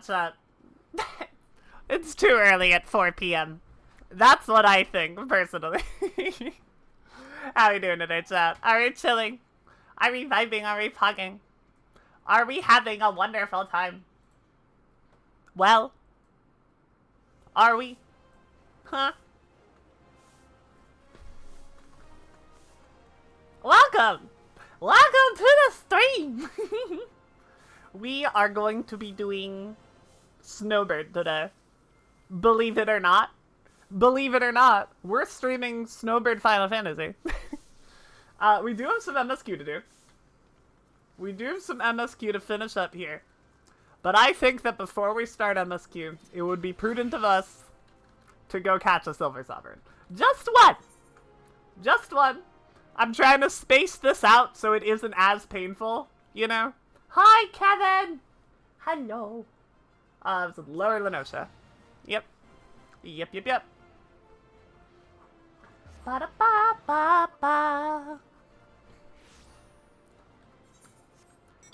chat. It's too early at 4 p.m. That's what I think, personally. How are we doing today, chat? Are we chilling? Are we vibing? Are we pugging? Are we having a wonderful time? Well, are we? Huh? Welcome! Welcome to the stream! We are going to be doing Snowbird today. Believe it or not. Believe it or not, we're streaming Snowbird Final Fantasy. We do have some MSQ to do. We do have some MSQ to finish up here. But I think that before we start MSQ, it would be prudent of us to go catch a Silver Sovereign. Just one! Just one. I'm trying to space this out so it isn't as painful, you know? Hi, Kevin! Hello. It's Lower Lenosha. Yep. Yep. Ba-da-ba-ba-ba.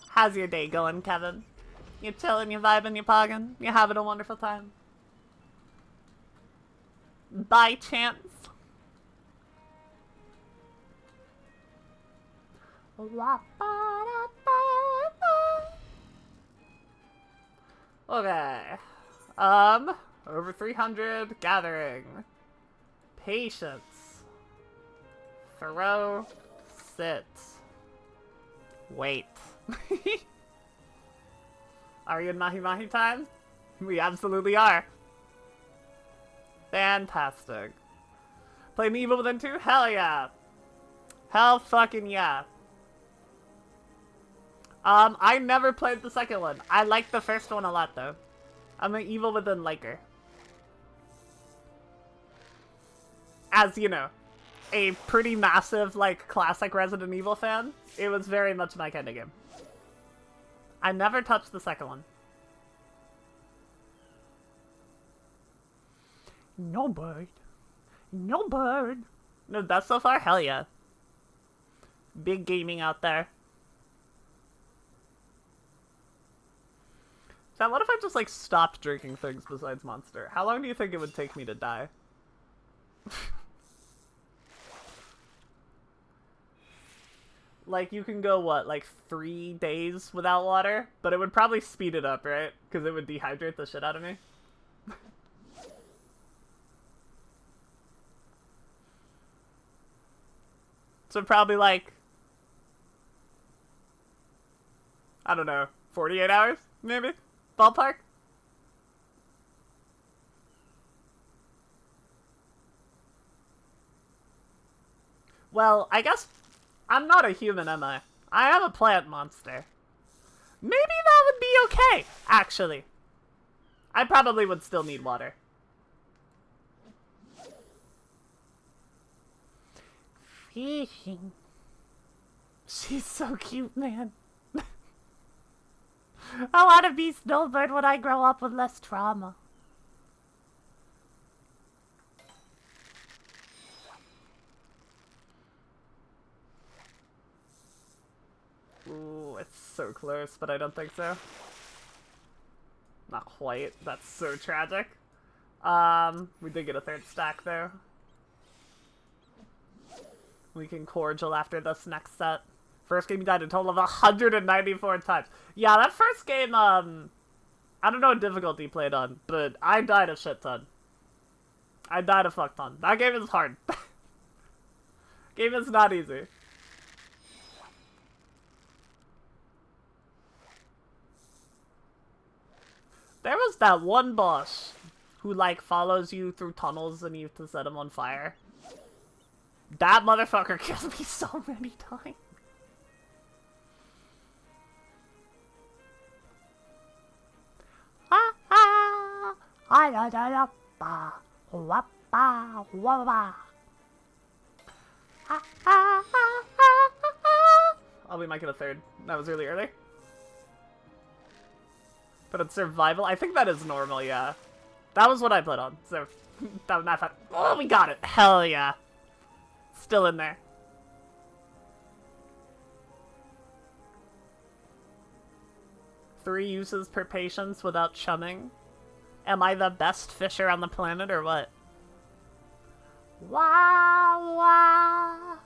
How's your day going, Kevin? You chillin', you vibing, you pogging? You having a wonderful time? By chance? Okay. Over 300, gathering. Patience. Throw. Sit. Wait. Are you in Mahi Mahi time? We absolutely are. Fantastic. Playing Evil Within 2? Hell yeah. Hell fucking yeah. I never played the second one. I like the first one a lot, though. I'm an Evil Within liker. As, you know, a pretty massive, like, classic Resident Evil fan, it was very much my kind of game. I never touched the second one. No bird. No bird. No, that's so far? Hell yeah. Big gaming out there. So what if I just, like, stopped drinking things besides Monster? How long do you think it would take me to die? Like, you can go, what, like 3 days without water? But it would probably speed it up, right? Because it would dehydrate the shit out of me. So probably, like, I don't know, 48 hours, maybe? Ballpark? Well, I guess I'm not a human, am I? I am a plant monster. Maybe that would be okay, actually. I probably would still need water. Fishing. She's so cute, man. I want to be Snowbird when I grow up with less trauma. Ooh, it's so close, but I don't think so. Not quite. That's so tragic. We did get a third stack, though. We can cordial after this next set. First game, you died a total of 194 times. Yeah, that first game, I don't know what difficulty you played on, but I died a shit ton. I died a fuck ton. That game is hard. Game is not easy. There was that one boss who, like, follows you through tunnels and you have to set him on fire. That motherfucker killed me so many times. Oh, we might get a third. That was really early. But it's survival. I think that is normal, yeah. That was what I put on, so that was not fun. Oh, we got it. Hell yeah. Still in there. 3 uses per patience without chumming? Am I the best fisher on the planet or what? Wah, wah.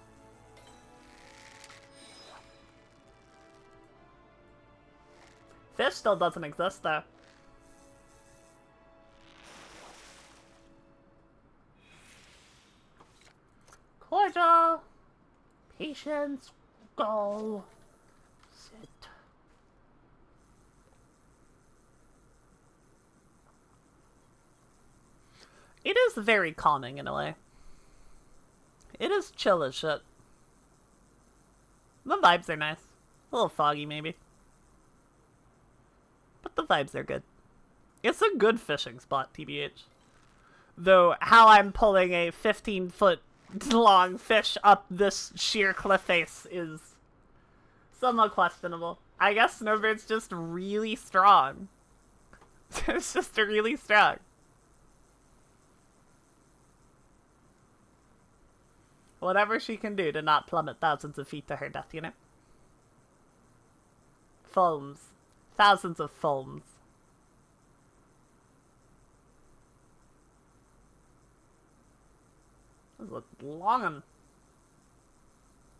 Fish still doesn't exist though. Cordial. Patience. Go. Sit. It is very calming in a way. It is chill as shit. The vibes are nice. A little foggy maybe. But the vibes are good. It's a good fishing spot, TBH. Though, how I'm pulling a 15-foot long fish up this sheer cliff face is somewhat questionable. I guess Snowbird's just really strong. It's just really strong. Whatever she can do to not plummet thousands of feet to her death, you know? Foams. Thousands of foams. This is a long one.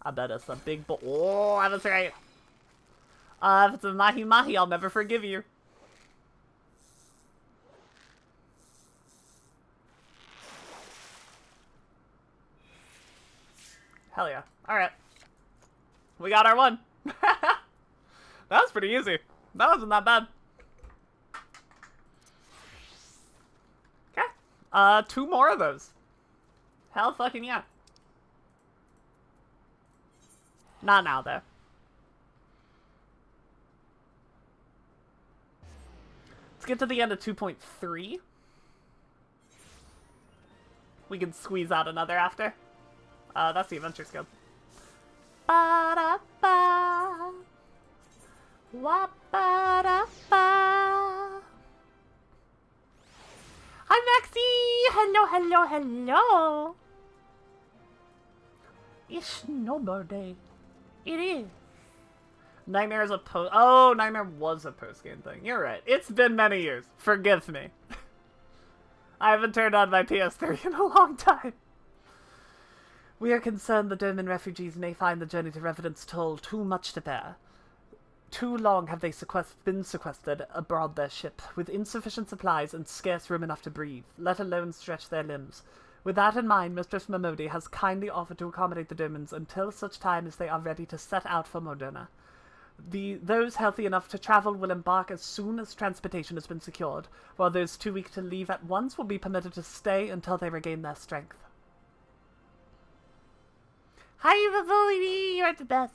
I bet it's a big bull. Oh, I was right. If it's a mahi-mahi, I'll never forgive you. Hell yeah. Alright. We got our one. That was pretty easy. That wasn't that bad. Okay. 2 more of those. Hell fucking yeah. Not now, though. Let's get to the end of 2.3. We can squeeze out another after. That's the Adventure Skill. Ba-da-ba. Wa-ba-da-ba. Hi, Maxie! Hello, hello, hello! It's Snowbird Day. It is. Nightmare is a post. Oh, Nightmare was a post-game thing. You're right. It's been many years. Forgive me. I haven't turned on my PS3 in a long time. We are concerned the Doman refugees may find the journey to Revenant's Toll too much to bear. Too long have they been sequestered aboard their ship, with insufficient supplies and scarce room enough to breathe, let alone stretch their limbs. With that in mind, Mistress Mamodi has kindly offered to accommodate the Domans until such time as they are ready to set out for Modena. Those healthy enough to travel will embark as soon as transportation has been secured, while those too weak to leave at once will be permitted to stay until they regain their strength. Hi, Vivodi! You're the best!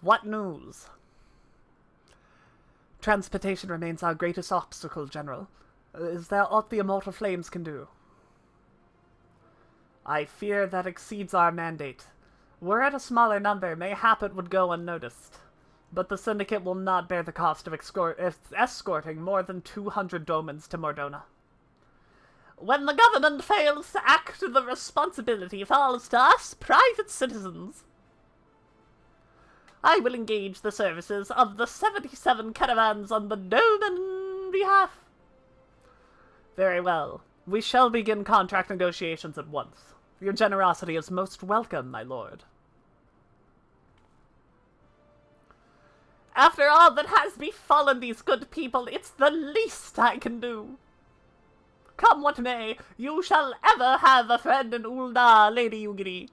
What news? Transportation remains our greatest obstacle, General. Is there aught the Immortal Flames can do? I fear that exceeds our mandate. Were it a smaller number, mayhap it would go unnoticed. But the Syndicate will not bear the cost of escorting more than 200 Domans to Mordona. When the government fails to act, the responsibility falls to us, private citizens. I will engage the services of the 77 caravans on the Doman behalf. Very well. We shall begin contract negotiations at once. Your generosity is most welcome, my lord. After all that has befallen these good people, it's the least I can do. Come what may, you shall ever have a friend in Ulda, Lady Ugiri.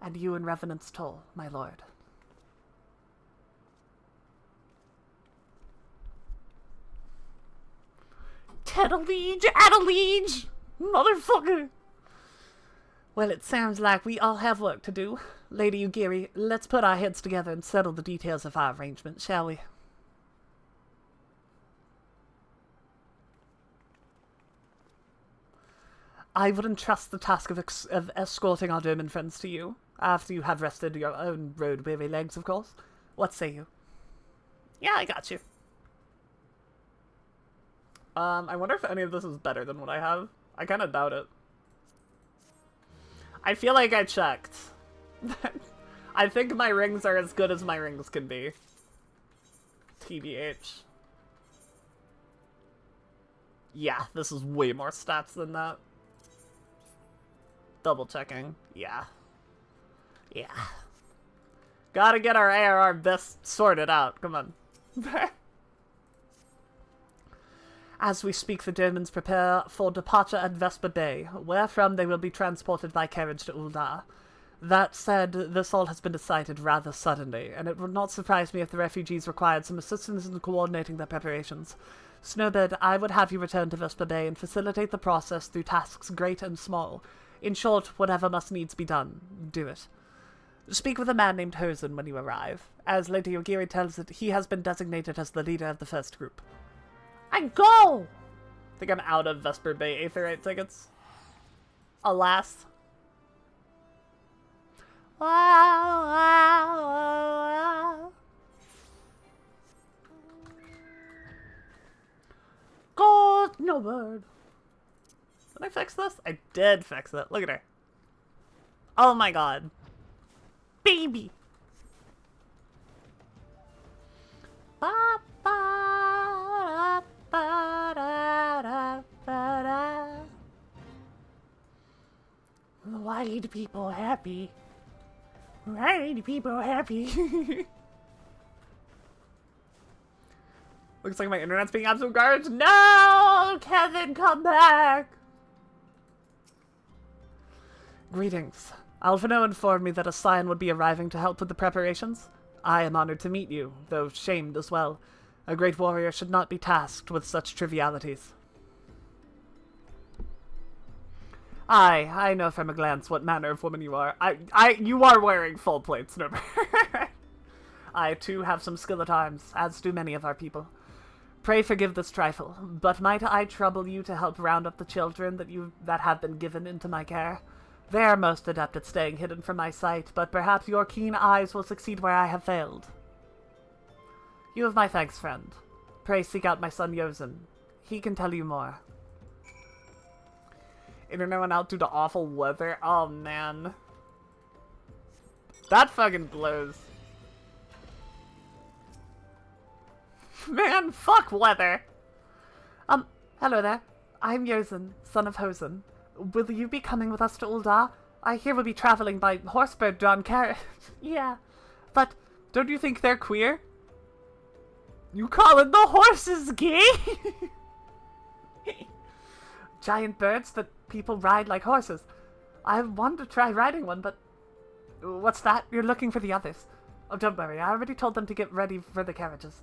And you in Revenant's Toll, my lord. Tettleege, Adelege! Motherfucker! Well, it sounds like we all have work to do. Lady Ugiri, let's put our heads together and settle the details of our arrangement, shall we? I would entrust the task of escorting our German friends to you, after you have rested your own road-weary legs, of course. What say you? Yeah, I got you. I wonder if any of this is better than what I have. I kind of doubt it. I feel like I checked. I think my rings are as good as my rings can be. TBH. Yeah, this is way more stats than that. Double checking. Yeah. Yeah. Gotta get our ARR best sorted out. Come on. As we speak, the Germans prepare for departure at Vesper Bay, wherefrom they will be transported by carriage to Ul'dah. That said, this all has been decided rather suddenly, and it would not surprise me if the refugees required some assistance in coordinating their preparations. Snowbird, I would have you return to Vesper Bay and facilitate the process through tasks great and small. In short, whatever must needs be done, do it. Speak with a man named Herzen when you arrive. As Lady Yogiri tells it, he has been designated as the leader of the first group. I go! I think I'm out of Vesper Bay Aetherite tickets. Alas. Wow, wow, wow. Go, Snowbird. Did I fix this? I did fix it. Look at her. Oh my god. Baby. Ba, ba, da, ba, da, da, ba, da. Why are the people happy? Why are the people happy? Looks like my internet's being absolute garbage. No! Kevin, come back! Greetings. Alphino informed me that a scion would be arriving to help with the preparations. I am honored to meet you, though shamed as well. A great warrior should not be tasked with such trivialities. Aye, I know from a glance what manner of woman you are. You are wearing full plate, Snowbird. I, too, have some skill at arms, as do many of our people. Pray forgive this trifle, but might I trouble you to help round up the children that have been given into my care? They are most adept at staying hidden from my sight, but perhaps your keen eyes will succeed where I have failed. You have my thanks, friend. Pray seek out my son Yozen. He can tell you more. Internet went out due to awful weather. Oh, man. That fucking blows. Man, fuck weather. Hello there. I'm Yozen, son of Hosen. Will you be coming with us to Ul'dah? I hear we'll be traveling by horseboat-drawn carriage. Yeah, but don't you think they're queer? You calling the horses gay? Giant birds that people ride like horses. I wanted to try riding one, but... What's that? You're looking for the others. Oh, don't worry. I already told them to get ready for the carriages.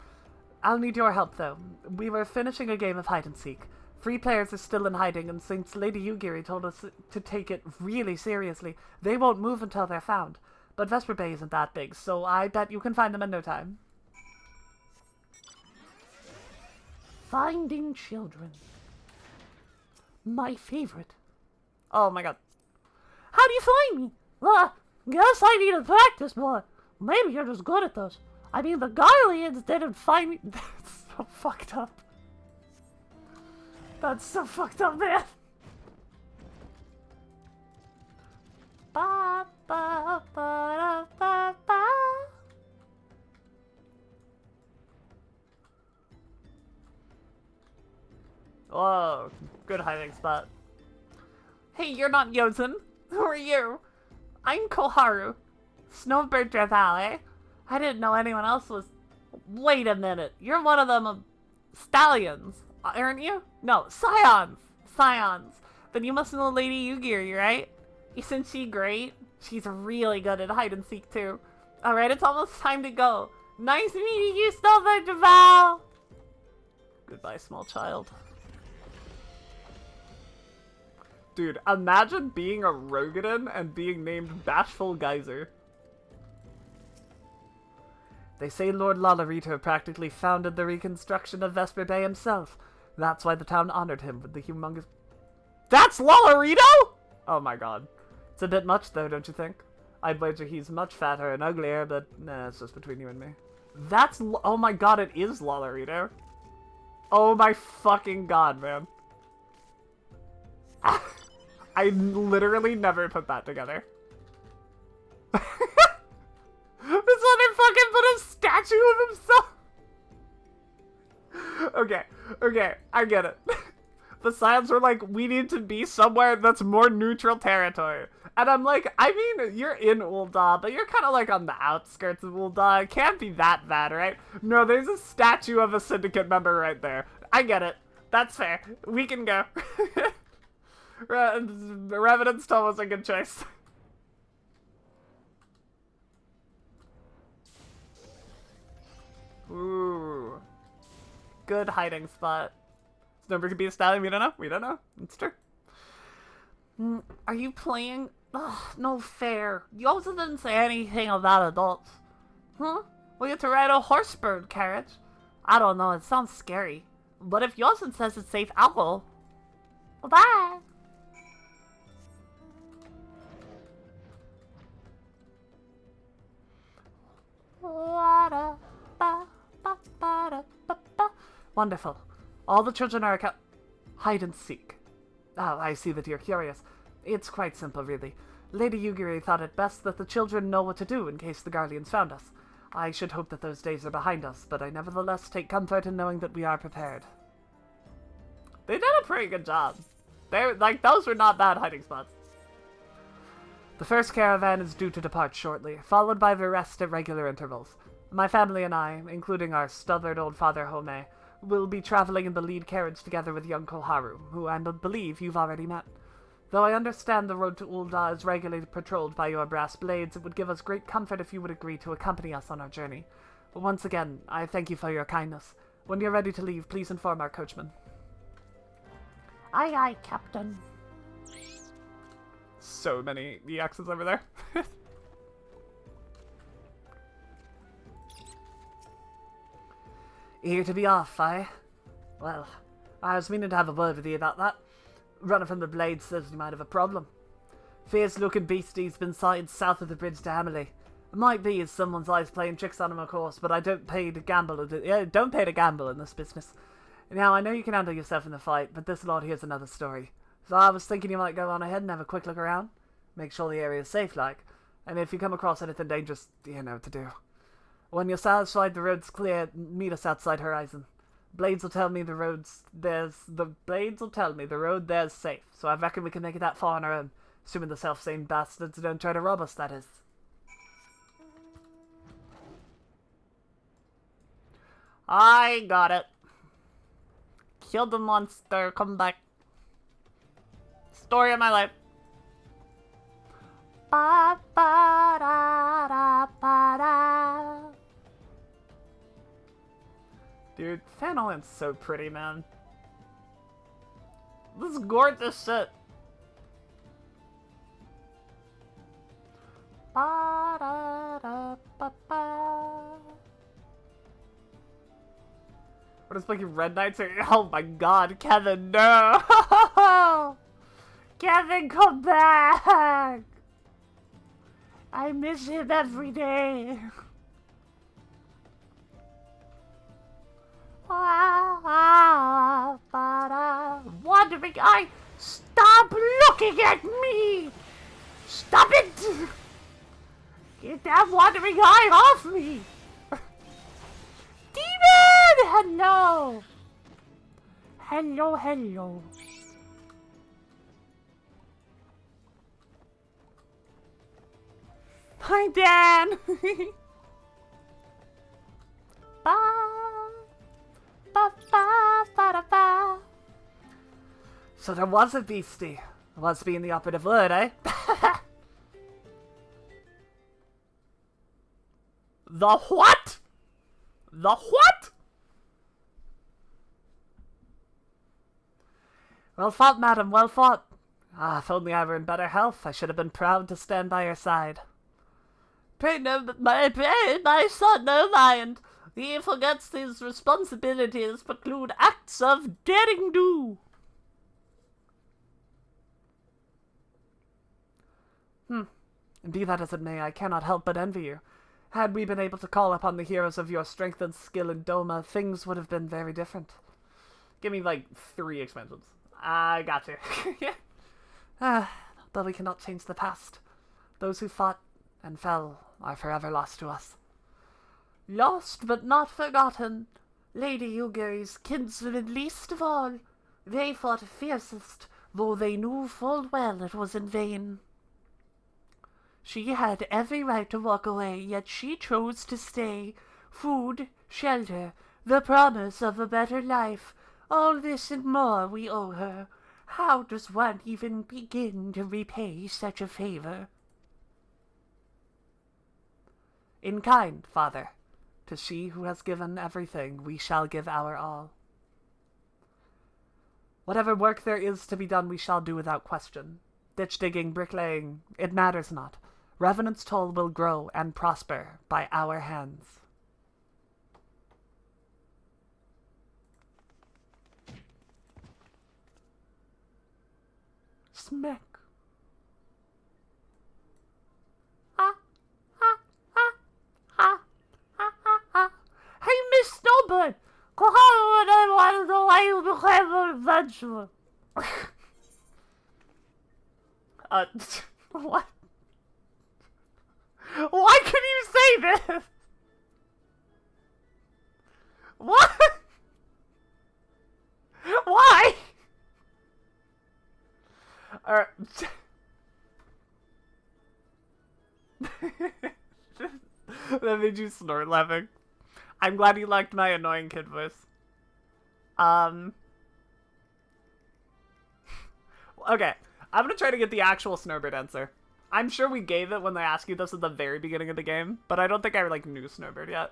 I'll need your help, though. We were finishing a game of hide-and-seek. 3 players are still in hiding, and since Lady Yugiri told us to take it really seriously, they won't move until they're found. But Vesper Bay isn't that big, so I bet you can find them in no time. Finding children. My favorite. Oh my god. How do you find me? Guess I need to practice more. Maybe you're just good at those. I mean, the Garleans didn't find me. That's so fucked up. That's so fucked up, man. Ba, ba, ba, ba, ba. Whoa, good hiding spot. Hey, you're not Yozen. Who are you? I'm Koharu. Snowbird Valet. I didn't know anyone else was... Wait a minute. You're one of them stallions, aren't you? No, scions. Scions. Then you must know Lady Yugiri, right? Isn't she great? She's really good at hide-and-seek, too. Alright, it's almost time to go. Nice meeting you, Snowbird Valet. Goodbye, small child. Dude, imagine being a Rogadin and being named Bashful Geyser. They say Lord Lalorito practically founded the reconstruction of Vesper Bay himself. That's why the town honored him with the humongous... That's Lalorito?! Oh my god. It's a bit much though, don't you think? I'd wager he's much fatter and uglier, but nah, it's just between you and me. That's... Oh my god, it is Lalorito. Oh my fucking god, man. I literally never put that together. Okay, I get it. The Scions were like, we need to be somewhere that's more neutral territory. And I'm like, I mean, you're in Ul'dah, but you're kind of like on the outskirts of Ul'dah. It can't be that bad, right? No, there's a statue of a syndicate member right there. I get it. That's fair. We can go. Revenant's told was a good choice. Ooh. Good hiding spot. Snowbird could be a stallion. We don't know. We don't know. It's true. Are you playing? Ugh, no fair. You also didn't say anything about adults. Huh? We get to ride a horsebird carriage. I don't know. It sounds scary. But if Yosin says it's safe, I'll go. Well, bye. Wonderful. All the children are hide and seek. Oh, I see that you're curious. It's quite simple, really. Lady Yugiri thought it best that the children know what to do in case the Guardians found us. I should hope that those days are behind us, but I nevertheless take comfort in knowing that we are prepared. They did a pretty good job. Those were not bad hiding spots. The first caravan is due to depart shortly, followed by the rest at regular intervals. My family and I, including our stubborn old father Home, will be traveling in the lead carriage together with young Koharu, who I believe you've already met. Though I understand the road to Ul'dah is regularly patrolled by your brass blades, it would give us great comfort if you would agree to accompany us on our journey. But once again, I thank you for your kindness. When you're ready to leave, please inform our coachman. Aye, aye, Captain. So many EXs over there. Eager to be off, eh? Well, I was meaning to have a word with you about that. Running from the blade says you might have a problem. Fierce-looking beastie's been sighted south of the bridge to Emily. It might be as someone's eyes playing tricks on him, of course, but I don't pay to gamble. Don't pay to gamble in this business. Now, I know you can handle yourself in the fight, but this lot here's another story. So I was thinking you might go on ahead and have a quick look around. Make sure the area's safe, like. And if you come across anything dangerous, you know what to do. When you're satisfied the road's clear, meet us outside Horizon. Blades will tell me the road there's safe, so I reckon we can make it that far on our own, assuming the self-same bastards don't try to rob us, that is. I got it. Killed the monster, come back. Story of my life. Ba, ba, da, da, ba, da. Dude, Fanolan's so pretty, man. This is gorgeous shit. Ba, da, da, ba, ba. What is fucking Red Knights here? Oh my god, Kevin, no! Kevin, come back! I miss him every day. Wandering eye, stop looking at me! Stop it! Get that wandering eye off me! Demon! Hello! Hello, hello. Hi, Dan! Ba, ba, ba, ba, da, ba. So there was a beastie. Was being the operative word, eh? The what? The what? Well fought, madam, well fought. Ah, if only I were in better health, I should have been proud to stand by your side. Pray, my son, no mind. He forgets his responsibilities preclude acts of daring do. Be that as it may, I cannot help but envy you. Had we been able to call upon the heroes of your strength and skill in Doma, things would have been very different. Give me, like, 3 expansions. I got you. But we cannot change the past. Those who fought and fell are forever lost to us. Lost but not forgotten. Lady Ugary's kinswomen least of all. They fought fiercest, though they knew full well it was in vain. She had every right to walk away, yet she chose to stay. Food, shelter, the promise of a better life, all this and more we owe her. How does one even begin to repay such a favor? In kind, Father, to she who has given everything, we shall give our all. Whatever work there is to be done, we shall do without question. Ditch digging, bricklaying, it matters not. Revenant's toll will grow and prosper by our hands. Smack. Hey, Miss Snowbird! Go home and I want to know why you became an adventurer. What? Why could you say this? What? Why? That made you snort laughing. I'm glad you liked my annoying kid voice. Okay, I'm gonna try to get the actual Snowbird answer. I'm sure we gave it when they asked you this at the very beginning of the game, but I don't think I, like, knew Snowbird yet.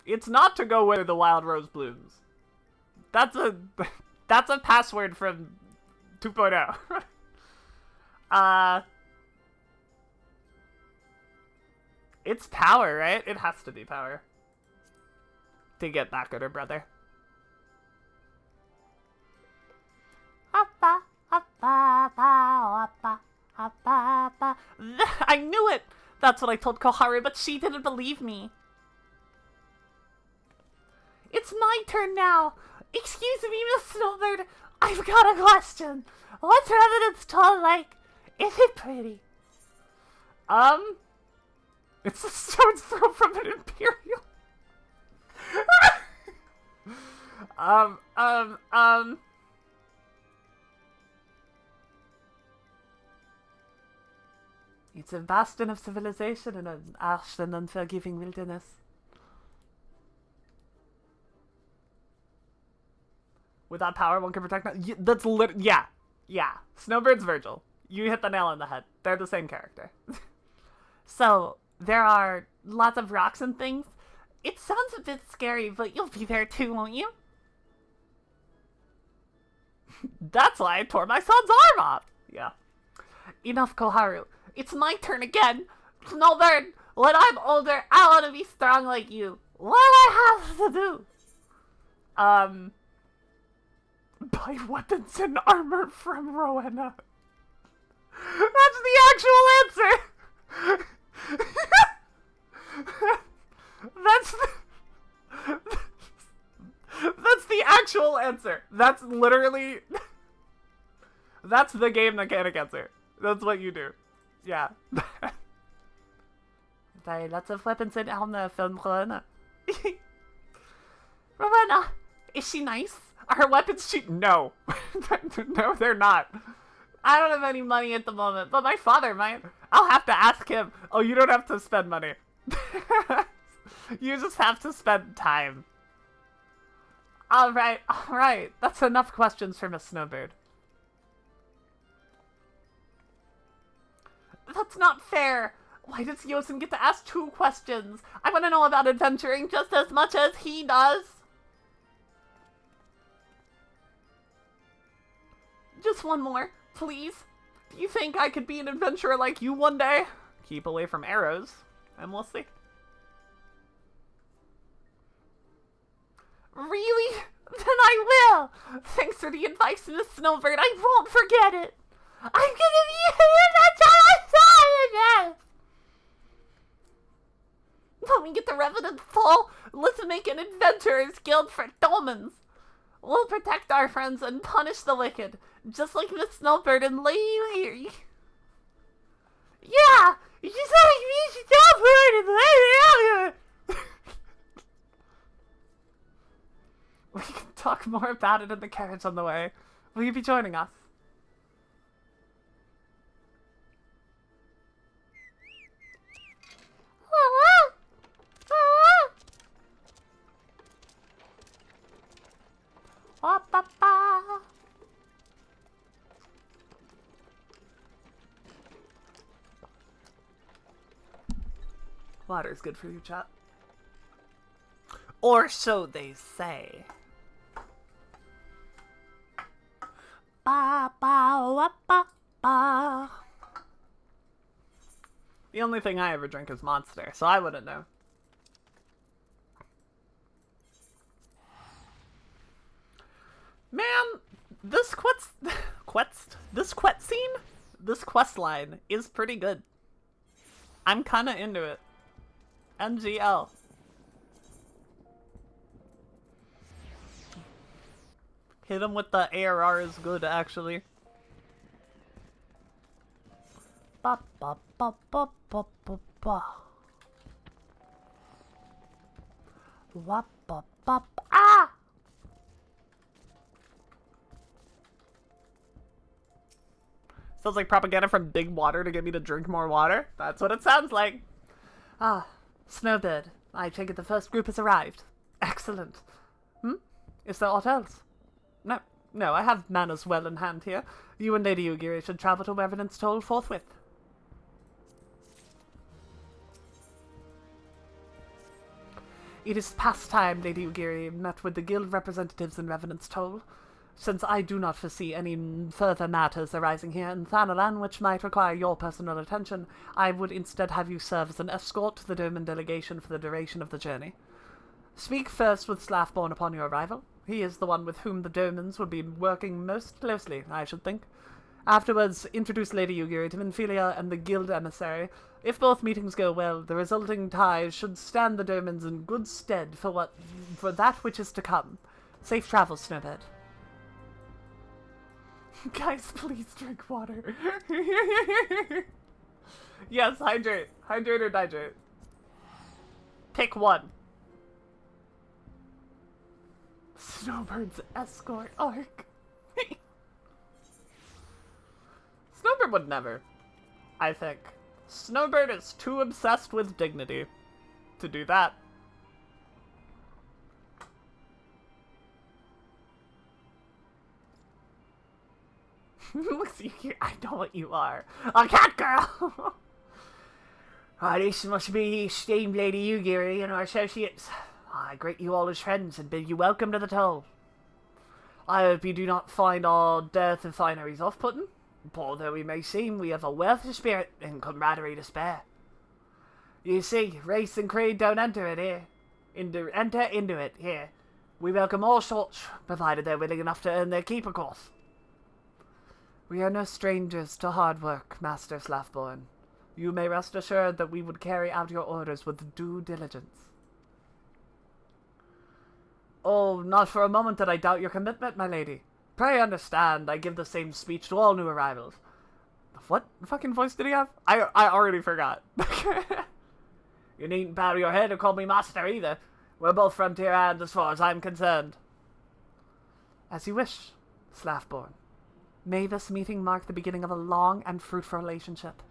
It's not to go where the wild rose blooms. That's a password from 2.0. It's power, right? It has to be power. To get back at her brother. I knew it! That's what I told Koharu, but she didn't believe me. It's my turn now. Excuse me, Miss Snowbird. I've got a question. What's Revenant's toll like? Is it pretty? It's a stone's throw from an Imperial. It's a bastion of civilization in an harsh and unforgiving wilderness. Without power, one can protect... That's yeah. Yeah. Snowbird's Virgil. You hit the nail on the head. They're the same character. So, there are lots of rocks and things. It sounds a bit scary, but you'll be there too, won't you? That's why I tore my son's arm off. Yeah. Enough, Koharu. It's my turn again. Snowbird, when I'm older, I want to be strong like you. What do I have to do? Buy weapons and armor from Rowena. That's the actual answer. That's the actual answer. That's literally... That's the game mechanic answer. That's what you do. Yeah. Buy lots of weapons and armor from Rowena. Rowena, is she nice? Are her weapons cheap? No. No, they're not. I don't have any money at the moment, but my father might. I'll have to ask him. Oh, you don't have to spend money. You just have to spend time. Alright, alright. That's enough questions for Miss Snowbird. That's not fair. Why does Yosin get to ask 2 questions? I want to know about adventuring just as much as he does. Just one more, please. Do you think I could be an adventurer like you one day? Keep away from arrows, and we'll see. Really? Then I will! Thanks for the advice, Miss Snowbird. I won't forget it. I'm gonna be an adventurer. When we get the Revenant full, let's make an adventurers guild for Dolmens. We'll protect our friends and punish the wicked, just like Miss Snowbird and Lady Leary. Yeah, just like Miss Snowbird and Lady Leary. We can talk more about it in the carriage on the way. Will you be joining us? Water's good for you, chat. Or so they say. Ba, ba, wa, ba, ba. The only thing I ever drink is Monster, so I wouldn't know. Man, this quest line is pretty good. I'm kinda into it. MGL. Hit him with the ARR is good, actually. Ba ba ba ba ba ba ba. Wa ba ba ba. Ah! Sounds like propaganda from Big Water to get me to drink more water. That's what it sounds like. Ah, Snowbird. I take it the first group has arrived. Excellent. Is there aught else? No, I have manners well in hand here. You and Lady Ugiri should travel to Revenant's Toll forthwith. It is past time Lady Ugiri met with the guild representatives in Revenant's Toll. Since I do not foresee any further matters arising here in Thanalan which might require your personal attention, I would instead have you serve as an escort to the Doman delegation for the duration of the journey. Speak first with Slaffborn upon your arrival. He is the one with whom the Domans would be working most closely, I should think. Afterwards, introduce Lady Ugiri to Minfilia and the guild emissary. If both meetings go well, the resulting ties should stand the Domans in good stead for that which is to come. Safe travels, Snowbird. Guys, please drink water. Yes, hydrate. Hydrate or dihydrate. Pick one. Snowbird's escort arc. Snowbird would never. I think. Snowbird is too obsessed with dignity to do that. Looks you, I know what you are. A cat girl! This must be esteemed Lady Ugiri and our associates. I greet you all as friends and bid you welcome to the Toll. I hope you do not find our dearth of fineries off-putting. Poor though we may seem, we have a wealth of spirit and camaraderie to spare. You see, race and creed don't enter it here. Enter into it here. We welcome all sorts, provided they're willing enough to earn their keep, of course. We are no strangers to hard work, Master Slaffborn. You may rest assured that we would carry out your orders with due diligence. Oh, not for a moment did I doubt your commitment, my lady. Pray understand, I give the same speech to all new arrivals. What fucking voice did he have? I already forgot. You needn't bow your head or call me master either. We're both frontier hands as far as I'm concerned. As you wish, Slaffborn. May this meeting mark the beginning of a long and fruitful relationship.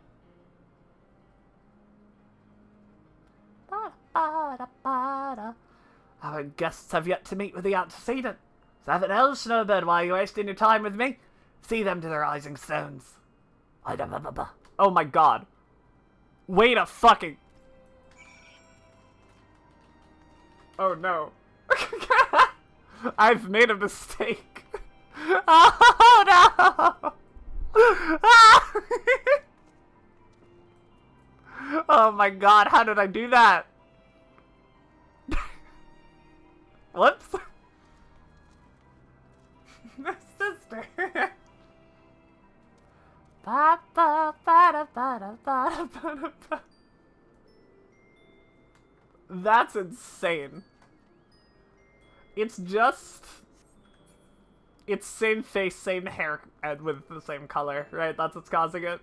Our guests have yet to meet with the antecedent. Nothing else, Snowbird, while you're wasting your time with me? See them to the rising stones. Oh my god. Wait a fucking... Oh no. I've made a mistake. Oh no! Oh my god, how did I do that? Whoops. My sister. That's insane. It's just... It's same face, same hair, and with the same color, right? That's what's causing it.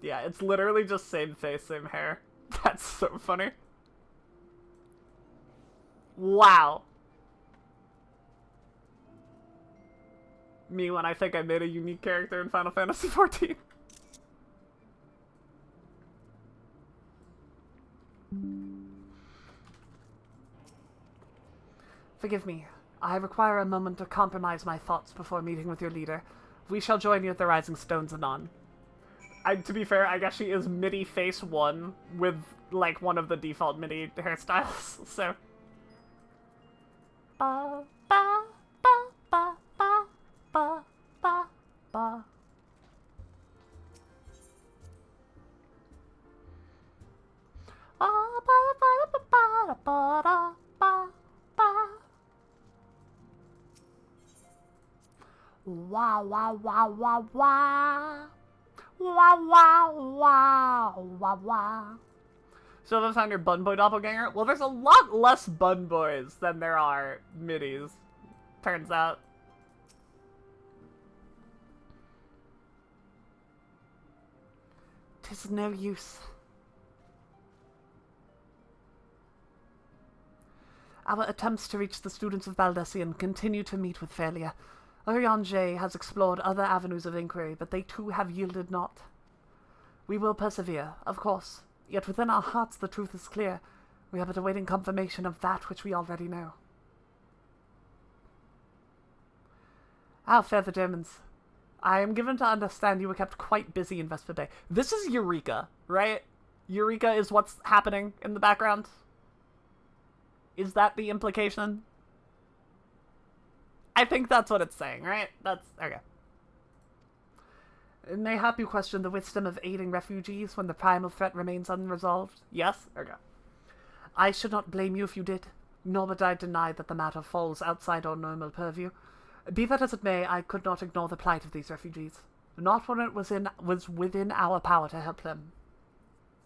Yeah, it's literally just same face, same hair. That's so funny. Wow. Me when I think I made a unique character in Final Fantasy XIV. Forgive me. I require a moment to compromise my thoughts before meeting with your leader. We shall join you at the Rising Stones anon. To be fair, I guess she is MIDI face 1 with, like, one of the default MIDI hairstyles, so... Ba, ba, ba, ba, ba, ba, ba, ba. Wow, wow, wow, wow, wow. Wow, wow, wow, wow, wow. So those found your Bun Boy doppelganger? Well, there's a lot less Bun Boys than there are middies, turns out. Tis no use. Our attempts to reach the students of Baldessian continue to meet with failure. Urianger has explored other avenues of inquiry, but they too have yielded naught. We will persevere, of course, yet within our hearts the truth is clear. We are but awaiting confirmation of that which we already know. How fare the Germans? I am given to understand you were kept quite busy in Vesper Bay. This is Eureka, right? Eureka is what's happening in the background? Is that the implication? I think that's what it's saying, right? That's... okay. Mayhap you question the wisdom of aiding refugees when the primal threat remains unresolved? Yes? Okay. I should not blame you if you did, nor would I deny that the matter falls outside our normal purview. Be that as it may, I could not ignore the plight of these refugees. Not when it was within our power to help them.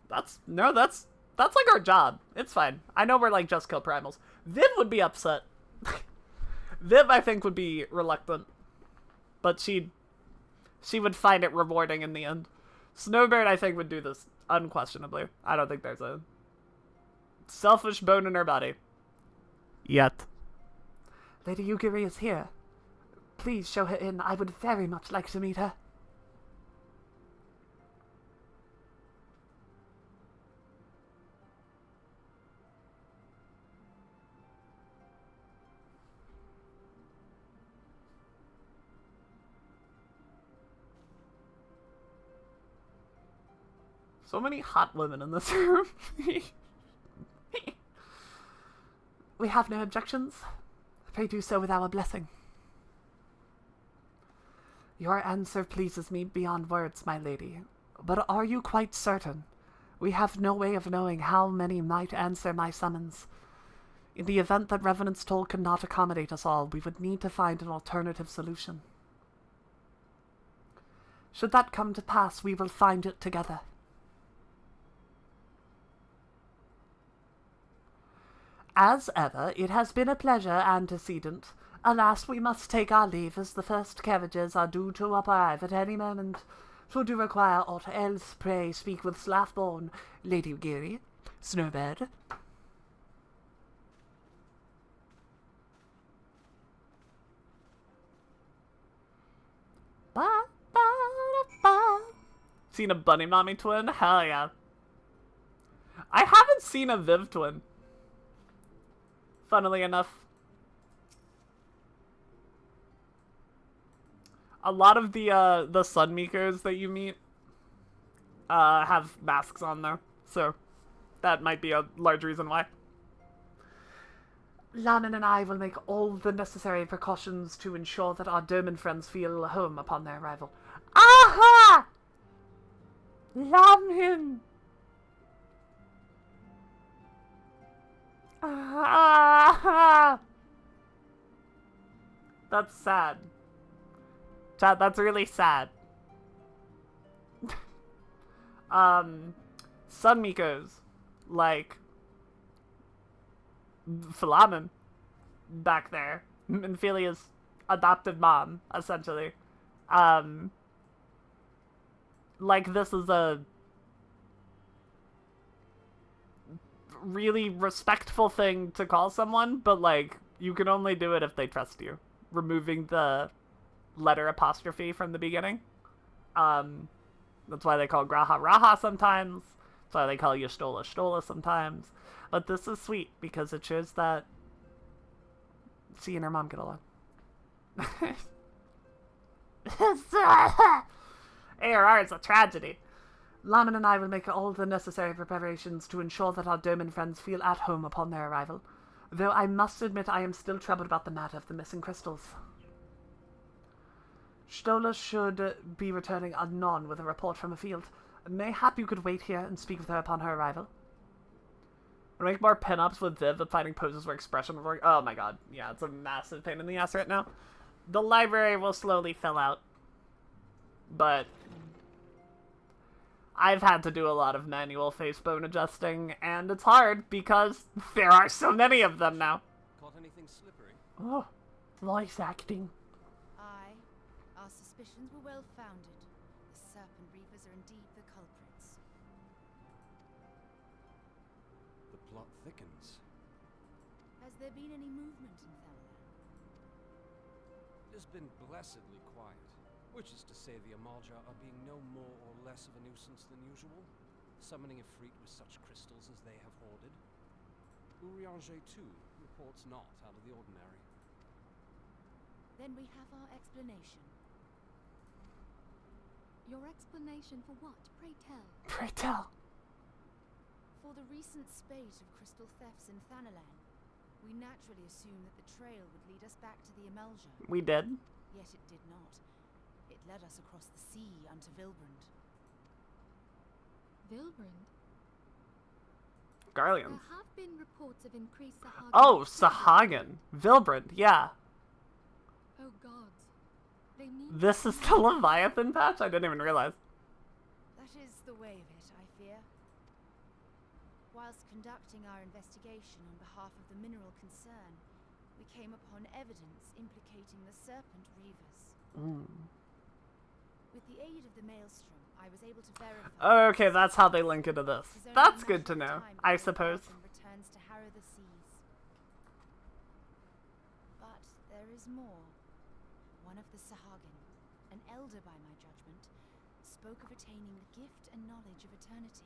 That's like our job. It's fine. I know we're like just kill primals. Viv would be upset. Viv, I think, would be reluctant. But she would find it rewarding in the end. Snowbird, I think, would do this unquestionably. I don't think there's a selfish bone in her body. Yet. Lady Yugiri is here. Please show her in. I would very much like to meet her. So many hot women in this room. We have no objections. Pray do so with our blessing. Your answer pleases me beyond words, my lady. But are you quite certain? We have no way of knowing how many might answer my summons. In the event that Revenant's toll cannot accommodate us all, we would need to find an alternative solution. Should that come to pass, we will find it together. As ever, it has been a pleasure, antecedent. Alas, we must take our leave, as the first carriages are due to arrive at any moment. Should you require aught else, pray speak with Slathborn, Lady Geary, Snowbird. Ba, ba, ba. Seen a Bunny Mommy twin? Hell yeah. I haven't seen a Viv twin. Funnily enough. A lot of the Sunmeekers that you meet have masks on though, so that might be a large reason why. Lamin and I will make all the necessary precautions to ensure that our Derman friends feel home upon their arrival. Aha! Lamin! Ah! That's sad. Chat, that's really sad. Sunmeekos, like Philamen back there, Minphilia's adopted mom, essentially. Like this is a really respectful thing to call someone, but, like, you can only do it if they trust you. Removing the letter apostrophe from the beginning. That's why they call Graha Raha sometimes. That's why they call you Stola Stola sometimes. But this is sweet because it shows that she and her mom get along. ARR is a tragedy. Laman and I will make all the necessary preparations to ensure that our Doman friends feel at home upon their arrival. Though I must admit I am still troubled about the matter of the missing crystals. Stola should be returning anon with a report from a field. Mayhap you could wait here and speak with her upon her arrival. Make more pin-ups with Viv of finding poses where expression will work. Oh my god. Yeah, it's a massive pain in the ass right now. The library will slowly fill out. But I've had to do a lot of manual face bone adjusting, and it's hard because there are so many of them now. Caught anything slippery? Oh, voice acting. Aye, our suspicions were well founded. The Serpent Reapers are indeed the culprits. The plot thickens. Has there been any movement in Thanalan? It has been blessedly quiet. Which is to say the Amalja are being no more or less of a nuisance than usual, summoning a freak with such crystals as they have hoarded. Urianger, too, reports not out of the ordinary. Then we have our explanation. Your explanation for what, pray tell? Pray tell. For the recent spate of crystal thefts in Thanalan, we naturally assumed that the trail would lead us back to the Amalja. We did. Yet it did not. It led us across the sea unto Vilbrand. Vilbrand? Garleans. There have been reports of increased Sahagan. Oh, Sahagan. Vilbrand, yeah. Oh gods. They mean This is the Leviathan patch? I didn't even realize. That is the way of it, I fear. Whilst conducting our investigation on behalf of the mineral concern, we came upon evidence implicating the Serpent Reavers. With the aid of the Maelstrom, I was able to verify... Okay, that's how they link into this. That's good to know, I suppose. ...returns to harrow the seas. But there is more. One of the Sahagan, an elder by my judgment, spoke of attaining the gift and knowledge of eternity.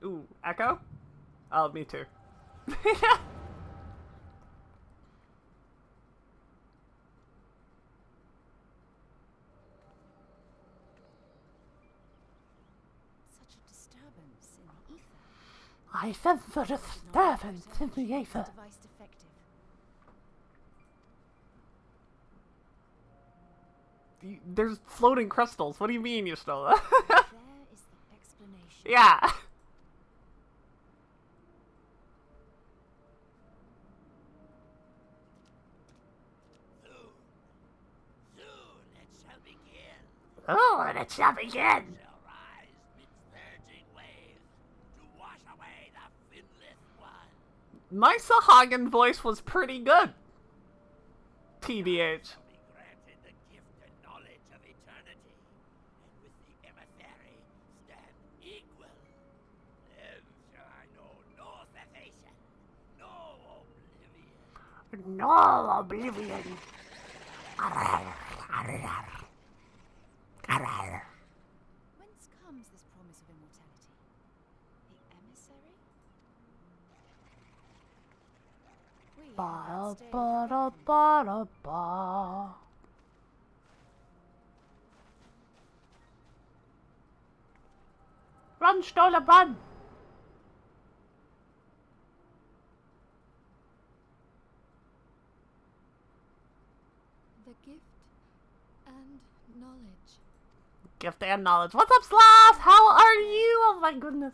Ooh, Echo? Oh, me too. I sense a disturbance in the ether. Device defective. There's floating crystals. What do you mean, you stole that? There is the explanation. Yeah. Soon it shall begin. Oh, and it shall begin. Shall rise midst surging waves to wash away the finless one. My Sahagan voice was pretty good. TBH. Shall be granted the gift and knowledge of eternity, and with the emissary stand equal. Then shall I know no cessation, no oblivion. No oblivion. Whence comes this promise of immortality? The emissary? We Ba stayed ba da behind. ba da ba. Run, Stola, run! the gift and knowledge. Gift and knowledge. What's up, Sloth? How are you? Oh my goodness.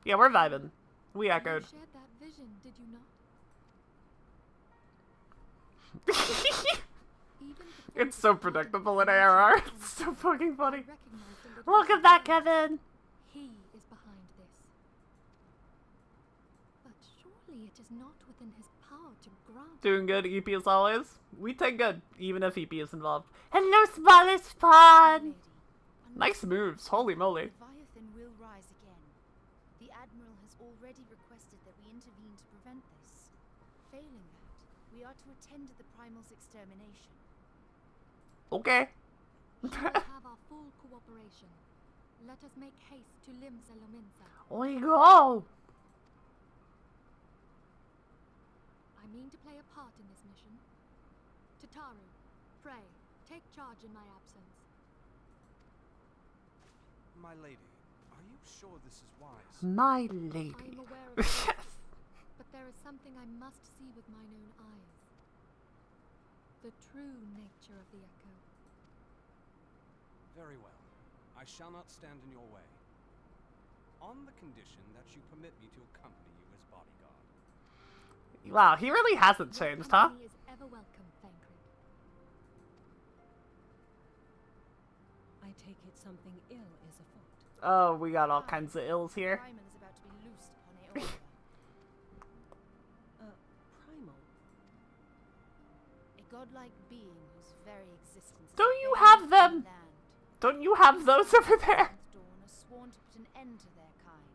Yeah, we're vibing. We echoed. You shared that vision, did you not? Even before It's so predictable in ARR. It's so fucking funny. I recognized a little Look at that, man. Kevin. He is behind this. But surely it is not within his power to grant. Doing good, EP as always. We take good, even if EP is involved. Hello, smallest spawn. Lady, Nice moves. Holy moly. Leviathan rise again. The Admiral has already requested that we intervene to prevent this. Failing that, we are to attend to the Primal's extermination. Okay. You will have our full cooperation. Let us make haste to Limsa Lominsa. We go! I mean to play a part in this mission. Tataru, pray, take charge in my absence. My lady, are you sure this is wise? My I lady. am aware of this, but there is something I must see with mine own eyes. The true nature of the echo. Very well. I shall not stand in your way. On the condition that you permit me to accompany you as bodyguard. Wow, he really hasn't changed, huh? Company is ever welcome, Thancred. I take it something ill is afoot. Oh, we got all kinds of ills The here. Primal is about to be loosed upon Aeolia. Primal. A godlike being whose very existence is Don't you banned have from them? the land. Don't you have those over there? And Dawn are sworn to put an end to their kind.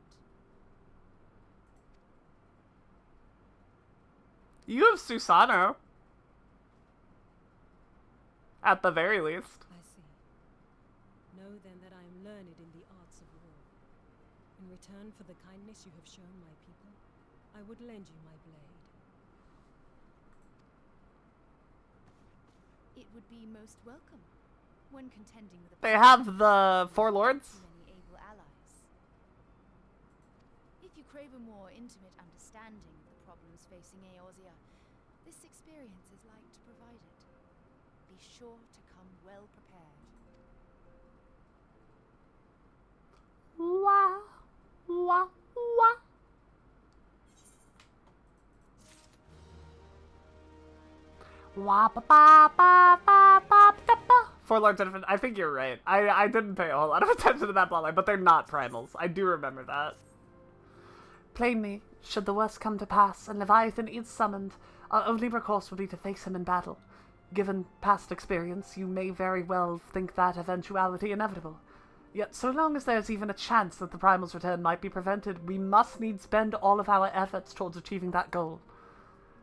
You have Susano. At the very least. I see. Know then that I am learned in the arts of war. In return for the kindness you have shown my people, I would lend you my blade. It would be most welcome when contending with a They have the Four Lords. many able allies. If you crave a more intimate understanding of the problems facing Eorzea, this experience is like to provide it. Be sure to come well prepared. Wah, wah, wah. Wah, ba, ba, ba, ba, ba, da, ba. Four Lords of I think you're right. I didn't pay a whole lot of attention to that plotline, but they're not primals. I do remember that. Plainly, should the worst come to pass and Leviathan is summoned, our only recourse will be to face him in battle. Given past experience, you may very well think that eventuality inevitable. Yet so long as there's even a chance that the Primal's return might be prevented, we must needs spend all of our efforts towards achieving that goal.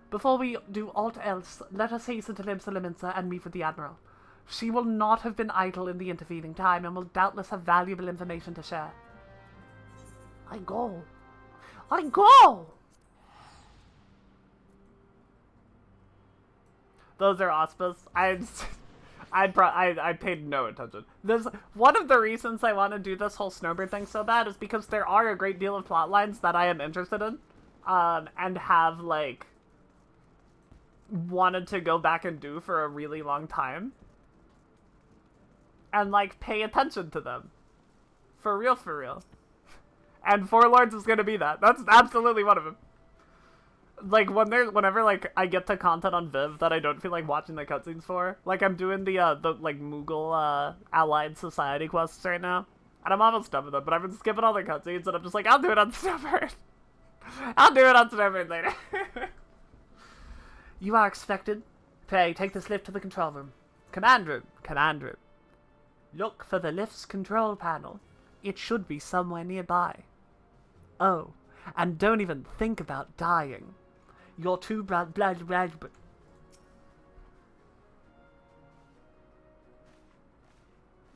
Before we do aught else, let us hasten to Limsa Lominsa and meet with the Admiral. She will not have been idle in the intervening time and will doubtless have valuable information to share. I go. I go! Those are auspice. I paid no attention. There's one of the reasons I want to do this whole Snowbird thing so bad is because there are a great deal of plot lines that I am interested in, and have, like, wanted to go back and do for a really long time. And, like, pay attention to them. For real, for real. And Four Lords is gonna be that. That's absolutely one of them. Like, whenever, like, I get to content on Viv that I don't feel like watching the cutscenes for, like, I'm doing the like, Moogle, Allied Society quests right now, and I'm almost done with them, but I've been skipping all the cutscenes, and I'm just like, I'll do it on Snowbird. I'll do it on Snowbird later. You are expected. Pray, take this lift to the control room. Command room. Command room. Look for the lift's control panel. It should be somewhere nearby. Oh, and don't even think about dying. You're too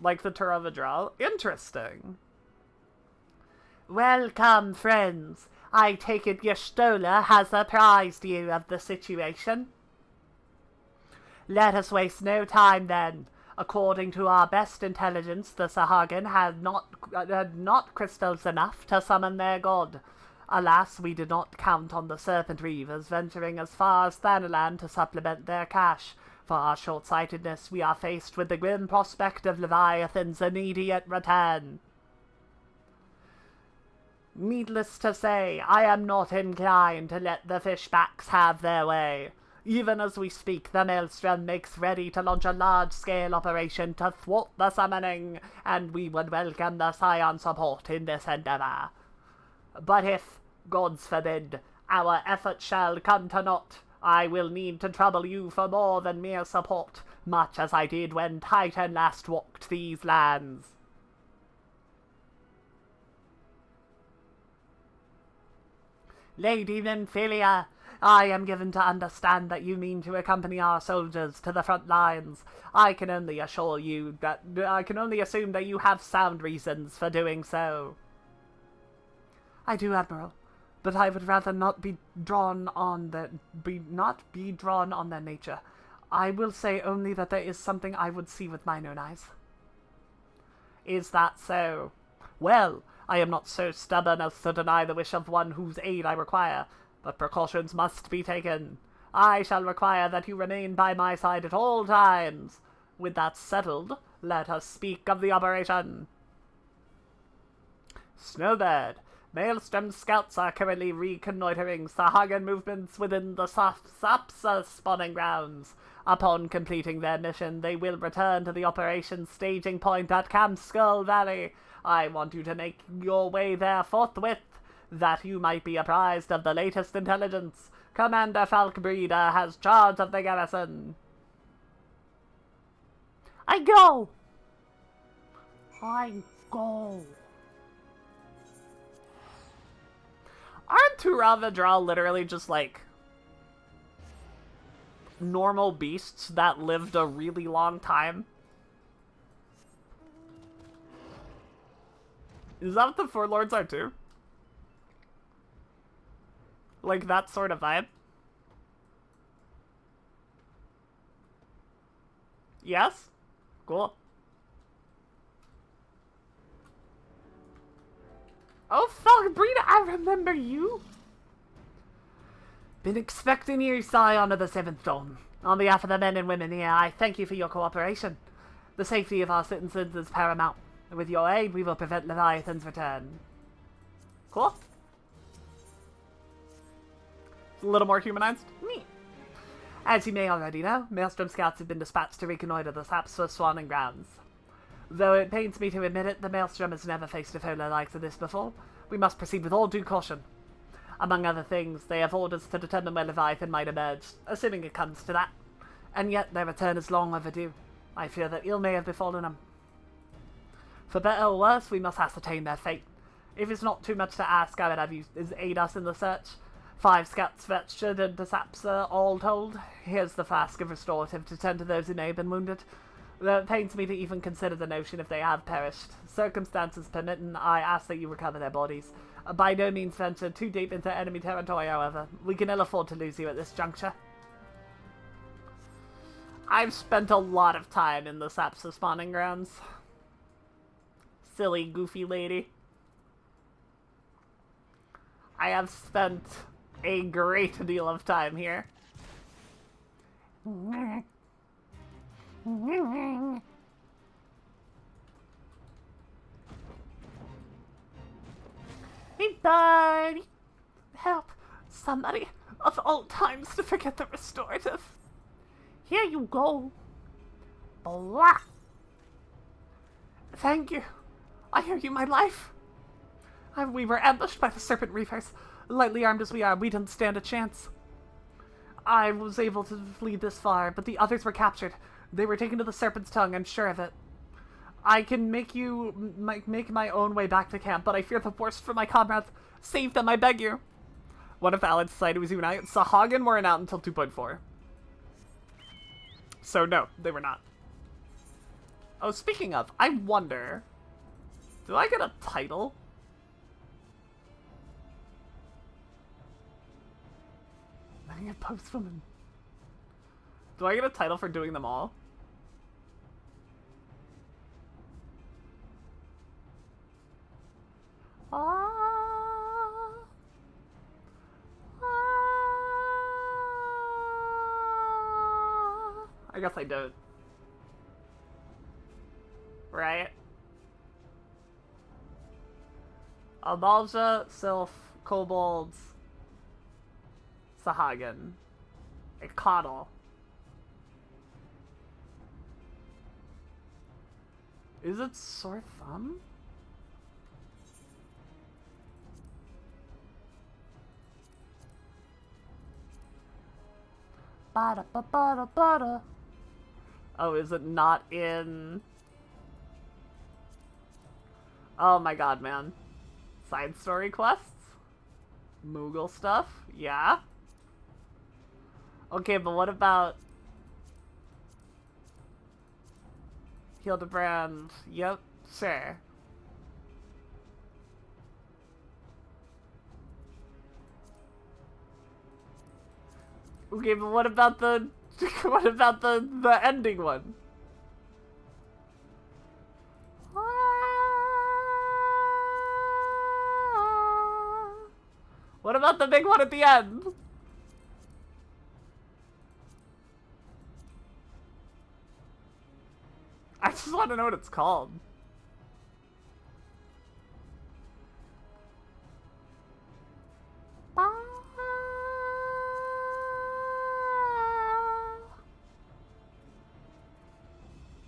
like the Tour of Adral? Interesting. Welcome, friends. I take it Yestola has apprised you of the situation. Let us waste no time then. According to our best intelligence, the Sahagin had not crystals enough to summon their god. Alas, we did not count on the Serpent Reavers venturing as far as Thanalan to supplement their cache. For our short-sightedness, we are faced with the grim prospect of Leviathan's immediate return. Needless to say, I am not inclined to let the fishbacks have their way. Even as we speak, the Maelstrom makes ready to launch a large-scale operation to thwart the summoning, and we would welcome the Scion support in this endeavor. But if, gods forbid, our efforts shall come to naught, I will need to trouble you for more than mere support, much as I did when Titan last walked these lands. Lady Nymphalia, I am given to understand that you mean to accompany our soldiers to the front lines. I can only assume that you have sound reasons for doing so. I do, Admiral, but I would rather not be drawn on their nature. I will say only that there is something I would see with mine own eyes. Is that so? Well, I am not so stubborn as to deny the wish of one whose aid I require, but precautions must be taken. I shall require that you remain by my side at all times. With that settled, let us speak of the operation. Snowbird, Maelstrom scouts are currently reconnoitering Sahagan movements within the Sapsa spawning grounds. Upon completing their mission, they will return to the operation staging point at Camp Skull Valley. I want you to make your way there forthwith, that you might be apprised of the latest intelligence. Commander Falkbreeder has charge of the garrison. I go! Aren't Turavadral literally just like normal beasts that lived a really long time? Is that what the Four Lords are too? Like that sort of vibe? Yes? Cool. Oh, Falkbreeder, I remember you! Been expecting you, Scion of the Seventh Dawn. On behalf of the men and women here, I thank you for your cooperation. The safety of our citizens is paramount. With your aid, we will prevent Leviathan's return. Cool. It's a little more humanized. Neat. As you may already know, Maelstrom scouts have been dispatched to reconnoiter the Sapsa spawning grounds. Though it pains me to admit it, the Maelstrom has never faced a foe like this before. We must proceed with all due caution. Among other things, they have orders to determine where Leviathan might emerge, assuming it comes to that. And yet, their return is long overdue. I fear that ill may have befallen them. For better or worse, we must ascertain their fate. If it's not too much to ask, I would have you aid us in the search. 5 scouts ventured into Sapsa, all told. Here's the flask of restorative to tend to those who may have been wounded. Though it pains me to even consider the notion if they have perished. Circumstances permitting, I ask that you recover their bodies. By no means venture too deep into enemy territory, however. We can ill afford to lose you at this juncture. I've spent a lot of time in the Sapsa spawning grounds. Silly, goofy lady. I have spent a great deal of time here. Hey, buddy! Help! Somebody, of all times, to forget the restorative. Here you go. Blah! Thank you. I owe you my life. We were ambushed by the Serpent Reapers. Lightly armed as we are, we didn't stand a chance. I was able to flee this far, but the others were captured. They were taken to the Serpent's Tongue, I'm sure of it. I can make my own way back to camp, but I fear the worst for my comrades. Save them, I beg you. One of the Allied Society was united. Sahagan weren't out until 2.4. So no, they were not. Oh, speaking of, I wonder, do I get a title? I get postwoman. Do I get a title for doing them all? I guess I don't. Right? Albalja, Sylph, Kobolds, Sahagan, a Coddle. Is it Sore Thumb? Bada ba bada bada. Oh, is it not in? Oh my god, man. Side story quests? Moogle stuff? Yeah. Okay, but what about Hildebrand? Yep, sure. Okay, but what about the what about the ending one? What about the big one at the end? I just want to know what it's called.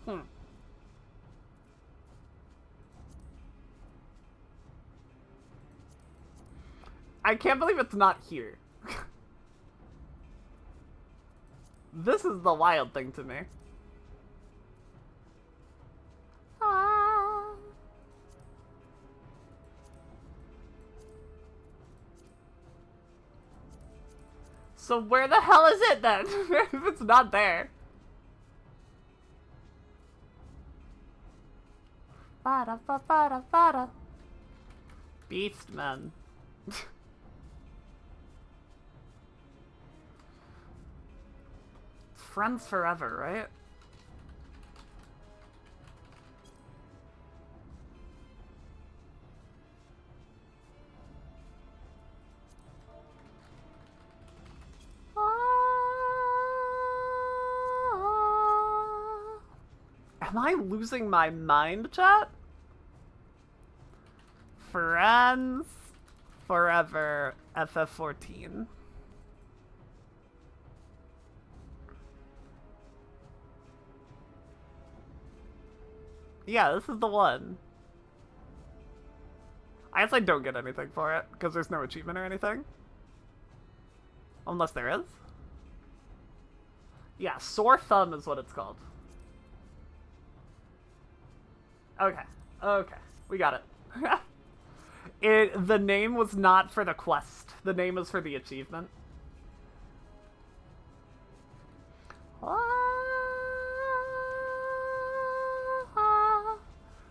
Hmm. I can't believe it's not here. This is the wild thing to me. So where the hell is it then? If it's not there. Beastman. Friends forever, right? Am I losing my mind, chat? Friends forever FF14. Yeah, this is the one. I guess I don't get anything for it, because there's no achievement or anything. Unless there is. Yeah, Sore Thumb is what it's called. Okay. Okay. We got it. The name was not for the quest. The name was for the achievement.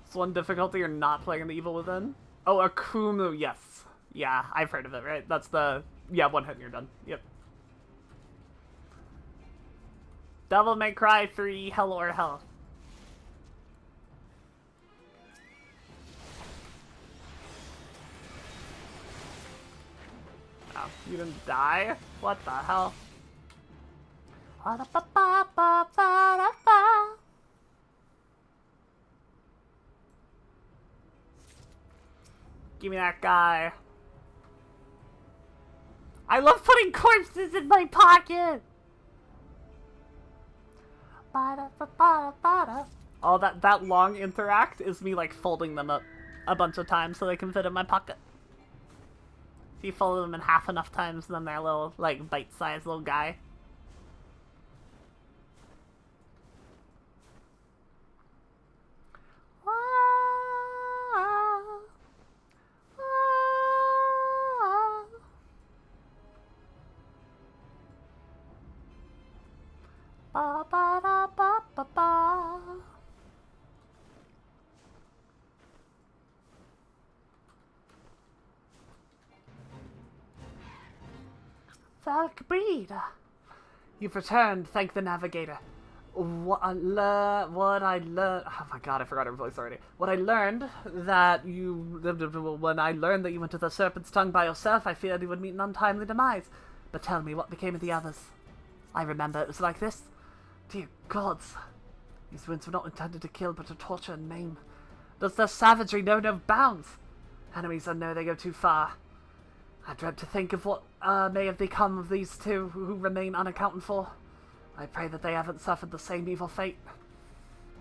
It's one difficulty you're not playing the Evil Within. Oh, Akumu, yes. Yeah, I've heard of it, right? That's the... Yeah, one hit and you're done. Yep. Devil May Cry 3, Hell or Hell. Oh, you didn't die? What the hell? Give me that guy. I love putting corpses in my pocket! Oh, that long interact is me, like, folding them up a bunch of times so they can fit in my pocket. If you fold them in half enough times, then they're a little, like, bite-sized little guy. Falkbreed, you've returned. Thank the navigator. What I learned. Oh my god, I forgot her voice already. What I learned that you. When I learned that you went to the Serpent's Tongue by yourself, I feared you would meet an untimely demise. But tell me, what became of the others? I remember it was like this. Dear gods, these winds were not intended to kill, but to torture and maim. Does their savagery know no bounds? Enemies know they go too far. I dread to think of what may have become of these two who remain unaccounted for. I pray that they haven't suffered the same evil fate.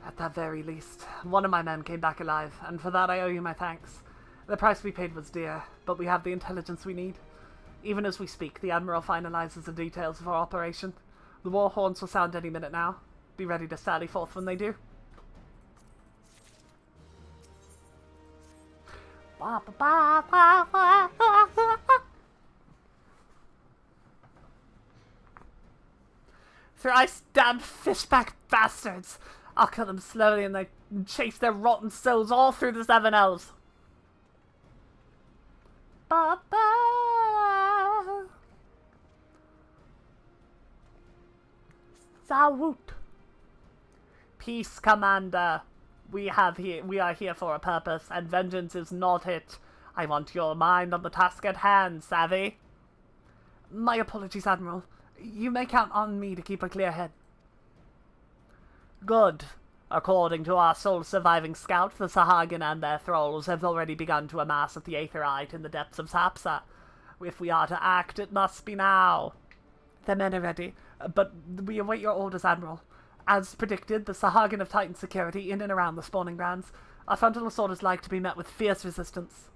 At the very least, one of my men came back alive, and for that I owe you my thanks. The price we paid was dear, but we have the intelligence we need. Even as we speak, the Admiral finalizes the details of our operation. The war horns will sound any minute now. Be ready to sally forth when they do. Aether Eye damned fishback bastards! I'll kill them slowly and they chase their rotten souls all through the Seven Elves. Ba-ba! Sawoot! Peace, Commander. We are here for a purpose, and vengeance is not it. I want your mind on the task at hand, savvy? My apologies, Admiral. You may count on me to keep a clear head. Good. According to our sole surviving scout, the Sahagin and their thralls have already begun to amass at the Aetherite in the depths of Sapsa. If we are to act, it must be now. The men are ready, but we await your orders, Admiral. As predicted, the Sahagin have tightened security in and around the spawning grounds. Our frontal assault is like to be met with fierce resistance.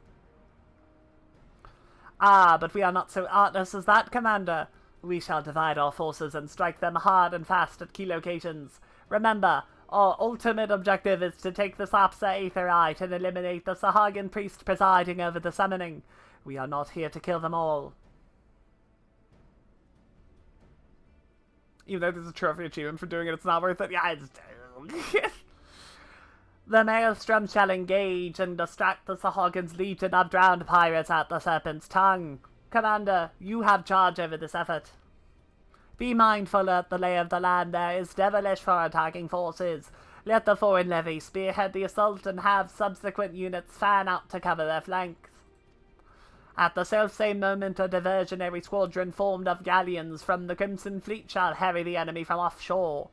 Ah, but we are not so artless as that, Commander. We shall divide our forces and strike them hard and fast at key locations. Remember, our ultimate objective is to take the Sapsa Aetherite and eliminate the Sahagin priest presiding over the summoning. We are not here to kill them all. Even though there's a trophy achievement for doing it, it's not worth it. Yeah, it's... The Maelstrom shall engage and distract the Sahagin's legion of drowned pirates at the Serpent's Tongue. Commander, you have charge over this effort. Be mindful that the lay of the land there is devilish for attacking forces. Let the foreign levy spearhead the assault and have subsequent units fan out to cover their flanks. At the selfsame moment, a diversionary squadron formed of galleons from the Crimson Fleet shall harry the enemy from offshore.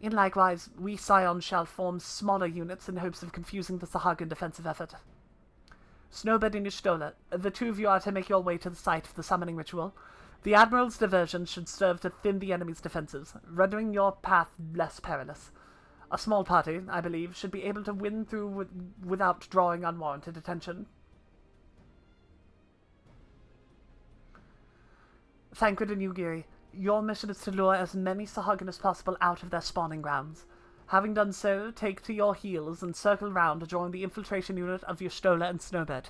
In likewise, we Scions shall form smaller units in hopes of confusing the Sahagin defensive effort. Snowbird and Y'shtola, the two of you are to make your way to the site of the summoning ritual. The Admiral's diversion should serve to thin the enemy's defenses, rendering your path less perilous. A small party, I believe, should be able to win through without drawing unwarranted attention. Thancred and Yugiri, your mission is to lure as many Sahagin as possible out of their spawning grounds. Having done so, take to your heels and circle round to join the infiltration unit of Y'shtola and Snowbird.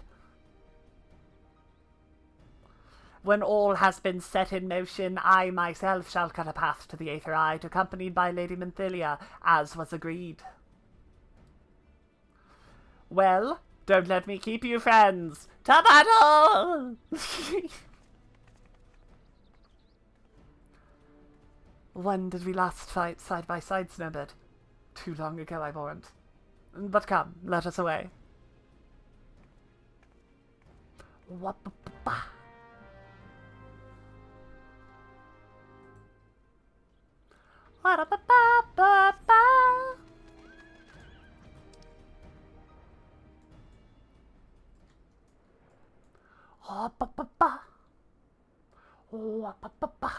When all has been set in motion, I myself shall cut a path to the Aetherite, accompanied by Lady Menthilia, as was agreed. Well, don't let me keep you, friends. To battle! When did we last fight side by side, Snowbird? Too long ago, I warrant. But come, let us away. Wap-ba-ba-ba. Wa-da-ba-ba-ba-ba. Wa-ba-ba-ba. Wa-ba-ba-ba.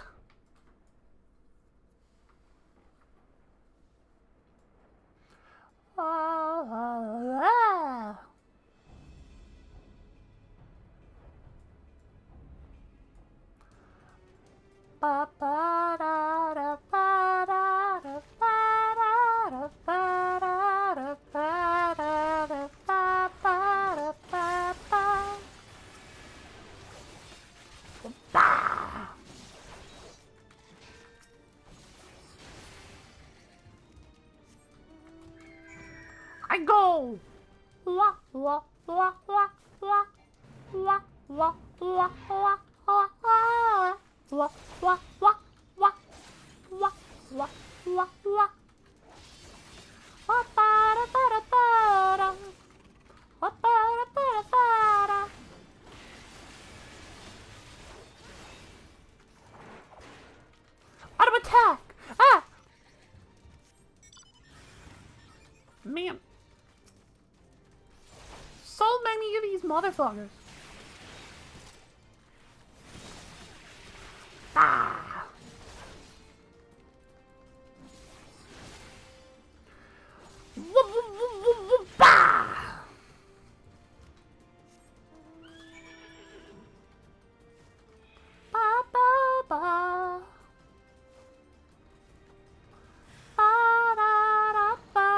I go! Wah, wah, wah, wah, wah, wah, wah, wah, wah, wah, wah, wah, wah, wah, wah, wah, wah, wah, wah. Wa-ba-da-ba-da-ba-da. Wa-ba-da-ba-da-ba-da. Auto attack! Ah! Man. So many of these motherfuckers. Ah! Bah! Ba ba ba. Ba da da ba.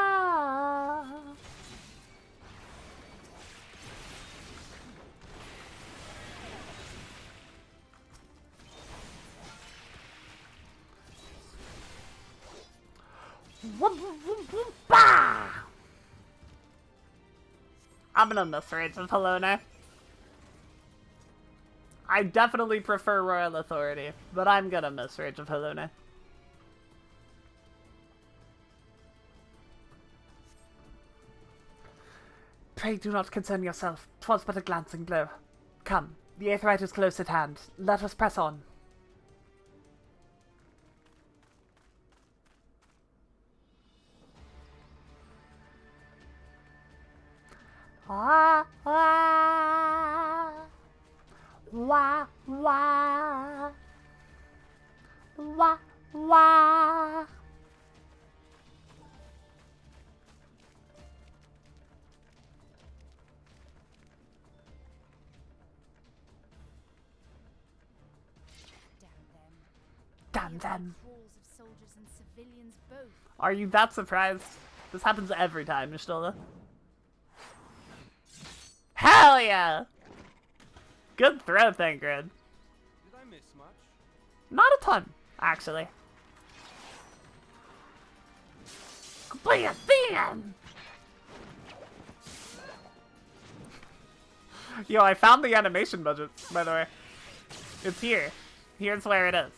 Bah! I'm gonna miss Rage of Helena. I definitely prefer Royal Authority, but I'm gonna miss Rage of Helena. Pray do not concern yourself. 'Twas but a glancing blow. Come, the Aetheryte is close at hand. Let us press on. Wah, wah. Wah, wah. Wah, wah. Damn them. Thralls of soldiers and civilians both. Are you that surprised? This happens every time, Nishtolda. Hell yeah! Good throw, Thancred. Did I miss much? Not a ton, actually. Bam! Bam! Yo, I found the animation budget, by the way. It's here. Here's where it is.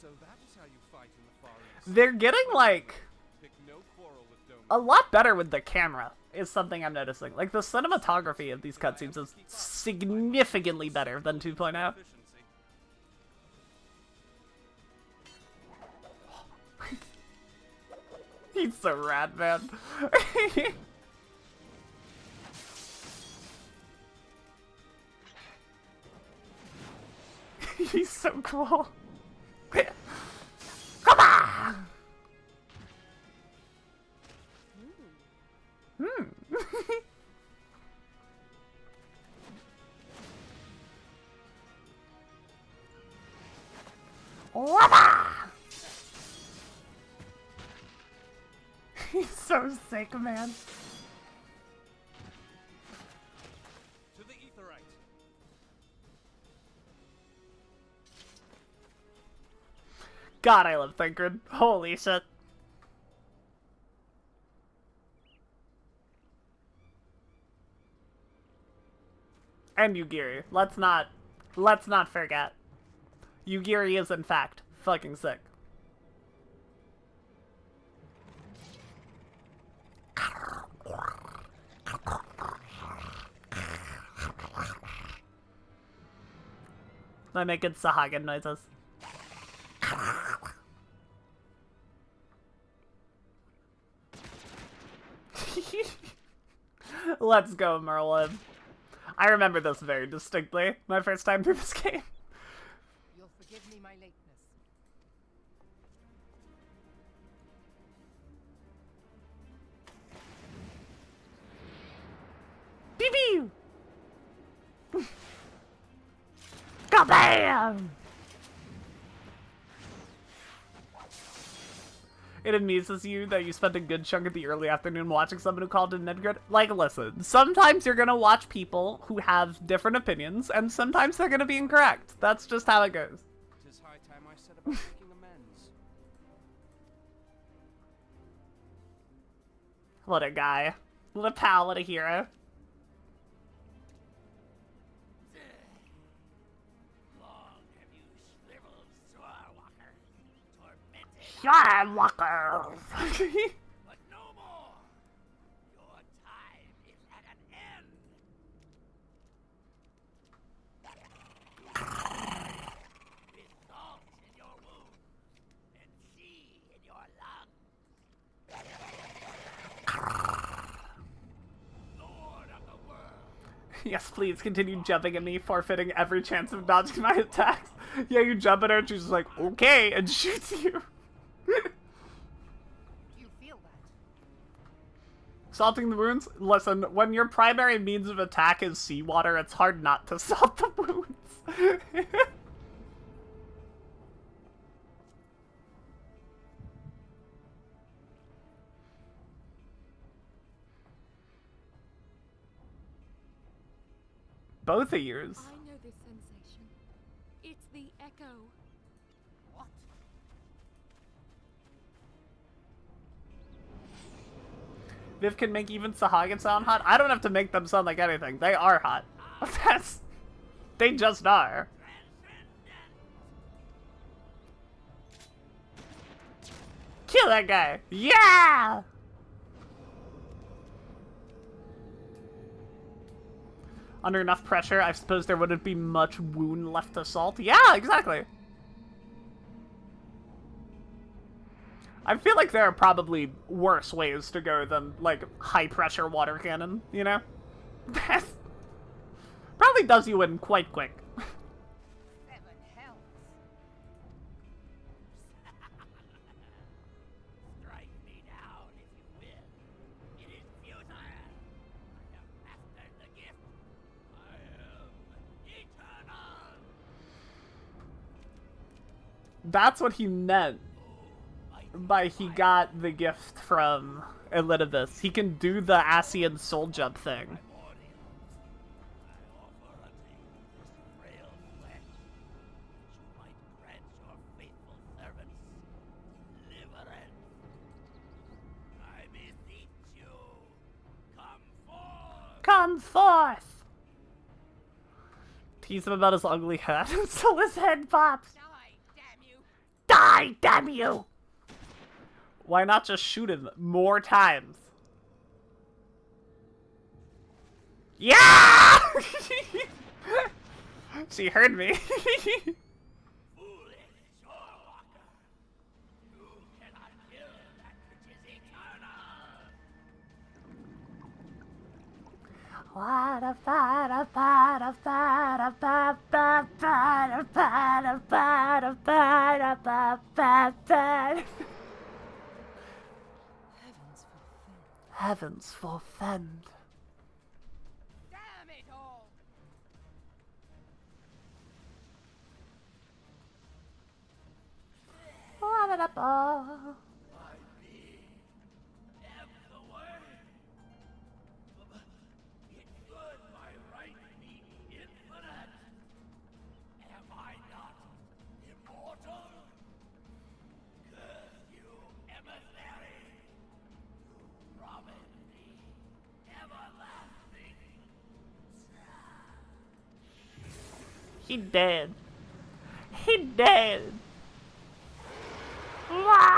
So that is how you fight in the Far East. They're getting, like, Pick no quarrel with Dome. a lot better with the camera, is something I'm noticing. Like, the cinematography of these cutscenes is significantly better than 2.0. Efficiency. He's so rad, man. He's so cool. Come on! Hmm. Wabba! He's so sick, man. To the Aetheryte. God, I love Thancred. Holy shit. And Yugiri. Let's not forget. Yugiri is in fact fucking sick. I make good Sahagin noises. Let's go, Merlin. I remember this very distinctly. My first time through this game. You'll forgive me my lateness. Pew pew! Kabam! It amuses you that you spent a good chunk of the early afternoon watching someone who called in Nedgrid. Like, listen, sometimes you're gonna watch people who have different opinions, and sometimes they're gonna be incorrect. That's just how it goes. It is high time I set about making amends. What a guy. What a pal, what a hero. Long have you shriveled Swordwalkers, tormented, Skywalkers! but no more. Your time is at an end. With salt in your wounds and sea in your lungs. Lord of the world. Yes, please continue jumping at me, forfeiting every chance of dodging my attacks. Yeah, you jump at her and she's just like, okay, and shoots you. Do you feel that? Salting the wounds? Listen, when your primary means of attack is seawater, it's hard not to salt the wounds. Both of yours. I know this sensation. let go. What? Viv can make even Sahagin sound hot. I don't have to make them sound like anything. They are hot. That's... They just are. Kill that guy! Yeah! Under enough pressure, I suppose there wouldn't be much wound left to salt. Yeah, exactly. I feel like there are probably worse ways to go than, like, high-pressure water cannon, you know? That probably does you in quite quick. 7 hells. Strike me down if you will. It is futile. I have mastered the gift. I am eternal. That's what he meant by he got the gift from Elidibus. He can do the Asian soul jump thing. Come forth! Tease him about his ugly head until his head pops. Die, damn you! Die, damn you! Why not just shoot him more times? Yeah! She heard me. Heavens forfend. Damn it all! He dead. He dead. Ah!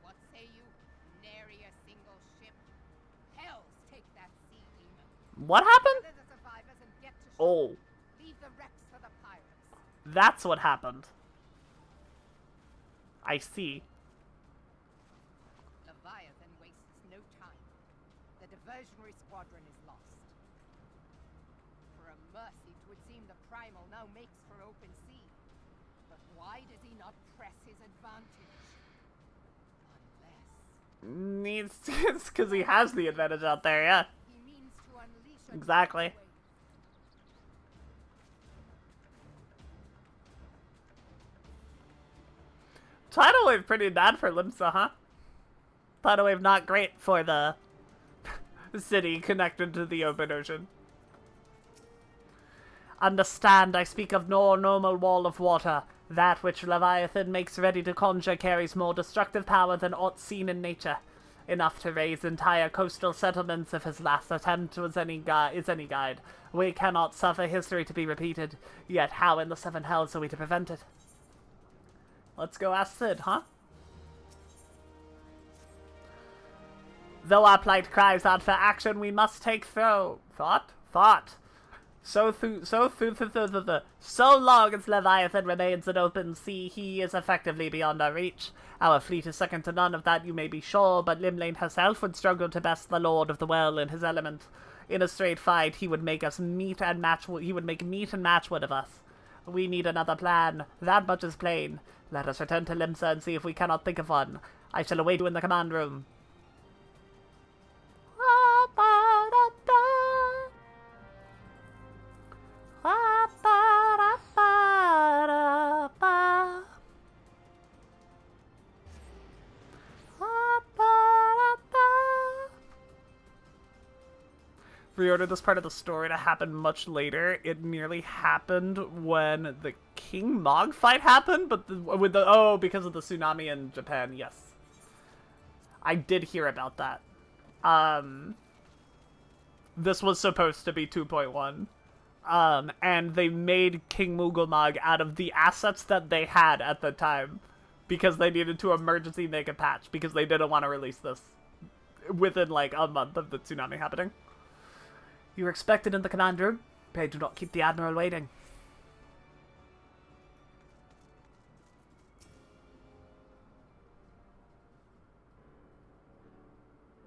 What say you? Nary a single ship. Hells take that sea demon. What happened? Gather the survivors and get to shore. Oh, Leave the wrecks for the pirates. that's what happened. I see. Leviathan wastes no time. The diversionary squadron is lost. For a mercy, 'twould seem the primal now makes for open sea. But why does he not press his advantage? Unless Needs to, it's because he has the advantage out there, yeah. he means to unleash a Exactly. new wave. Tidal wave pretty bad for Limsa, huh? Tidal wave not great for the city connected to the open ocean. Understand, I speak of no normal wall of water. That which Leviathan makes ready to conjure carries more destructive power than aught seen in nature. Enough to raise entire coastal settlements if his last attempt was any guide. We cannot suffer history to be repeated, yet how in the seven hells are we to prevent it? Let's go ask Sid, huh? Though our plight cries out for action, we must take thought. So long as Leviathan remains an open sea, he is effectively beyond our reach. Our fleet is second to none of that, you may be sure, but Limlane herself would struggle to best the Lord of the Well in his element. In a straight fight, he would make meat and match wood of us. We need another plan. That much is plain. Let us return to Limsa and see if we cannot think of one. I shall await you in the command room. pre-ordered this part of the story to happen much later. It nearly happened when the King Mog fight happened, but because of the tsunami in Japan, yes. I did hear about that. This was supposed to be 2.1. And they made King Mugelmog out of the assets that they had at the time because they needed to emergency make a patch because they didn't want to release this within like a month of the tsunami happening. You were expected in the command room. Pray do not keep the Admiral waiting.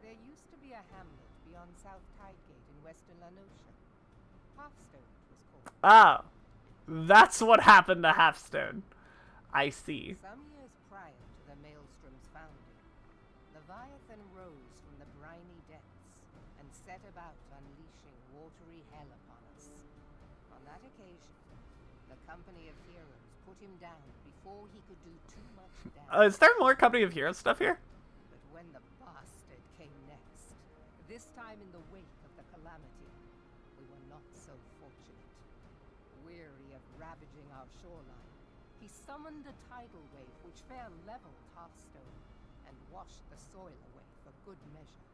There used to be a hamlet beyond South Tidegate in western Lanosha. Hearthstone, it was called. Oh, that's what happened to Halfstone. I see. Some years prior to the Maelstrom's founding, Leviathan rose from the briny depths and set about unleashing watery hell upon us. On that occasion, the Company of Heroes put him down before he could do too much damage. Is there more Company of Heroes stuff here? But when the bastard came next, this time in the wake of the calamity, we were not so fortunate. Weary of ravaging our shoreline, he summoned a tidal wave which fair leveled Hearthstone and washed the soil away for good measure.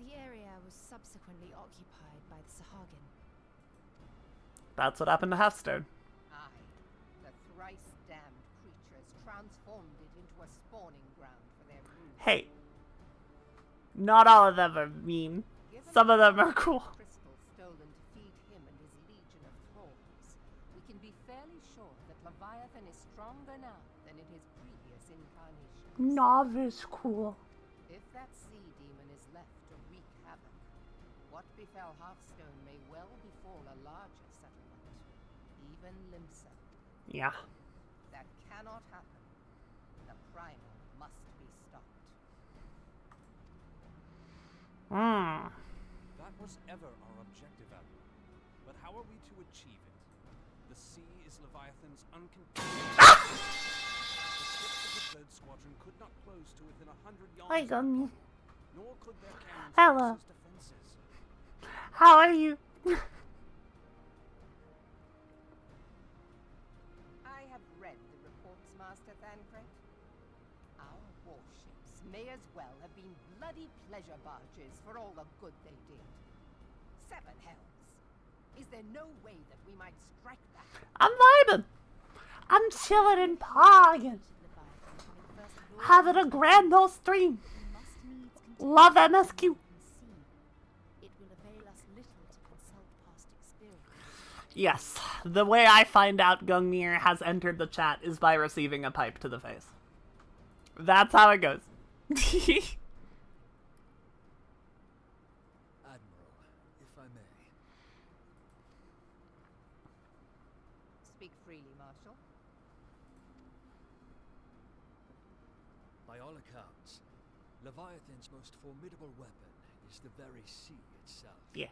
The area was subsequently occupied by the Sahagin. That's what happened to Halfstone. Aye, the thrice-damned creatures transformed it into a spawning ground for their brood. Hey, not all of them are mean. Given Some of the them are cool. crystal stolen to feed him and his legion of thralls, we can be fairly sure that Leviathan is stronger now than in his previous incarnations. Novice cool. If that sea demon is left to wreak havoc, what befell Hearthstone may well befall a larger settlement, even Limsa. Yeah. That cannot happen. The primal must be stopped. That was ever our objective, Admiral. But how are we to achieve it? The sea is Leviathan's uncontested. The ships of the Third Squadron could not close to within 100 yards. Hi, Gummy. Nor could their cannons Hello. pass its defenses. How are you? I have read the reports, Master Thancred. Our warships may as well have been bloody pleasure barges for all the good they did. Seven hells. Is there no way that we might strike that? I'm vibing. I'm chilling and pogging. Having a grand old stream. Love MSQ. It will avail us little to consult past experience. Yes, the way I find out Gungnir has entered the chat is by receiving a pipe to the face. That's how it goes. Admiral, if I may. Speak freely, Marshal. By all accounts, Leviathan's most formidable weapon is the very sea itself. Yeah.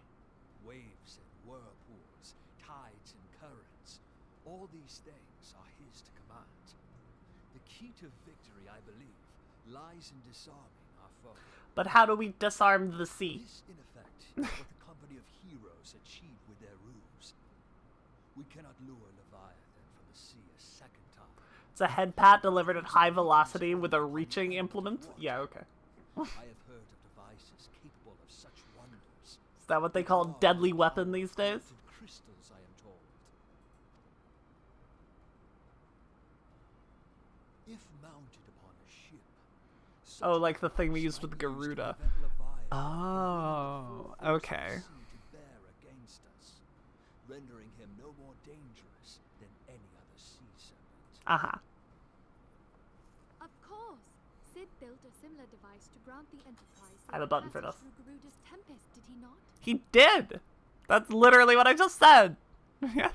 Waves and whirlpools, tides and currents, all these things are his to command. The key to victory, I believe, lies in disarming our foe. But how do we disarm the sea? This, in effect, is what the Company of Heroes achieved with their ruse. We cannot lure Leviathan from the sea a second time. It's a head pat delivered at high velocity with a reaching implement? Yeah, okay. I have heard of devices capable of such wonders. Is that what they call deadly weapon these days? Crystals, I am told. If mounted upon a ship, such Oh, like the thing we used weapons with Garuda. prevent Leviathan Oh, from bringing the okay. sea to bear against us, rendering him no more dangerous than any other sea serpent. Uh-huh. Of course. Sid built a similar device to grant the Enterprise. I have a button for passage this. through Garuda's Tempest, did he not? He did! That's literally what I just said! Begging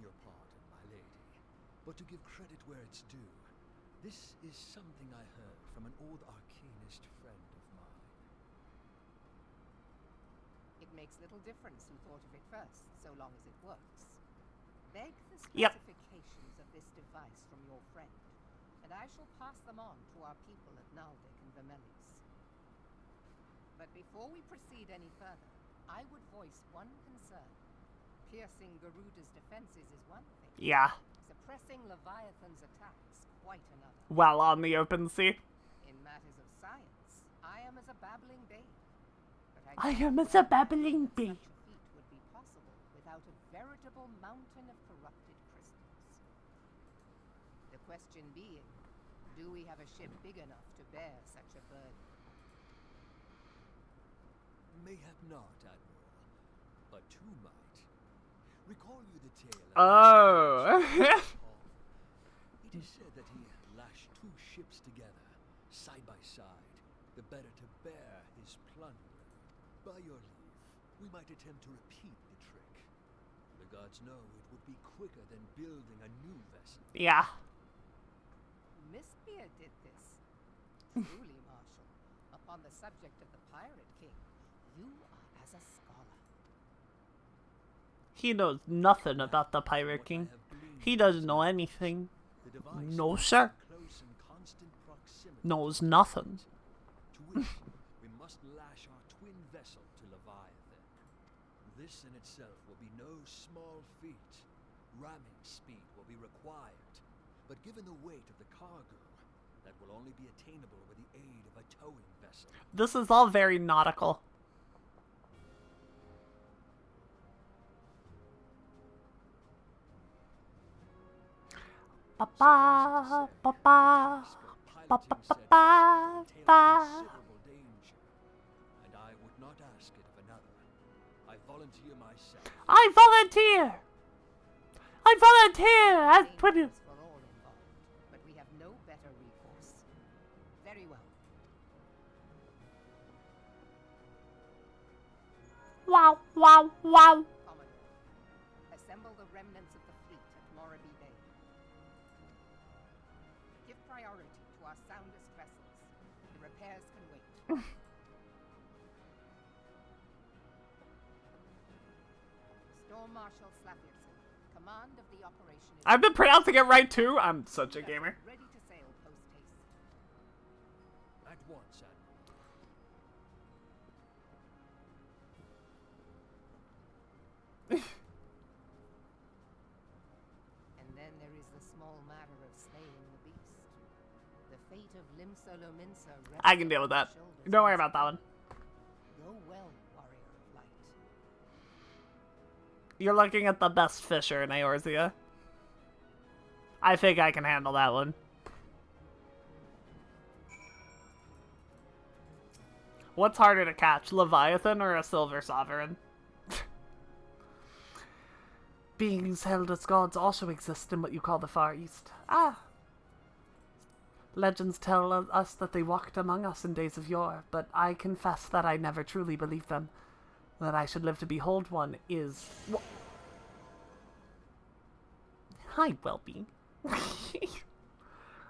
your pardon, my lady, but to give credit where it's due, this is something I heard from an old arcanist friend of mine. It makes little difference who thought of it first, so long as it works. Beg the Yep. specifications of this device from your friend, and I shall pass them on to our people at Naldic and Vermelis. But before we proceed any further, I would voice one concern. Piercing Garuda's defenses is one thing. Yeah. Suppressing Leviathan's attacks, quite another. Well, on the open sea. In matters of science, I am as a babbling babe. But I am as a babbling bee. such a feat would be possible without a veritable mountain of corrupted crystals. The question being, do we have a ship big enough to bear such a burden? Mayhap not, Admiral, but two might. Recall you the tale of Oh. It is said that he lashed two ships together, side by side, the better to bear his plunder. By your leave, we might attempt to repeat the trick. The gods know it would be quicker than building a new vessel. Yeah. Miss Beer did this. Truly, Marshal, upon the subject of the Pirate King, you are as a scholar. He knows nothing about the Pirate King. He doesn't know anything. No, sir. Close and constant proximity Knows nothing. to which we must lash our twin vessel to Leviathan. This in itself will be no small feat. Ramming speed will be required, but given the weight of the cargo, that will only be attainable with the aid of a towing vessel. This is all very nautical. Ba ba ba ba ba ba ba ba ba. Considerable danger, and I would not ask it of another. I volunteer myself. I volunteer. I volunteer as twin. Dangerous for all involved, but we have no better recourse. Very well. Wow, wow, wow. Commodore, assemble the remnants of the fleet at Morabee Bay. Give priority to our soundest vessels. The repairs can wait. Storm Marshal Slafierson, command of the operation is I've been pronouncing it right too. I'm such a gamer. ready to sail post haste. At once, Admiral. And then there is the small matter of slaying the beast. The fate of Limsa Lominsa rests I can deal with on that. your shoulders, Don't worry Master. about that one. Go well, warrior of light. You're looking at the best fisher in Eorzea. I think I can handle that one. What's harder to catch, Leviathan or a Silver Sovereign? Beings held as gods also exist in what you call the Far East. Ah. Legends tell us that they walked among us in days of yore, but I confess that I never truly believed them. That I should live to behold one is... I will be.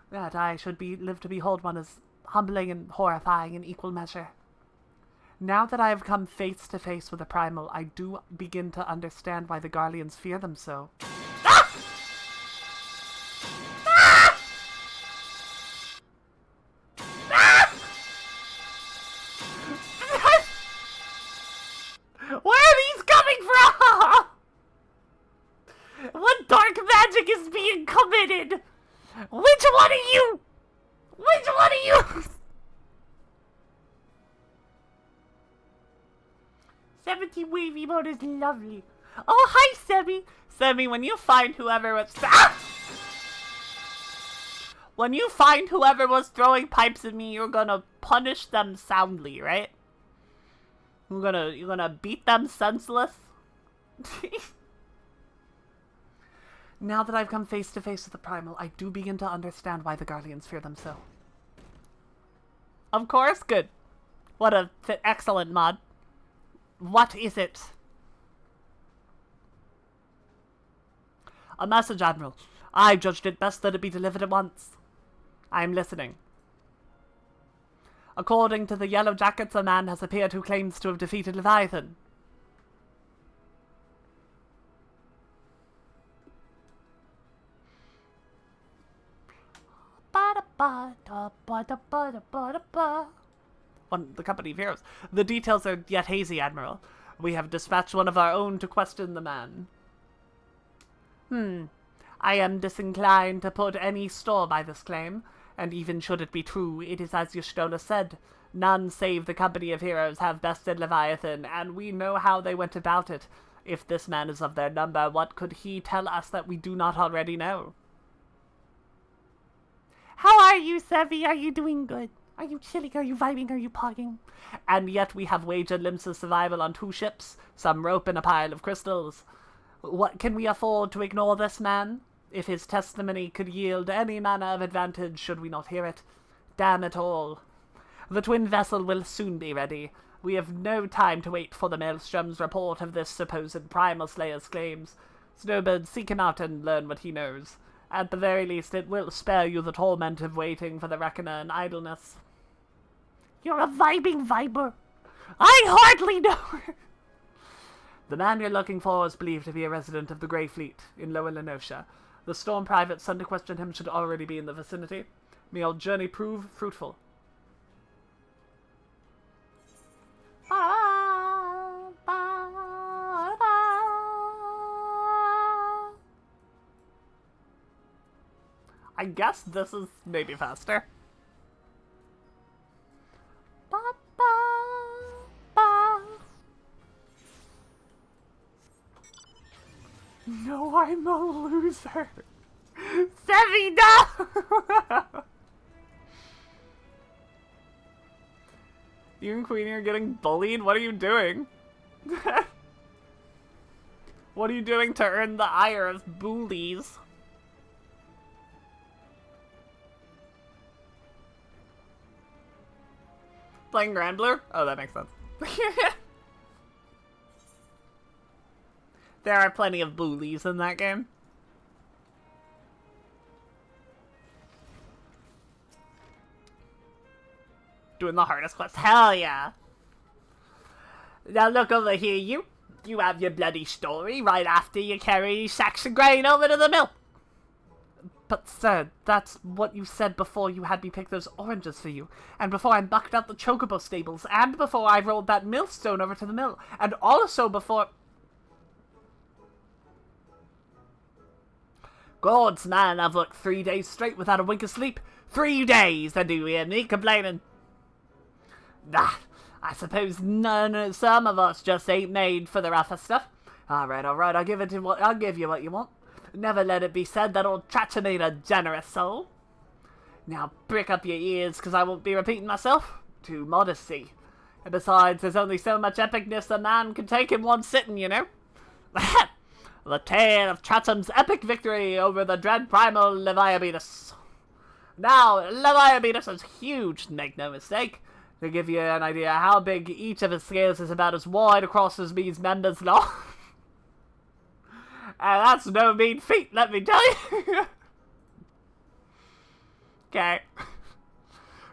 That I should live to behold one is humbling and horrifying in equal measure. Now that I have come face to face with the primal, I do begin to understand why the Garleans fear them so. Ah! Ah! Ah! Where are these coming from? What dark magic is being committed? Which one are you? Which one are you? Wavy mode is lovely. Oh, hi, Sebby. Sebby, when you find whoever was... Ah! When you find whoever was throwing pipes at me, you're gonna punish them soundly, right? You're gonna beat them senseless? Now that I've come face to face with the primal, I do begin to understand why the Guardians fear them so. Of course, good. What a excellent mod. What is it? A message, Admiral. I judged it best that it be delivered at once. I am listening. According to the Yellow Jackets, a man has appeared who claims to have defeated Leviathan. The company of heroes. The details are yet hazy, Admiral. We have dispatched one of our own to question the man. I am disinclined to put any store by this claim, and even should it be true, it is as Y'shtola said. None save the company of heroes have bested Leviathan, and we know how they went about it. If this man is of their number, what could he tell us that we do not already know? How are you, Sevi? Are you doing good? Are you chilling? Are you vibing? Are you pogging? And yet we have wagered limbs of survival on 2 ships, some rope and a pile of crystals. What can we afford to ignore this man? If his testimony could yield any manner of advantage, should we not hear it? Damn it all. The twin vessel will soon be ready. We have no time to wait for the Maelstrom's report of this supposed Primal Slayer's claims. Snowbird, seek him out and learn what he knows. At the very least, it will spare you the torment of waiting for the Reckoner and idleness. You're a vibing viber. I hardly know her. The man you're looking for is believed to be a resident of the Grey Fleet in Lower Lenosha. The Storm Private sent to question him should already be in the vicinity. May your journey prove fruitful. I guess this is maybe faster. No, I'm a loser. Sevi, no! You and Queenie are getting bullied? What are you doing? What are you doing to earn the ire of bullies? Playing Grandblur? Oh, that makes sense. There are plenty of bullies in that game. Doing the hardest quest. Hell yeah. Now look over here, you. You have your bloody story right after you carry sacks of grain over to the mill. But sir, that's what you said before you had me pick those oranges for you. And before I mucked out the chocobo stables. And before I rolled that millstone over to the mill. And also before... Gods, man, I've worked 3 days straight without a wink of sleep. 3 days, and do you hear me complaining? Nah, I suppose some of us just ain't made for the rougher stuff. Alright, I'll give you what you want. Never let it be said that old Tracher made a generous soul. Now prick up your ears, because I won't be repeating myself. To modesty. And besides, there's only so much epicness a man can take in one sitting, you know? The tale of Tratham's epic victory over the dread primal Leviabetus. Now, Leviabetus is huge, make no mistake. To give you an idea how big each of his scales is about as wide across as these members long. And that's no mean feat, let me tell you. Okay.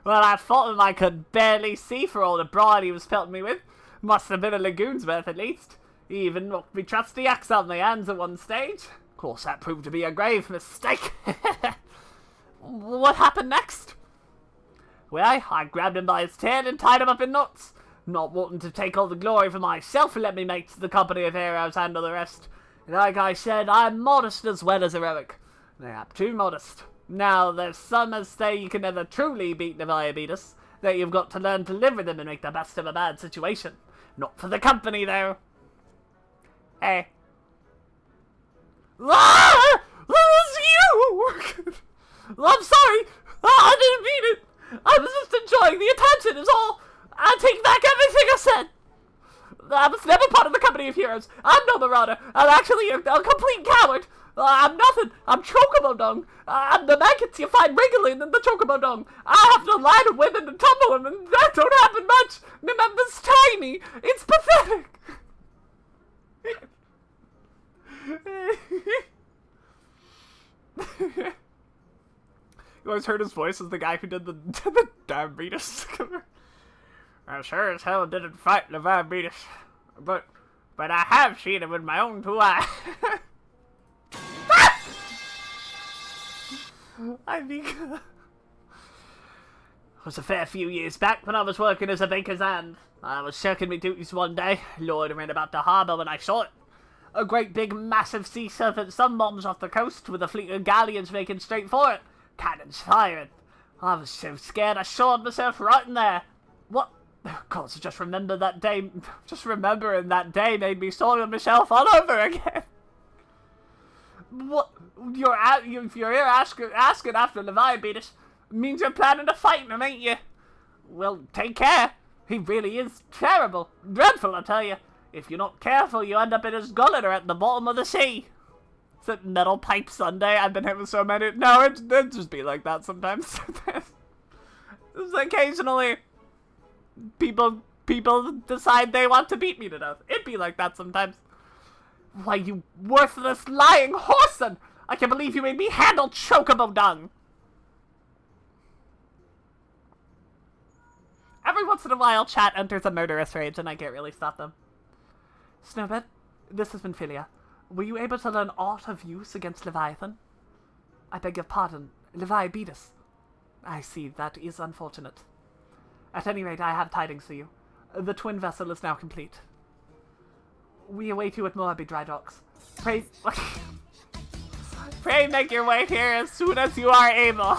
Well, I thought him I could barely see for all the broad he was pelting me with. Must have been a lagoon's worth at least. He even knocked me trusty axe out my hands at one stage. Of course, that proved to be a grave mistake. What happened next? Well, I grabbed him by his tail and tied him up in knots. Not wanting to take all the glory for myself and let me make the company of heroes handle the rest. Like I said, I'm modest as well as heroic. Yeah, too modest. Now, there's some as say you can never truly beat Leviabetus, that you've got to learn to live with him and make the best of a bad situation. Not for the company, though. Hey. Ah! It's you! I'm sorry! I didn't mean it! I was just enjoying the attention is all! I take back everything I said! I was never part of the company of heroes. I'm no marauder. I'm actually a complete coward. I'm nothing. I'm Chocobo Dung. I'm the maggots you find wriggling in the Chocobo Dung. I have to lie to women and tumble them, and that don't happen much. My member's tiny. It's pathetic. You always heard his voice as the guy who did the diabetes. I sure as hell didn't fight the diabetes, but I have seen him with my own 2 eyes. I think It was a fair few years back when I was working as a baker's hand. I was shirking my duties one day, loitering about the harbour when I saw it. A great big massive sea serpent sunbombs off the coast with a fleet of galleons making straight for it. Cannons firing. I was so scared I shored myself right in there. What? Of course, just remembering that day made me soil myself all over again. What? If you're here asking after Levi Beatus, means you're planning to fight him, ain't you? Well, take care. He really is terrible. Dreadful, I tell you. If you're not careful, you end up in his gullet or at the bottom of the sea. Is it Metal Pipe Sunday? I've been having so many. No, it just be like that sometimes. It's occasionally people decide they want to beat me to death. It'd be like that sometimes. Why, you worthless, lying whoreson! I can't believe you made me handle chocobo dung! Every once in a while, chat enters a murderous rage, and I can't really stop them. Snowbird, this has been Philia. Were you able to learn aught of use against Leviathan? I beg your pardon, Levi Beatus. I see, that is unfortunate. At any rate, I have tidings for you. The twin vessel is now complete. We await you at Moabi Dry Docks. Pray make your way here as soon as you are able.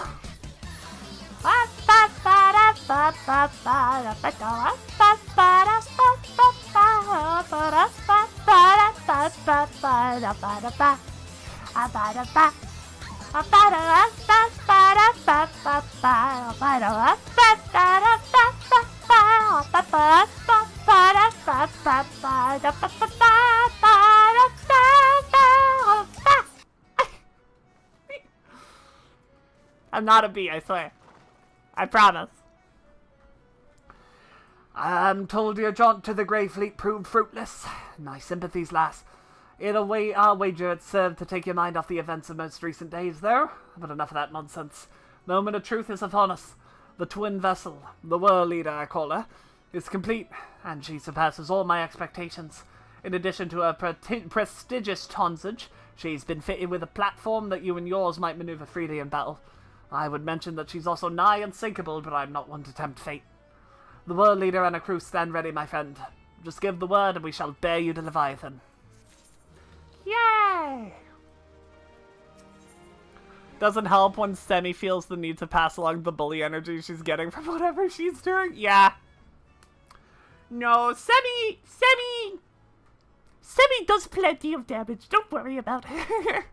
I'm not a bee, I swear. I promise. I'm told your jaunt to the Grey Fleet proved fruitless. My sympathies, lass. In a way, I'll wager it served to take your mind off the events of most recent days, though. But enough of that nonsense. Moment of truth is upon us. The twin vessel, the world leader I call her, is complete, and she surpasses all my expectations. In addition to her prestigious tonsage, she's been fitted with a platform that you and yours might maneuver freely in battle. I would mention that she's also nigh unsinkable, but I'm not one to tempt fate. The world leader and a crew stand ready, my friend. Just give the word and we shall bear you to Leviathan. Yay! Doesn't help when Semi feels the need to pass along the bully energy she's getting from whatever she's doing. Yeah. No, Semi does plenty of damage. Don't worry about her.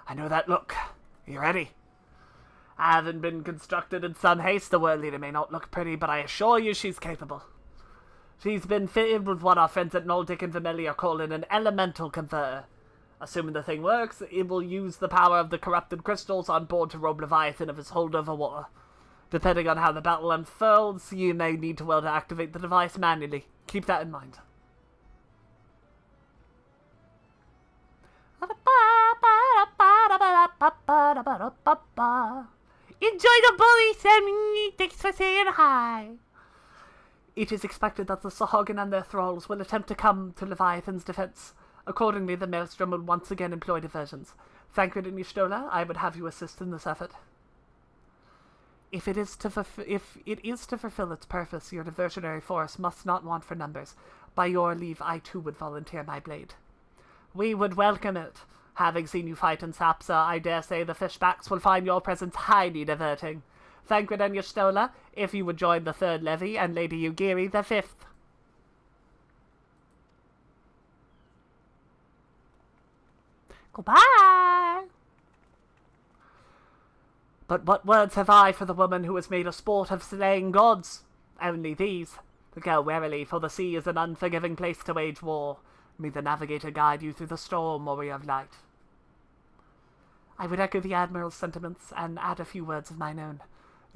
I know that look. You ready? Having been constructed in some haste, the world leader may not look pretty, but I assure you she's capable. She's been fitted with what our friends at Noldic and Vermelia are calling an elemental converter. Assuming the thing works, it will use the power of the corrupted crystals on board to rob Leviathan of his hold over water. Depending on how the battle unfolds, you may need to activate the device manually. Keep that in mind. Enjoy the bully, Sammy! Thanks for saying hi! It is expected that the Sahagin and their thralls will attempt to come to Leviathan's defense. Accordingly, the Maelstrom will once again employ diversions. Thancred and Y'shtola, I would have you assist in this effort. If it is to fulfill its purpose, your diversionary force must not want for numbers. By your leave, I too would volunteer my blade. We would welcome it. Having seen you fight in Sapsa, I dare say the fishbacks will find your presence highly diverting. Thancred and Y'shtola, if you would join the third levy, and Lady Ugiri the fifth. Goodbye! But what words have I for the woman who has made a sport of slaying gods? Only these. Go warily, for the sea is an unforgiving place to wage war. May the navigator guide you through the storm, warrior of light. I would echo the Admiral's sentiments and add a few words of mine own.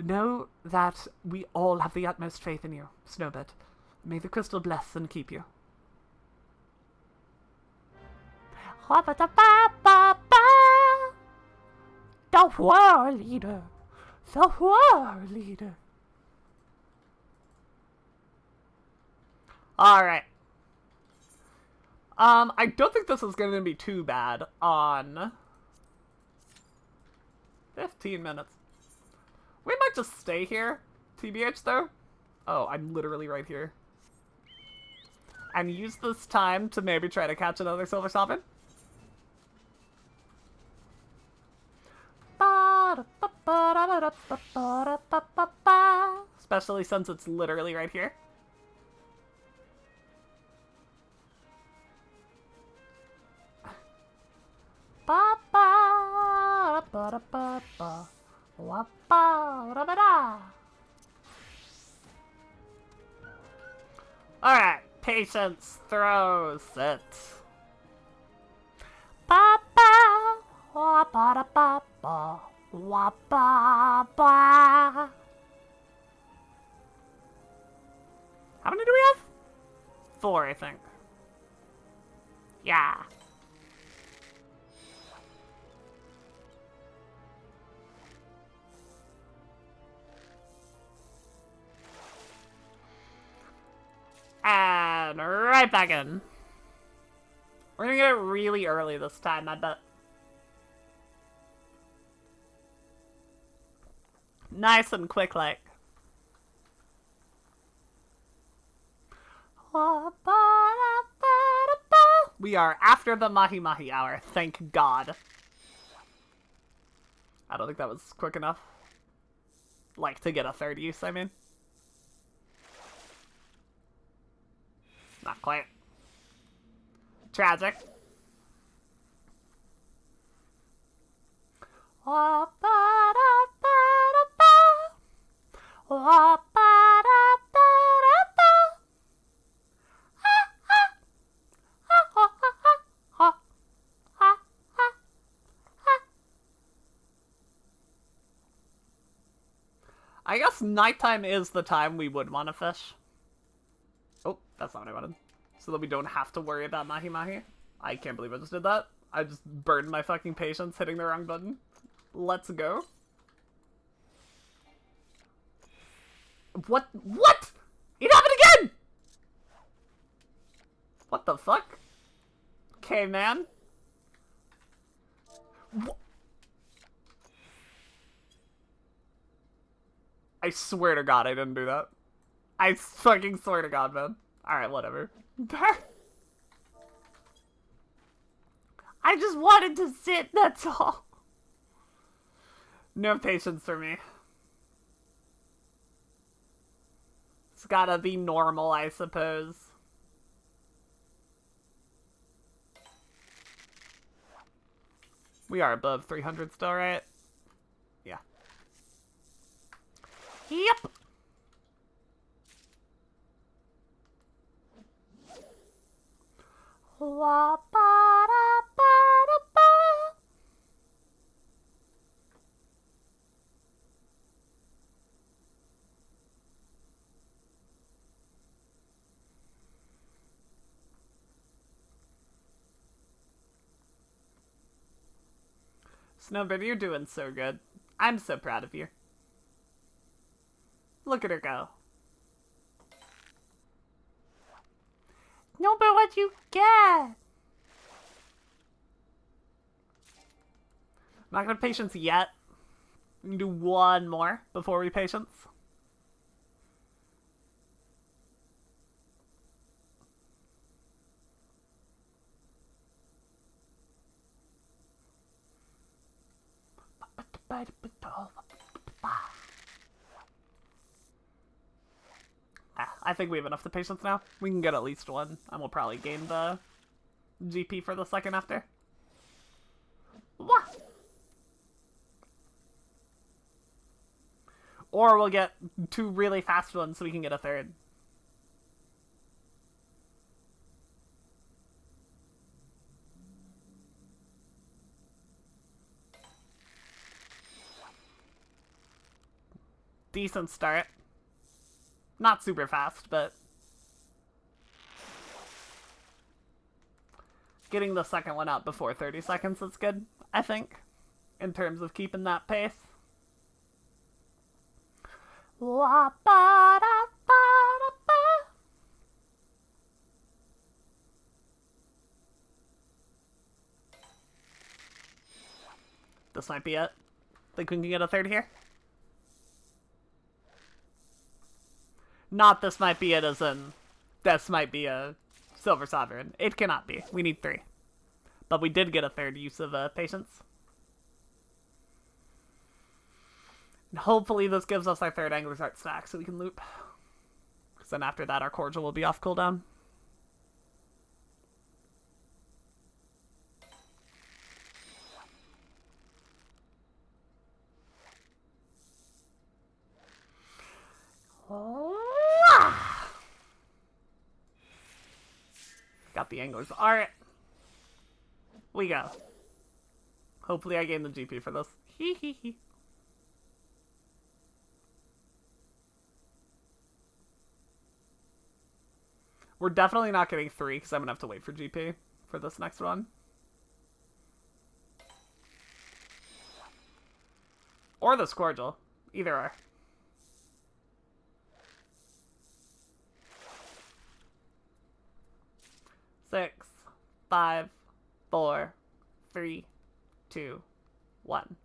Know that we all have the utmost faith in you, Snowbird. May the crystal bless and keep you. The world leader. The world leader. Alright. I don't think this is going to be too bad on... 15 minutes. We might just stay here, TBH though. Oh, I'm literally right here. And use this time to maybe try to catch another Silver Sovereign. Especially since it's literally right here. Alright, Patience throws it. How many do we have? 4, I think. Yeah. And right back in. We're gonna get it really early this time, I bet. Nice and quick, like. We are after the Mahi Mahi hour, thank God. I don't think that was quick enough. Like, to get a third use, I mean. Not quite. Tragic. I guess nighttime is the time we would want to fish. Oh, that's not what I wanted. So that we don't have to worry about Mahi Mahi. I can't believe I just did that. I just burned my fucking patience hitting the wrong button. Let's go. What? What? It happened again! What the fuck? Okay, man. I swear to God I didn't do that. I fucking swear to God, man. Alright, whatever. I just wanted to sit, that's all. No patience for me. It's gotta be normal, I suppose. We are above 300 still, right? Yeah. Yep. Snowbird, you're doing so good. I'm so proud of you. Look at her go. No, but what you get? I'm not gonna patience yet. We can do one more before we patience. I think we have enough to patience now. We can get at least one, and we'll probably gain the GP for the second after. Wah! Or we'll get 2 really fast ones so we can get a third. Decent start. Not super fast, but getting the second one out before 30 seconds is good, I think, in terms of keeping that pace. This might be it. Think we can get a third here? Not this might be it as in this might be a Silver Sovereign. It cannot be. We need 3. But we did get a third use of Patience. And hopefully this gives us our third Angler's Art stack so we can loop. Because then after that our Cordial will be off cooldown. Got the Angler's Art. We go. Hopefully I gain the GP for this. Hee hee hee. We're definitely not getting 3 because I'm going to have to wait for GP for this next one. Or the Scourgel. Either are. Six, 5, 4, 3, 2, 1.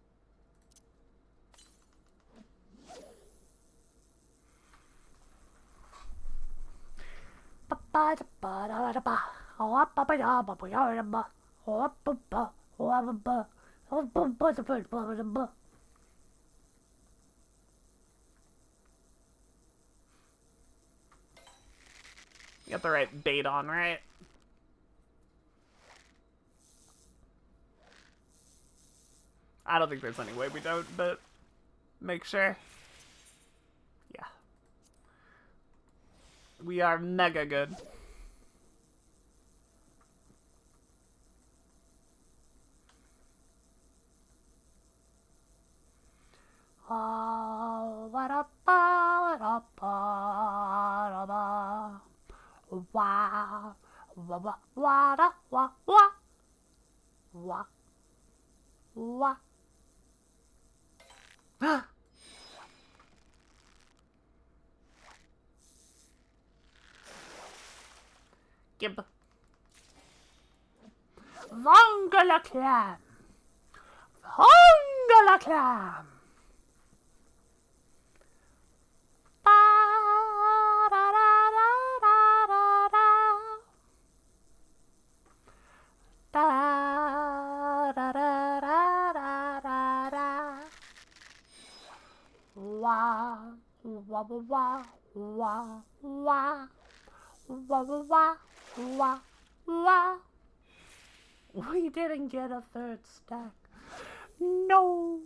You got the right bait on, right? I don't think there's any way we don't, but make sure. Yeah. We are mega good. Gib. Vongala clam. Vongala clam. We didn't get a third stack. No.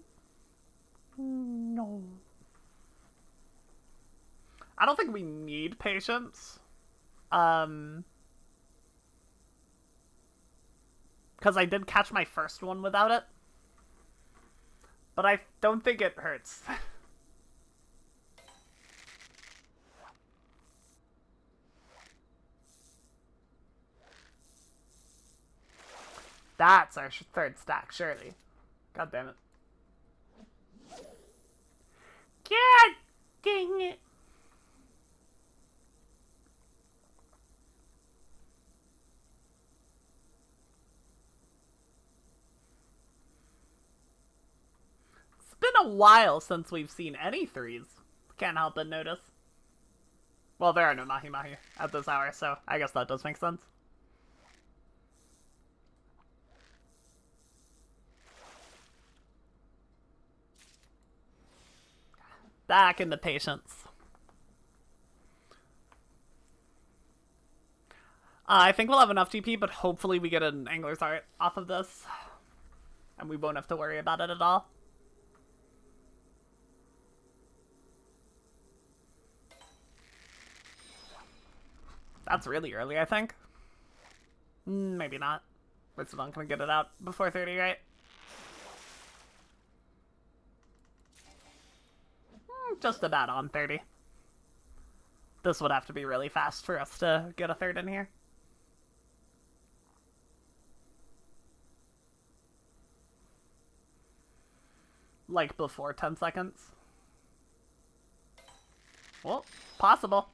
No. I don't think we need patience. Because I did catch my first one without it. But I don't think it hurts. That's our third stack, surely. God damn it. God dang it. It's been a while since we've seen any 3s. Can't help but notice. Well, there are no Mahi Mahi at this hour, so I guess that does make sense. Back into patience. I think we'll have enough GP, but hopefully we get an Angler's Art off of this. And we won't have to worry about it at all. That's really early, I think. Maybe not. We're still not going to get it out before 30, right? Just about on 30. This would have to be really fast for us to get a third in here. Like before 10 seconds. Well, possible.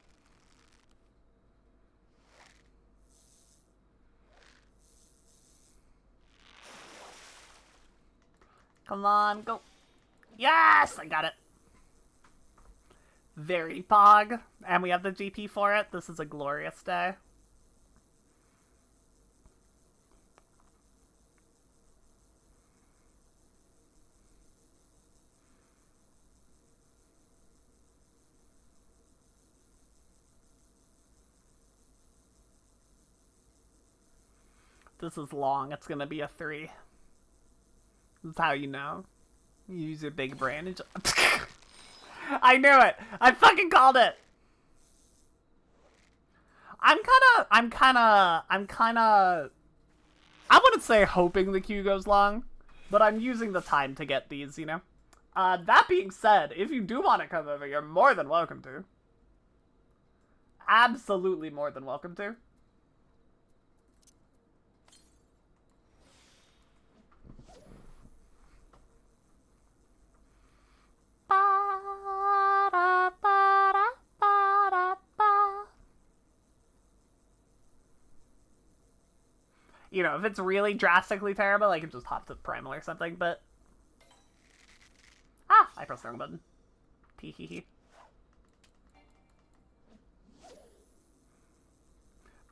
Come on, go. Yes! I got it. Very pog. And we have the GP for it. This is a glorious day. This is long. It's gonna be a 3. This is how you know. You use your big brain and just... I knew it! I fucking called it! I'm kinda... I wouldn't say hoping the queue goes long, but I'm using the time to get these, you know? That being said, if you do want to come over, you're more than welcome to. Absolutely more than welcome to. You know, if it's really drastically terrible, I can just hop to Primal or something, but... Ah! I pressed the wrong button. Tee-hee-hee.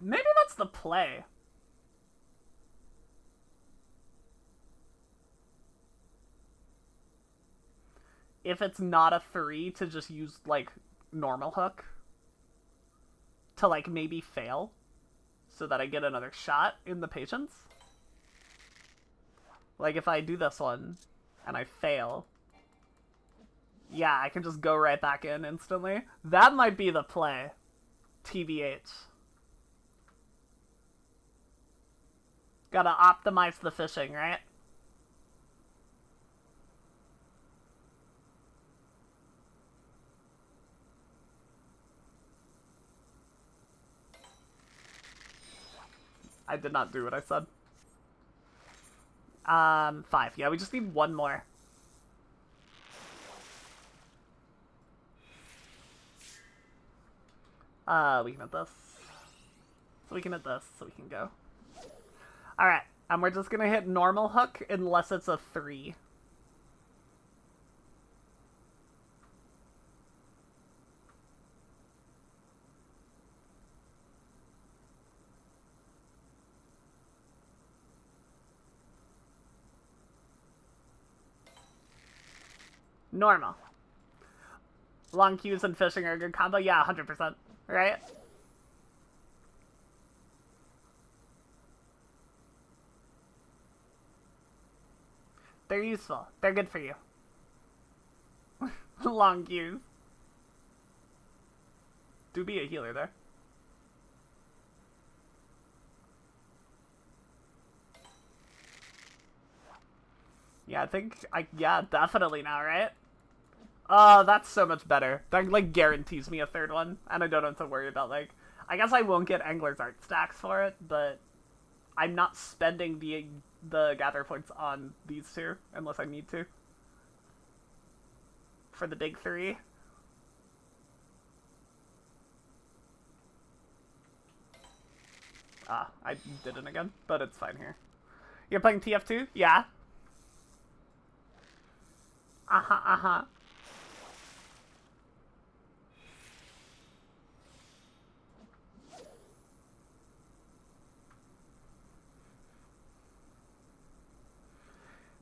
Maybe that's the play. If it's not a 3, to just use, like, normal hook. To, like, maybe fail. So that I get another shot in the patience. Like, if I do this one, and I fail... Yeah, I can just go right back in instantly. That might be the play. TBH. Gotta optimize the fishing, right? I did not do what I said. 5. Yeah, we just need one more. We can hit this. So we can hit this, so we can go. Alright, and we're just gonna hit normal hook unless it's a 3. Normal. Long queues and fishing are a good combo? Yeah, 100%. Right? They're useful. They're good for you. Long queues. Do be a healer there. Yeah, I think yeah, definitely now, right? Oh, that's so much better. That, like, guarantees me a 3rd one, and I don't have to worry about, like... I guess I won't get Angler's Art stacks for it, but... I'm not spending the gather points on these 2, unless I need to. For the big 3. Ah, I didn't again, but it's fine here. You're playing TF2? Yeah. Uh-huh, uh-huh.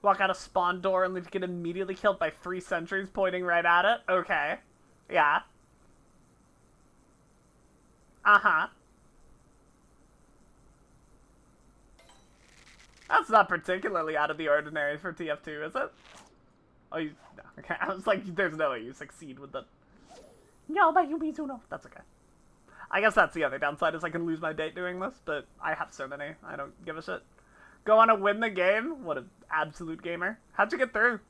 Walk out a spawn door and get immediately killed by 3 sentries pointing right at it? Okay. Yeah. Uh-huh. That's not particularly out of the ordinary for TF2, is it? Oh, you... No. Okay, I was like, there's no way you succeed with the... No, but you Mizuno. That's okay. I guess that's the other downside, is I can lose my date doing this, but I have so many. I don't give a shit. Go on to win the game? What an absolute gamer. How'd you get through?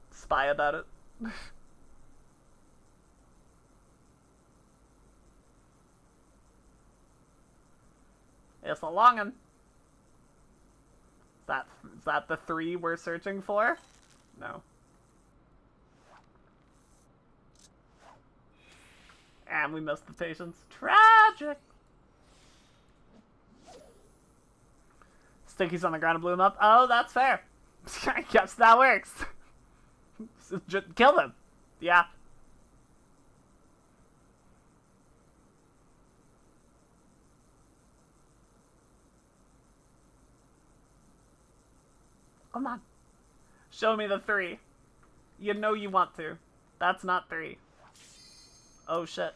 Spy about it. It's a longin'. Is that the 3 we're searching for? No. And we missed the patience. Tragic! Sticky's on the ground and blew him up. Oh, that's fair. I guess that works. Just kill them. Yeah. Come on. Show me the 3. You know you want to. That's not 3. Oh shit.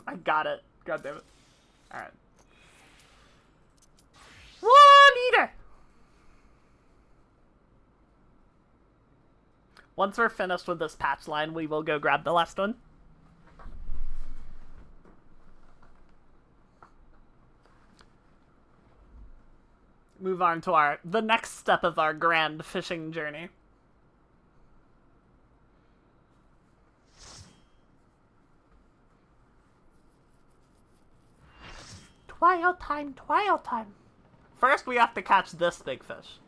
I got it. God damn it. Alright. 1 eater! Once we're finished with this patch line, we will go grab the last one. Move on to the next step of our grand fishing journey. Twilight time, twilight time. First, we have to catch this big fish.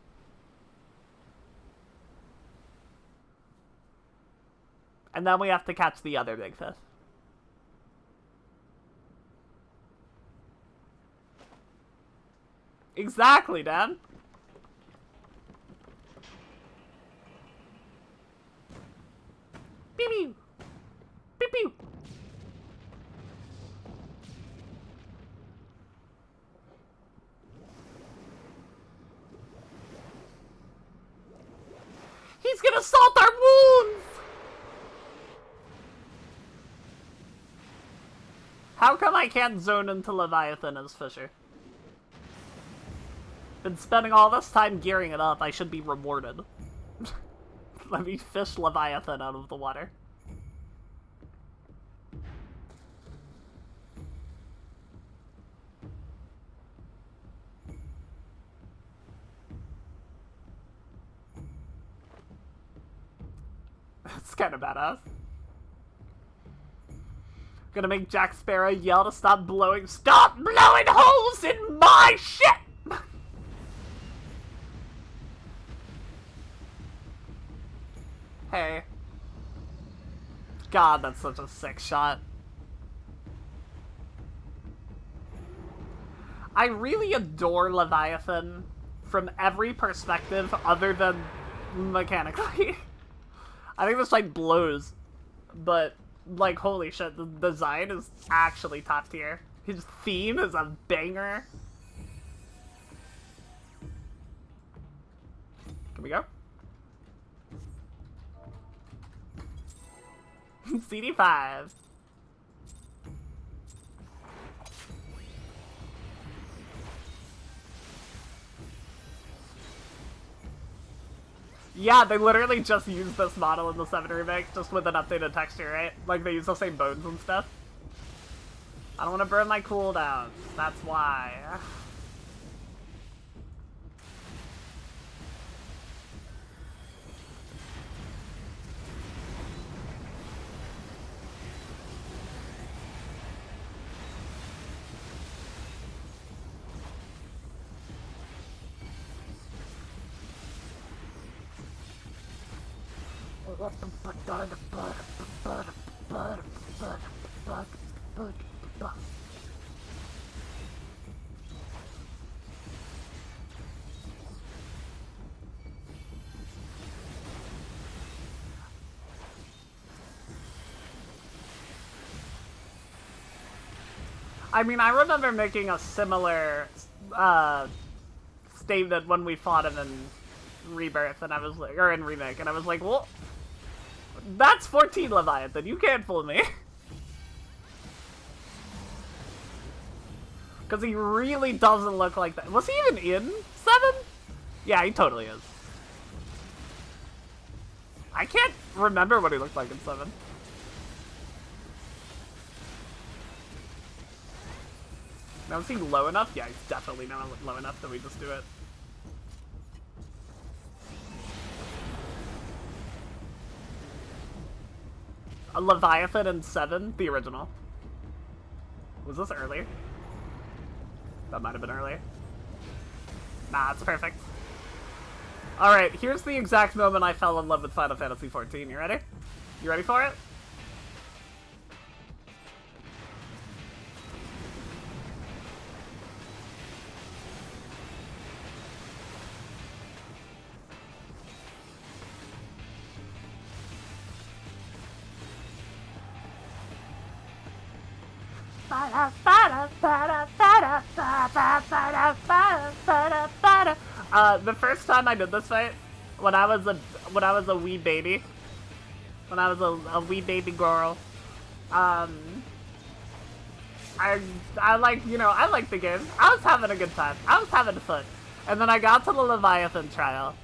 And then we have to catch the other big fish. Exactly, Dan. Pew pew. Pew pew. He's gonna salt our wounds! How come I can't zone into Leviathan as Fisher? Been spending all this time gearing it up. I should be rewarded. Let me fish Leviathan out of the water. That's kind of badass. Gonna make Jack Sparrow yell to stop blowing holes in my shit! Hey. God, that's such a sick shot. I really adore Leviathan from every perspective other than mechanically. I think this fight blows, but, like, holy shit, the design is actually top tier. His theme is a banger. Can we go? CD5. Yeah, they literally just used this model in the 7 remake, just with an updated texture, right? Like, they use the same bones and stuff. I don't want to burn my cooldowns. That's why. I mean, I remember making a similar statement when we fought him in Rebirth, and I was like, or in Remake, and I was like, well, that's 14 Leviathan, you can't fool me. Because he really doesn't look like that. Was he even in 7? Yeah, he totally is. I can't remember what he looked like in 7. Now, is he low enough? Yeah, he's definitely not low enough that we just do it. A Leviathan in 7? The original. Was this early? That might have been early. Nah, it's perfect. Alright, here's the exact moment I fell in love with Final Fantasy XIV. You ready? You ready for it? The first time I did this fight, when I was a wee baby, when I was a wee baby girl, I like, you know, I liked the game. I was having a good time. I was having fun. And then I got to the Leviathan trial,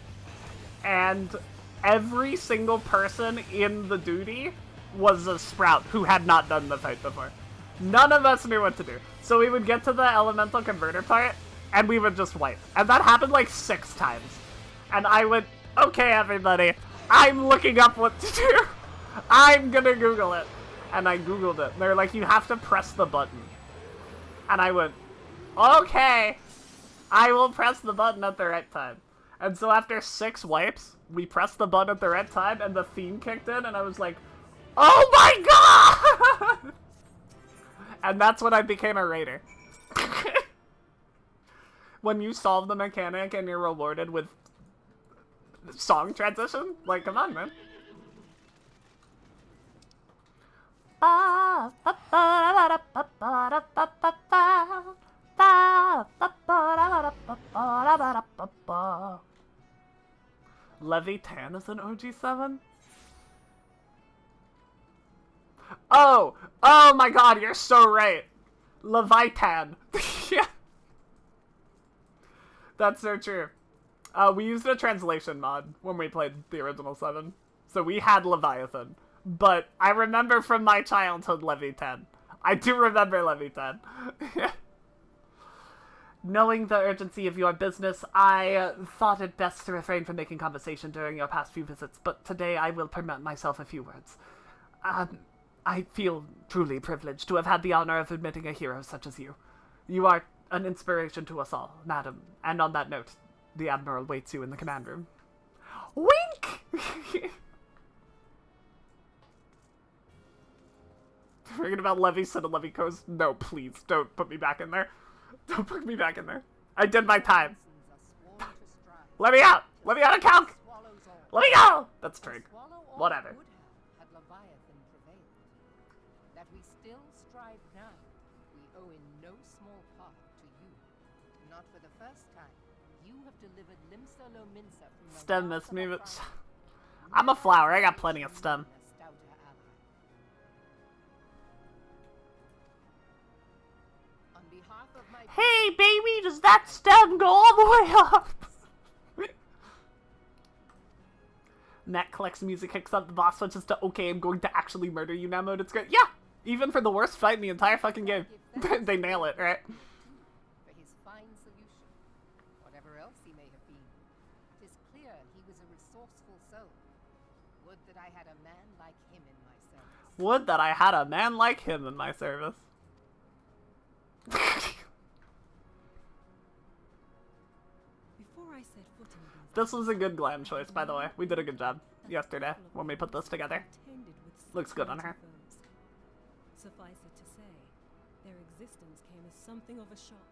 and every single person in the duty was a sprout who had not done the fight before. None of us knew what to do. So we would get to the elemental converter part, and we would just wipe. And that happened like 6 times. And I went, okay, everybody, I'm looking up what to do. I'm gonna Google it. And I Googled it. They're like, you have to press the button. And I went, okay, I will press the button at the right time. And so after 6 wipes, we pressed the button at the right time, and the theme kicked in, and I was like, oh my god! And that's when I became a raider. When you solve the mechanic and you're rewarded with song transition, like, come on, man. Leviathan is an OG7? Oh! Oh my god, you're so right! Leviathan. Yeah. That's so true. We used a translation mod when we played the original 7. So we had Leviathan. But I remember from my childhood Leviathan. I do remember Leviathan. Knowing the urgency of your business, I thought it best to refrain from making conversation during your past few visits, but today I will permit myself a few words. I feel truly privileged to have had the honor of admitting a hero such as you. You are an inspiration to us all, madam. And on that note, the Admiral waits you in the command room. Wink! Forget about Levy said to Levy Coast. No, please, don't put me back in there. Don't put me back in there. I did my time. Let me out! Let me out of calc! Let me go! That's Trig. Whatever. Had Leviathan prevailed. That we still strive now, we owe in no small part to you. Not for the first time, you have delivered Limsa Lominsa from the Stem missed me, but I'm a flower. I got plenty of stem. Hey, baby, does that stem go all the way up? Matt collects music, kicks up, the boss switches to okay, I'm going to actually murder you now mode. It's great. Yeah! Even for the worst fight in the entire fucking game. They nail it, right? For his fine solution, whatever else he may have been, it is clear he was a resourceful soul. Would that I had a man like him in my service. Would that I had a man like him in my service. This was a good glam choice, by the way. We did a good job yesterday when we put this together. Looks good on her. Suffice it to say, their existence came as something of a shock,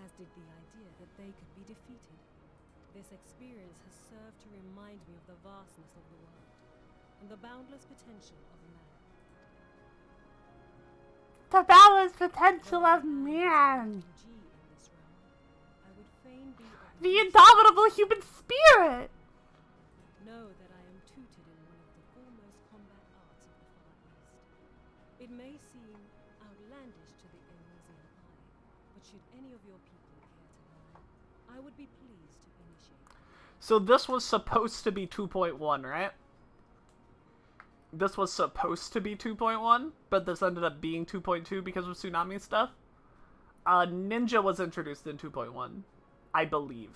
as did the idea that they could be defeated. This experience has served to remind me of the vastness of the world, and the boundless potential of man. The boundless potential of man! The indomitable human spirit! Know that I am tutored in one of the foremost combat arts of the Far East. It may seem outlandish to the Amnesian eye, but should any of your people care to learn, I would be pleased to initiate. So this was supposed to be 2.1, right? This was supposed to be 2.1, but this ended up being 2.2 because of Tsunami stuff. Ninja was introduced in 2.1. I believe.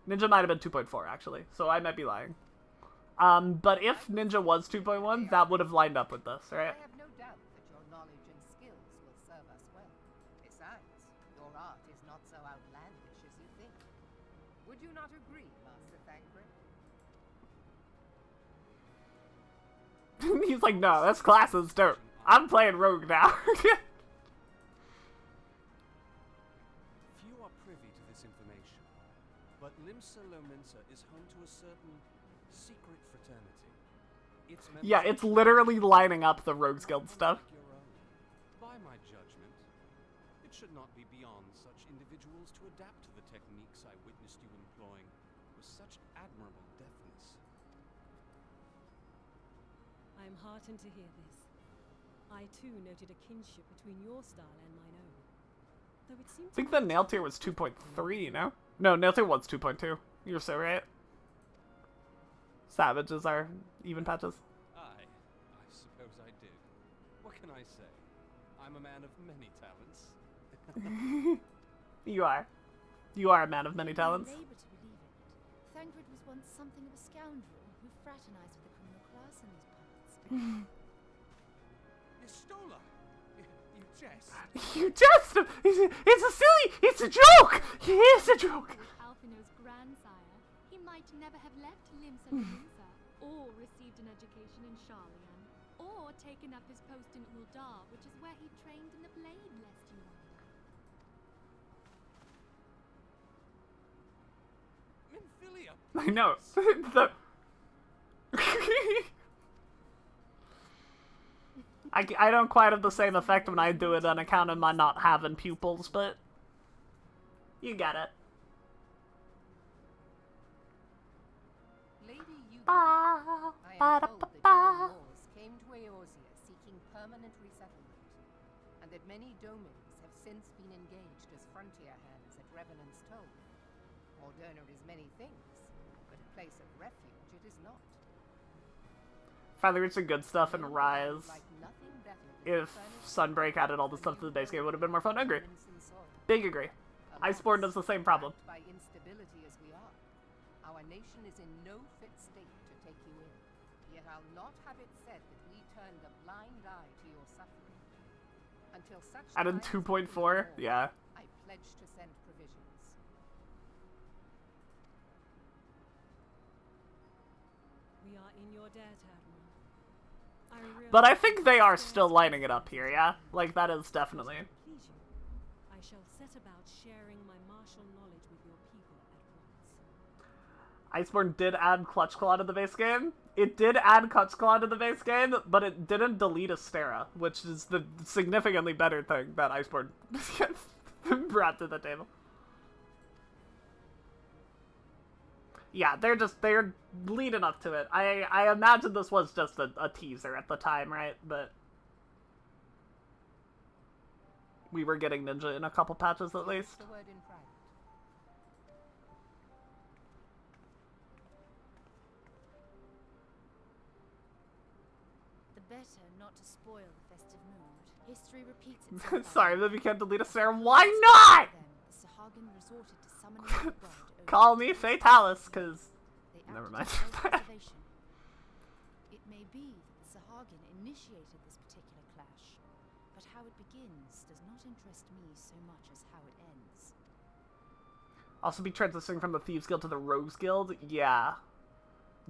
Ninja might have been 2.4, actually, so I might be lying. But if Ninja was 2.1, that would have lined up with this, right? I have no doubt that your knowledge and skills will serve us well. Besides, your art is not so outlandish as you think. Would you not agree, Master Thancred? He's like, no, that's classes, dope. I'm playing Rogue now. But Limsa Lominsa is home to a certain secret fraternity. Its yeah, it's literally lining up the Rogues Guild stuff. By my judgment, it should not be beyond such individuals to adapt to the techniques I witnessed you employing with such admirable deftness. I am heartened to hear this. I too noted a kinship between your style and mine own. Though it seemed I think the nail tier was 2.3, no? No, nail tier was 2.2. You're so right. Savages are even patches. I suppose I did. What can I say? I'm a man of many talents. You are. You are a man of many talents. I labor to believe it. Thancred was once something of a scoundrel who fraternized with the criminal class in these parts. Istola! You jest. You jest! It's a silly! It's a joke! It is a joke! Alphino's grandsire, he might never have left Limsa Limsa, or received an education in Sharlayan, or taken up his post in Uldar, which is where he trained in the blade, lest you wonder. Minfilia! I know. The... I don't quite have the same effect when I do it on account of my not having pupils, but you get it. Lady Yugi, Ba, I ba, am da, told ba, that ba. your Moors came to Eorzea seeking permanent resettlement, and that many domins have since been engaged as frontier hands at Revenant's Toll. Morderna is many things, but a place of refuge it is not. Finally reached the good stuff in Rise. Like nothing better than If furnished Sunbreak added all the stuff to the base game, it would have been more fun. Agree. crimson soil. Big agree. Iceborne does the same problem. Trapped by instability as we are, our nation is in no fit state to take you in. Yet I'll not have it said that we turned a blind eye to your suffering. Until such Added time as 2.4? we can more, Yeah. I pledge to send provisions. We are in your debt, Admiral. But I think they are still lining it up here, yeah? Like, that is definitely... Please you. I shall set about sharing my martial knowledge with your people at once. Iceborne did add Clutch Claw to the base game. It did add Clutch Claw to the base game, but it didn't delete Astera, which is the significantly better thing that Iceborne brought to the table. Yeah, they're leading up to it. I imagine this was just a teaser at the time, right? But we were getting Ninja in a couple patches at least. The word in private. The better not to spoil the festive mood. History repeats itself. Sorry, Viv, you can't delete Astera. Why not? Then the Sahagin resorted to summoning the god over Call me Fatalis, because... They Never acted mind. with self-preservation. It may be that the Sahagin initiated this particular clash, but how it begins does not interest me so much as how it ends. Also be transitioning from the Thieves Guild to the Rogues Guild? Yeah.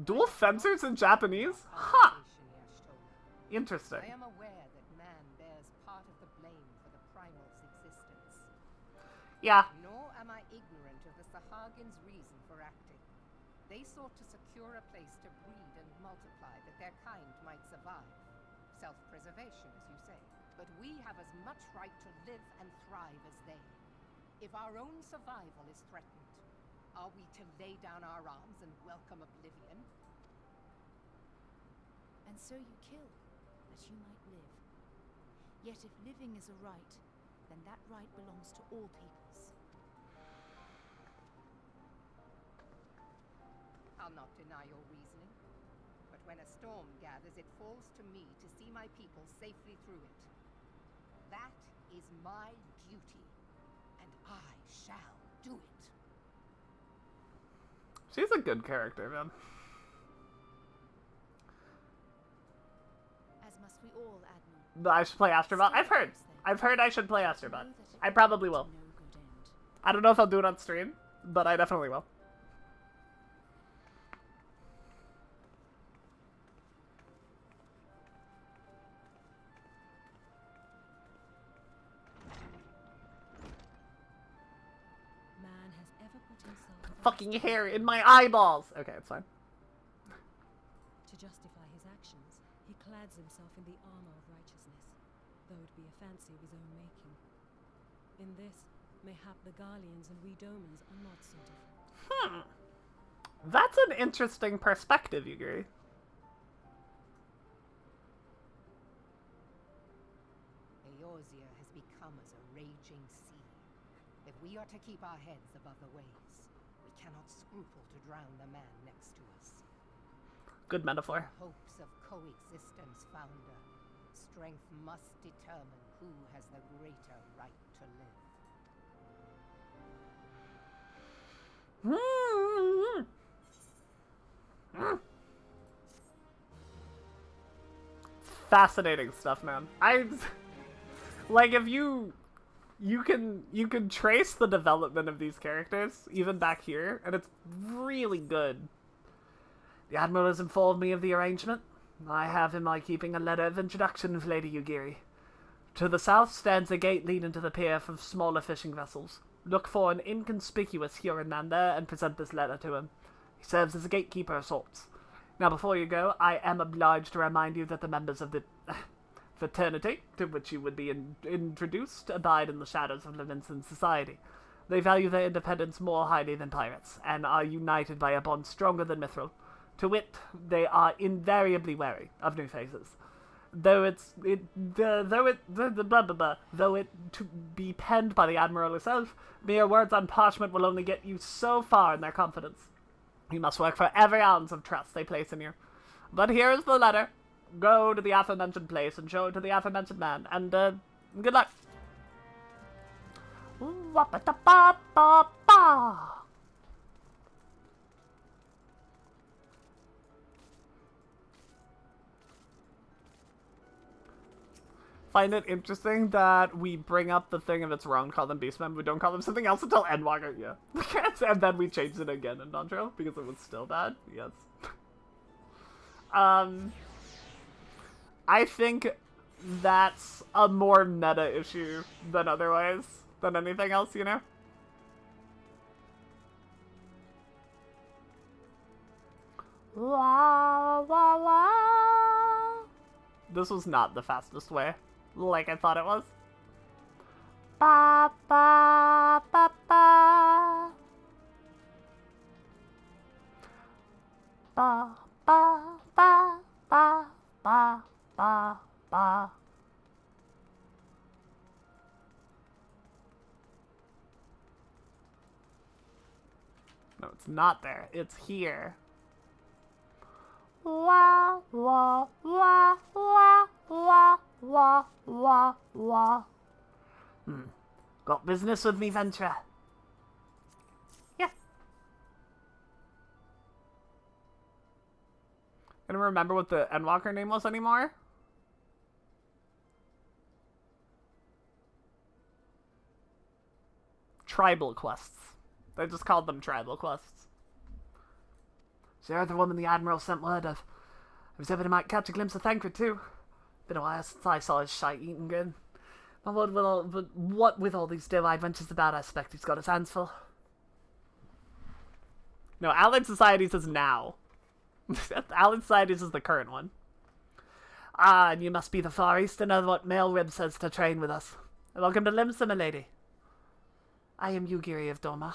Dual fencers in Japanese? Huh! Interesting. I am aware that man bears part of the blame for the primal's existence. Yeah. Nor am I ignorant of the Sahagin's reason for acting. They sought to secure a place to breed and multiply that their kind might survive. Self-preservation, as you say. But we have as much right to live and thrive as they. If our own survival is threatened, are we to lay down our arms and welcome oblivion? And so you kill, that you might live. Yet if living is a right, then that right belongs to all peoples. I'll not deny your reasoning. But when a storm gathers, it falls to me to see my people safely through it. That is my duty, and I shall do it. She's a good character, man. As must we all, Admiral. But I should play Astrobot. I've heard I should play Astrobot. I probably will. No good end. I don't know if I'll do it on stream, but I definitely will. Man has ever put himself Fucking hair in my eyeballs! Okay, it's fine. To justify his actions, he clads himself in the armor of righteousness. though it be a fancy of his own making. In this, mayhap the Garleans and we Domans are not so different. That's an interesting perspective, Yugiri. Eorzea has become as a raging sea. If we are to keep our heads above the waves, we cannot scruple to drown the man next to us. Good metaphor. Hopes of coexistence founder. Strength must determine who has the greater right to live. Fascinating stuff, man. Like, if you can trace the development of these characters even back here, and it's really good. The Admiral has informed me of the arrangement. I have in my keeping a letter of introduction of Lady Yugiri. To the south stands a gate leading to the pier for smaller fishing vessels. Look for an inconspicuous Huron man there and present this letter to him. He serves as a gatekeeper of sorts. Now, before you go, I am obliged to remind you that the members of the fraternity to which you would be introduced abide in the shadows of Levinson's society. They value their independence more highly than pirates, and are united by a bond stronger than mithril. To wit, they are invariably wary of new faces. Though it to be penned by the Admiral herself, mere words on parchment will only get you so far in their confidence. You must work for every ounce of trust they place in you. But here is the letter. Go to the aforementioned place and show it to the aforementioned man, and good luck. Wappa-da-ba-ba-ba. Find it interesting that we bring up the thing if it's wrong, call them beastmen, we don't call them something else until Endwalker, yeah. And then we changed it again in Dontrell because it was still bad, yes. I think that's a more meta issue than otherwise, than anything else, you know? La, la, la. This was not the fastest way, like I thought it was. Ba, ba, ba, ba. Ba, ba, ba, ba, ba, ba, ba. No, it's not there. It's here. Wah, wah, wah, wah, wah, wah, wah, wah. Got business with me, Ventura? Yeah. I don't remember what the Endwalker name was anymore. Tribal quests. They just called them tribal quests. So you're the woman the Admiral sent word of. I was hoping I might catch a glimpse of Thancred too. Been a while since I saw his shite eating good. But what with all these dim-eyed ventures about, I suspect he's got his hands full. No, Allied Societies is now. Allied Societies is the current one. Ah, and you must be the Far East and know what Maelrib says to train with us. Welcome to Limsa, my lady. I am Yugiri of Doma.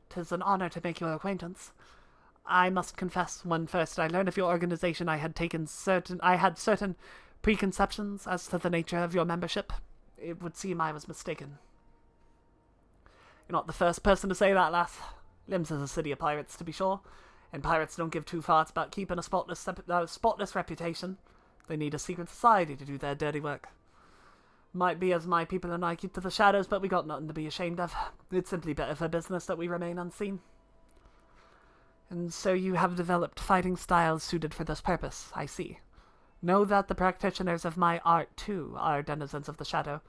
'Tis an honor to make your acquaintance. I must confess, when first I learned of your organization, I had certain preconceptions as to the nature of your membership. It would seem I was mistaken. You're not the first person to say that, lass. Lims is a city of pirates, to be sure, and pirates don't give two farts about keeping a spotless reputation. They need a secret society to do their dirty work. Might be as my people and I keep to the shadows, but we got nothing to be ashamed of. It's simply better for business that we remain unseen. And so you have developed fighting styles suited for this purpose, I see. Know that the practitioners of my art, too, are denizens of the shadow.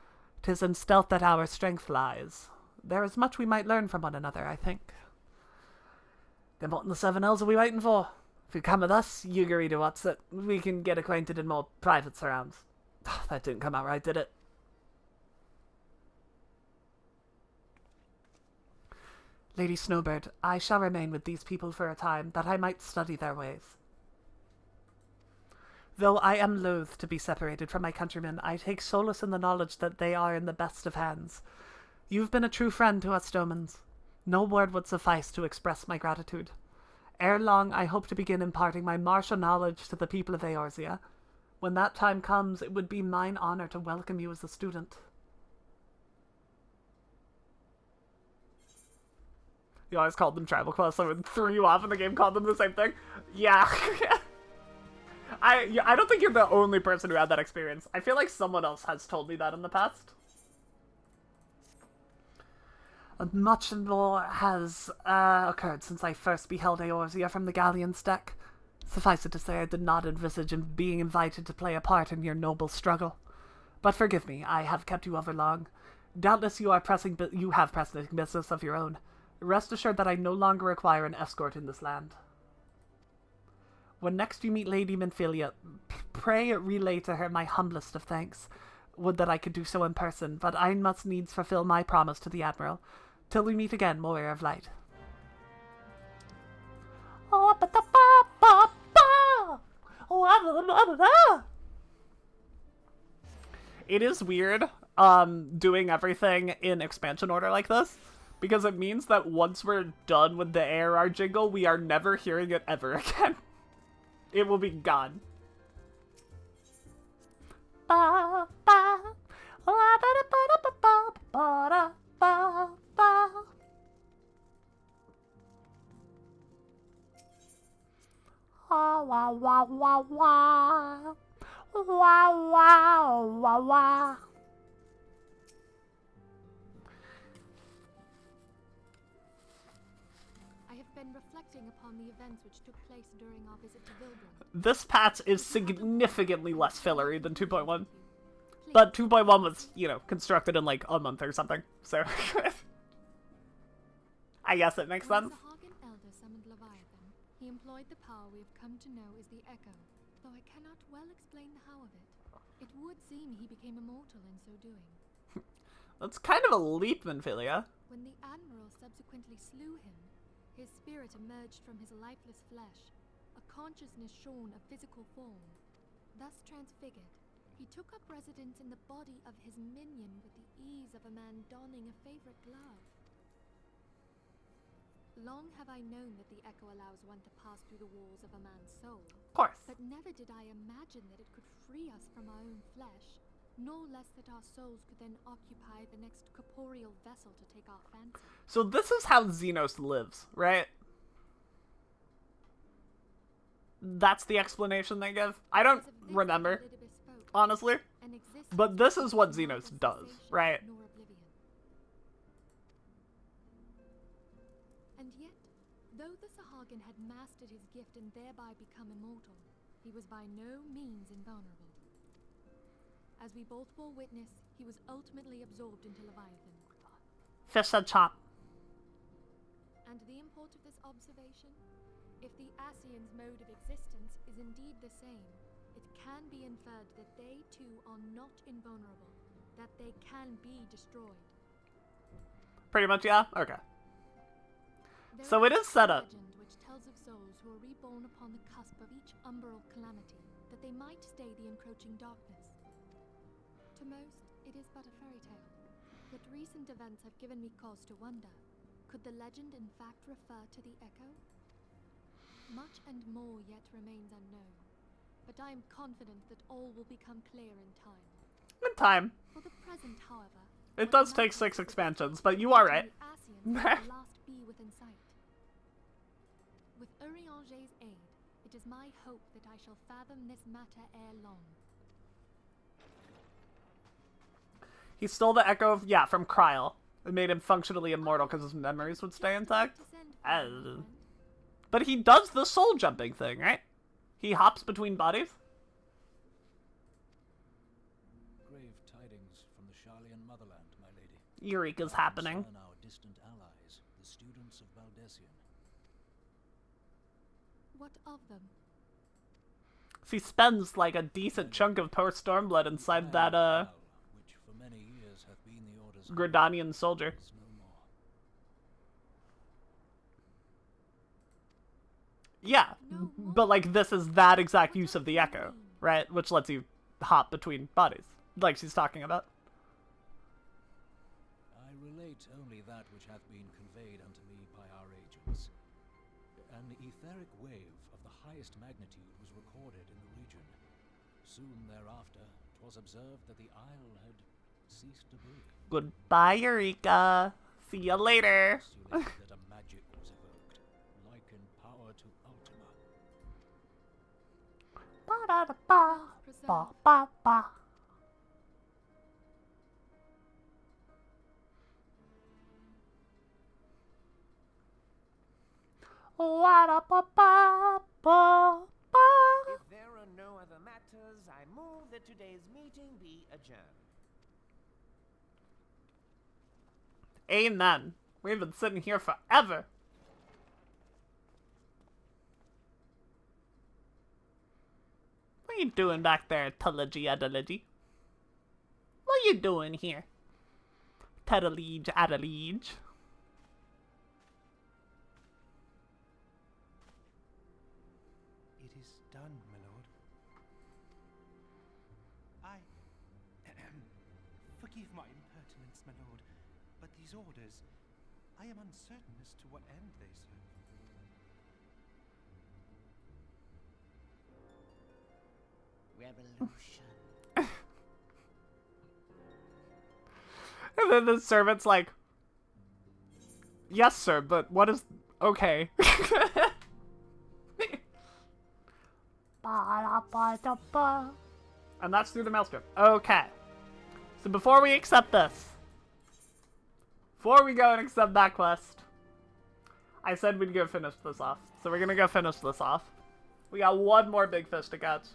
'Tis in stealth that our strength lies. There is much we might learn from one another, I think. Then what in the 7 L's are we waiting for? If you come with us, Yugiri to what's it, we can get acquainted in more private surrounds. That didn't come out right, did it? Lady Snowbird, I shall remain with these people for a time, that I might study their ways. Though I am loath to be separated from my countrymen, I take solace in the knowledge that they are in the best of hands. You've been a true friend to us Stomans. No word would suffice to express my gratitude. Ere long, I hope to begin imparting my martial knowledge to the people of Eorzea. When that time comes, it would be mine honor to welcome you as a student. You always called them tribal quests, so it threw you off and the game called them the same thing? Yeah. I don't think you're the only person who had that experience. I feel like someone else has told me that in the past. Much more has occurred since I first beheld Eorzea from the galleon's deck. Suffice it to say, I did not envisage being invited to play a part in your noble struggle. But forgive me, I have kept you over long. Doubtless you have pressing business of your own. Rest assured that I no longer require an escort in this land. When next you meet Lady Minfilia, pray relay to her my humblest of thanks. Would that I could do so in person, but I must needs fulfill my promise to the Admiral. Till we meet again, Warrior of Light. It is weird, doing everything in expansion order like this, because it means that once we're done with the ARR jingle, we are never hearing it ever again. It will be gone. I have been reflecting upon the events which took place during our visit to Vilbren. This patch is significantly less fillery than 2.1. But 2.1 was, you know, constructed in like a month or something, so I guess it makes sense. The Hagen Elder summoned Leviathan. He employed the power we have come to know as the Echo, though I cannot well explain the how of it. It would seem he became immortal in so doing. That's kind of a leap, Minfilia. When the Admiral subsequently slew him, his spirit emerged from his lifeless flesh, a consciousness shorn of physical form. Thus transfigured, he took up residence in the body of his minion with the ease of a man donning a favorite glove. Long have I known that the Echo allows one to pass through the walls of a man's soul. Of course. But never did I imagine that it could free us from our own flesh, nor less that our souls could then occupy the next corporeal vessel to take our fancy. So this is how Xenos lives, right? That's the explanation they give. I don't remember, honestly. But this is what Xenos does, right? And yet, though the Sahagin had mastered his gift and thereby become immortal, he was by no means invulnerable. As we both bore witness, he was ultimately absorbed into Leviathan. Fish said chop. And the import of this observation? If the Ascians' mode of existence is indeed the same, it can be inferred that they too are not invulnerable, that they can be destroyed. Pretty much, yeah? Okay. So it is set up. Legend which tells of souls who are reborn upon the cusp of each umbral calamity, that they might stay the encroaching darkness. To most, it is but a fairy tale, yet recent events have given me cause to wonder. Could the legend in fact refer to the Echo? Much and more yet remains unknown, but I am confident that all will become clear in time. In time. For the present, however, it does take 6 expansions, but you are right. last be within sight. With Urianger's aid, it is my hope that I shall fathom this matter ere long. He stole the Echo, yeah, from Kryl. It made him functionally immortal because his memories would stay intact. But he does the soul jumping thing, right? He hops between bodies. Grave tidings from the Sharlayan motherland, my lady. Eureka's happening. Concern our distant allies, the students of Valdesian. What of them? He spends like a decent chunk of poor Stormblood inside that Which for many years hath been the orders Gridanian soldier. is no more. Yeah, but like this is that exact use of the Echo. right? Which lets you hop between bodies, like she's talking about. I relate only that which hath been conveyed unto me by our agents. An etheric wave of the highest magnitude was recorded in the region. Soon thereafter, 'twas observed that the isle had ceased to be. Goodbye, Eureka. See you later. Postulated that a magic was evoked, like in power to Ultima. Ba-da-da-ba, ba-ba-ba. Wa-da-ba-ba-ba-ba. If there are no other matters, I move that today's meeting be adjourned. Amen. We've been sitting here forever. What are you doing back there, Tullidgy-Adaligy? What are you doing here? Teddaliege-Adaliege. It is done, my lord. Forgive my impertinence, my lord, but these orders, I am uncertain as to what end they serve. Revolution. And then the servant's like, yes, sir, but what is... Okay. Ba-da-ba-da-ba. And that's through the maelstrom. Okay. So before we accept this, before we go and accept that quest, I said we'd go finish this off. So we're gonna go finish this off. We got one more big fish to catch.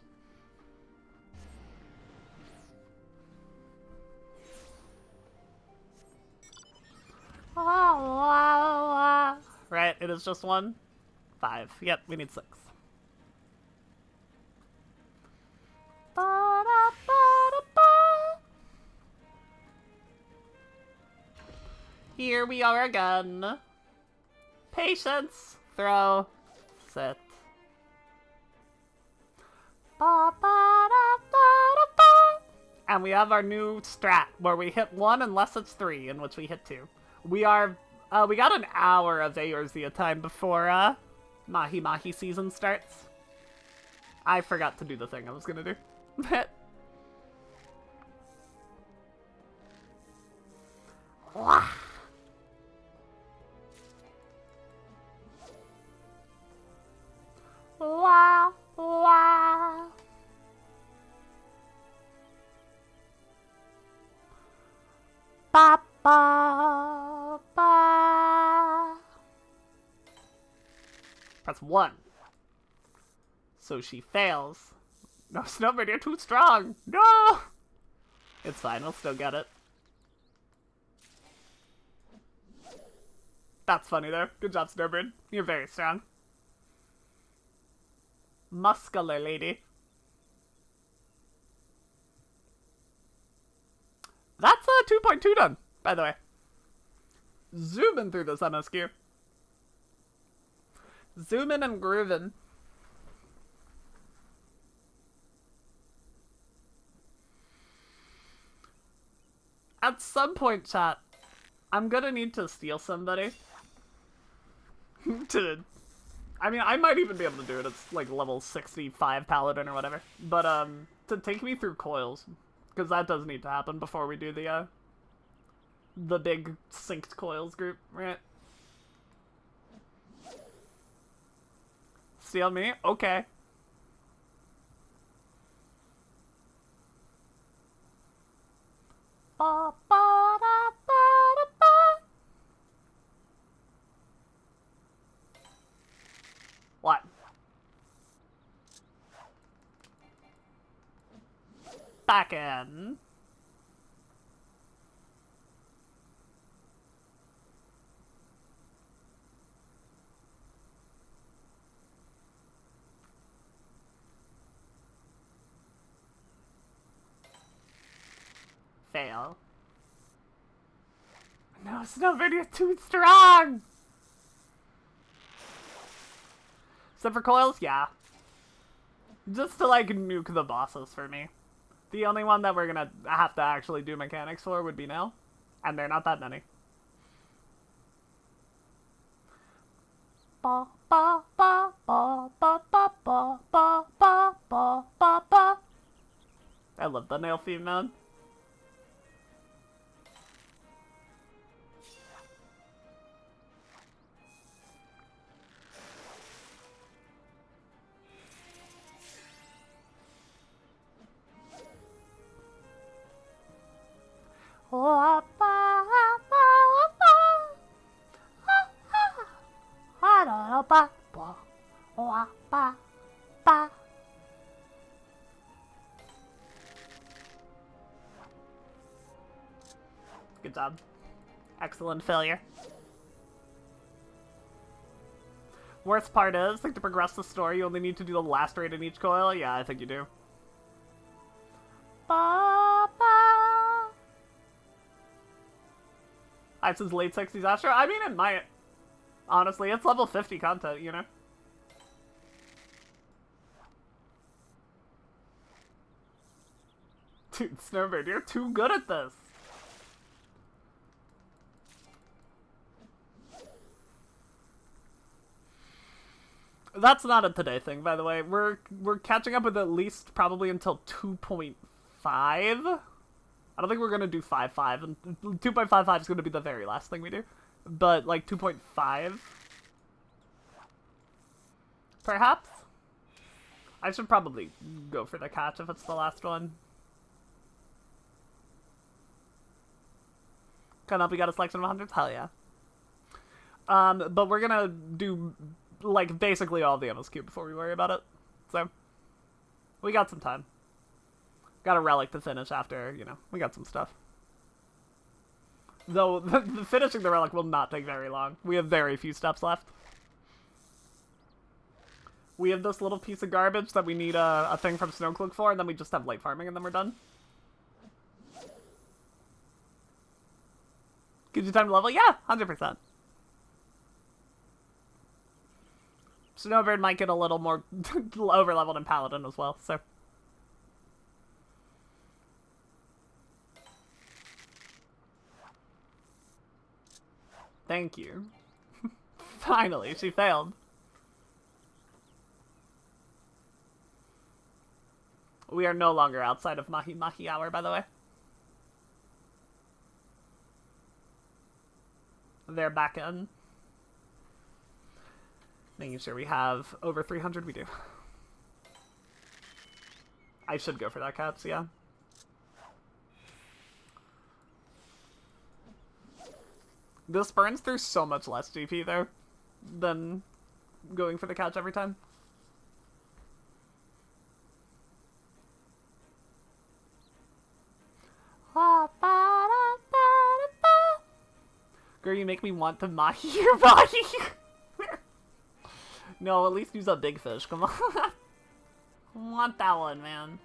Right, it is just 1. 5. Yep, we need 6. Ba-da-ba-da-ba. Here we are again. Patience. Throw. Sit. Ba-ba-da-ba-da-ba. And we have our new strat, where we hit 1 unless it's 3, in which we hit 2. We are, we got an hour of Eorzea time before, Mahi Mahi season starts. I forgot to do the thing I was gonna do. Wah. Wah, wah. Ba, ba, ba. Press 1. So she fails. No, Snowbird, you're too strong. No! It's fine, we'll still get it. That's funny there. Good job, Snowbird. You're very strong. Muscular lady. That's 2.2 done, by the way. Zooming through this MSQ. Zooming and grooving. At some point, chat, I'm gonna need to steal somebody. I mean, I might even be able to do it. It's like level 65 paladin or whatever. But, to take me through coils. Because that does need to happen before we do the big synced coils group, right? Steal me? Okay. Ba, ba, da, ba, da, ba. What? Back in. Fail. No, Snowbird, you're too strong! Except for coils? Yeah. Just to, like, nuke the bosses for me. The only one that we're gonna have to actually do mechanics for would be Nell. And they're not that many. Ba ba ba ba ba ba ba ba ba ba ba ba. I love the Nail theme, man. Good job. Excellent failure. Worst part is, like, to progress the story, you only need to do the last raid in each coil. Yeah, I think you do. It says late 60s Astro. I mean, it might. Honestly, it's level 50 content, you know? Dude, Snowbird, you're too good at this. That's not a today thing, by the way. We're catching up with at least probably until 2.5. I don't think we're gonna do 5.5, and 2.55 is gonna be the very last thing we do. But like 2.5, perhaps. I should probably go for the catch if it's the last one. Coming up, we got a selection of hundreds. Hell yeah. But we're gonna do like basically all the MSQ before we worry about it. So we got some time. Got a relic to finish after, you know, we got some stuff. Though, the finishing the relic will not take very long. We have very few steps left. We have this little piece of garbage that we need a thing from Snowcloak for, and then we just have light farming, and then we're done. Gives you time to level? Yeah, 100%. Snowbird might get a little more over-leveled in Paladin as well, so... Thank you. Finally, she failed. We are no longer outside of Mahi Mahi Hour, by the way. They're back in. Making sure we have over 300, we do. I should go for that caps, yeah. This burns through so much less GP, though, than going for the couch every time. Girl, you make me want to mahi your body. No, at least use a big fish, come on. I want that one, man.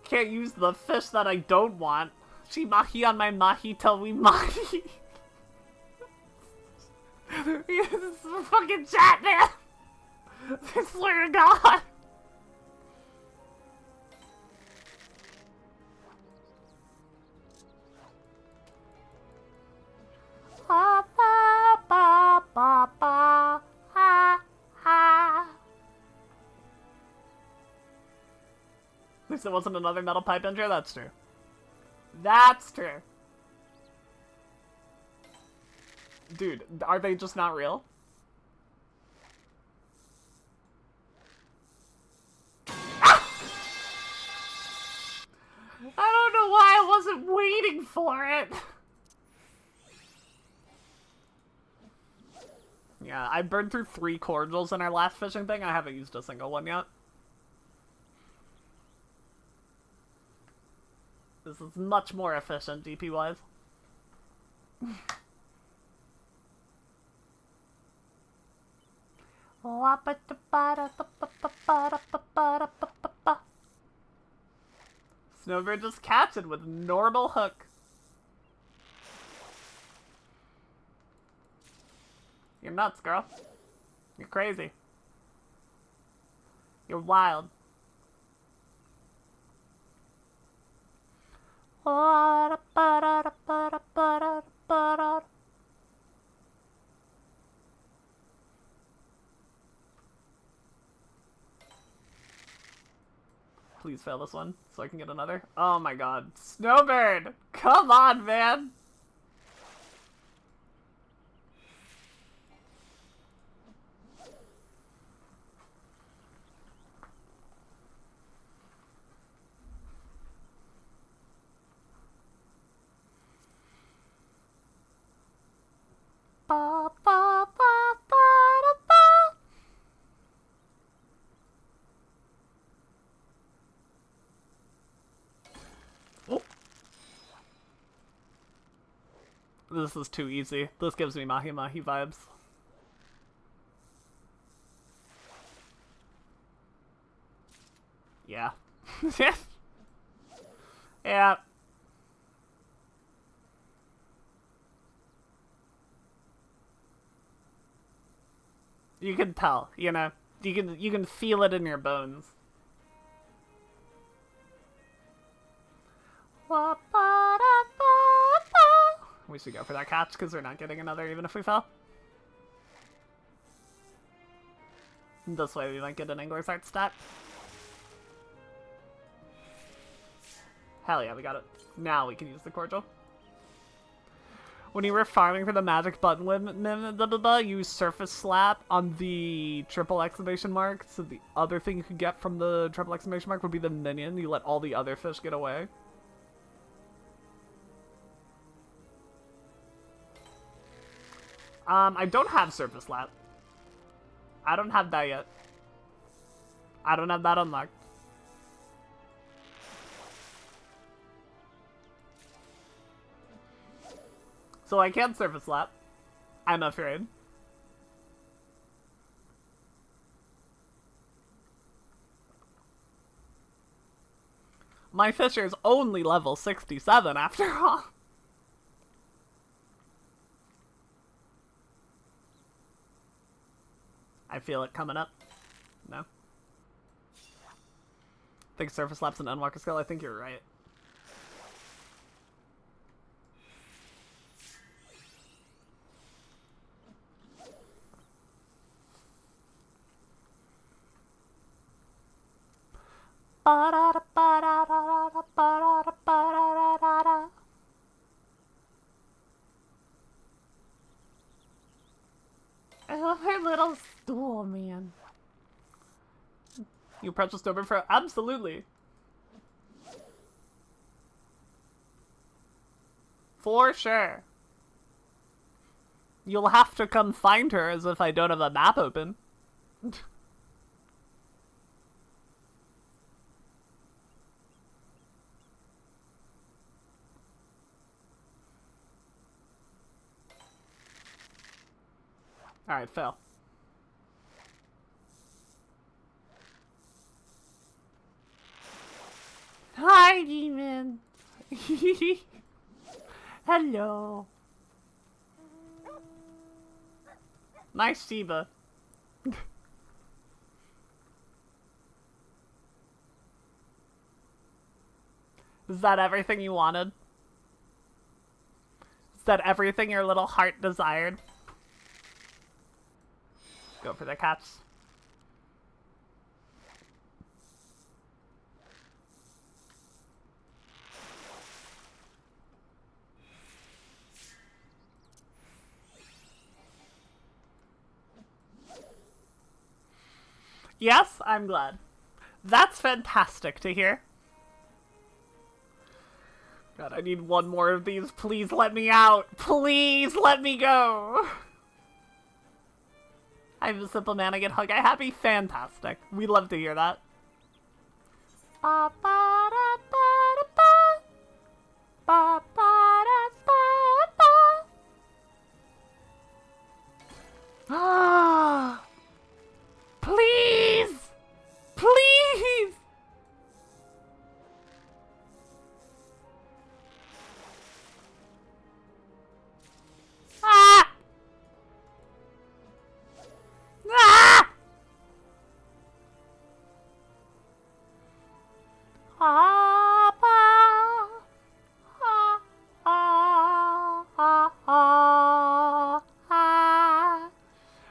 Can't use the fish that I don't want. She mahi on my mahi till we mahi. This is a fucking chat, man. I swear to God. Ba ba ba ba ba ha ha. At least it wasn't another metal pipe intro. That's true. That's true. Dude, are they just not real? Ah! I don't know why I wasn't waiting for it. Yeah, I burned through 3 cordials in our last fishing thing. I haven't used a single one yet. This is much more efficient, DP-wise. Snowbird just catches it with normal hook. nuts, girl. You're crazy. You're wild. Please fail this one so I can get another. Oh my god. Snowbird! Come on, man! Ba, ba, ba, ba, da, ba. Oh. This is too easy. This gives me Mahi Mahi vibes. Yeah. Yeah. You can tell, you know. You can feel it in your bones. We should go for that catch because we're not getting another even if we fell. This way we might get an Angler's Art stat. Hell yeah, we got it. Now we can use the cordial. When you were farming for the magic button limit, use surface slap on the triple exclamation mark. So the other thing you could get from the triple exclamation mark would be the minion. You let all the other fish get away. I don't have surface slap. I don't have that yet. I don't have that unlocked. So I can't surface slap. I'm afraid. My Fisher's only level 67 after all. I feel it coming up. No? I think surface slap's an unwalker skill. I think you're right. I love her little stool, man. You approach the Snowbird for absolutely. For sure. You'll have to come find her as if I don't have a map open. Alright, fail. Hi, demon. Hello. Nice Shiba. Is that everything you wanted? Is that everything your little heart desired? Go for the cats. Yes, I'm glad. That's fantastic to hear. God, I need one more of these. Please let me out. Please let me go. I'm a simple man. I get hug. I happy. Fantastic. We love to hear that. Ba, ba, da, ba, da, ba. Ba, ba, da, ba, ba. Ah. Please! Please! Ah! Ah, ah, ah, ah, ah, ah, ah.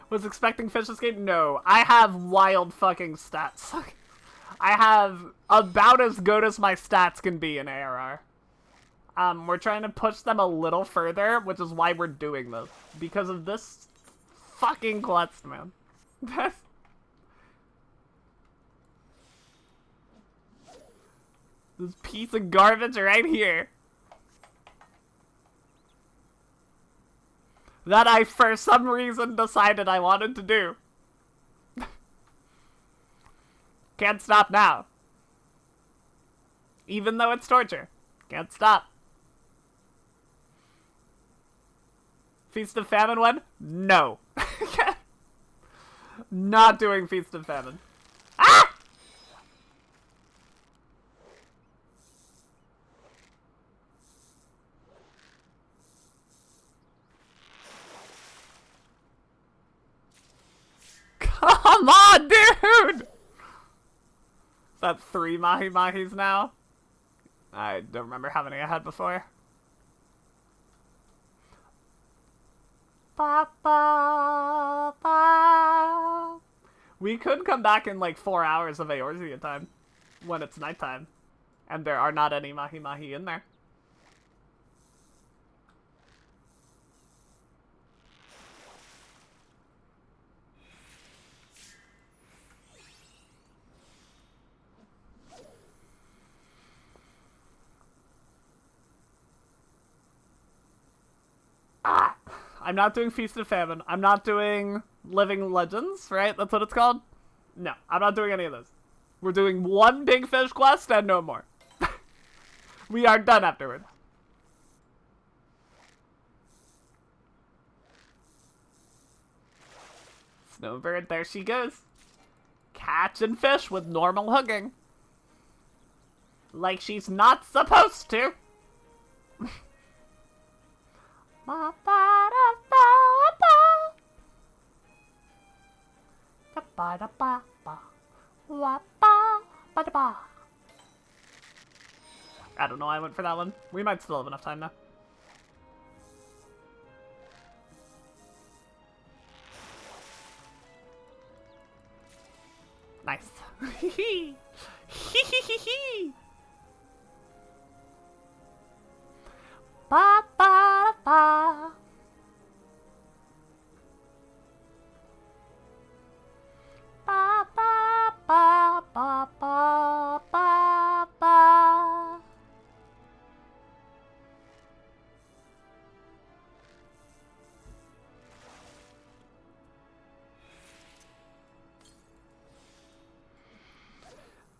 Was expecting fish escape? No. I have wild fucking stats. I have about as good as my stats can be in ARR. We're trying to push them a little further, which is why we're doing this. Because of this fucking quest, man. This piece of garbage right here. That I, for some reason, decided I wanted to do. Can't stop now. Even though it's torture. Can't stop. Feast of Famine one? No. Not doing Feast of Famine. Ah! Come on, dude! Is that 3 mahi-mahis now? I don't remember how many I had before. Ba, ba, ba. We could come back in like 4 hours of Eorzea time. When it's nighttime. And there are not any mahi-mahi in there. Ah! I'm not doing Feast of Famine. I'm not doing Living Legends, right? That's what it's called? No, I'm not doing any of those. We're doing one big fish quest and no more. We are done afterwards. Snowbird, there she goes. Catching fish with normal hooking. Like she's not supposed to. I don't know why I went for that one. We might still have enough time though. Nice. Hee hee. Ba ba ba. Ba ba ba ba ba ba ba.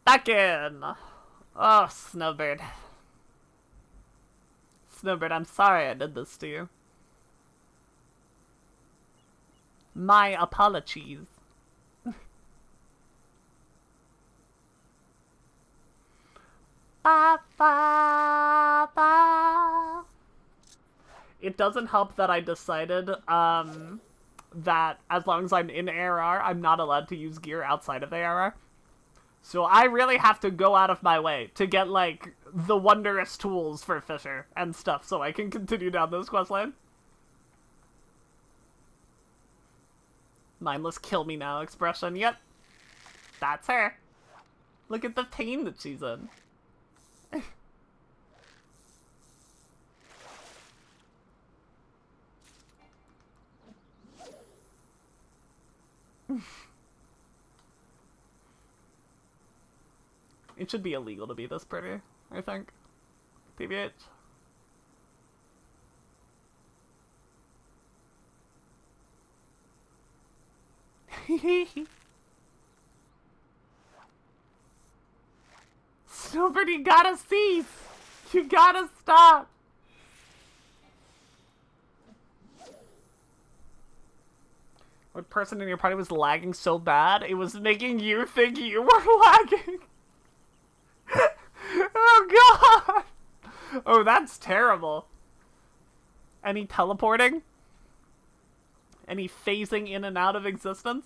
Back in. Oh, Snowbird. Snowbird, I'm sorry I did this to you. My apologies. Ba, ba, ba. It doesn't help that I decided, that as long as I'm in ARR, I'm not allowed to use gear outside of ARR. So I really have to go out of my way to get, like, the wondrous tools for Fisher and stuff so I can continue down this questline. Mindless kill me now expression. Yep. That's her. Look at the pain that she's in. It should be illegal to be this pretty, I think. PBH. Snowbird, you gotta cease! You gotta stop! What person in your party was lagging so bad, it was making you think you were lagging? Oh god! Oh, that's terrible. Any teleporting? Any phasing in and out of existence?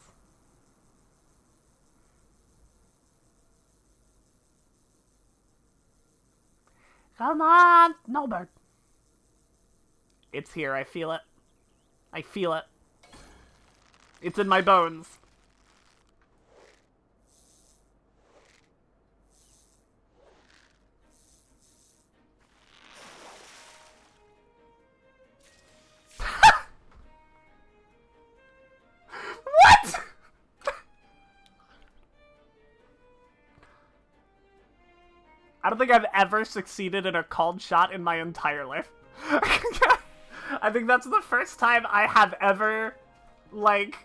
Come on, Snowbird. It's here, I feel it. I feel it. It's in my bones. What? I don't think I've ever succeeded in a called shot in my entire life. I think that's the first time I have ever, like...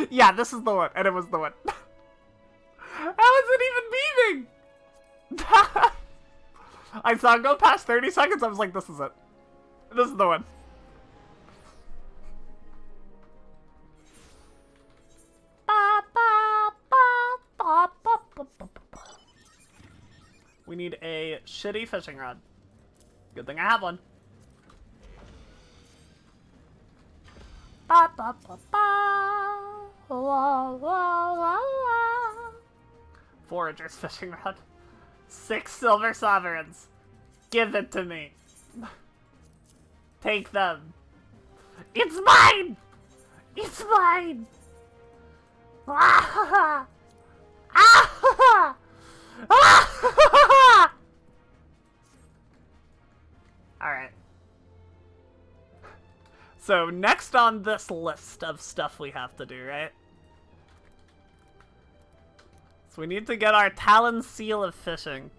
yeah, this is the one, and it was the one. How is it even beaming? I saw it go past 30 seconds, I was like, this is it. This is the one. We need a shitty fishing rod. Good thing I have one. Forager's fishing rod. 6 silver sovereigns. Give it to me. Take them. It's mine! It's mine! Ah! Ah! Ah! Alright. So, next on this list of stuff we have to do, right? So we need to get our Talon Seal of Fishing.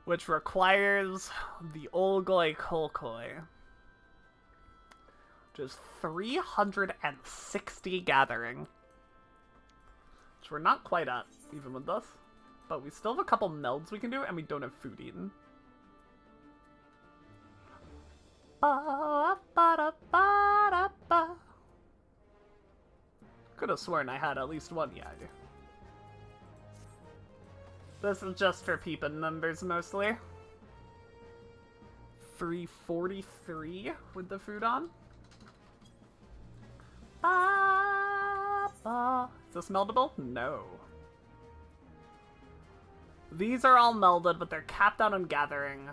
Which requires the Olgoi Kolkoi. Which is 360 gathering. Which we're not quite at, even with this. But we still have a couple melds we can do, and we don't have food eaten. Could have sworn I had at least one. Yeah, I do. This is just for peeping numbers, mostly. 343 with the food on. Is this meldable? No. These are all melded, but they're capped out on gathering.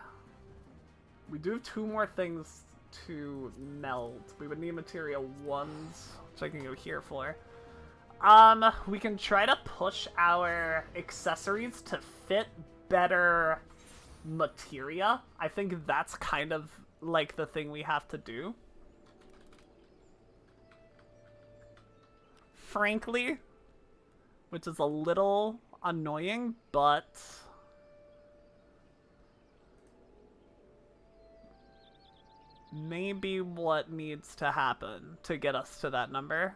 We do have 2 more things to meld. We would need material 1s, which I can go here for. We can try to push our accessories to fit better materia. I think that's kind of like the thing we have to do. Frankly, which is a little annoying, but maybe what needs to happen to get us to that number.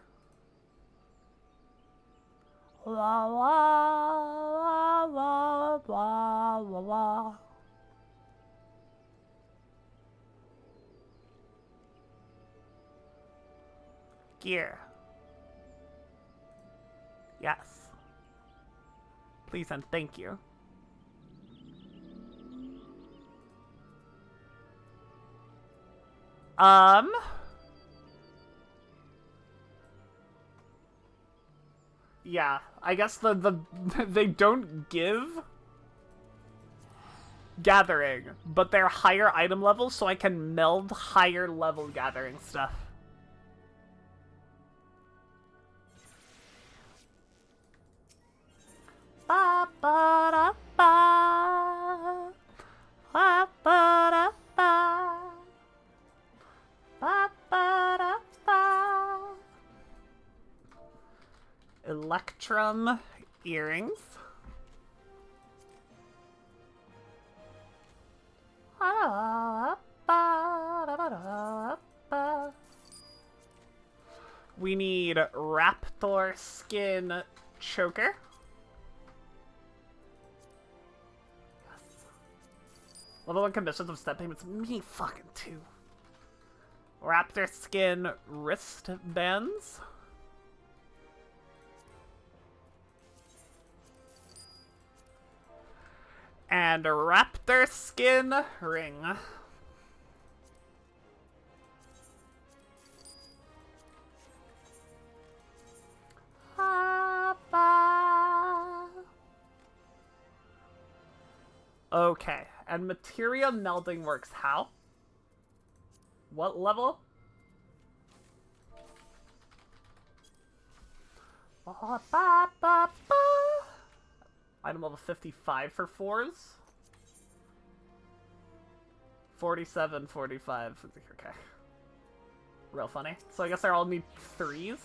Wah, wah, wah, wah, wah, wah. Gear. Yes. Please and thank you. Yeah, I guess they don't give gathering, but they're higher item levels, so I can meld higher level gathering stuff. Ba ba da ba. Ba ba da ba. Ba ba da ba. Electrum earrings. We need raptor skin choker. Level 1 conditions of step payments. Me fucking too. Raptor skin wristbands. And a raptor skin ring. Okay, and materia melding works how? What level? Ba, ba, ba, ba. Item level 55 for 4s. 47, 45. Okay. Real funny. So I guess I all need 3s.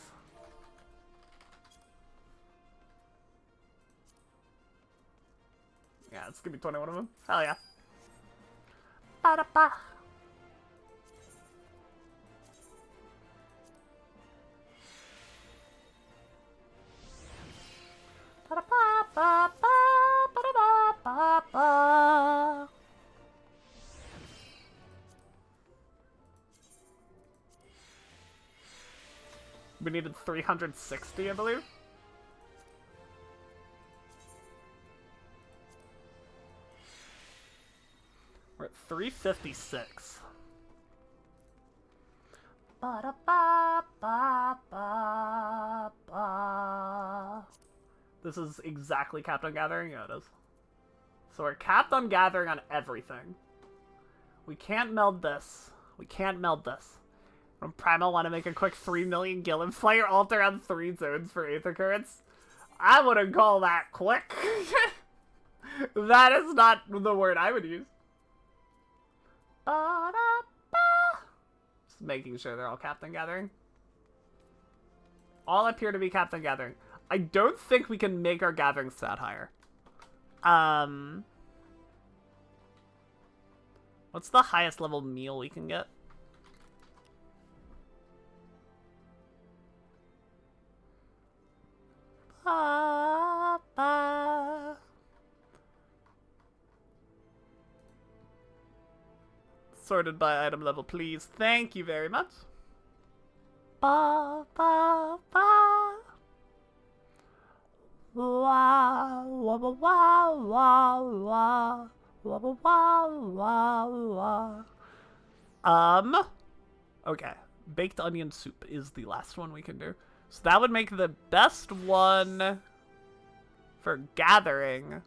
Yeah, it's gonna be 21 of them. Hell yeah. Ba-da-ba. Ba-da-ba-ba-ba-ba-da-ba-ba. We needed 360, I believe. We're at 356. Ba-da-ba-ba-ba-ba. This is exactly capped on gathering? Yeah, it is. So we're capped on gathering on everything. We can't meld this. We can't meld this. From Primal want to make a quick 3 million Gillen Slayer alter on 3 zones for Aether Currents. I wouldn't call that quick. That is not the word I would use. Ba-da-ba. Just making sure they're all capped on gathering. All appear to be capped on gathering. I don't think we can make our gathering stat higher. What's the highest level meal we can get? Ba-ba. Sorted by item level, please. Thank you very much. Ba ba ba. Wah wah wah wah wah wah wah wah wah wah. Okay. Baked onion soup is the last one we can do. So that would make the best one for gathering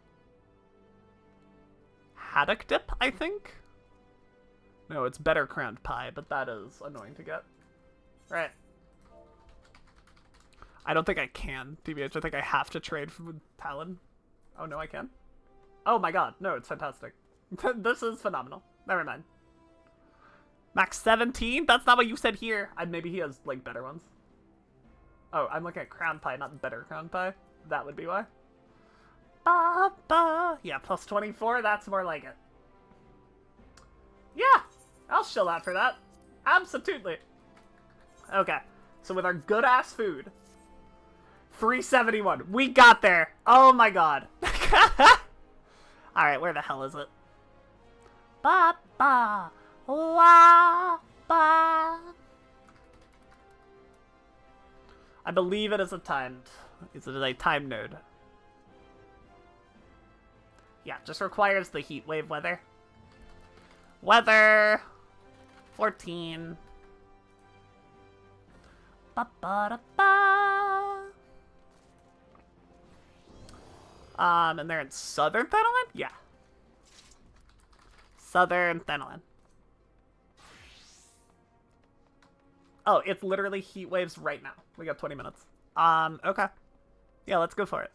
haddock dip, I think? No, it's better crowned pie, but that is annoying to get. Right. I don't think I can, TBH. I think I have to trade with Talon. Oh, no, I can? Oh my god. No, it's fantastic. This is phenomenal. Never mind. Max 17? That's not what you said here. Maybe he has, like, better ones. Oh, I'm looking at crown pie, not better crown pie. That would be why. Ba, ba. Yeah, plus 24. That's more like it. Yeah, I'll chill out for that. Absolutely. Okay, so with our good-ass food, 371. We got there. Oh my god. Alright, where the hell is it? Ba, ba, wa, ba. I believe it is a timed. It is a time node. Yeah, just requires the heat wave weather. Weather 14. Ba ba da ba. And they're in Southern Thanalan? Yeah. Southern Thanalan. Oh, it's literally heat waves right now. We got 20 minutes. Okay. Yeah, let's go for it.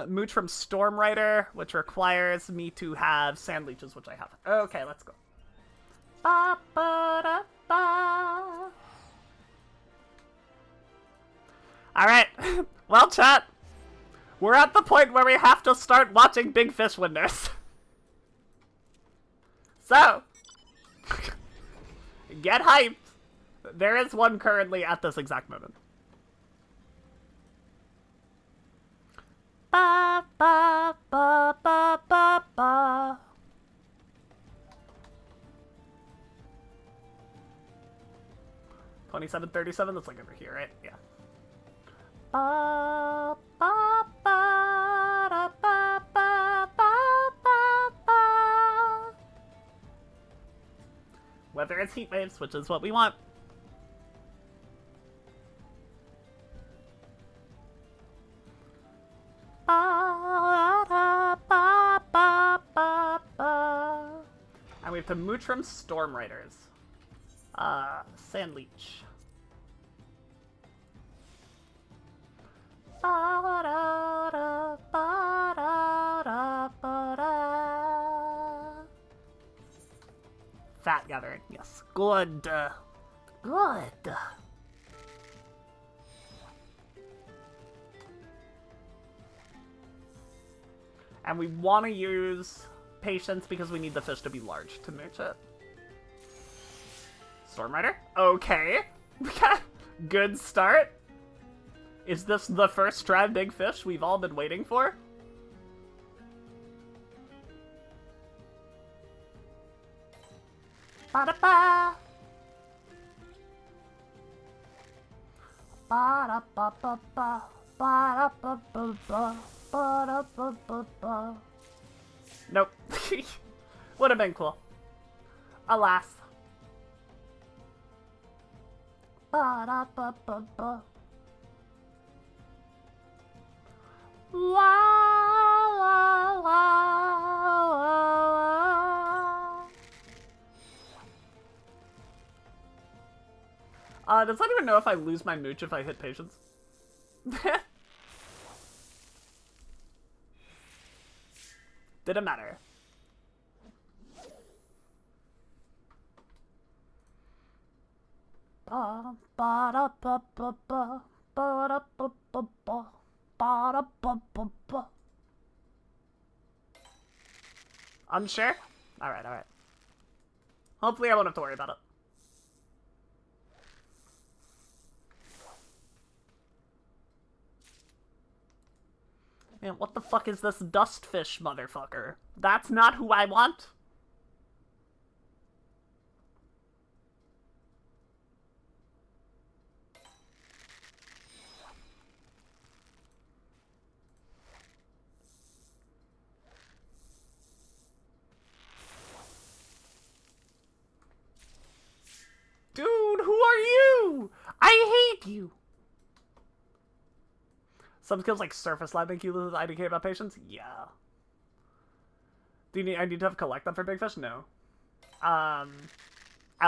Mooch from Stormrider, which requires me to have sand leeches, which I have. Okay, let's go. Ba, ba, da, ba. Alright. Well, chat. We're at the point where we have to start watching Big Fish Winners. So. Get hyped. There is one currently at this exact moment. Ba ba ba ba ba ba. 2737. That's like over here, right? Yeah. Ba ba ba da ba ba ba ba ba. Whether it's heat waves, which is what we want. Ba da ba ba to Mootram Storm Riders. Sand Leech. Fat gathering, yes. Good. Good. And we want to use patience because we need the fish to be large to mooch it. Storm Rider? Okay. Good start. Is this the first try big fish we've all been waiting for? Ba-da-ba. Ba-da-ba-ba-ba. Ba-da-ba-ba-ba. Ba-da-ba-ba-ba. Nope. Would have been cool. Alas. Ba-da-ba-ba-ba. La la la la. Does anyone know if I lose my mooch if I hit patience? Didn't matter. Ba ba da ba ba ba ba da ba ba ba ba da ba ba ba. Unsure? Alright, alright. Hopefully I won't have to worry about it. Man, what the fuck is this dustfish motherfucker? That's not who I want. Dude, who are you? I hate you. Some skills like surface lab make you lose IDK about patience? Yeah. Do you need, I need to have collect them for big fish? No. At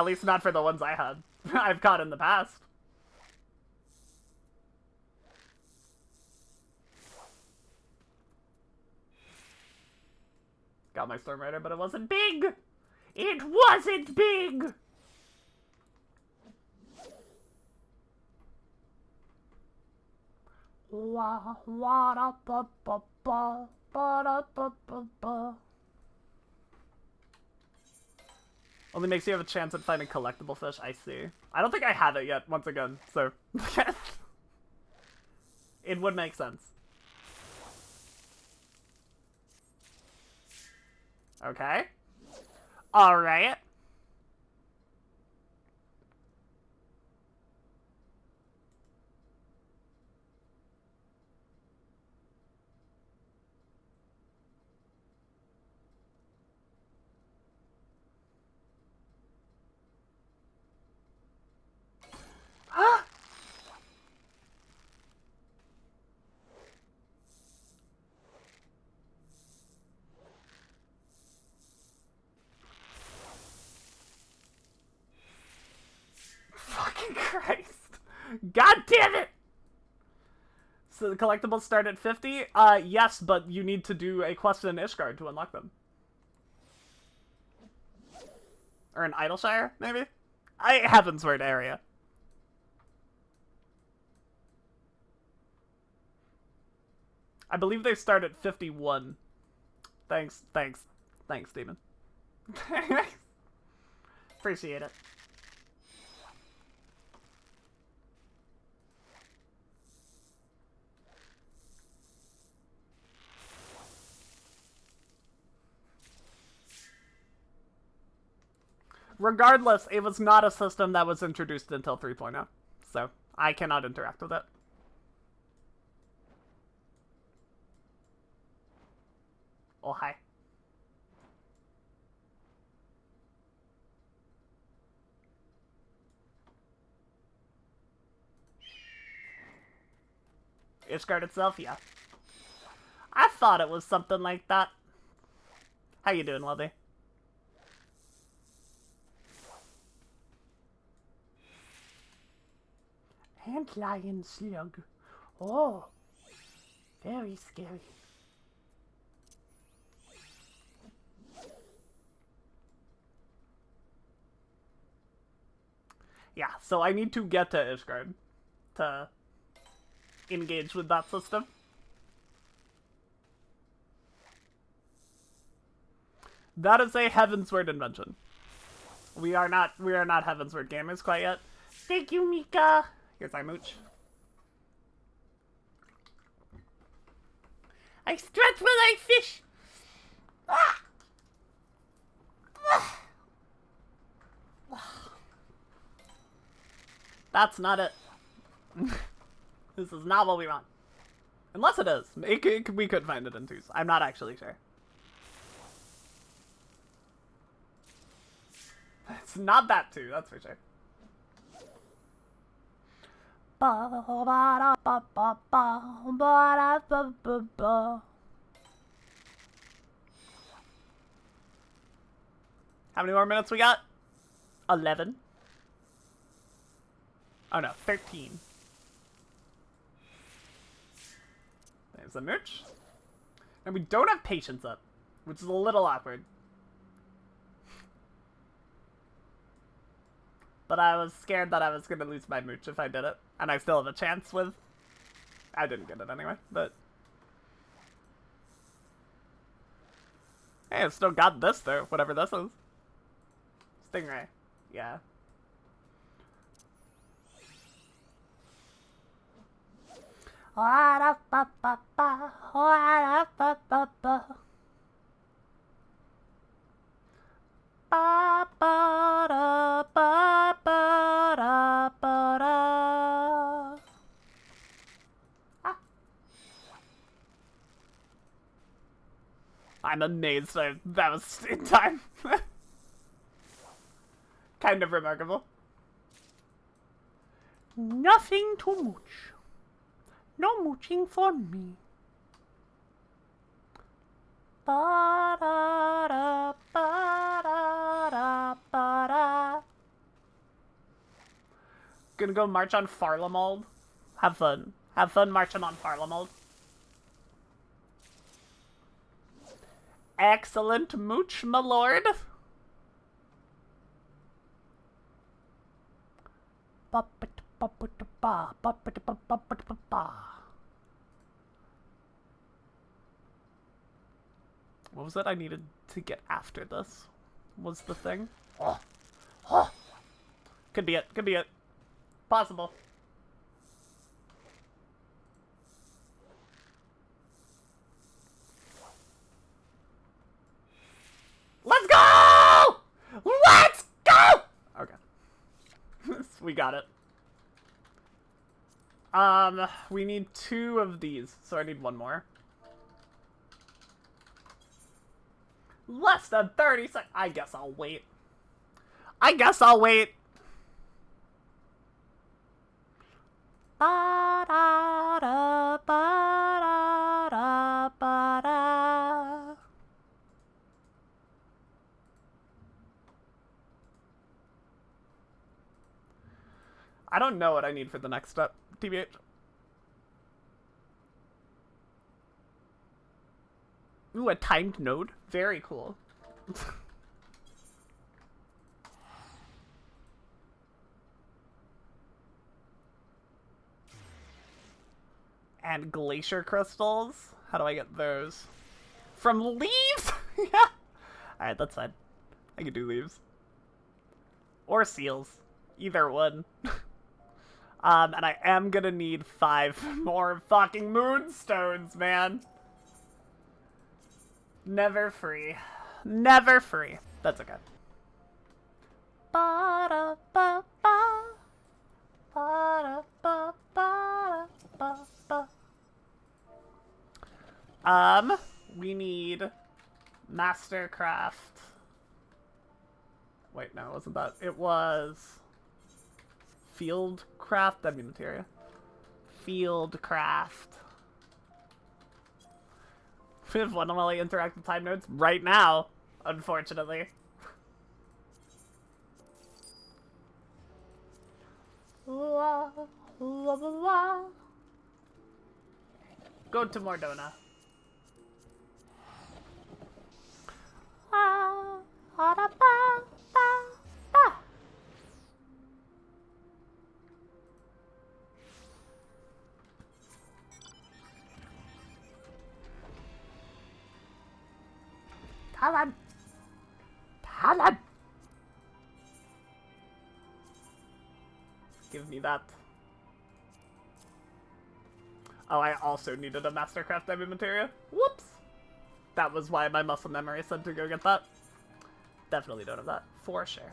least not for the ones I had. I've caught in the past. Got my Storm Rider, but it wasn't big! It wasn't big! Wa wa da ba ba ba ba da ba ba ba. Only makes you have a chance at finding collectible fish. I see. I don't think I have it yet. Once again, so it would make sense. Okay. All right. Fucking Christ. God damn it! So the collectibles start at 50? Yes, but you need to do a quest in Ishgard to unlock them. Or an Idleshire, maybe? Heavensward area. I believe they start at 51. Thanks, Demon. Appreciate it. Regardless, it was not a system that was introduced until 3.0, so I cannot interact with it. Oh, hi. Ishgard itself, yeah. I thought it was something like that. How you doing, Lovey? Antlion slug. Oh, very scary. Yeah, so I need to get to Ishgard to engage with that system. That is a Heavensward invention. We are not Heavensward gamers quite yet. Thank you, Mika. Here's our mooch. I stretch when I fish. Ah! Ah! That's not it. This is not what we want. Unless it is. We could find it in twos. I'm not actually sure. It's not that too, that's for sure. How many more minutes we got? 11. Oh no, 13. There's the mooch. And we don't have patience up, which is a little awkward. But I was scared that I was gonna lose my mooch if I did it. And I still have a chance with... I didn't get it anyway, but... Hey, I've still got this though, whatever this is. Stingray. Yeah. I'm amazed that was in time. Kind of remarkable. Nothing to mooch. No mooching for me. Ba-da-da, ba-da-da, ba-da. Gonna go march on Farlamald. Have fun. Have fun marching on Farlamald. Excellent mooch, my lord. What was it I needed to get after this? Was the thing? Could be it. Could be it. Possible. Let's go! Let's go! Okay. We got it. We need 2 of these, so I need 1 more. Less than 30 seconds. I guess I'll wait. I guess I'll wait. Ba-da-da, ba-da-da, ba-da. I don't know what I need for the next step, TBH. Ooh, a timed node. Very cool. And glacier crystals. How do I get those? From leaves? Yeah. Alright, that's fine. I can do leaves. Or seals. Either one. And I am gonna need 5 more fucking moonstones, man. Never free. Never free. That's okay. Ba-da-ba-ba. Ba-da-ba-ba-da-ba-ba. We need Mastercraft. Wait, no, it wasn't that. It was Fieldcraft. That'd be materia. Fieldcraft. We have 1 of my interactive time nodes right now, unfortunately. La, la, la. Go to Mordona. Ah, ah, da, ba, ba, ba. Talon! Talon! Give me that. Oh, I also needed a Mastercraft Diamond Materia. Whoops! That was why my muscle memory said to go get that. Definitely don't have that. For sure.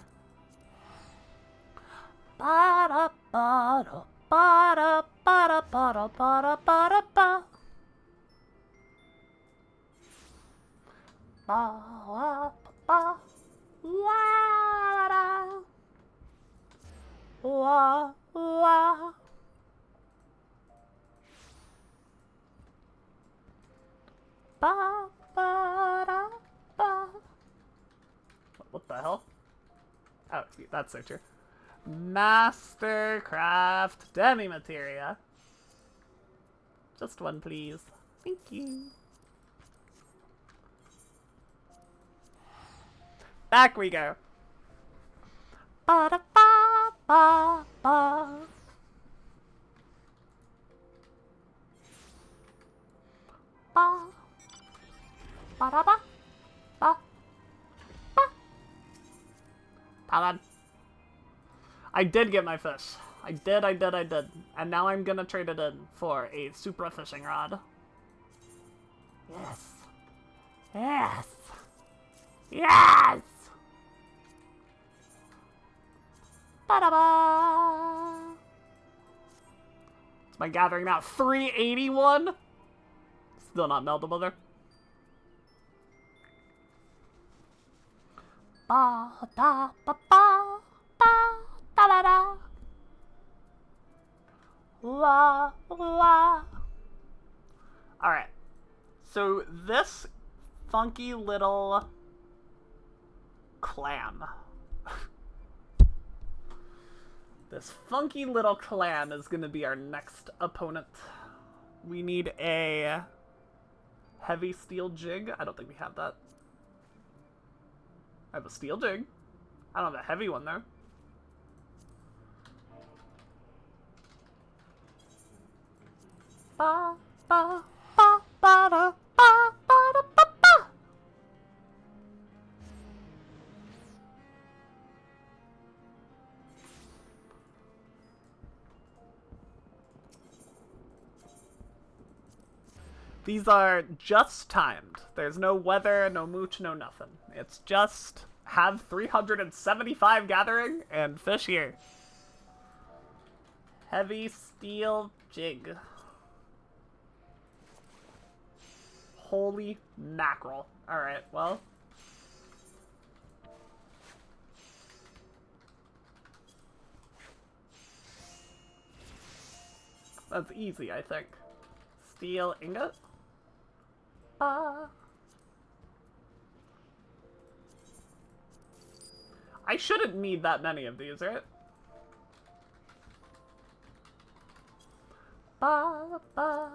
Ba-da, ba-da, ba-da, ba-da, ba-da, ba-da, ba-da, ba. Ba, ba, wa-da. Wa, wa. Ba, ba, da, ba. What the hell? Oh, that's so true. Mastercraft Demi Materia. Just one, please. Thank you. Back we go. Ba da ba ba ba. Ba. Ba da ba. Ba. Ba. Talon. I did get my fish. I did. And now I'm gonna trade it in for a Supra fishing rod. Yes. Yes. Yes! Ba-da-ba! Is my gathering now 381? Still not meldable there. Ba-da-ba-ba! Ba-da-ba-da! La, la. Alright. So this funky little clan. This funky little clan is going to be our next opponent. We need a heavy steel jig. I don't think we have that. I have a steel jig. I don't have a heavy one though. Ba ba ba ba da ba ba da ba ba. These are just timed. There's no weather, no mooch, no nothing. It's just have 375 gathering and fish here. Heavy steel jig. Holy mackerel. Alright, well. That's easy, I think. Steel ingot? I shouldn't need that many of these, right? Ba, ba.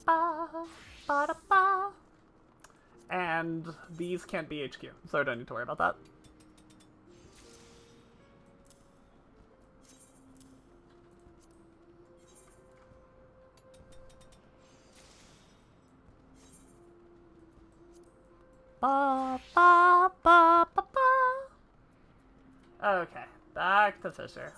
Ba, ba, da, ba. And these can't be HQ, so I don't need to worry about that. Ba, ba, ba, ba, ba. Okay, back to Fisher.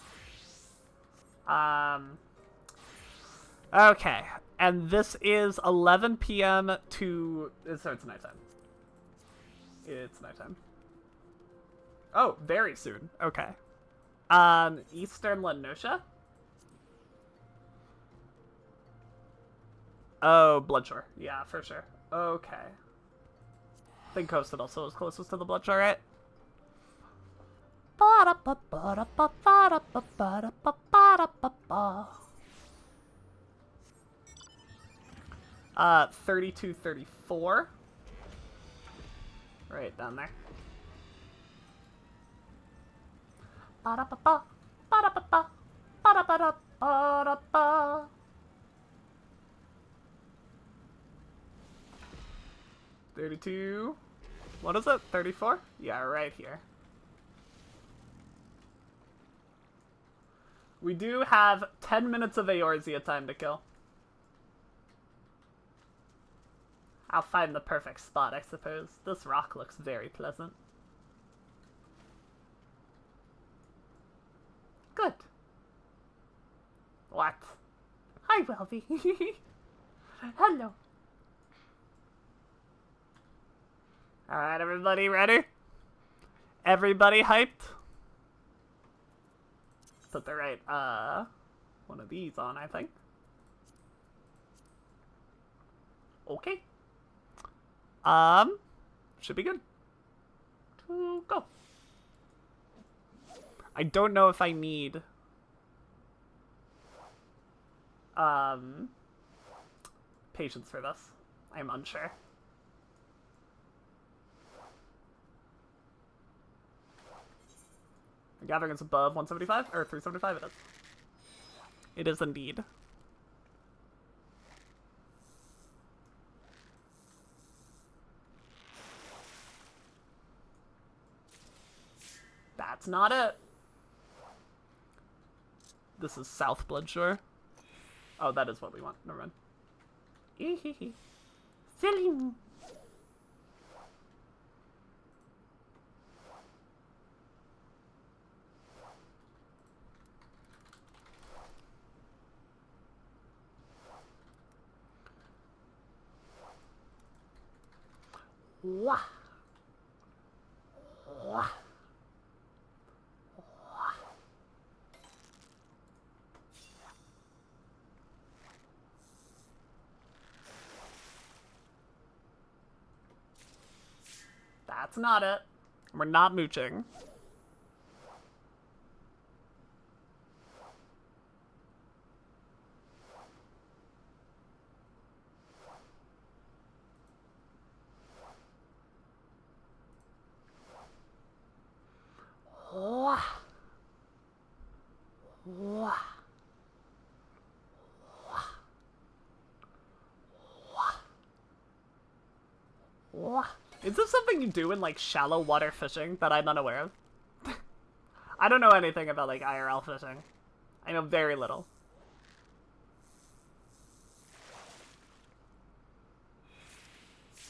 Okay, and this is 11 p.m. to... So it's nighttime. It's nighttime. Oh, very soon. Okay. Eastern Lenosha? Oh, Bloodshore. Yeah, for sure. Okay. I think Coastal also is closest to the Bloodshore, right? 32-34. Right down there. Ba-da-ba-ba, ba-da-ba-ba, ba-da-ba-da, ba-da-ba. 32. What is it? 34? Yeah, right here. We do have 10 minutes of Eorzea time to kill. I'll find the perfect spot, I suppose. This rock looks very pleasant. Good. What? Hi, Welby. Hello. Alright, everybody ready? Everybody hyped? Put the right, one of these on, I think. Okay. Should be good. To go. I don't know if I need, patience for this. I'm unsure. The gathering is above 175, or 375 it is. It is indeed. That's not it. This is South Bloodshore. Oh, that is what we want. Never mind. Silly. Wah. Wah. That's not it. We're not mooching. Wah. Wah. Wah. Is this something you do in, like, shallow water fishing that I'm unaware of? I don't know anything about, like, IRL fishing. I know very little.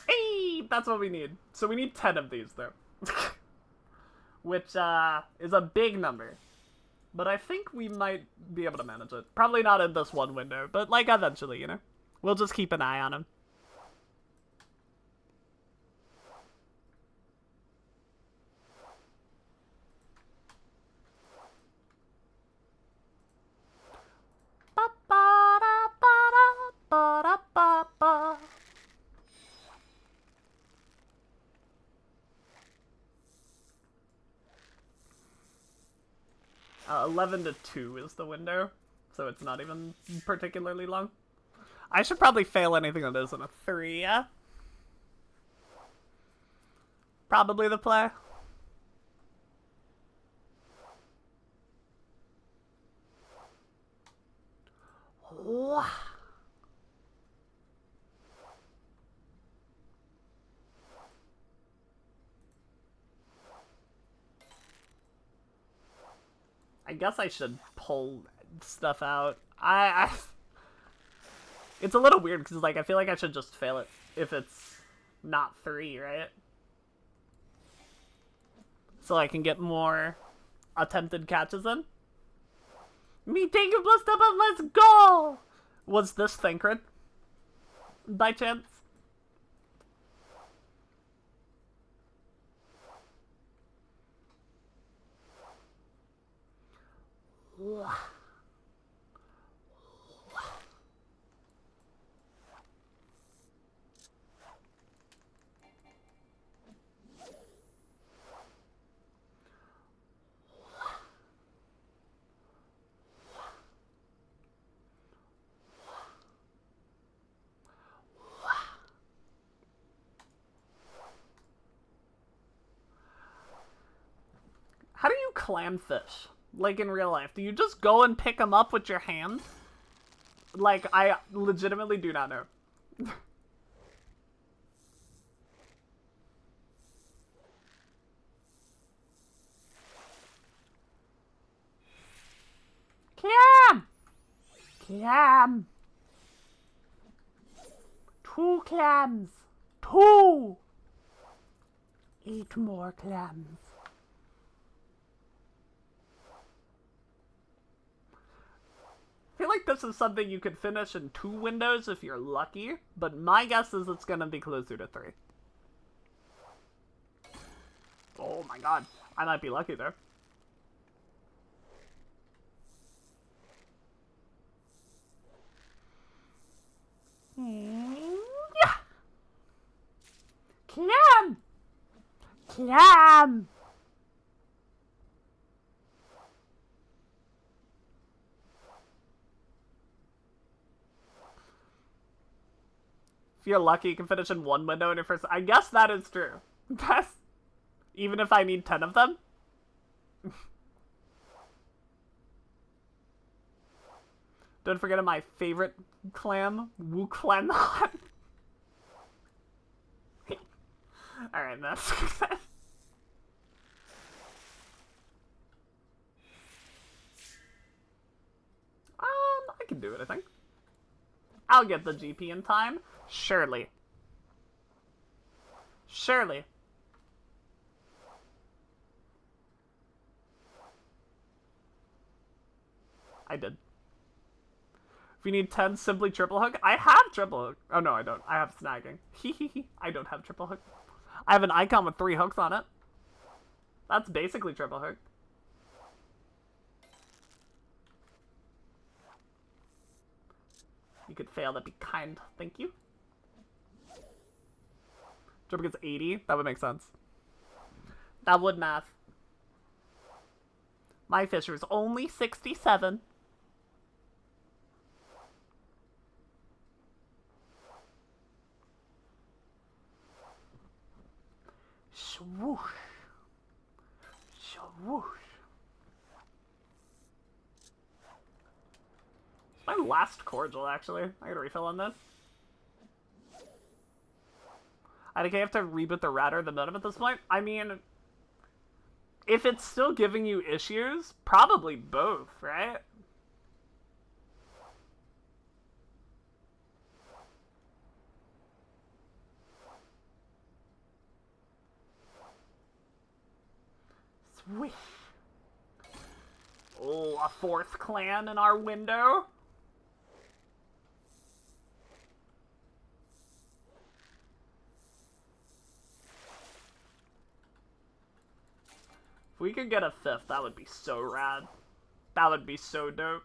Hey! That's what we need. So we need 10 of these, though. Which, is a big number. But I think we might be able to manage it. Probably not in this one window, but, like, eventually, you know? We'll just keep an eye on him. Ba-ba-da-ba-da-ba-da-ba-ba. 11 to 2 is the window, so it's not even particularly long. I should probably fail anything that isn't a 3, yeah? Probably the play. Wow. I guess I should pull stuff out. It's a little weird because, like, I feel like I should just fail it if it's not 3, right? So I can get more attempted catches in. Me take you plus step up, let's go! Was this Thancred? By chance? clamfish? Like in real life? Do you just go and pick them up with your hand? Like, I legitimately do not know. Clam! Clam! 2 clams! 2! 8 more clams. I feel like this is something you could finish in 2 windows if you're lucky, but my guess is it's gonna be closer to 3. Oh my god, I might be lucky there. Yeah! Clam! Clam! If you're lucky, you can finish in 1 window in your first... I guess that is true. That's... Even if I need 10 of them? Don't forget my favorite clam, Woo Clam. Alright, that's... I can do it, I think. I'll get the GP in time. Surely. Surely. I did. If you need 10, simply triple hook. I have triple hook. Oh, no, I don't. I have snagging. Hehehe. I don't have triple hook. I have an icon with 3 hooks on it. That's basically triple hook. You could fail, that'd be kind. Thank you. Triple gets 80. That would make sense. That would math. My Fisher is only 67. Swoosh. Swoosh. My last cordial, actually. I gotta refill on this. I think I have to reboot the router or the modem at this point. I mean, if it's still giving you issues, probably both, right? Swish. Oh, a 4th clan in our window. If we could get a 5th, that would be so rad. That would be so dope.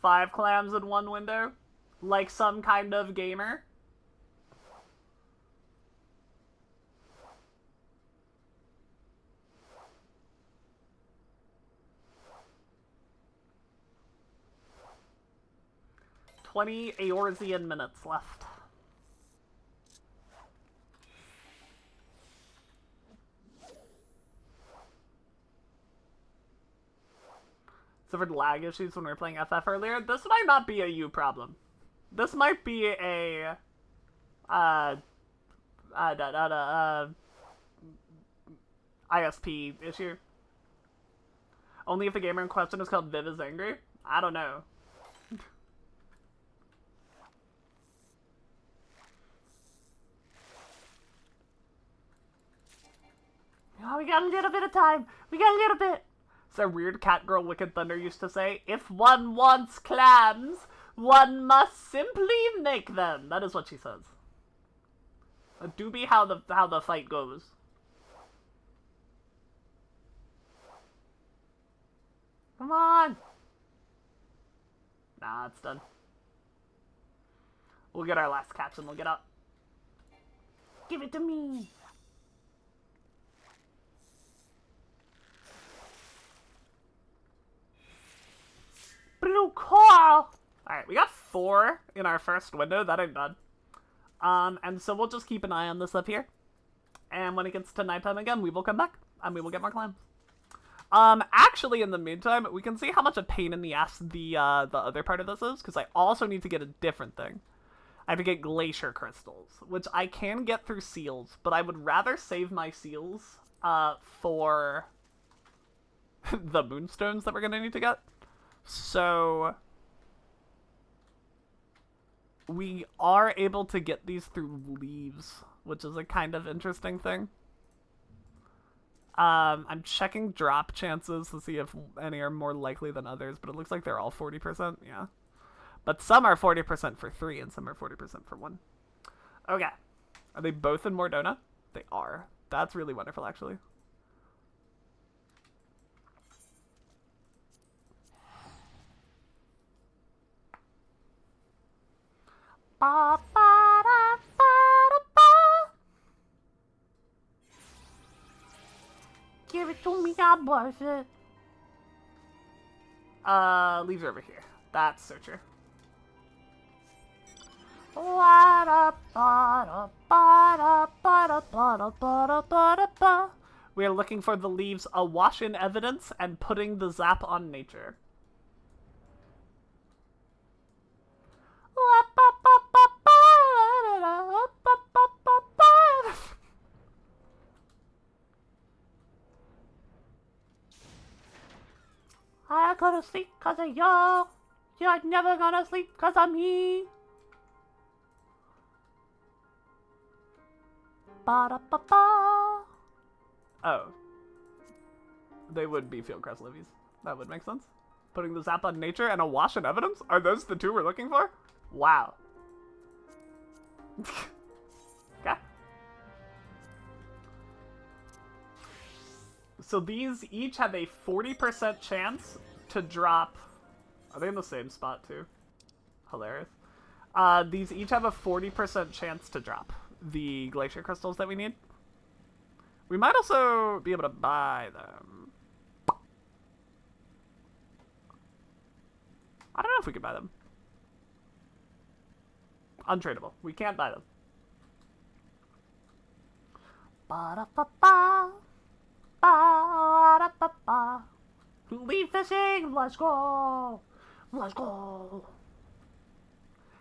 5 clams in 1 window? Like some kind of gamer? $20 Eorzean minutes left. Suffered lag issues when we were playing FF earlier. This might not be a you problem. This might be a ISP issue. Only if the gamer in question is called Viv is angry? I don't know. Oh, we got a little bit of time. We got a little bit. It's a weird cat girl Wicked Thunder used to say, if one wants clams, one must simply make them. That is what she says. Do be how the fight goes. Come on. Nah, it's done. We'll get our last catch and we'll get up. Give it to me. Blue coral! Alright, we got 4 in our first window. That ain't bad. And so we'll just keep an eye on this up here. And when it gets to nighttime again, we will come back. And we will get more clams. Actually, in the meantime, we can see how much a pain in the ass the other part of this is, because I also need to get a different thing. I have to get glacier crystals, which I can get through seals, but I would rather save my seals, for the moonstones that we're gonna need to get. So we are able to get these through leaves, which is a kind of interesting thing. I'm checking drop chances to see if any are more likely than others, but it looks like they're all 40%, yeah. But some are 40% for 3 and some are 40% for 1. Okay. Are they both in Mordona? They are. That's really wonderful, actually. Ba, ba, da, ba, da, ba. Give it to me, I bust it. Leaves are over here. That's Searcher. We are looking for the leaves awash in evidence and putting the zap on nature. I couldn't sleep cause of you. You're never gonna sleep cause of me. Ba-da-ba-ba. Oh. They would be Fieldcrest Livies. That would make sense. Putting the zap on nature and awash in evidence? Are those the two we're looking for? Wow. Okay. So these each have a 40% chance to drop... Are they in the same spot too? Hilarious. These each have a 40% chance to drop the glacier crystals that we need. We might also be able to buy them. I don't know if we could buy them. Untradeable. We can't buy them. Ba-da-ba-ba. Ba-da-ba-ba. Leave fishing! Let's go! Let's go!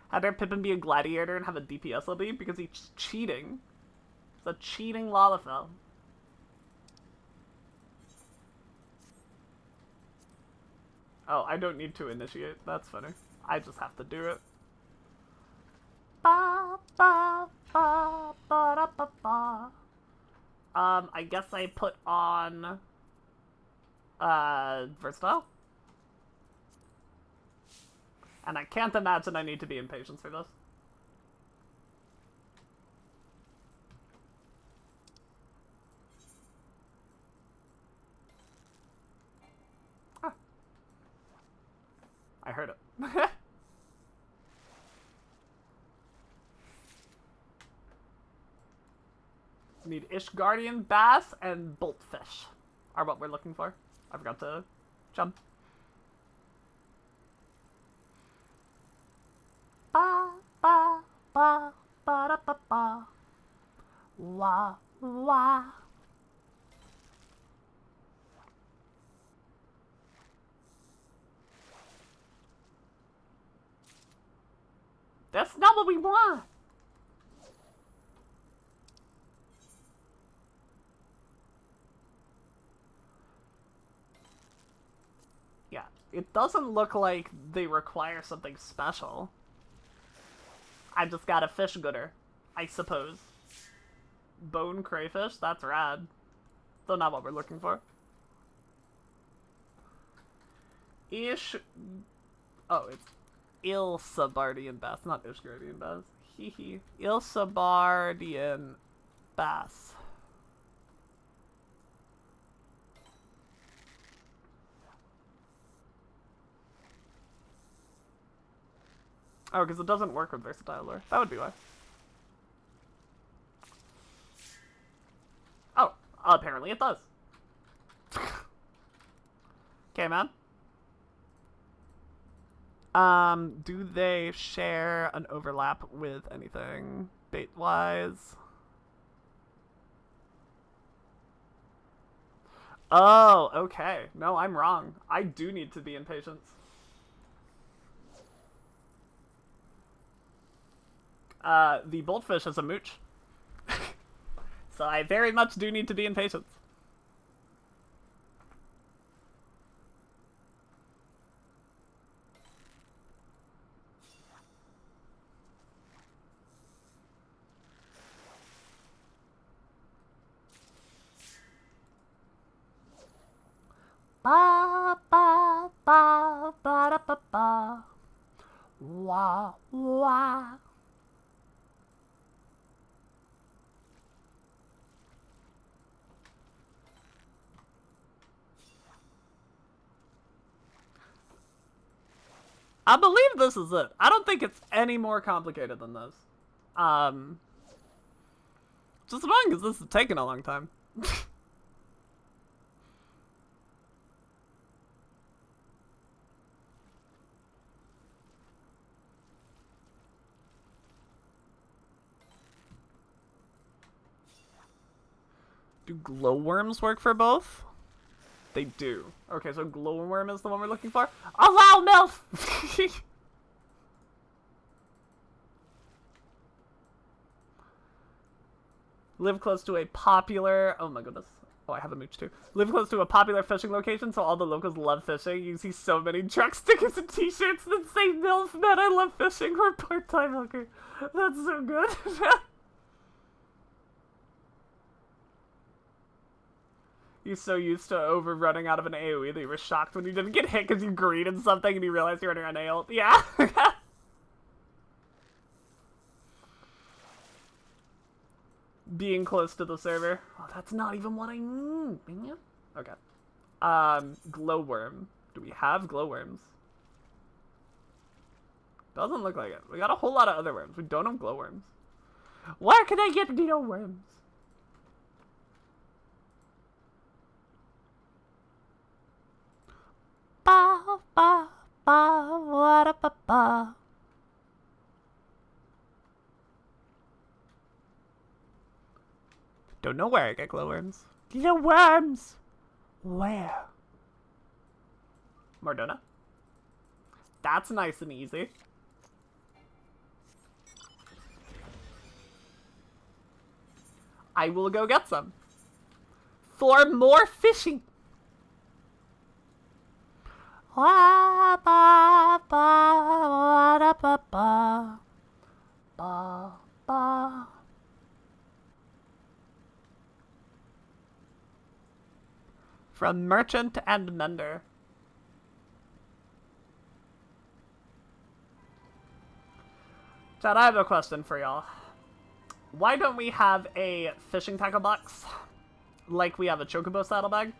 How dare Pippin be a gladiator and have a DPS LB? Because he's cheating. He's a cheating Lalafell. Oh, I don't need to initiate. That's funny. I just have to do it. Ba, ba, ba, ba, da, ba, ba. I guess I put on... Versatile? And I can't imagine I need to be impatient for this. Ah. I heard it. Need Ishgardian Bass and Boltfish are what we're looking for. I forgot to jump. Ba ba ba ba da ba ba. Wah wah. That's not what we want. Yeah, it doesn't look like they require something special. I just got a fish gooder, I suppose. Bone crayfish? That's rad. Still not what we're looking for. Oh, it's Ilsabardian Bass, not Ishgardian Bass. Hehe. Ilsabardian Bass. Oh, because it doesn't work with versatile lore. That would be why. Oh, apparently it does. Okay, man. Do they share an overlap with anything bait-wise? Oh, okay. No, I'm wrong. I do need to be in patience. The boldfish is a mooch. So I very much do need to be in patience. Ba ba ba ba da ba ba. Wah wah. I believe this is it. I don't think it's any more complicated than this. Just annoying because this is taking a long time. Do glowworms work for both? They do. Okay, so glowworm is the one we're looking for. Allow MILF! Live close to a popular... Oh my goodness. Oh, I have a mooch too. Live close to a popular fishing location, so all the locals love fishing. You see so many truck stickers and t-shirts that say MILF, man, I love fishing. We're part-time hooker. That's so good. You're so used to over running out of an AoE that you were shocked when you didn't get hit because you greeted something and you realized you're running on AoE. Yeah. Being close to the server. Oh, that's not even what I need. Okay. Glowworm. Do we have glowworms? Doesn't look like it. We got a whole lot of other worms. We don't have glowworms. Where can I get glowworms? Ba ba ba ba ba ba. Don't know where I get glowworms. Glowworms! Where? Mardona? That's nice and easy. I will go get some. For more fishing. Ba ba ba ba ba ba ba ba. From Merchant and Mender. Chad, I have a question for y'all. Why don't we have a fishing tackle box like we have a chocobo saddlebag?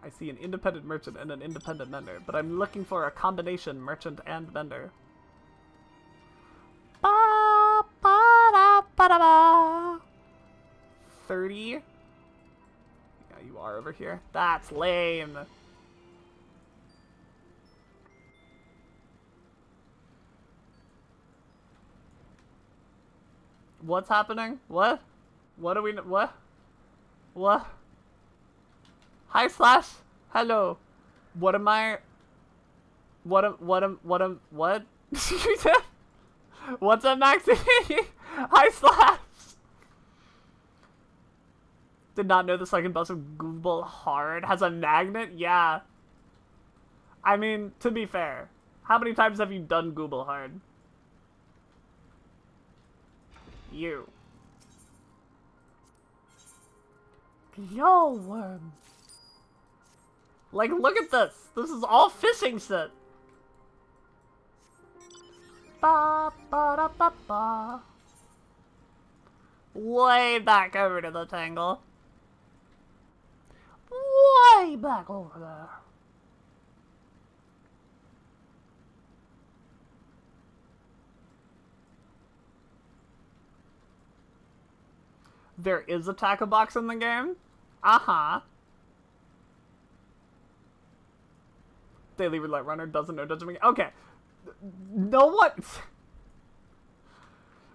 I see an independent merchant and an independent mender, but I'm looking for a combination merchant and mender. Ba ba da ba da ba. 30. Yeah, you are over here. That's lame. What's happening? What? What are we... What? What? Hi, Slash. Hello. What am I... What? What's up, Maxie? Hi, Slash. Did not know the second bus of Google Hard has a magnet? Yeah. I mean, to be fair, how many times have you done Google Hard? You. Glowworm. Like, look at this. This is all fishing shit. Ba ba da ba ba. Way back over to the tangle. Way back over there. There is a tackle box in the game? Uh-huh. Daily Roulette Runner doesn't know Dungeon Mechanics. Okay. No one...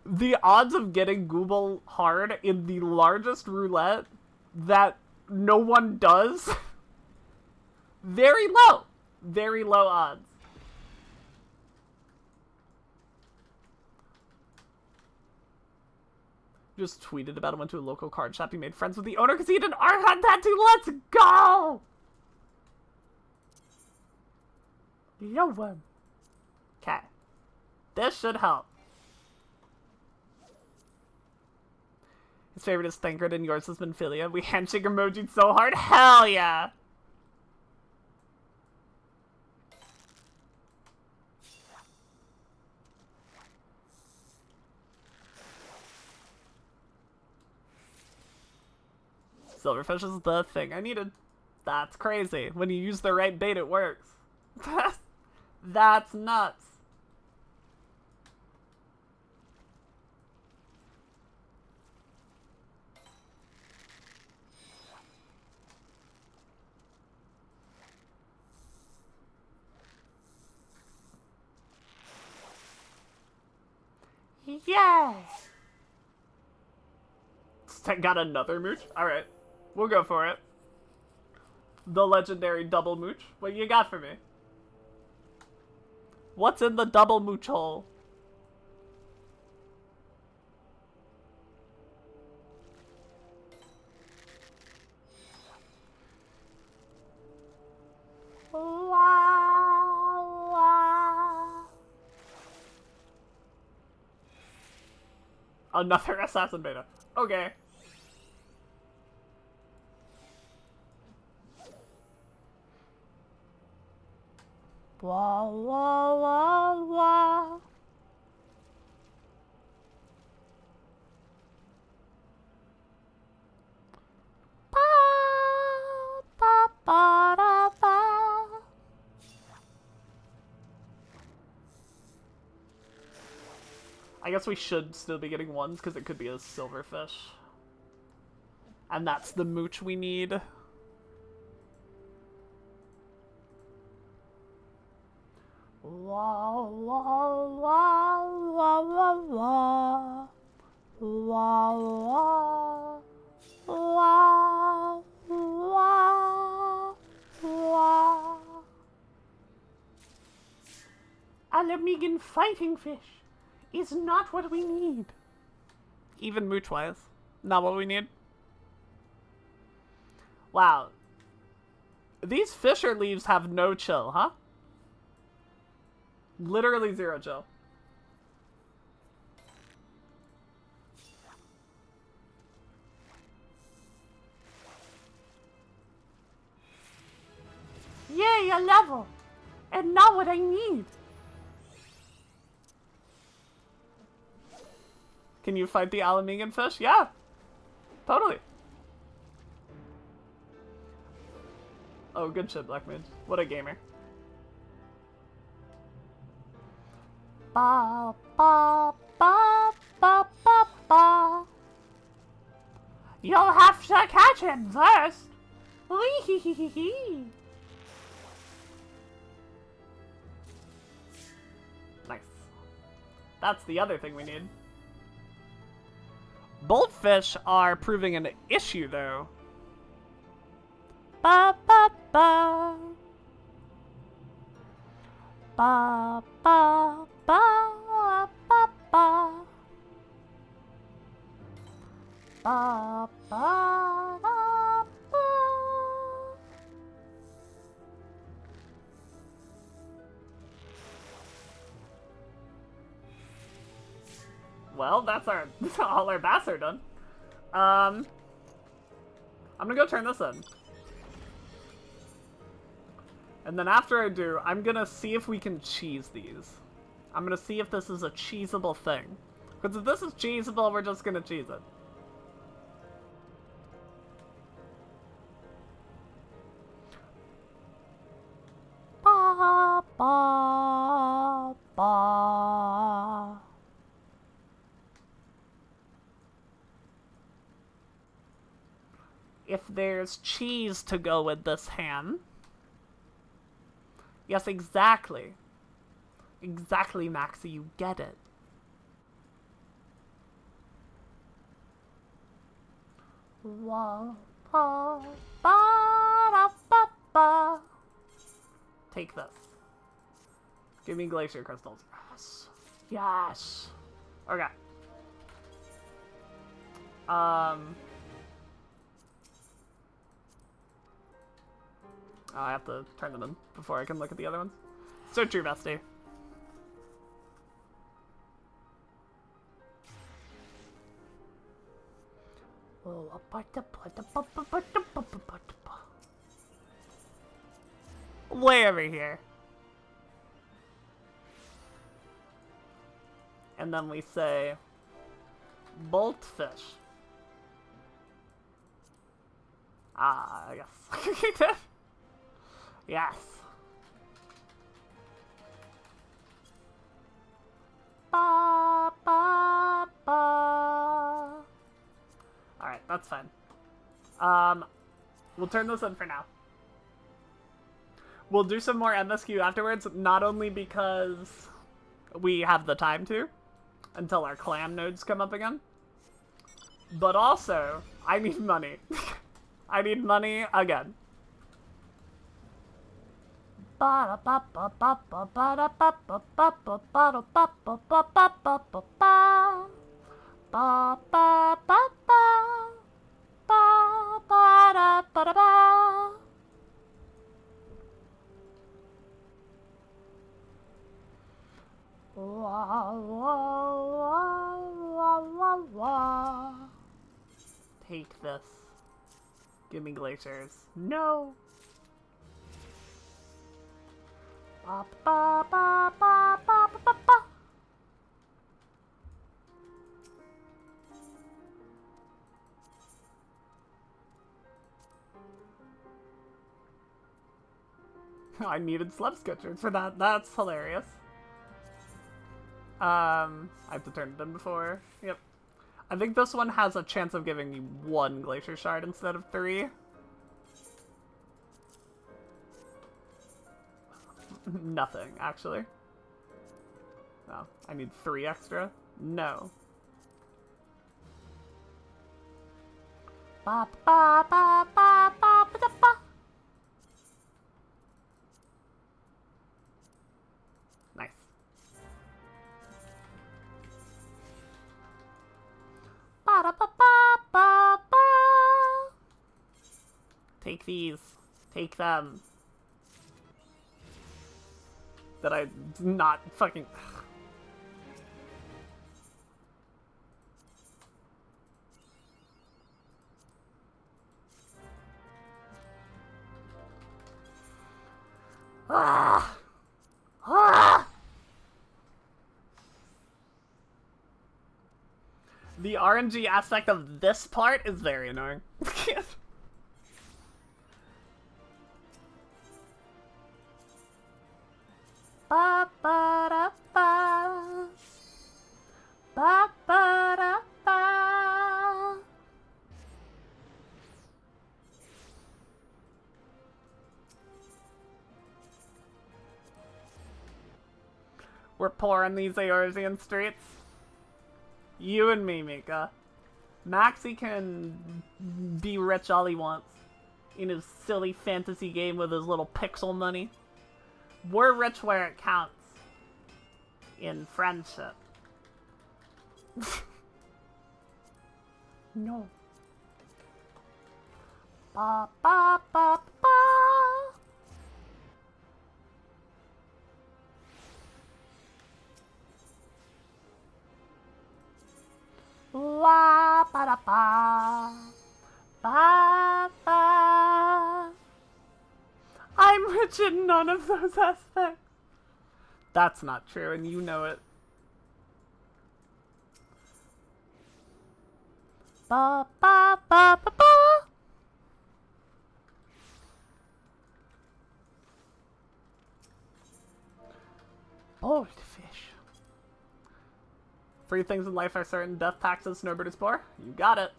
The odds of getting Google hard in the largest roulette that no one does, very low. Very low odds. Just tweeted about it, went to a local card shop. He made friends with the owner because he had an Archon tattoo. Let's go! Yo, one. Okay. This should help. His favorite is Thancred and yours is Minfilia. We handshake emojied so hard. Hell yeah! Silverfish is the thing I needed. That's crazy. When you use the right bait, it works. That's nuts. Yeah. Got another mooch? Alright. We'll go for it. The legendary double mooch. What you got for me? What's in the double mooch hole? Another assassin beta. Okay. Wah, wah, wah, wah. Ba, ba, ba, da, ba. I guess we should still be getting ones because it could be a silverfish. And that's the mooch we need. Wah, wah, wah, wah, wah, wah. Wah, wah, wah, wah, wah. Alamigan fighting fish is not what we need. Even mooch-wise, not what we need. Wow. These fisher leaves have no chill, huh? Literally zero chill. Yay, a level! And now what I need! Can you fight the Alamigan fish? Yeah! Totally. Oh, good shit, Black Mage. What a gamer. Ba ba ba ba ba ba. You'll have to catch him first. Wee-hee-hee-hee-hee. Nice. That's the other thing we need. Boldfish are proving an issue, though. Ba ba ba. Ba ba ba ba ba. Ba ba ba ba. Well, that's our all our bass are done. I'm gonna go turn this in. And then after I do, I'm gonna see if we can cheese these. I'm gonna see if this is a cheesable thing. Because if this is cheesable, we're just gonna cheese it. Ba ba ba. If there's cheese to go with this ham. Yes, exactly. Exactly, Maxie, you get it. Wah, ba, ba, da, ba, ba. Take this. Give me glacier crystals. Yes. Yes. Okay. I have to turn them in before I can look at the other ones. So true, bestie. Way over here. And then we say boltfish. Ah, I guess. Yes. Ba, ba, ba. Alright, that's fine. We'll turn this in for now. We'll do some more MSQ afterwards, not only because we have the time to, until our clan nodes come up again, but also, I need money. I need money again. Take this. Give me glaciers. No. Ba, ba, ba, ba, ba, ba, ba. I needed slab sketchers for that. That's hilarious. I have to turn it in before. Yep. I think this one has a chance of giving me 1 glacier shard instead of 3. Nothing, actually. Oh, I need 3 extra? No. Ba ba ba ba ba ba ba. Nice. Ba da ba ba ba ba. Take these. Take them. That I not fucking. Ah! Ah! The RNG aspect of this part is very annoying. Ba ba da ba. Ba ba da ba. We're poor in these Eorzean streets. You and me, Mika. Maxie can be rich all he wants in his silly fantasy game with his little pixel money. We're rich where it counts. In friendship. No. Ba ba ba ba. Wa ba da ba. Ba ba. I'm rich in none of those aspects. That's not true, and you know it. Ba ba ba ba ba. Bold fish. 3 things in life are certain: death, taxes, Snowbird is poor. You got it.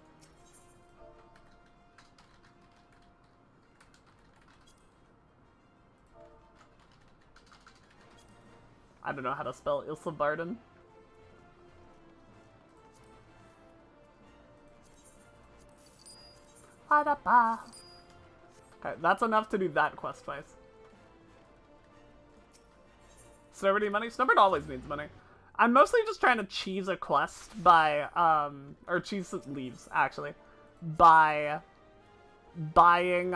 I don't know how to spell Ilsabarden. Ba-da-ba. Okay, that's enough to do that quest twice. Snowbird need money? Snowbird always needs money. I'm mostly just trying to cheese a quest by, or cheese leaves, actually, by buying,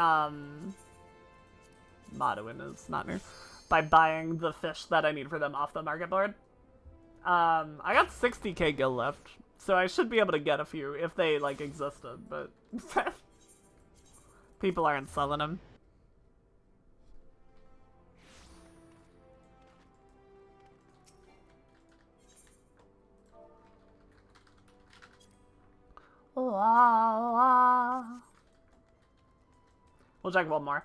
Maduin is not new, by buying the fish that I need for them off the market board. I got 60k gil left, so I should be able to get a few if they, like, existed, but people aren't selling them. We'll check one more.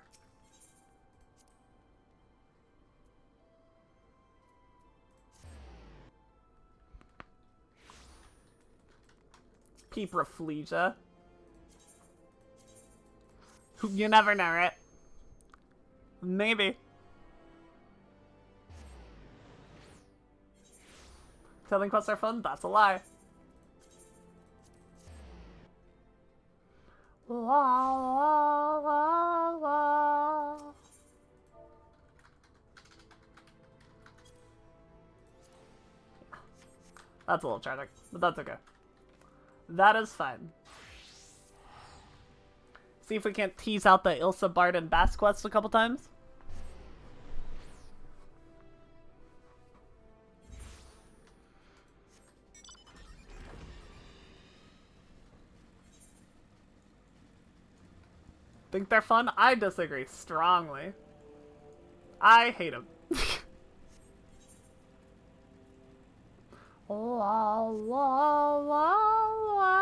Peepraflegia. You never know, right? Maybe. Telling quests are fun? That's a lie. That's a little tragic, but that's okay. That is fine. See if we can't tease out the Ilsa, Bard, and Bass quest a couple times. Think they're fun? I disagree strongly. I hate them. La, la, la, la.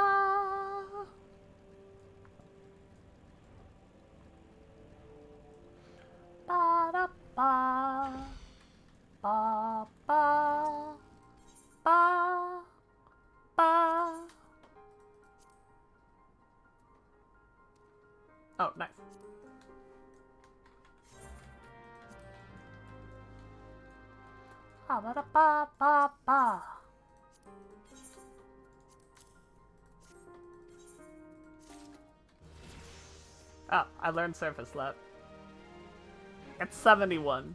Ba, da, ba. Ba, ba. Ba, ba. Oh, nice. Ba, ba, ba, ba, ba. Oh, I learned Surface Lap. It's 71.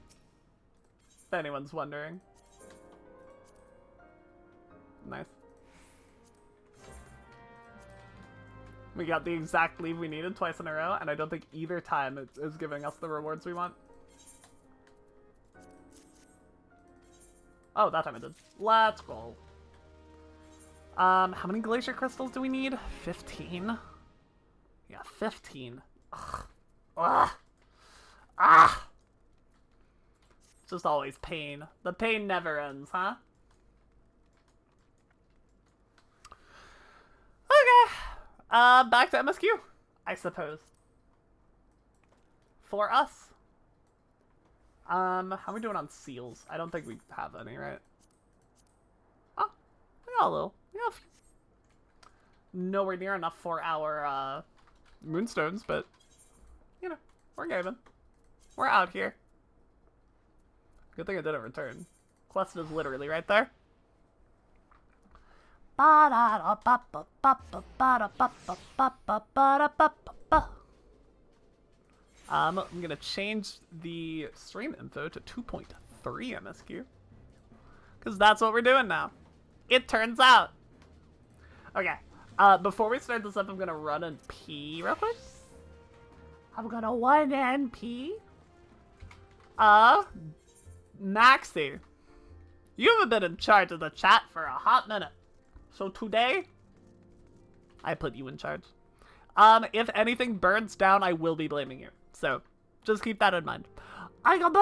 If anyone's wondering. Nice. We got the exact leave we needed twice in a row, and I don't think either time it is giving us the rewards we want. Oh, that time it did. Let's go. How many glacier crystals do we need? 15? Yeah, 15. Ugh. Ugh. Ah! Just always pain. The pain never ends, huh? Okay. Back to MSQ, I suppose. For us. How are we doing on seals? I don't think we have any, right? Oh, we got a little. We got a few. Nowhere near enough for our, moonstones, but, you know, we're gaming. We're out here. Good thing I didn't return. Quest is literally right there. I'm gonna change the stream info to 2.3 MSQ. Because that's what we're doing now. It turns out. Okay. Before we start this up, I'm gonna run and pee real quick. I'm gonna 1 and pee. Maxie. You haven't been in charge of the chat for a hot minute. So today, I put you in charge. If anything burns down, I will be blaming you. So, just keep that in mind. I got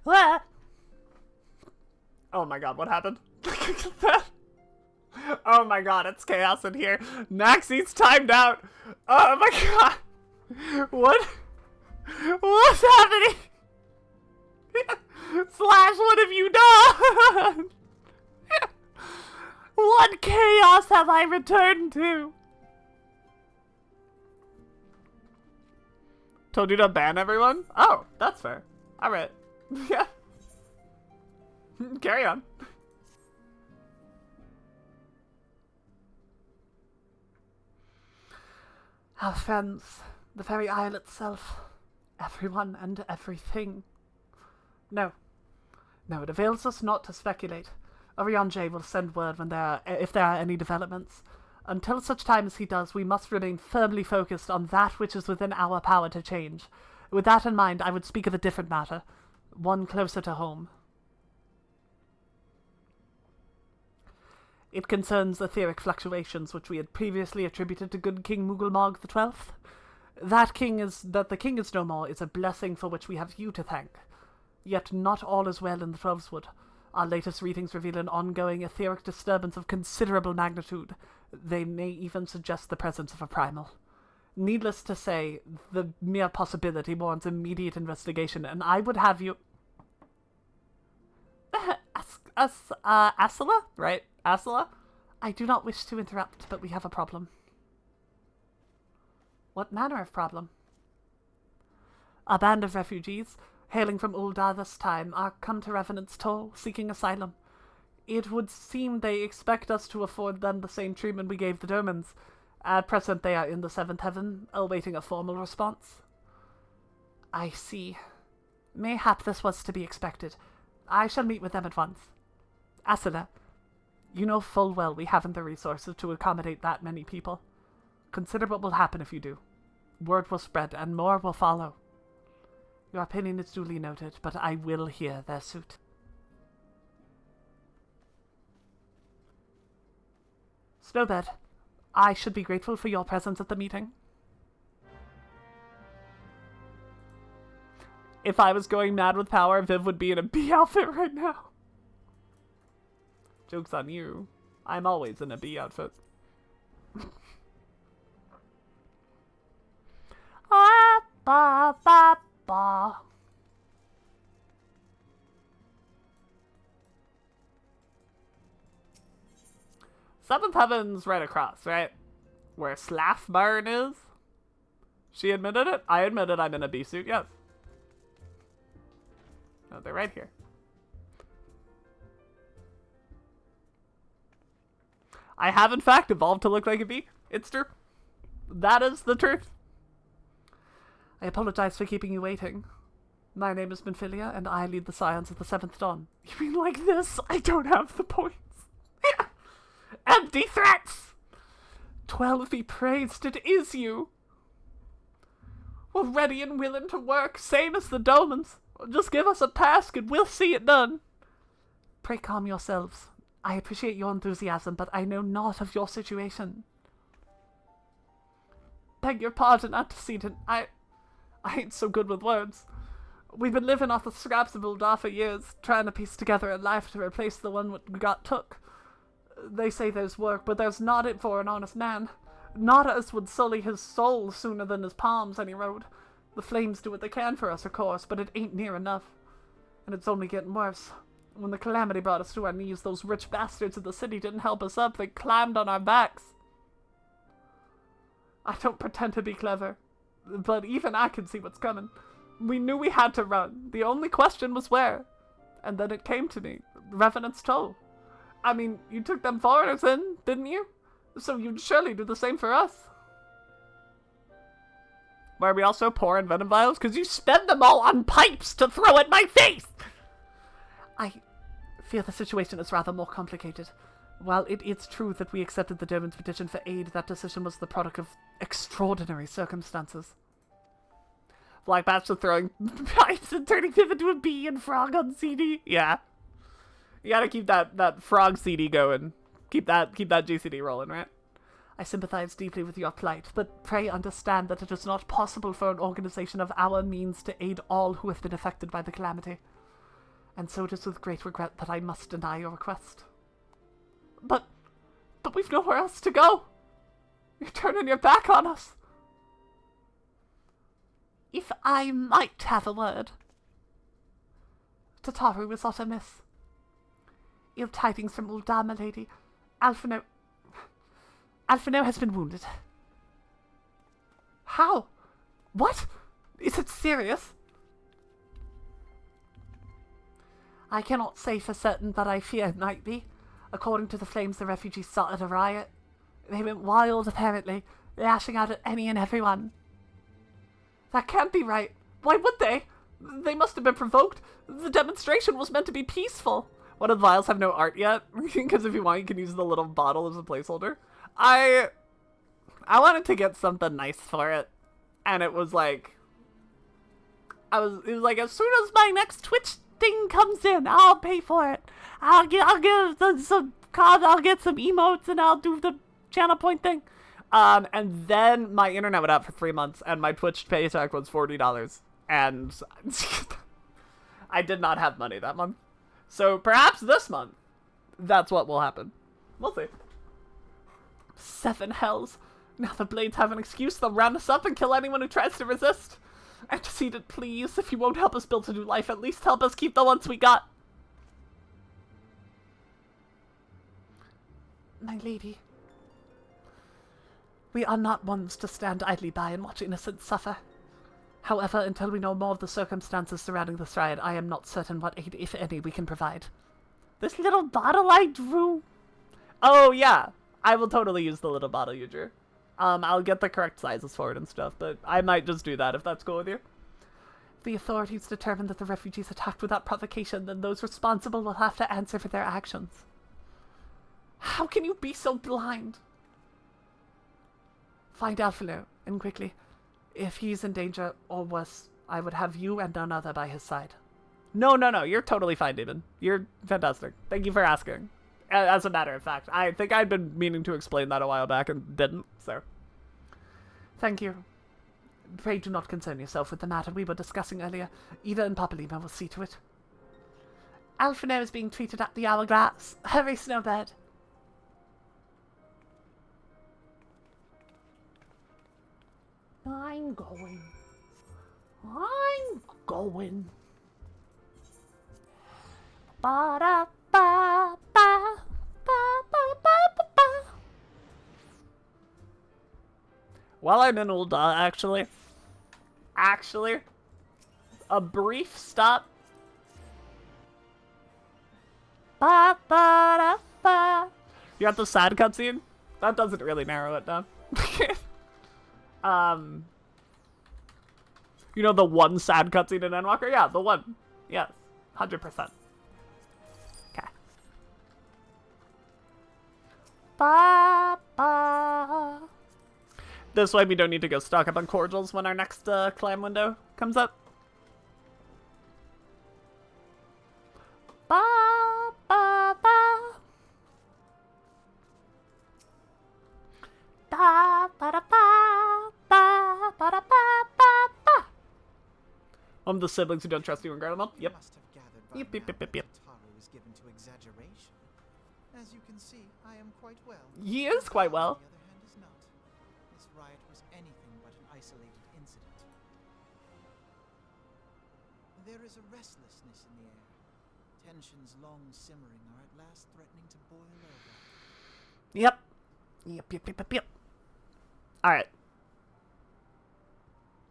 Ah! Oh my god, what happened? Oh my god, it's chaos in here. Maxie's timed out. Oh my god. What? What's happening? Slash, what have you done? What chaos have I returned to? Told you to ban everyone? Oh, that's fair. Alright. Yeah. Carry on. Our friends, the very isle itself, everyone and everything. No. No, it avails us not to speculate. Orion will send word when if there are any developments. Until such time as he does, we must remain firmly focused on that which is within our power to change. With that in mind, I would speak of a different matter, one closer to home. It concerns etheric fluctuations which we had previously attributed to good King Mughal XII. That the king is no more is a blessing for which we have you to thank. Yet not all is well in the Twelveswood. Our latest readings reveal an ongoing etheric disturbance of considerable magnitude. They may even suggest the presence of a primal. Needless to say, the mere possibility warrants immediate investigation, and I would have you... Asila? Right? Asila? I do not wish to interrupt, but we have a problem. What manner of problem? A band of refugees, hailing from Uldar this time, are come to Revenant's Toll, seeking asylum. It would seem they expect us to afford them the same treatment we gave the Domans. At present they are in the seventh heaven, awaiting a formal response. I see. Mayhap this was to be expected. I shall meet with them at once. Asila, you know full well we haven't the resources to accommodate that many people. Consider what will happen if you do. Word will spread, and more will follow. Your opinion is duly noted, but I will hear their suit. Snowbird, I should be grateful for your presence at the meeting. If I was going mad with power, Viv would be in a bee outfit right now. Joke's on you. I'm always in a bee outfit. Ah, ba, ba, ba. Seventh Heaven's right across, right? Where Slaffburn is? She admitted it? I admitted I'm in a bee suit, yes. No, they're right here. I have, in fact, evolved to look like a bee. It's true. That is the truth. I apologize for keeping you waiting. My name is Minfilia, and I lead the Scions of the Seventh Dawn. You mean like this? I don't have the points. Empty threats! 12 be praised, it is you. We're ready and willing to work, same as the Domans. Just give us a task and we'll see it done. Pray calm yourselves. I appreciate your enthusiasm, but I know naught of your situation. Beg your pardon, antecedent. I ain't so good with words. We've been living off the scraps of Uldar for years, trying to piece together a life to replace the one we got took. They say there's work, but there's not it for an honest man. Not as would sully his soul sooner than his palms any road. The flames do what they can for us, of course, but it ain't near enough. And it's only getting worse. When the calamity brought us to our knees, those rich bastards in the city didn't help us up. They climbed on our backs. I don't pretend to be clever, but even I can see what's coming. We knew we had to run. The only question was where. And then it came to me. Revenant's Toll. I mean, you took them foreigners in, didn't you? So you'd surely do the same for us. Why are we also pouring venom vials? Because you spend them all on pipes to throw at my face! I fear the situation is rather more complicated. While it is true that we accepted the Derman's petition for aid, that decision was the product of extraordinary circumstances. Black Bastard throwing pipes and turning Viv into a bee and frog on CD. Yeah. You gotta keep that frog CD going. Keep that GCD rolling, right? I sympathize deeply with your plight, but pray understand that it is not possible for an organization of our means to aid all who have been affected by the calamity. and so it is with great regret that I must deny your request. But we've nowhere else to go. You're turning your back on us. If I might have a word. Tataru is not amiss. Ill tidings from Ul'dah, my lady. Alphino has been wounded. How? What? Is it serious? I cannot say for certain, but I fear it might be. According to the flames, the refugees started a riot. They went wild, apparently, lashing out at any and everyone. That can't be right. Why would they? They must have been provoked. The demonstration was meant to be peaceful. One of the vials have no art yet, because if you want, you can use the little bottle as a placeholder. I wanted to get something nice for it, and it was like, it was like, as soon as my next Twitch thing comes in, I'll pay for it. I'll get some cards, I'll get some emotes, and I'll do the channel point thing. And then my internet went out for 3 months, and my Twitch paycheck was $40, and I did not have money that month. So perhaps this month, that's what will happen. We'll see. 7 hells. Now the Blades have an excuse. They'll round us up and kill anyone who tries to resist. Antecedent, please. If you won't help us build a new life, at least help us keep the ones we got. My lady. We are not ones to stand idly by and watch innocents suffer. However, until we know more of the circumstances surrounding this riot, I am not certain what aid, if any, we can provide. This little bottle I drew. Oh, yeah. I will totally use the little bottle you drew. I'll get the correct sizes for it and stuff, but I might just do that if that's cool with you. If the authorities determine that the refugees attacked without provocation, then those responsible will have to answer for their actions. How can you be so blind? Find Alphino, and quickly. If he's in danger, or worse, I would have you and none other by his side. No, you're totally fine, Demon. You're fantastic. Thank you for asking. As a matter of fact, I think I'd been meaning to explain that a while back and didn't, so. Thank you. Pray do not concern yourself with the matter we were discussing earlier. Ida and Papa Lima will see to it. Alphino is being treated at the Hourglass. Hurry, Snowbird. I'm going. While I'm in Ul'dah, actually, a brief stop. You got the sad cutscene? That doesn't really narrow it down. You know the one sad cutscene in Endwalker? Yeah, the one. Yes, 100%. Okay. This way we don't need to go stock up on cordials when our next clam window comes up. The siblings who don't trust you and guard them up. Yep. Yep. Tataru is given to exaggeration. As you can see, I am quite well. He is quite well. On the other hand, is not. This riot was anything but an isolated incident. There is a restlessness in the air. Tensions long simmering are at last threatening to boil over. Yep. Alright.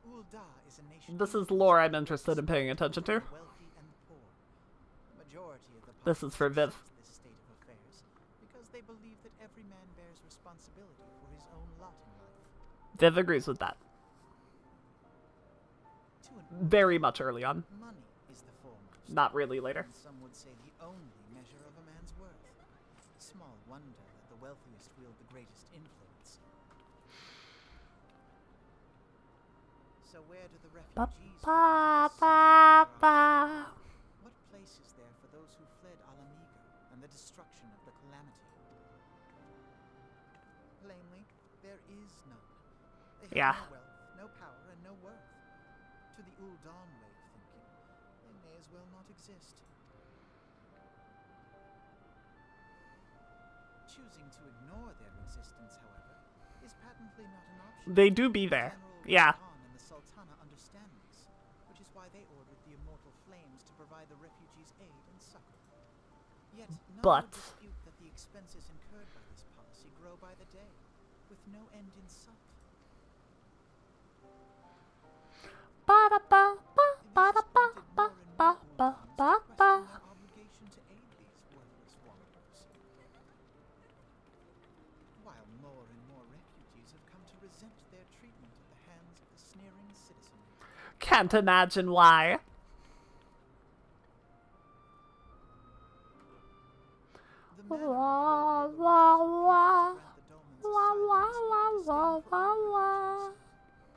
Ul'dah is a nation. This is lore I'm interested in paying attention to. Wealthy and poor. The majority of the This is for Viv. this state of affairs because they believe that every man bears responsibility for his own lot in life. Viv agrees with that. To an Very much early on. money is the foremost. Not really later. And some would say the only measure of a man's worth. Small wonder that the wealthiest wield the greatest influence. So where do the refugees What place is there for those who fled Alamigo and the destruction of the calamity? Plainly, there is none. They Yeah. have no wealth, no power, and no worth. To the Ul'dah way of thinking, they may as well not exist. Choosing to ignore their existence, however, is patently not an option. They do be there. General Yeah. Khan and the Sultana understand this, which is why they ordered the immortal flames to provide the refugees aid and succor. Yet none But would dispute that the expenses incurred by this policy grow by the day, with no end in sight. ba-da-ba, It has ba-da-ba, prompted ba, more and ba, more ba, Woodlands to ba, question ba. their obligation to aid these worthless wanderers. While more and more refugees have come to resent their treatment at the hands of the sneering citizenry. Can't imagine why. The manner Wah, of wah, Lord wah. Dolmen's Wah, wah, refusal to wah, grant the Dolmens wah, disdain for wah, all refugees,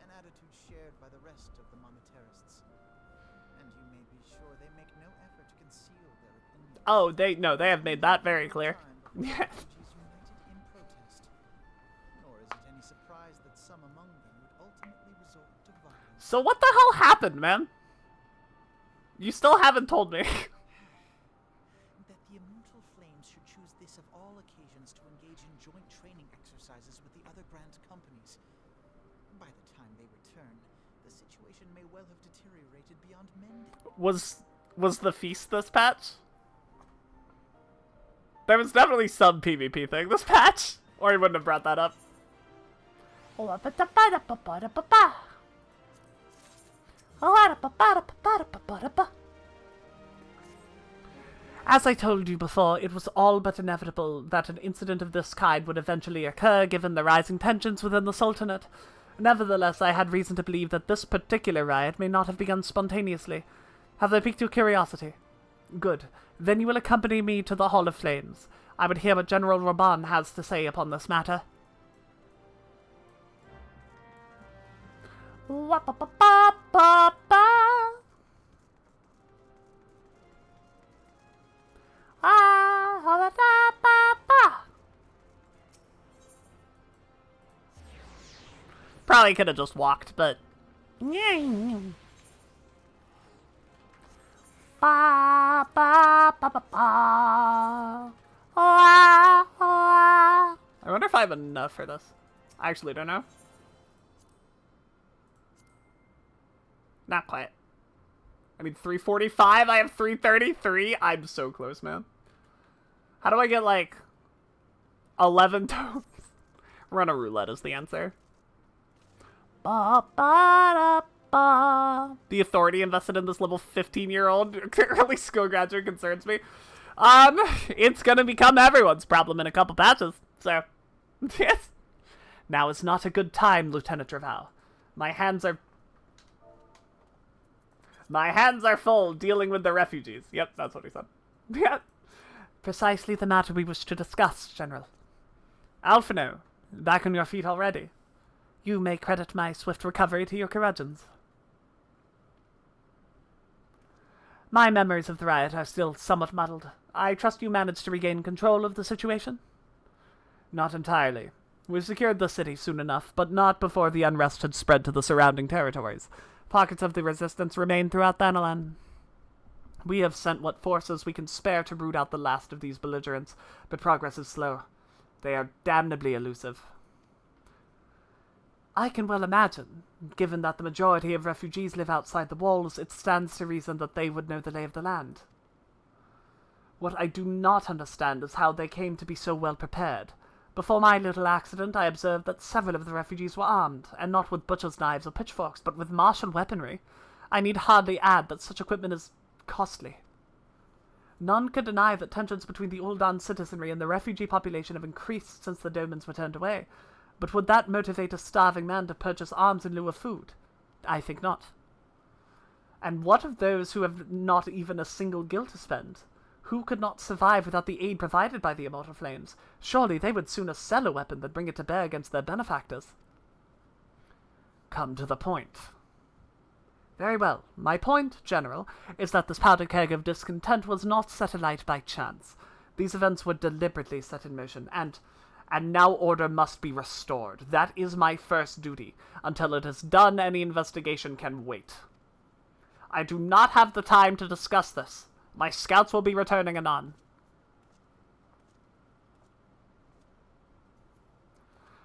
an attitude shared by the rest of the monetarists. And you may be sure they make no effort to conceal their opinions. Oh, they have made that very clear. Yes. United in protest. Nor is it any surprise that some among them would ultimately resort to violence. So what the hell happened, man? You still haven't told me. That the immortal flames should choose this of all occasions to engage in joint training exercises with the other Grand companies. By the time they return, the situation may well have deteriorated beyond mending. Was the feast this patch? There was definitely some PvP thing this patch, or he wouldn't have brought that up. As I told you before, it was all but inevitable that an incident of this kind would eventually occur given the rising tensions within the Sultanate. Nevertheless, I had reason to believe that this particular riot may not have begun spontaneously. Have they piqued your curiosity? Good. Then you will accompany me to the Hall of Flames. I would hear what General Raban has to say upon this matter. Probably could have just walked, but... I wonder if I have enough for this. I actually don't know. Not quite. I mean, 345, I have 333. I'm so close, man. How do I get, like, 11 tomes? Run a roulette is the answer. Ba, ba, da, ba. The authority invested in this level 15-year-old early school graduate concerns me. It's gonna become everyone's problem in a couple patches, so... Yes. Now is not a good time, Lieutenant Draval. My hands are full dealing with the refugees. Yep, that's what he said. Yeah. Precisely the matter we wish to discuss, General. Alphino, back on your feet already. You may credit my swift recovery to your curmudgeons. My memories of the riot are still somewhat muddled. I trust you managed to regain control of the situation? Not entirely. We secured the city soon enough, but not before the unrest had spread to the surrounding territories. Pockets of the resistance remain throughout Thanalan. We have sent what forces we can spare to root out the last of these belligerents, but progress is slow. They are damnably elusive. I can well imagine. Given that the majority of refugees live outside the walls, it stands to reason that they would know the lay of the land. What I do not understand is how they came to be so well prepared. Before my little accident, I observed that several of the refugees were armed, and not with butcher's knives or pitchforks, but with martial weaponry. I need hardly add that such equipment is costly. None could deny that tensions between the Uldan citizenry and the refugee population have increased since the Domans were turned away. But would that motivate a starving man to purchase arms in lieu of food? I think not. And what of those who have not even a single gil to spend? Who could not survive without the aid provided by the Immortal Flames? Surely they would sooner sell a weapon than bring it to bear against their benefactors. Come to the point. Very well. My point, General, is that this powder keg of discontent was not set alight by chance. These events were deliberately set in motion, and now order must be restored. That is my first duty. Until it is done, any investigation can wait. I do not have the time to discuss this. My scouts will be returning anon.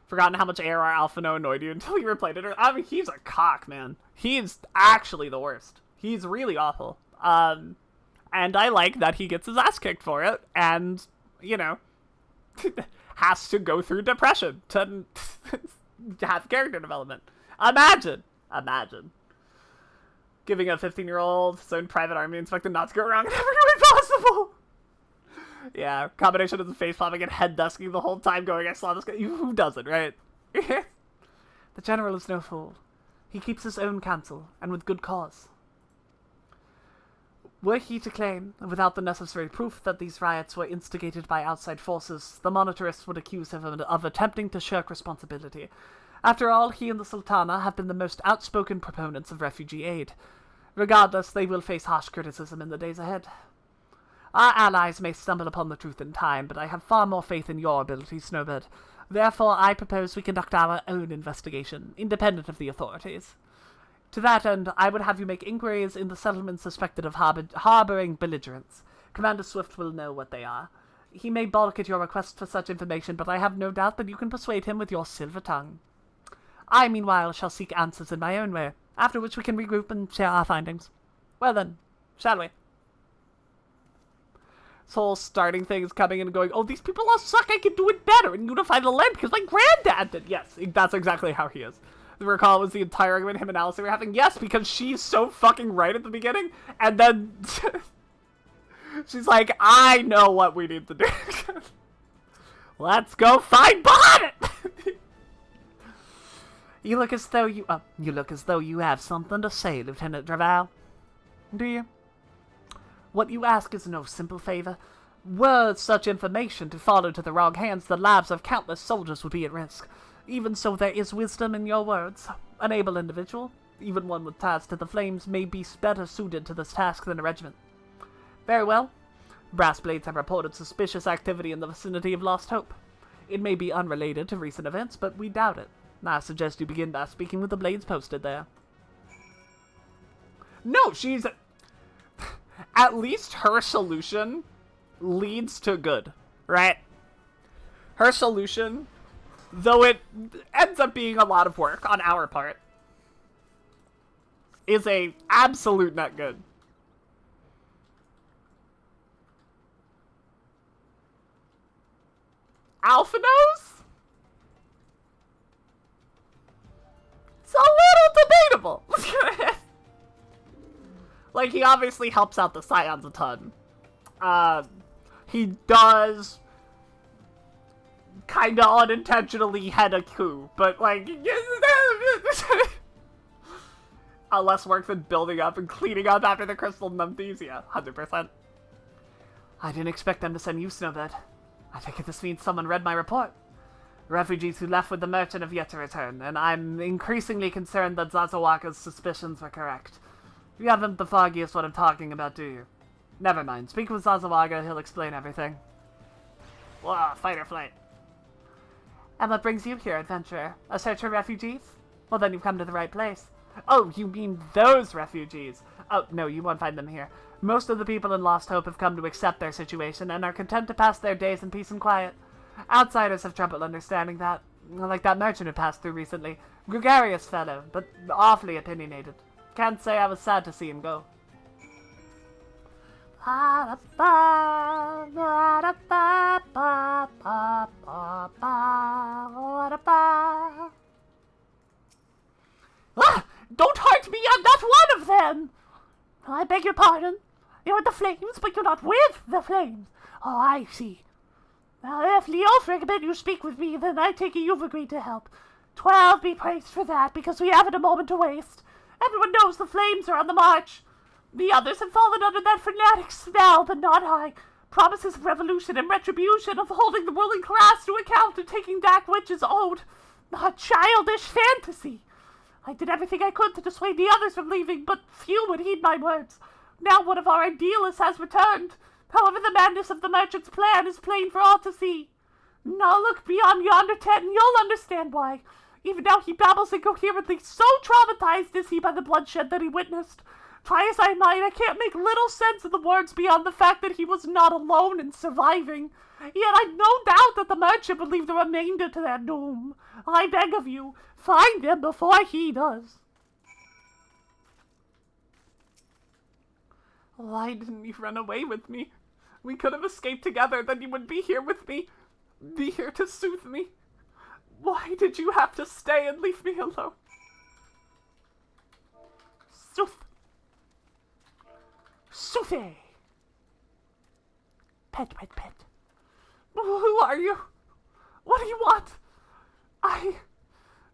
Forgotten how much ARR Alphino annoyed you until you replayed it. I mean, he's a cock, man. He's actually the worst. He's really awful. And I like that he gets his ass kicked for it, and, you know, has to go through depression to have character development. Imagine. Giving a 15-year-old his own private army expected not to go wrong in every way possible. Yeah, combination of the face popping and head dusking the whole time going, I saw this guy. Who doesn't, right? The general is no fool. He keeps his own counsel, and with good cause. Were he to claim, without the necessary proof, that these riots were instigated by outside forces, the monetarists would accuse him of attempting to shirk responsibility. After all, he and the Sultana have been the most outspoken proponents of refugee aid. Regardless, they will face harsh criticism in the days ahead. Our allies may stumble upon the truth in time, but I have far more faith in your ability, Snowbird. Therefore, I propose we conduct our own investigation, independent of the authorities. To that end, I would have you make inquiries in the settlements suspected of harboring belligerents. Commander Swift will know what they are. He may balk at your request for such information, but I have no doubt that you can persuade him with your silver tongue. I, meanwhile, shall seek answers in my own way, after which we can regroup and share our findings. Well then, shall we? This whole starting thing is coming in and going, oh, these people all suck, I can do it better and unify the land because my granddad did. Yes, that's exactly how he is. Recall was the entire argument him and Alice were having. Yes, because she's so fucking right at the beginning, and then she's like, I know what we need to do. Let's go find Bonnet! You look as though you have something to say, Lieutenant Draval. Do you? What you ask is no simple favor. Were such information to fall into the wrong hands, the lives of countless soldiers would be at risk. Even so, there is wisdom in your words. An able individual, even one with ties to the flames, may be better suited to this task than a regiment. Very well. Brass Blades have reported suspicious activity in the vicinity of Lost Hope. It may be unrelated to recent events, but we doubt it. I suggest you begin by speaking with the Blades posted there. No, she's... At least her solution leads to good, right? Her solution, though it ends up being a lot of work on our part, is a absolute net good. Alphanos? It's a little debatable. Like, he obviously helps out the Scions a ton. He does kinda unintentionally head a coup, but, like, less work than building up and cleaning up after the Crystal Numphesia, 100%. I didn't expect them to send you, Snowbird. I think this means someone read my report. Refugees who left with the merchant have yet to return, and I'm increasingly concerned that Zazawaka's suspicions were correct. You haven't the foggiest what I'm talking about, do you? Never mind. Speak with Zazawaka, he'll explain everything. Whoa, fight or flight. And what brings you here, adventurer? A search for refugees? Well, then you've come to the right place. Oh, you mean those refugees? Oh, no, you won't find them here. Most of the people in Lost Hope have come to accept their situation and are content to pass their days in peace and quiet. Outsiders have trouble understanding that. Like that merchant who passed through recently. Gregarious fellow, but awfully opinionated. Can't say I was sad to see him go. Don't hurt me, I'm not one of them! I beg your pardon. You're the flames, but you're not with the flames. Oh, I see. Now, if Leof recommend you speak with me, then I take it you've agreed to help. 12 be praised for that, because we haven't a moment to waste. Everyone knows the flames are on the march. The others have fallen under that fanatic spell, but not I. Promises of revolution and retribution, of holding the ruling class to account and taking back which is owed. A childish fantasy. I did everything I could to dissuade the others from leaving, but few would heed my words. Now one of our idealists has returned. However, the madness of the merchant's plan is plain for all to see. Now look beyond yonder tent and you'll understand why. Even now he babbles incoherently, so traumatized is he by the bloodshed that he witnessed. Try as I might, I can't make little sense of the words beyond the fact that he was not alone in surviving. Yet I've no doubt that the merchant would leave the remainder to their doom. I beg of you, find them before he does. Why didn't you run away with me? We could have escaped together, then you would be here with me. Be here to soothe me. Why did you have to stay and leave me alone? Sooth. Soothe. Pet, pet, pet. Who are you? What do you want?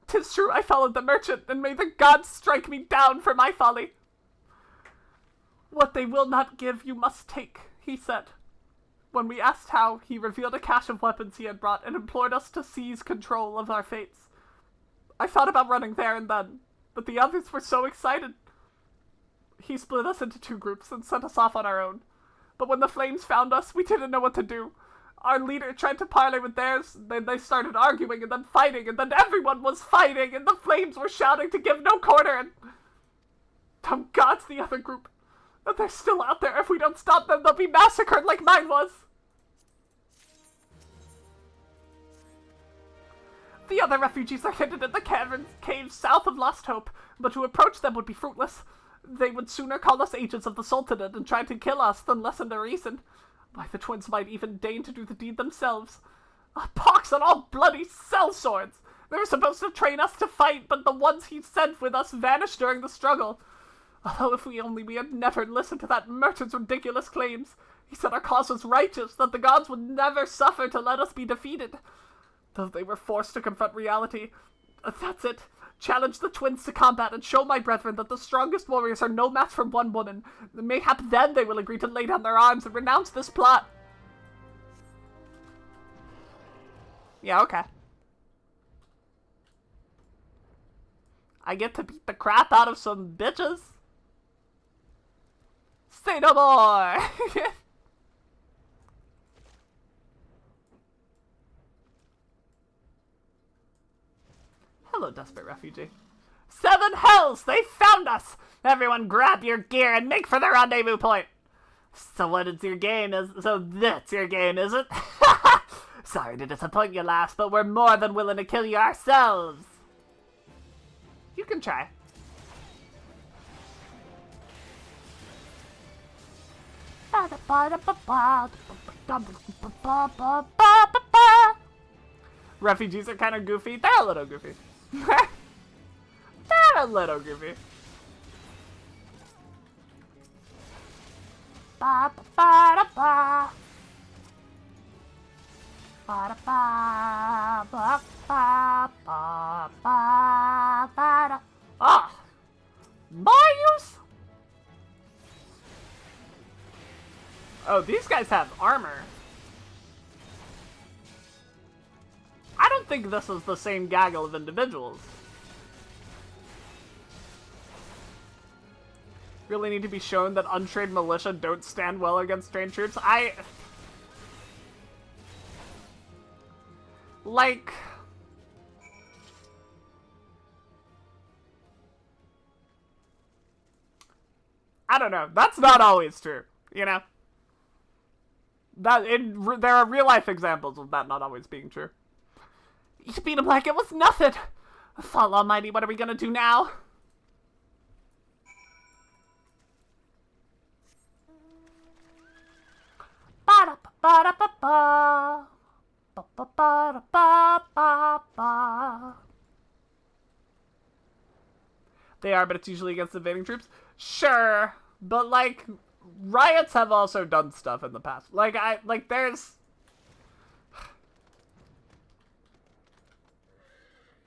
'Tis true I followed the merchant, and may the gods strike me down for my folly. What they will not give, you must take, he said. When we asked how, he revealed a cache of weapons he had brought and implored us to seize control of our fates. I thought about running there and then, but the others were so excited. He split us into 2 groups and sent us off on our own. But when the flames found us, we didn't know what to do. Our leader tried to parley with theirs, then they started arguing and then fighting, and then everyone was fighting, and the flames were shouting to give no quarter, and... Oh God's the other group. But they're still out there. If we don't stop them, they'll be massacred like mine was. The other refugees are hidden in the caves south of Lost Hope, but to approach them would be fruitless. They would sooner call us agents of the Sultanate and try to kill us than listen to reason. Why, the twins might even deign to do the deed themselves. A pox on all bloody sellswords! They were supposed to train us to fight, but the ones he sent with us vanished during the struggle. Although if we had never listened to that merchant's ridiculous claims. He said our cause was righteous, that the gods would never suffer to let us be defeated. Though they were forced to confront reality. That's it. Challenge the twins to combat and show my brethren that the strongest warriors are no match for one woman. Mayhap then they will agree to lay down their arms and renounce this plot. Yeah, okay. I get to beat the crap out of some bitches. Say no more! Hello, desperate refugee. 7 hells! They found us! Everyone grab your gear and make for the rendezvous point! So what is your game? So that's your game, is it? Sorry to disappoint you, lass, but we're more than willing to kill you ourselves! You can try. Refugees are kind of goofy. They're a little goofy. They're a little goofy. Ba ba ba da ba. Ba da ba ba ba ba ba ba da. Ah, Marius. Oh, these guys have armor. I don't think this is the same gaggle of individuals. Really need to be shown that untrained militia don't stand well against trained troops. I don't know. That's not always true, you know? There are real-life examples of that not always being true. You beat him like it was nothing! Fall Almighty, what are we gonna do now? Ba-da-ba-da-ba-ba. Ba-ba-ba-da-ba-ba-ba. They are, but it's usually against invading troops? Sure, but like, riots have also done stuff in the past. There's...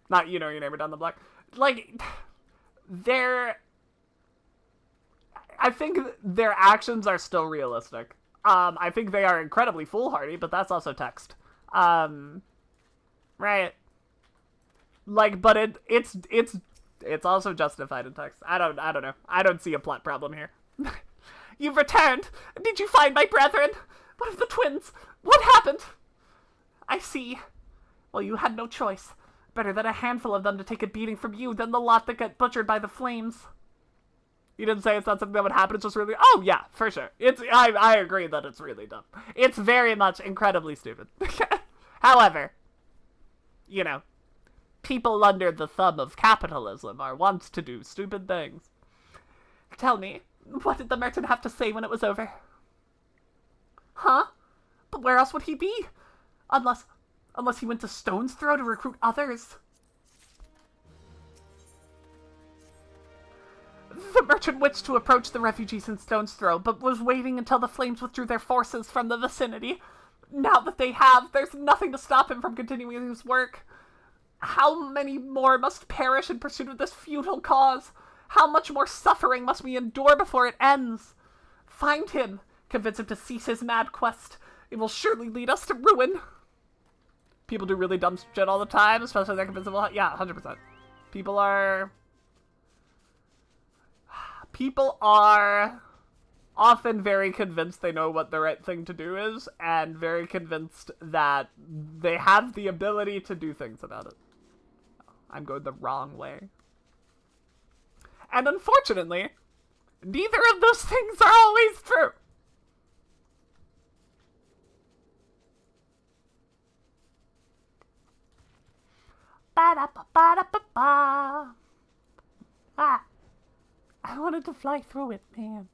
Not you know your neighbor down the block. Like, I think their actions are still realistic. I think they are incredibly foolhardy, but that's also text. Right. Like, but it's also justified in text. I don't know. I don't see a plot problem here. You've returned! Did you find my brethren? What of the twins? What happened? I see. Well, you had no choice. Better than a handful of them to take a beating from you than the lot that got butchered by the flames. He didn't say it's not something that would happen. It's just really, oh yeah, for sure. I agree that it's really dumb. It's very much incredibly stupid. However, you know, people under the thumb of capitalism are wont to do stupid things. Tell me, what did the merchant have to say when it was over? Huh? But where else would he be? Unless he went to Stone's Throw to recruit others. The merchant wished to approach the refugees in Stone's Throw, but was waiting until the flames withdrew their forces from the vicinity. Now that they have, there's nothing to stop him from continuing his work. How many more must perish in pursuit of this futile cause? How much more suffering must we endure before it ends? Find him, convince him to cease his mad quest. It will surely lead us to ruin. People do really dumb shit all the time, especially like invisible. Yeah, 100%. People are often very convinced they know what the right thing to do is, and very convinced that they have the ability to do things about it. I'm going the wrong way. And unfortunately, neither of those things are always true. Ba-da-ba-ba-da-ba-ba. Ah. I wanted to fly through it, man.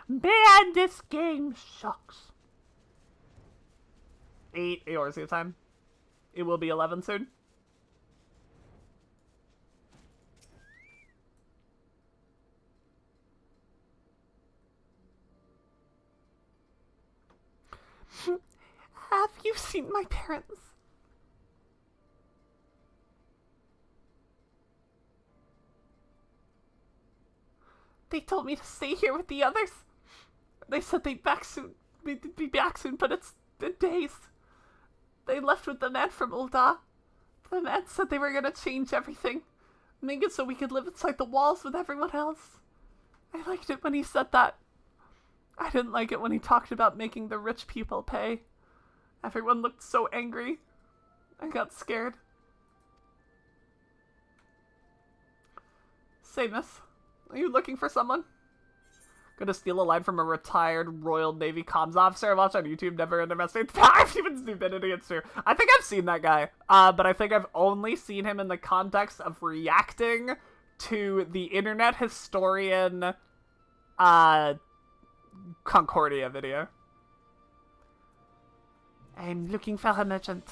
Man, this game sucks. 8 hours of time. It will be 11 soon. Have you seen my parents? They told me to stay here with the others. They said they'd be back soon, but it's been days. They left with the man from Ul'dah. The man said they were gonna change everything. Make it so we could live inside the walls with everyone else. I liked it when he said that. I didn't like it when he talked about making the rich people pay. Everyone looked so angry. I got scared. Say, miss, are you looking for someone? Gonna steal a line from a retired Royal Navy comms officer I watched on YouTube, never underestimate the power of human stupidity, it's true. I think I've seen that guy, but I think I've only seen him in the context of reacting to the internet historian, Concordia video. I'm looking for a merchant.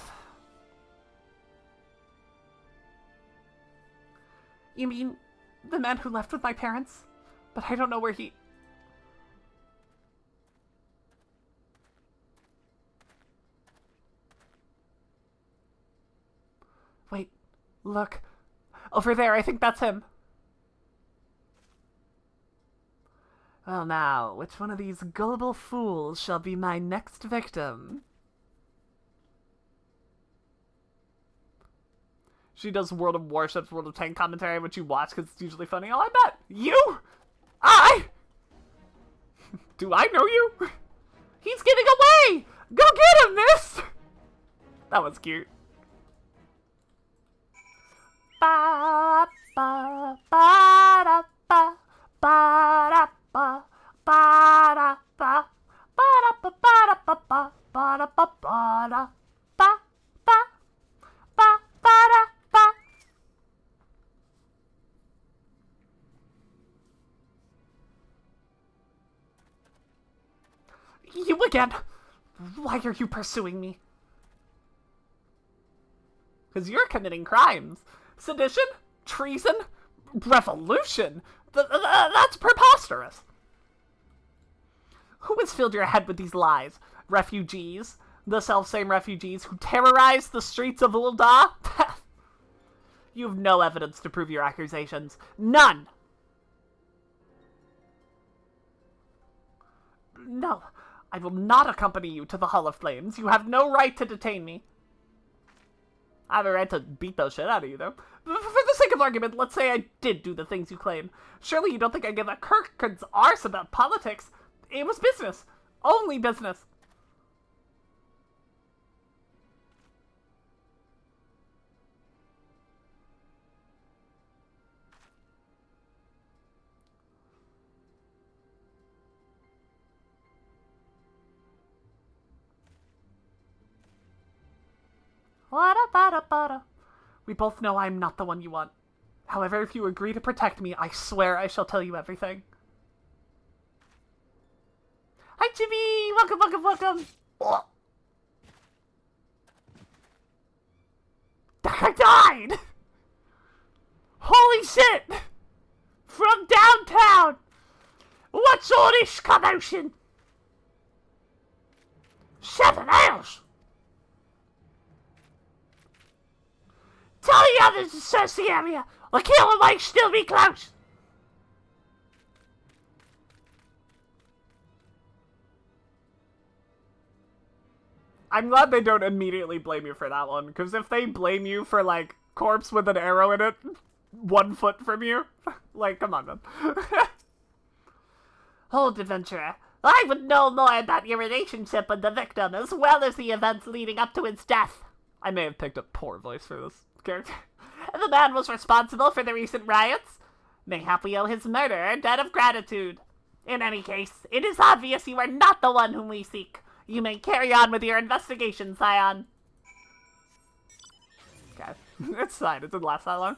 You mean the man who left with my parents? But I don't know where he... Wait, look. Over there, I think that's him. Well now, which one of these gullible fools shall be my next victim? She does World of Warships, World of Tank commentary, which you watch because it's usually funny. Oh, I bet. You? Do I know you? He's getting away! Go get him, miss! That was cute. Ba ba ba da ba ba da ba ba da ba ba da ba ba da ba ba ba da ba ba da ba ba ba ba da ba. You again? Why are you pursuing me? Because you're committing crimes. Sedition? Treason? Revolution? That's preposterous. Who has filled your head with these lies? Refugees? The self-same refugees who terrorized the streets of Ul'dah? You have no evidence to prove your accusations. None! No, I will not accompany you to the Hall of Flames. You have no right to detain me. I have a right to beat the shit out of you, though. For the sake of argument, let's say I did do the things you claim. Surely you don't think I give a Kirk's arse about politics. It was business. Only business. We both know I'm not the one you want. However, if you agree to protect me, I swear I shall tell you everything. Hi, Jimmy! Welcome, welcome, welcome! Oh. I died! Holy shit! From downtown! What's all this commotion? 7 hours! Tell the others to search the area. The killer might still be close. I'm glad they don't immediately blame you for that one, because if they blame you for, like, corpse with an arrow in it 1 foot from you, like, come on, man. Hold, adventurer. I would know more about your relationship with the victim, as well as the events leading up to its death. I may have picked a poor voice for this character. The man was responsible for the recent riots. Mayhap we owe his murder a debt of gratitude. In any case, it is obvious you are not the one whom we seek. You may carry on with your investigation, Scion. Okay. It's fine. It didn't last that long.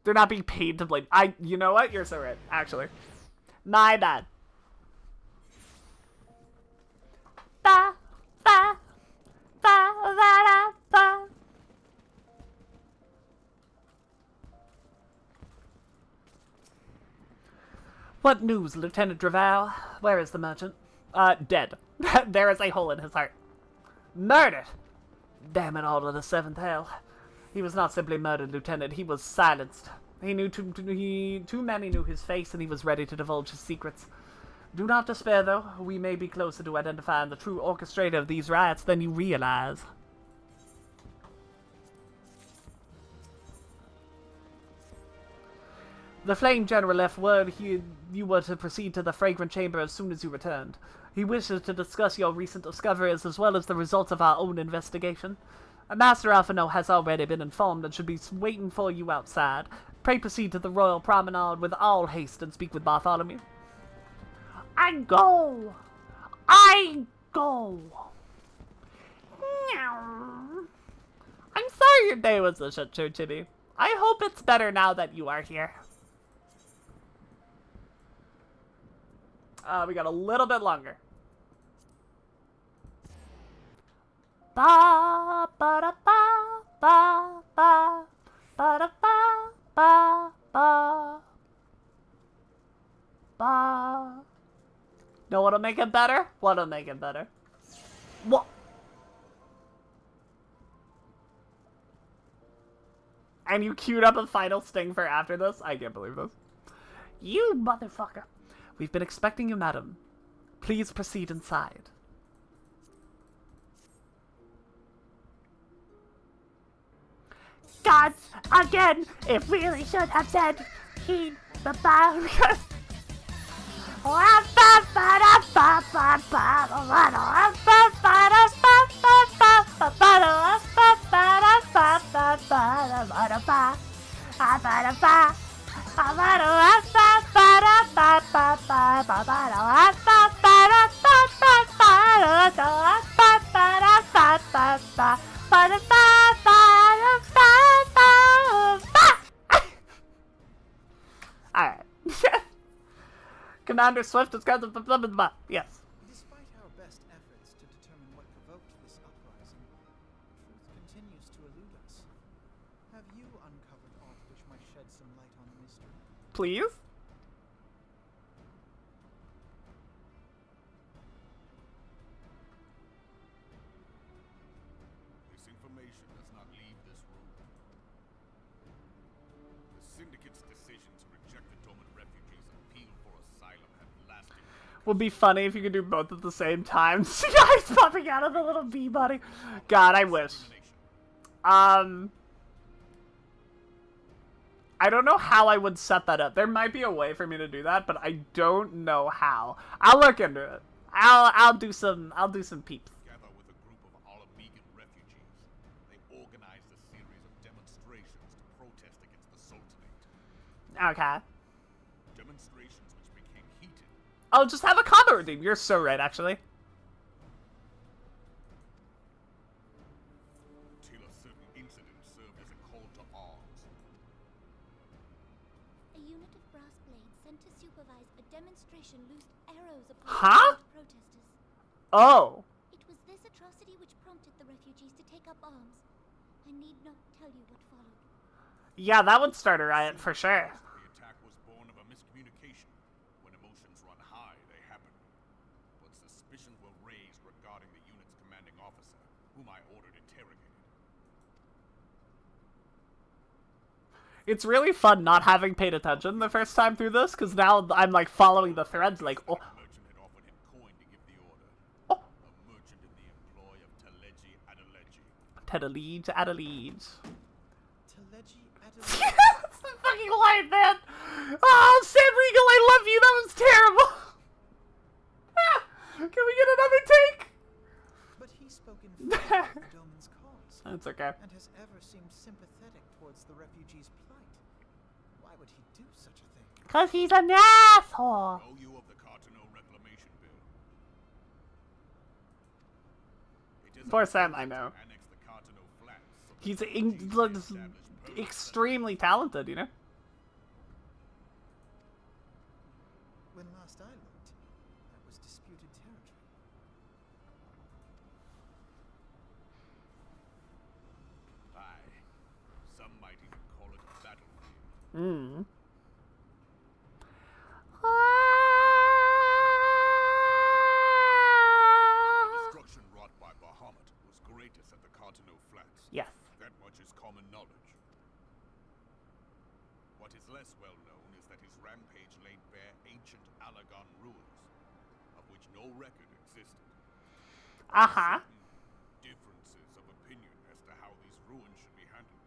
They're not being paid to blame. You know what? You're so right, actually. My bad. Ba, ba, ba, ba, da, ba. What news, Lieutenant Draval? Where is the merchant? Dead. There is a hole in his heart. Murdered! Damn it all to the 7th hell. He was not simply murdered, Lieutenant. He was silenced. He knew too many knew his face, and he was ready to divulge his secrets. Do not despair, though. We may be closer to identifying the true orchestrator of these riots than you realize. The Flame General left word you were to proceed to the Fragrant Chamber as soon as you returned. He wishes to discuss your recent discoveries as well as the results of our own investigation. Master Alphino has already been informed and should be waiting for you outside. Pray proceed to the Royal Promenade with all haste and speak with Bartholomew. I go! I go! I'm sorry your day was a shit show, Chibi. I hope it's better now that you are here. We got a little bit longer. Ba ba da ba ba ba ba da ba ba ba ba. Know what'll make it better? What'll make it better? What? And you queued up a final sting for after this? I can't believe this. You motherfucker. We've been expecting you, madam. Please proceed inside. Gods, again, it really should have said heed the bound. Alright. Commander Swift is kind of blah, blah, blah. Yes. Despite our best efforts to determine what provoked this uprising, truth continues to elude us. Have you uncovered aught which might shed some light on the mystery? Please? This information does not leave this room. The Syndicate's decision to reject the Doman refugees' appeal for asylum had lasted. Would be funny if you could do both at the same time. See guys popping out of the little bee body. God, I wish. I don't know how I would set that up. There might be a way for me to do that, but I don't know how. I'll look into it. I'll do some peeps. Together with a group of Alamegan refugees, they organized a series of demonstrations to protest against the Sultanate. Okay. Demonstrations which became heated. I'll just have a combo redeem. You're so right, actually. brass blades sent to supervise a demonstration loosed arrows upon Huh? protesters. Oh. It was this atrocity which prompted the refugees to take up arms. I need not tell you what followed. Yeah, that would start a riot for sure. The attack was born of a miscommunication. When emotions run high, they happen. But suspicions were raised regarding the unit's commanding officer, whom I ordered interrogated. It's really fun not having paid attention the first time through this, because now I'm like following the threads like, oh. The merchant had offered him coin to give the order. Oh. A merchant in the employ of Teleji Adeleji. Adeleji, Adeleji. Teleji That's the fucking line, man! Oh, San Regal, I love you! That was terrible! Can we get another take? But he spoke in favor of the Doman's cause. That's okay. And has ever seemed sympathetic towards the refugees' plight. Why would he do such a thing? Cause he's an asshole! Know you of the Cartano Reclamation Bill? It is Poor a Sam, proposal I know. to annex the Cartano Flats so that He's the refugees may establish permanent extremely talented, you know? When last I looked, that was disputed territory. Aye. Some might even call it a battlefield. Hmm. Destruction wrought by Bahamut was greatest at the Cartano Flats. Yes. That much is common knowledge. What is less well known is that his rampage laid bare ancient Alagon ruins, of which no record existed. Uh-huh. Certain differences of opinion as to how these ruins should be handled,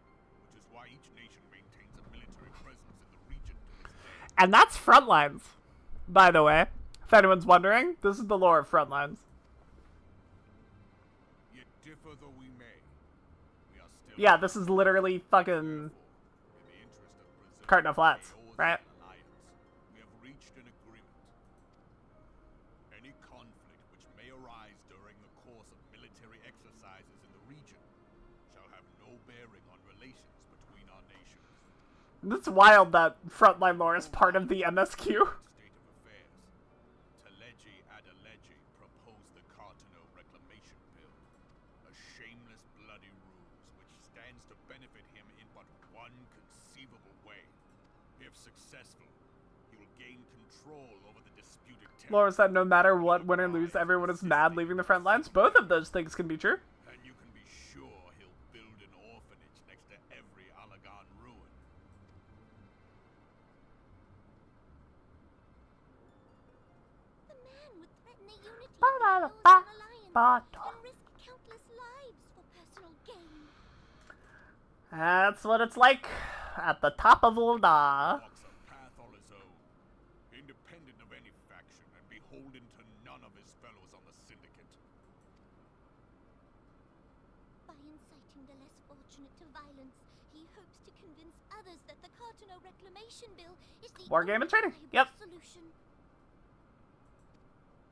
which is why each nation maintains a military presence in the region to this day. And that's Frontlines, by the way. If anyone's wondering, this is the lore of Frontlines. Yet differ though we may, we are still Yeah, this is literally fucking in the interest of preserving Cartano Flats, Eorzean right? alliance, we have reached an agreement. Any conflict which may arise during the course of military exercises in the region shall have no bearing on relations between our nations. It's wild that Frontline lore is part of the MSQ. State of affairs. Teleji Adeleji proposed the Cartano Reclamation Bill, a shameless bloody ruse which stands to benefit him in but one conceivable way. If successful, he will gain control over the disputed territory. Laura said no matter what, win or lose, everyone is mad leaving the front lines. Both of those things can be true. And you can be sure he'll build an orphanage next to every Alagon ruin. The man would threaten the unity of the Eorzean alliance and risk countless lives for personal gain. That's what it's like at the top of Ul'dah. Walks a path all his own, independent of any faction and beholden to none of his fellows on the syndicate. By inciting the less fortunate to violence, he hopes to convince others that the Cartano Reclamation Bill is the War game and training. viable Yep. solution.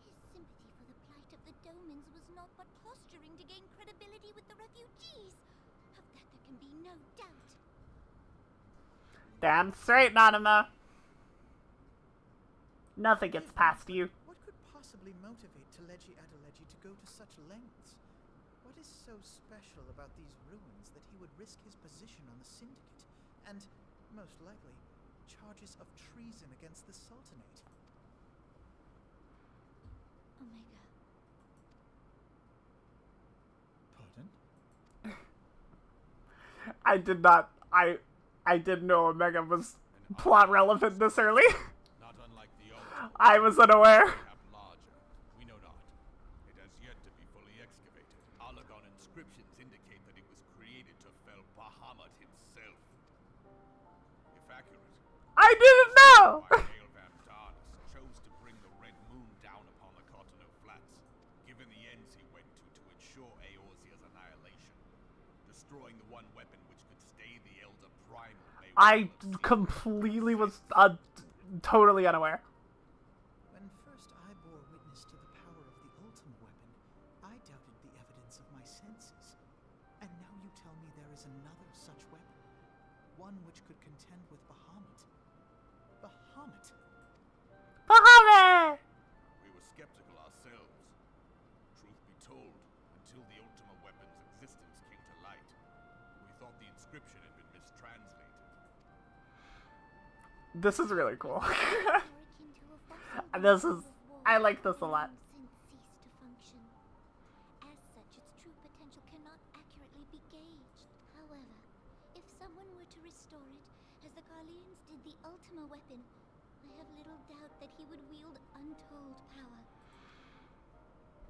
His sympathy for the plight of the Domans was not but posturing to gain credibility with the refugees. Of that there can be no doubt. Damn straight, Nanima. Nothing gets past you. What could possibly motivate Teleji Adeleji to go to such lengths? What is so special about these ruins that he would risk his position on the Syndicate, and, most likely, charges of treason against the Sultanate? Omega. Pardon? I didn't know Omega was plot relevant this early. Not unlike the old. I was unaware. Perhaps larger. We know not. It has yet to be fully excavated. Alagon inscriptions indicate that it was created to fell Bahamut himself. If accurate, I didn't know! why Aelvam Darnus chose to bring the Red Moon down upon the Cartano Flats, given the ends he went to ensure Eorzea's annihilation, destroying the one weapon which could stay the Elder Primal. I completely was totally unaware. When first I bore witness to the power of the Ultima weapon, I doubted the evidence of my senses. And now you tell me there is another such weapon, one which could contend with Bahamut. Bahamut told until the Ultima weapon's existence came to light. We thought the inscription had been mistranslated. This is really cool. More akin to a fossil This bone is... of war I like this a lot. long since ceased to function. As such, its true potential cannot accurately be gauged. However, if someone were to restore it, as the Garleans did the Ultima weapon, I have little doubt that he would wield untold power.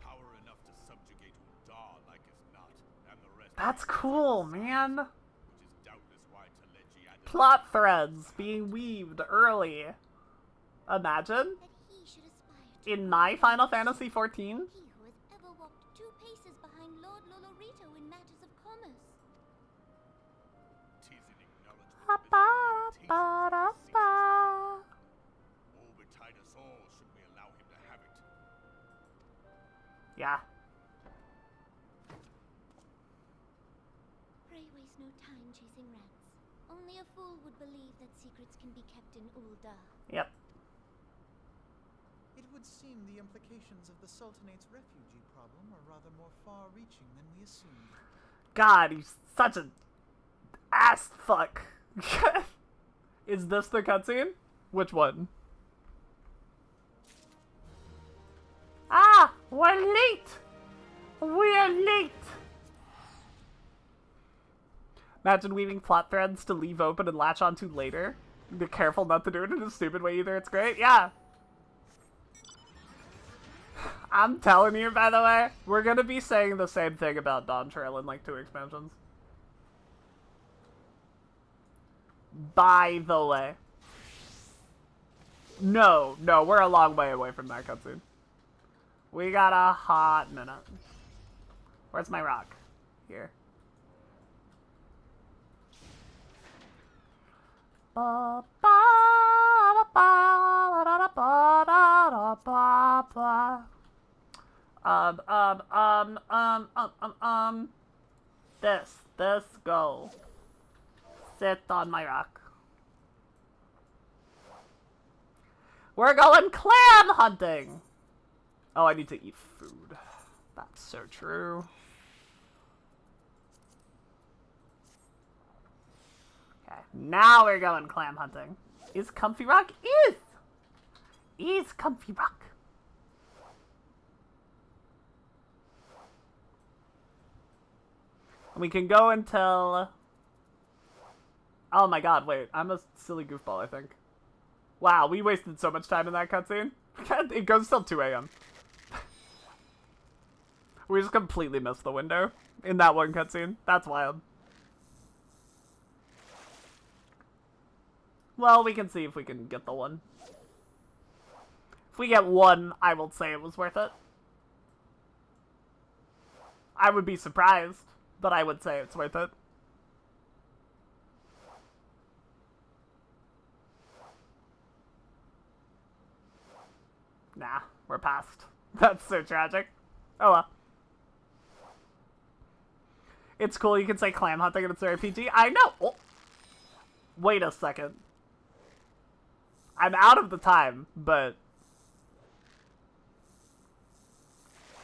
Power enough to subjugate Uldar like as not, and the rest. That's cool, man. Which is doubtless why Teleji added Plot threads being weaved early. Imagine That he should aspire to in be my the Final greatest. Fantasy 14. He who has ever walked 2 paces behind Lord Lolorito in matters of commerce. tis an acknowledgement Ba, of ba, his ba, da, limitations. ba. Woe betide us all should we allow him to have it. Yeah. Pray waste no time chasing rats. Only a fool would believe that secrets can be kept in Uldar. Yep. It would seem the implications of the Sultanate's refugee problem are rather more far-reaching than we assumed. God, he's such an ass fuck. Is this the cutscene? Which one? Ah! We're late! We're late! Imagine weaving plot threads to leave open and latch onto later. Be careful not to do it in a stupid way either, it's great. Yeah! I'm telling you, by the way, we're gonna be saying the same thing about Dawn Trail in like 2 expansions. By the way. No, we're a long way away from that cutscene. We got a hot minute. Where's my rock? Here. Ba, ba, ba, ba, da, da, ba, da, da, ba, ba. This go. Sit on my rock. We're going clam hunting! Oh, I need to eat food. That's so true. Okay, now we're going clam hunting. Is Comfy Rock? Is Comfy Rock. We can go until... Oh my god, wait. I'm a silly goofball, I think. Wow, we wasted so much time in that cutscene. It goes till 2 a.m. We just completely missed the window in that one cutscene. That's wild. Well, we can see if we can get the one. If we get one, I will say it was worth it. I would be surprised, but I would say it's worth it. Nah, we're past. That's so tragic. Oh well. It's cool you can say clam hunting and it's an RPG. I know! Oh. Wait a second. I'm out of the time, but...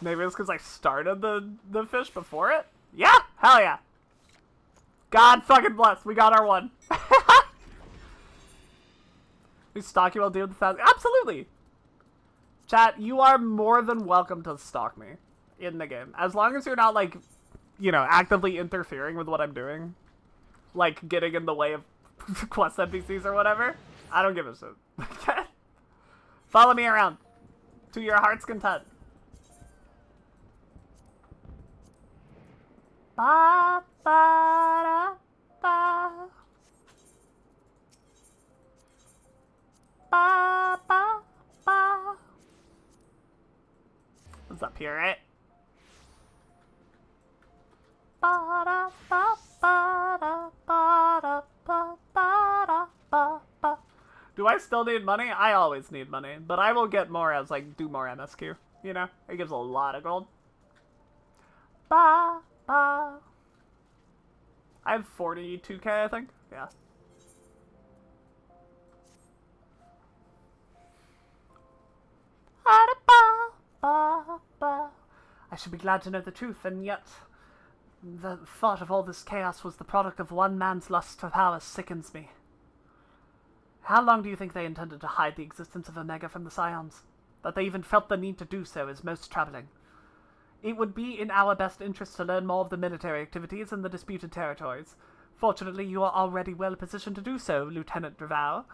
Maybe it's because I started the fish before it? Yeah! Hell yeah! God fucking bless, we got our one. We stalk you while doing the 1,000. Absolutely! Chat, you are more than welcome to stalk me in the game. As long as you're not, like, you know, actively interfering with what I'm doing. Like, getting in the way of quest NPCs or whatever. I don't give a shit. Follow me around. To your heart's content. Ba, ba, da, ba. Ba, ba, ba. What's up here, right? Ba, da, ba, ba, da, ba, da, ba, ba, da, ba, ba. Do I still need money? I always need money, but I will get more as, like, do more MSQ. You know? It gives a lot of gold. Ba, ba. I have 42k, I think. Yeah. I should be glad to know the truth, and yet the thought of all this chaos was the product of one man's lust for power sickens me. How long do you think they intended to hide the existence of Omega from the Scions? That they even felt the need to do so is most troubling. It would be in our best interest to learn more of the military activities in the disputed territories. Fortunately, you are already well positioned to do so, Lieutenant Dravow.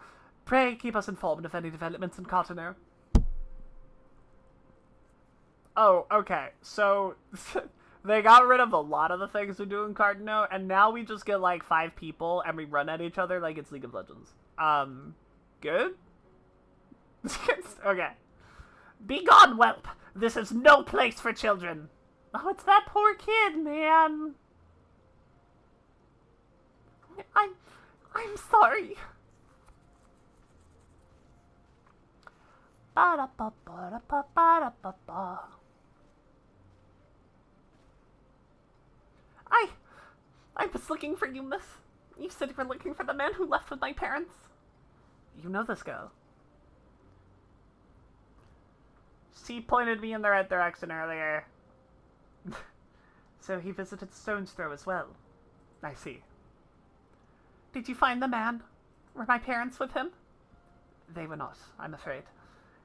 Pray keep us informed of any developments in Cotonou. Oh, okay. So, they got rid of a lot of the things we do in Cotonou, and now we just get like 5 people, and we run at each other like it's League of Legends. Good? Okay. Be gone, whelp! This is no place for children! Oh, it's that poor kid, man! I'm sorry. Ba-da-ba-ba-da-ba-ba-da-ba-ba. I was looking for you, miss. You said you were looking for the man who left with my parents. You know this girl. She pointed me in the right direction earlier. So he visited Stone's Throw as well. I see. Did you find the man? Were my parents with him? They were not, I'm afraid.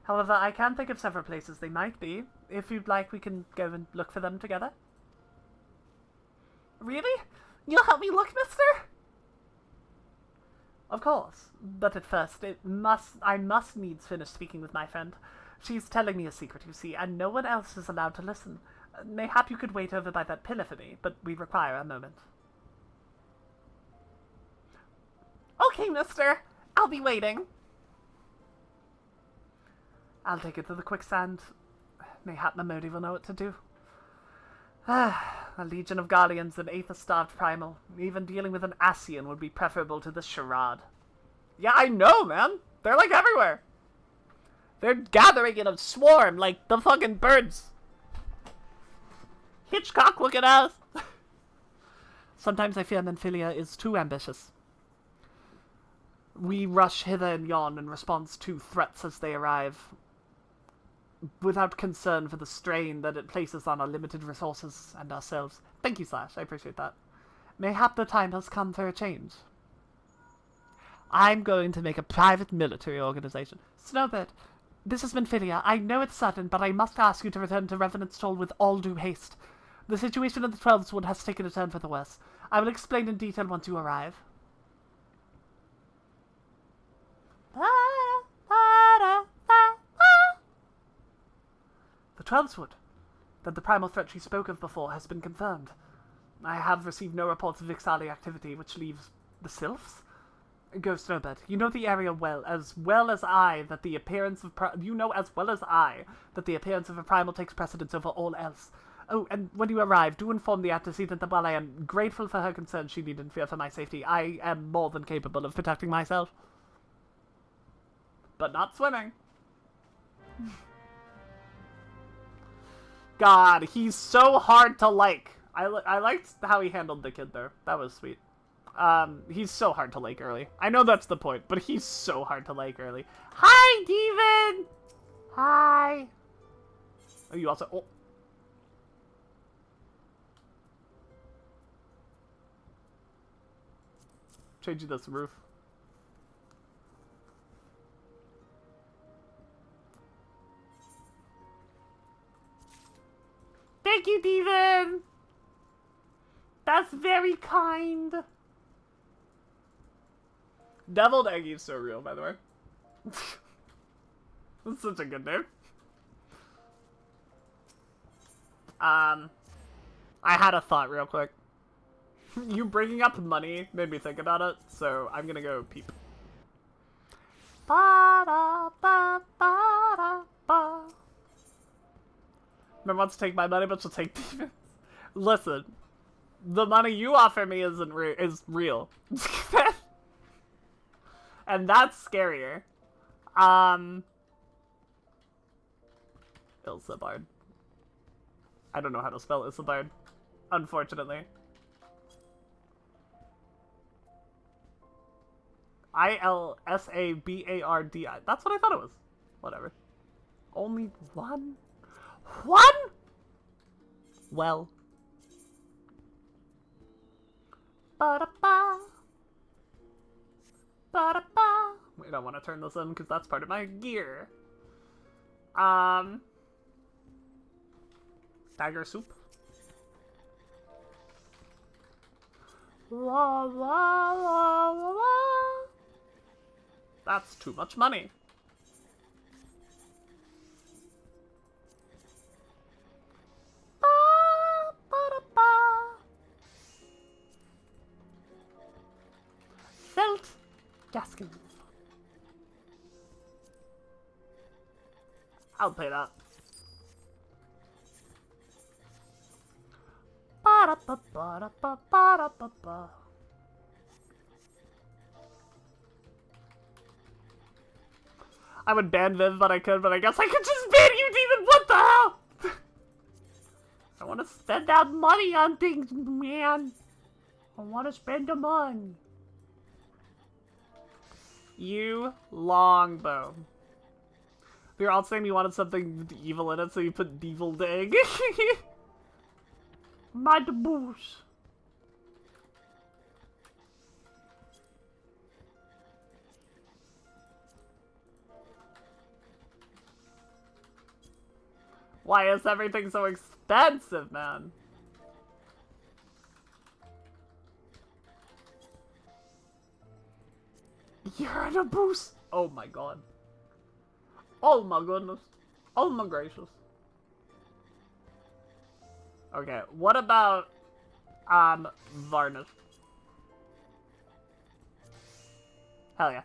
However, I can think of several places they might be. If you'd like, we can go and look for them together. Really? You'll help me look, mister? Of course. But at first, I must needs finish speaking with my friend. She's telling me a secret, you see, and no one else is allowed to listen. Mayhap you could wait over by that pillar for me, but we require a moment. Okay, mister. I'll be waiting. I'll take it to the quicksand. Mayhap Mamodi will know what to do. A legion of guardians and Aether-starved primal. Even dealing with an Ascian would be preferable to this charade. Yeah, I know, man. They're like everywhere. They're gathering in a swarm like the fucking birds. Hitchcock, look at us. Sometimes I fear Menphilia is too ambitious. We rush hither and yon in response to threats as they arrive, without concern for the strain that it places on our limited resources and ourselves. Thank you, Slash. I appreciate that. Mayhap the time has come for a change. I'm going to make a private military organization. Snowbird, this has been Philia. I know it's sudden, but I must ask you to return to Revenant's Toll with all due haste. The situation in the 12th Wood has taken a turn for the worse. I will explain in detail once you arrive. The 12th Wood, that the primal threat she spoke of before, has been confirmed. I have received no reports of Vixali activity, which leaves the Sylphs? Go, Snowbird. You know the area well as I that the appearance of the appearance of a primal takes precedence over all else. Oh, and when you arrive, do inform the antecedent that while I am grateful for her concern, she needn't fear for my safety. I am more than capable of protecting myself. But not swimming. God, he's so hard to like. I liked how he handled the kid there. That was sweet. He's so hard to like early. I know that's the point, but he's so hard to like early. Hi, Steven! Hi! Oh, you also... Oh. Changing this roof. Thank you, Steven! That's very kind. Deviled Eggy is so real, by the way. That's such a good name. I had a thought real quick. You bringing up money made me think about it, so I'm gonna go peep. Ba-da-ba-ba-da-ba. Remember wants to take my money, but she'll take demons. Listen, the money you offer me is real. And that's scarier. Ilsabard. I don't know how to spell Ilsabard, unfortunately. I-L-S-A-B-A-R-D-I. That's what I thought it was. Whatever. Only one? One? Well. Ba-da-ba. Ba-da-ba. Wait, I want to turn this in because that's part of my gear. Tiger soup. Wah, wah, wah, wah, wah. That's too much money. Ba, ba-da-ba. Felt Gaskins. I'll pay that. Ba-da-ba-ba-da-ba-ba-da-ba-ba. I would ban Viv, but I guess I could just ban you, Demon! What the hell? I want to spend that money on things, man. I want to spend the money. You longbow. You're all saying you wanted something with evil in it, so you put deviled egg. My boosh. Why is everything so expensive, man? You're in a boost. Oh my god. Oh my goodness. Oh my gracious. Okay, what about, varnish? Hell yeah.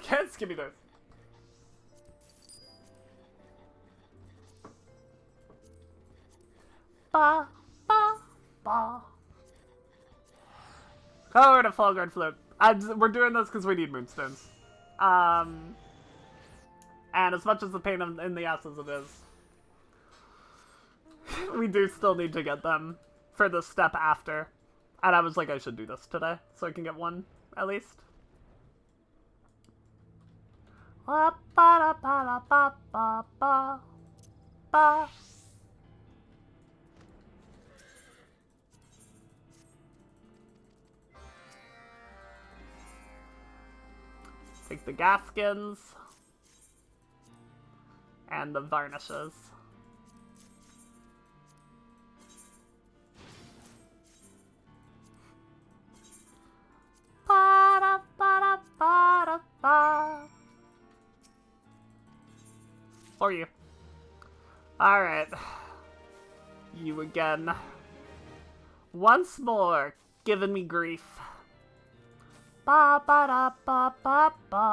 Can't skip me those. Ba, ba, ba. Oh, to Fall Guard Flip. We're doing this because we need moonstones. And as much as the pain in the ass as it is, we do still need to get them for the step after. And I was like, I should do this today, so I can get one, at least. Ba, ba, ba, ba, ba, ba, ba. Take the Gaskins and the varnishes. Ba-da, ba-da, ba-da, ba. For you. Alright. You again. Once more, giving me grief. Ba ba da ba ba ba.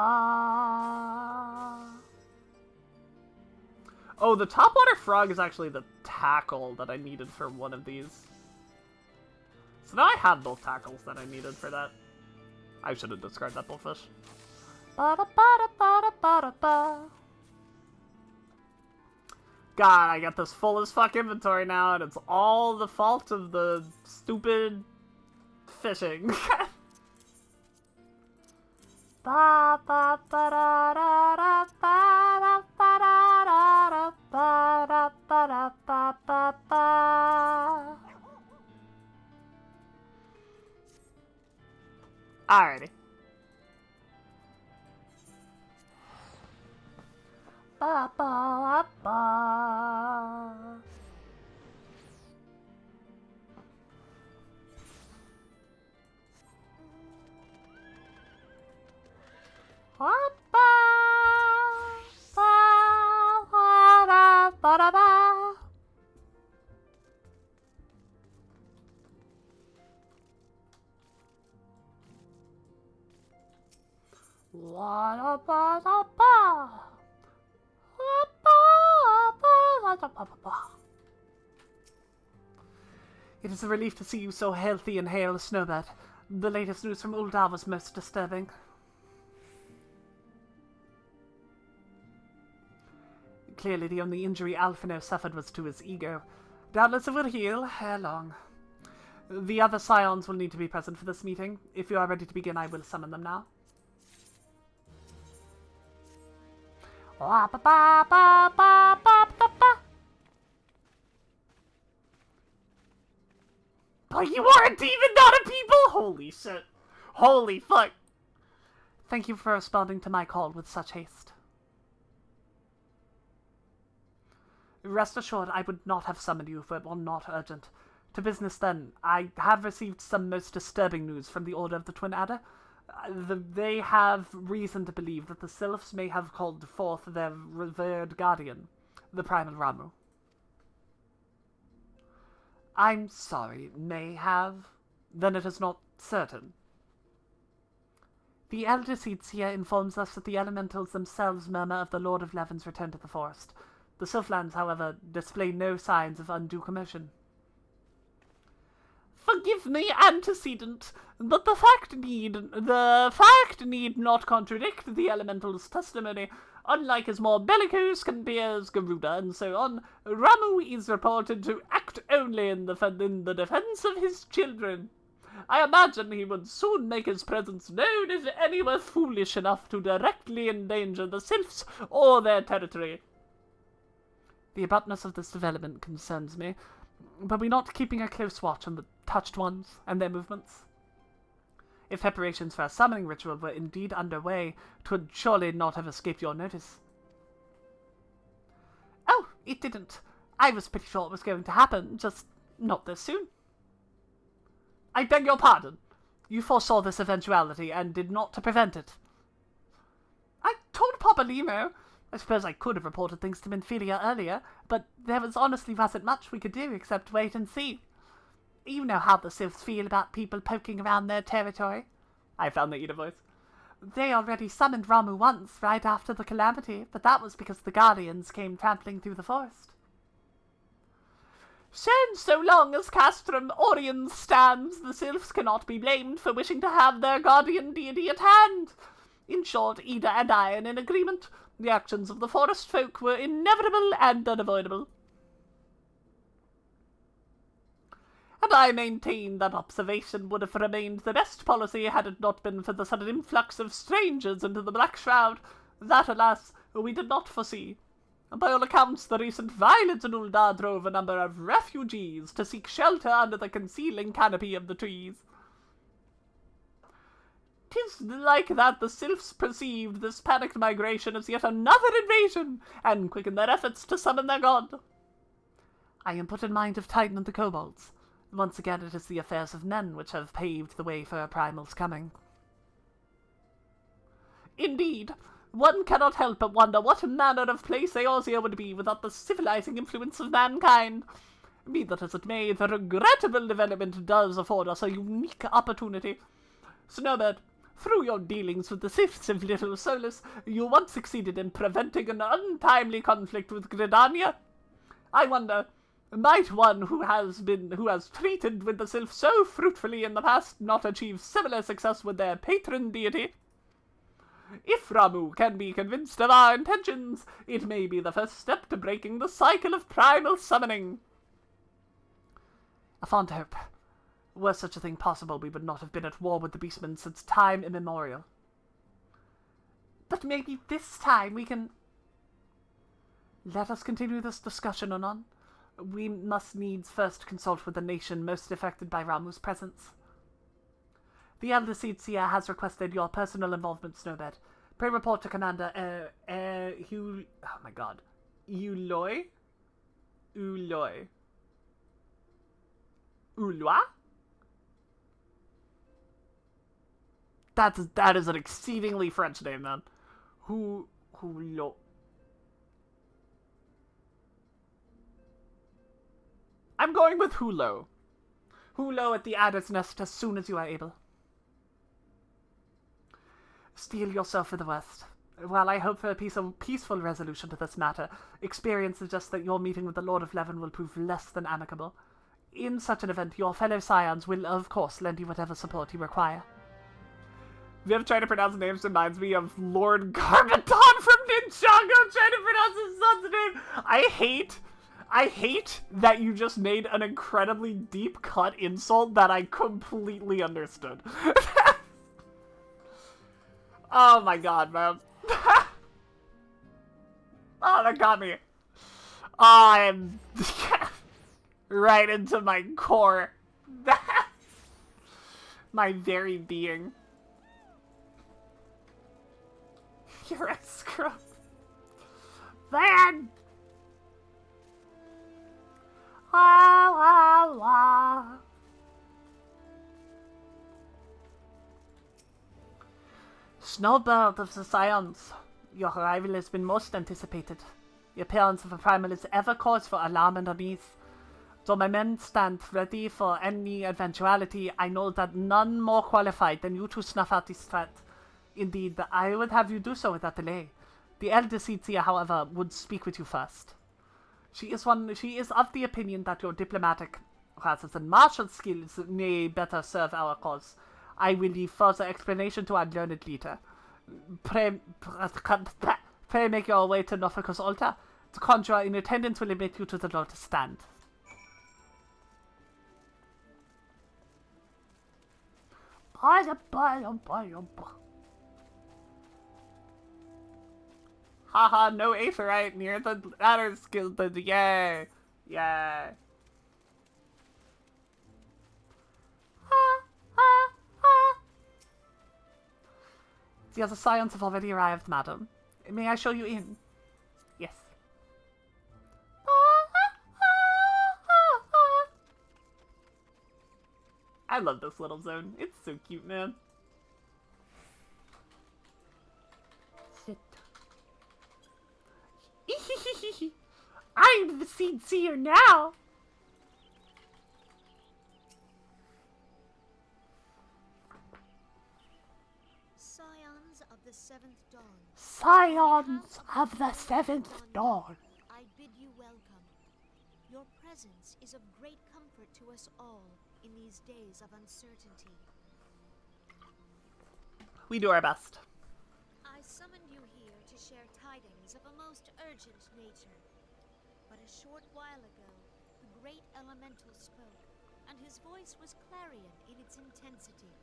Oh, the topwater frog is actually the tackle that I needed for one of these. So now I have both tackles that I needed for that. I should have discarded that bullfish. Ba da ba da ba da ba da ba. God, I got this full as fuck inventory now, and it's all the fault of the stupid fishing. Ba ba ba da da da ba da ba da da ba da ba da ba ba ba. Alrighty. Ba ba ba. Ba ba ba ba da ba. Ba ba ba ba. It is a relief to see you so healthy and hale, Snowbird. The latest news from Uldar was most disturbing. Clearly the only injury Alphino suffered was to his ego. Doubtless it will heal ere long. The other scions will need to be present for this meeting. If you are ready to begin, I will summon them now. Ba ba ba ba ba ba ba. Oh, you are a demon, not a people? Holy shit. Holy fuck. Thank you for responding to my call with such haste. Rest assured, I would not have summoned you if it were not urgent. To business then. I have received some most disturbing news from the Order of the Twin Adder. They have reason to believe that the Sylphs may have called forth their revered guardian, the Primal Ramu. I'm sorry, may have? Then it is not certain. The Elder Seeds here informs us that the elementals themselves murmur of the Lord of Levin's return to the forest. The Sylphlands, however, display no signs of undue commotion. Forgive me, antecedent, but the fact need not contradict the elemental's testimony. Unlike his more bellicose compeers Garuda and so on, Ramu is reported to act only in the defense of his children. I imagine he would soon make his presence known if any were foolish enough to directly endanger the Sylphs or their territory. The abruptness of this development concerns me, but we're not keeping a close watch on the touched ones and their movements. If preparations for a summoning ritual were indeed underway, 'twould surely not have escaped your notice. Oh, it didn't. I was pretty sure it was going to happen, just not this soon. I beg your pardon. You foresaw this eventuality and did not to prevent it. I told Papa Limo. I suppose I could have reported things to Minfilia earlier, but there honestly wasn't much we could do except wait and see. You know how the Sylphs feel about people poking around their territory. I found the Eda voice. They already summoned Ramu once, right after the calamity, but that was because the Guardians came trampling through the forest. So long as Castrum Orion stands, the Sylphs cannot be blamed for wishing to have their guardian deity at hand. In short, Eda and I are in agreement. The actions of the forest folk were inevitable and unavoidable. And I maintain that observation would have remained the best policy had it not been for the sudden influx of strangers into the Black Shroud. That, alas, we did not foresee. By all accounts, the recent violence in Uldar drove a number of refugees to seek shelter under the concealing canopy of the trees. 'Tis like that the Sylphs perceived this panicked migration as yet another invasion, and quickened their efforts to summon their god. I am put in mind of Titan and the Kobolds. Once again, it is the affairs of men which have paved the way for a primal's coming. Indeed, one cannot help but wonder what manner of place Eorzea would be without the civilizing influence of mankind. Be that as it may, the regrettable development does afford us a unique opportunity. Snowbird, through your dealings with the Sylphs of Little Solus, you once succeeded in preventing an untimely conflict with Gridania. I wonder, might one who has treated with the Sylphs so fruitfully in the past not achieve similar success with their patron deity? If Ramu can be convinced of our intentions, it may be the first step to breaking the cycle of primal summoning. A fond hope. Were such a thing possible, we would not have been at war with the Beastmen since time immemorial. But maybe this time we can... Let us continue this discussion, Anon. We must needs first consult with the nation most affected by Ramu's presence. The Elder Seedseer has requested your personal involvement, Snowbird. Pray report to Commander, oh my god. Uloy? Uloy? That is an exceedingly French name, man. Hulo. I'm going with Hulo. Hulo at the Adder's Nest as soon as you are able. Steel yourself for the worst. While I hope for a peaceful resolution to this matter, experience suggests that your meeting with the Lord of Levin will prove less than amicable. In such an event, your fellow scions will, of course, lend you whatever support you require. Viv trying to pronounce names reminds me of Lord Garbaton from Ninjago trying to pronounce his son's name. I hate that you just made an incredibly deep-cut insult that I completely understood. Oh my god, man. Oh, that got me. I'm right into my core. My very being. You're a scrub. Man! La la la. Snowbird of the Scions, your arrival has been most anticipated. The appearance of a primal is ever cause for alarm and unease. Though my men stand ready for any eventuality, I know that none more qualified than you to snuff out this threat. Indeed, I would have you do so without delay. The elder Seetsia, however, would speak with you first. She is of the opinion that your diplomatic, rather than martial skills may better serve our cause. I will leave further explanation to our learned leader. Pray make your way to Norfolk's altar. The conjurer in attendance will admit you to the lotus stand. Haha, no aetherite near the ladder skill. Yay! Yay! The other scions have already arrived, madam. May I show you in? Yes. I love this little zone. It's so cute, man. Sit. I'm the seed seer now. Scions of the Seventh Dawn. Scions of the Seventh Dawn. I bid you welcome. Your presence is of great comfort to us all in these days of uncertainty. We do our best. I summoned you here to share tidings of a most urgent nature. But a short while ago, the great elemental spoke, and his voice was clarion in its intensity.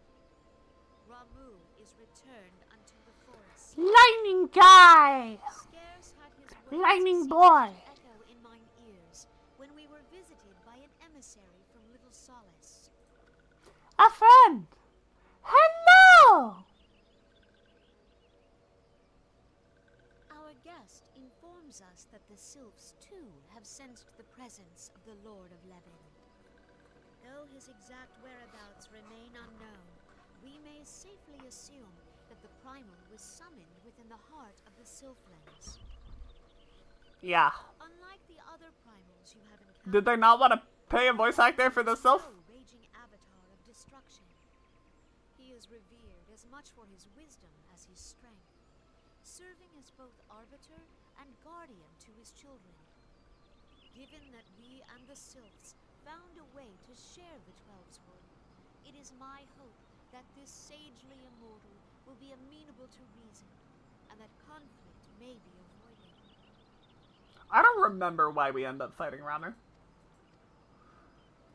Ramu is returned unto the forest. Lightning guy! Scarce had his words Lightning ceased boy! to echo in mine ears when we were visited by an emissary from Little Solace. A friend! Hello! Our guest informs us that the sylphs, too, have sensed the presence of the Lord of Levin. Though his exact whereabouts remain unknown, we may safely assume that the primal was summoned within the heart of the Sylphlands. Yeah. Unlike the other primals you have encountered, Did they not want to pay a voice actor for the sylph? no raging avatar of destruction. He is revered as much for his wisdom as his strength, serving as both arbiter and guardian to his children. Given that we and the sylphs found a way to share the Twelveswood, it is my hope that this sagely immortal will be amenable to reason, and that conflict may be avoided. I don't remember why we end up fighting around her.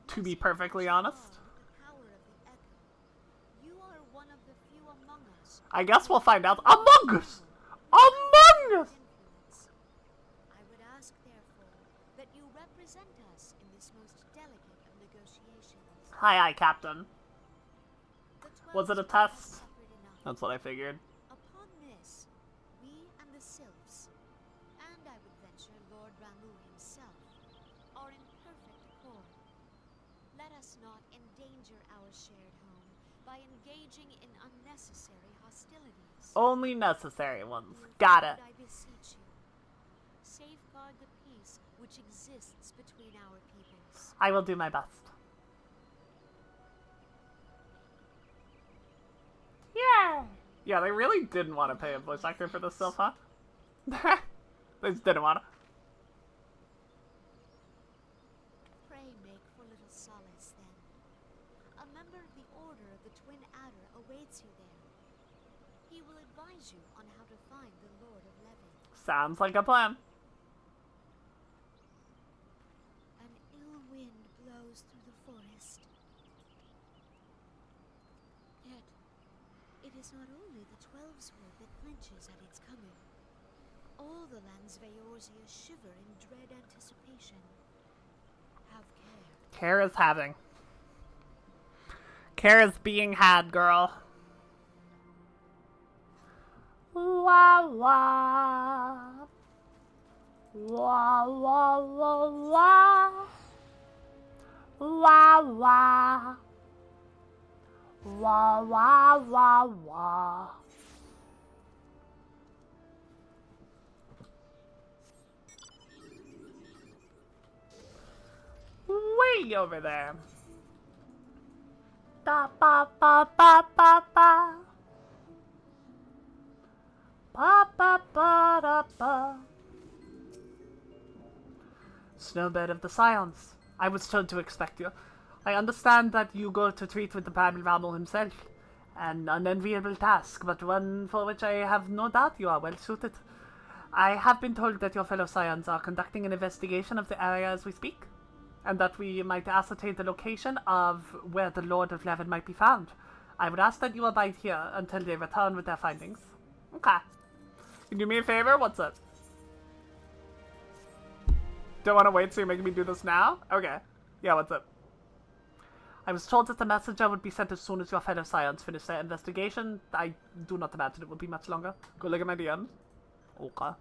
To be perfectly honest. The power of the echo. You are one of the few among us. I guess we'll find out. Among Us! Among Us! I would ask, therefore, that you represent us in this most delicate of negotiations. Aye, Captain. The Was it a 12 test? sacred enough. That's what I figured. Upon this, we and the sylphs, and I would venture Lord Ramu himself, are in perfect accord. Let us not endanger our shared home by engaging in unnecessary hostilities. Only necessary ones. Got it. I beseech you, safeguard the peace which exists between our peoples. I will do my best. Yeah. Yeah, they really didn't want to pay a voice actor for this stuff, huh? They just didn't want to. Pray make for little solace, then. A member of the Order of the Twin Adder awaits you there. He will advise you on how to find the Lord of Levin. Sounds like a plan. An ill wind blows through the forest. Yet, it is not only the Twelveswood that flinches at its coming. All the lands of Eorzea shiver in dread anticipation. Have care. Care is having. Care is being had, girl. Wah wah. Wah wah wah wah. Wah wah. Wah wah wah wah. Way over there. Da ba ba ba ba ba. Ba ba ba da ba. Snowbird of the Scions. I was told to expect you. I understand that you go to treat with the Primal Rabble himself. An unenviable task, but one for which I have no doubt you are well suited. I have been told that your fellow Scions are conducting an investigation of the area as we speak, and that we might ascertain the location of where the Lord of Levin might be found. I would ask that you abide here until they return with their findings. Okay. Can you do me a favor? What's up? Don't want to wait, so you're making me do this now? Okay. Yeah, what's up? I was told that the messenger would be sent as soon as your fellow Scions finish their investigation. I do not imagine it will be much longer. Go look at my DMs. Okay.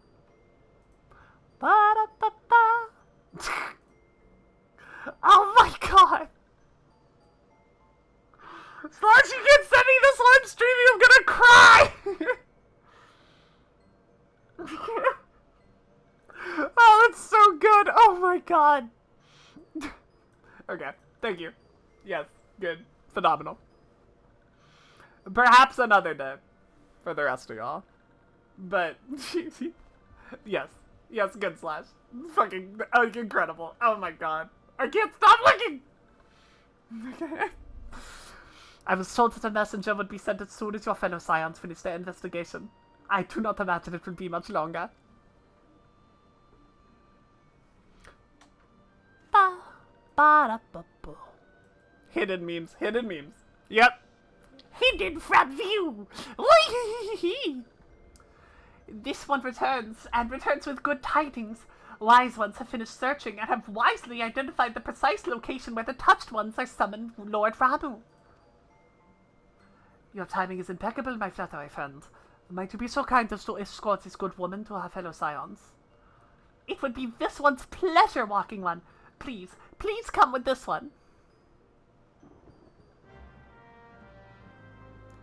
Ba-da-ba-ba. Oh my god! Slash, you can't send me this while I'm streaming, I'm gonna cry! Oh, that's so good! Oh my god! Okay, thank you. Yes, good. Phenomenal. Perhaps another day for the rest of y'all. But, yes. Yes, good Slash. Fucking incredible. Oh my god. I can't stop looking! I was told that a messenger would be sent as soon as your fellow Scions finish their investigation. I do not imagine it will be much longer. Ba-da-ba-ba. Hidden memes, hidden memes. Yep. Hidden from view! This one returns, and returns with good tidings. Wise ones have finished searching and have wisely identified the precise location where the touched ones are summoned Lord Ramu. Your timing is impeccable, my flattery friend. Might you be so kind as to escort this good woman to her fellow Scions? It would be this one's pleasure, Walking One. Please, please come with this one.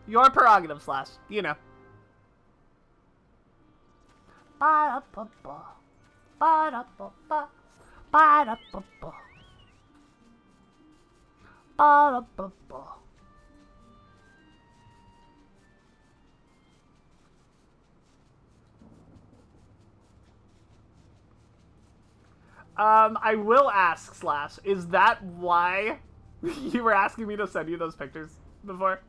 Your prerogative, Slash. You know. Ba-da-ba-ba. Ba-da-ba-ba. Ba-da-ba-ba. Ba-da-ba-ba. I will ask, Slash, is that why you were asking me to send you those pictures before?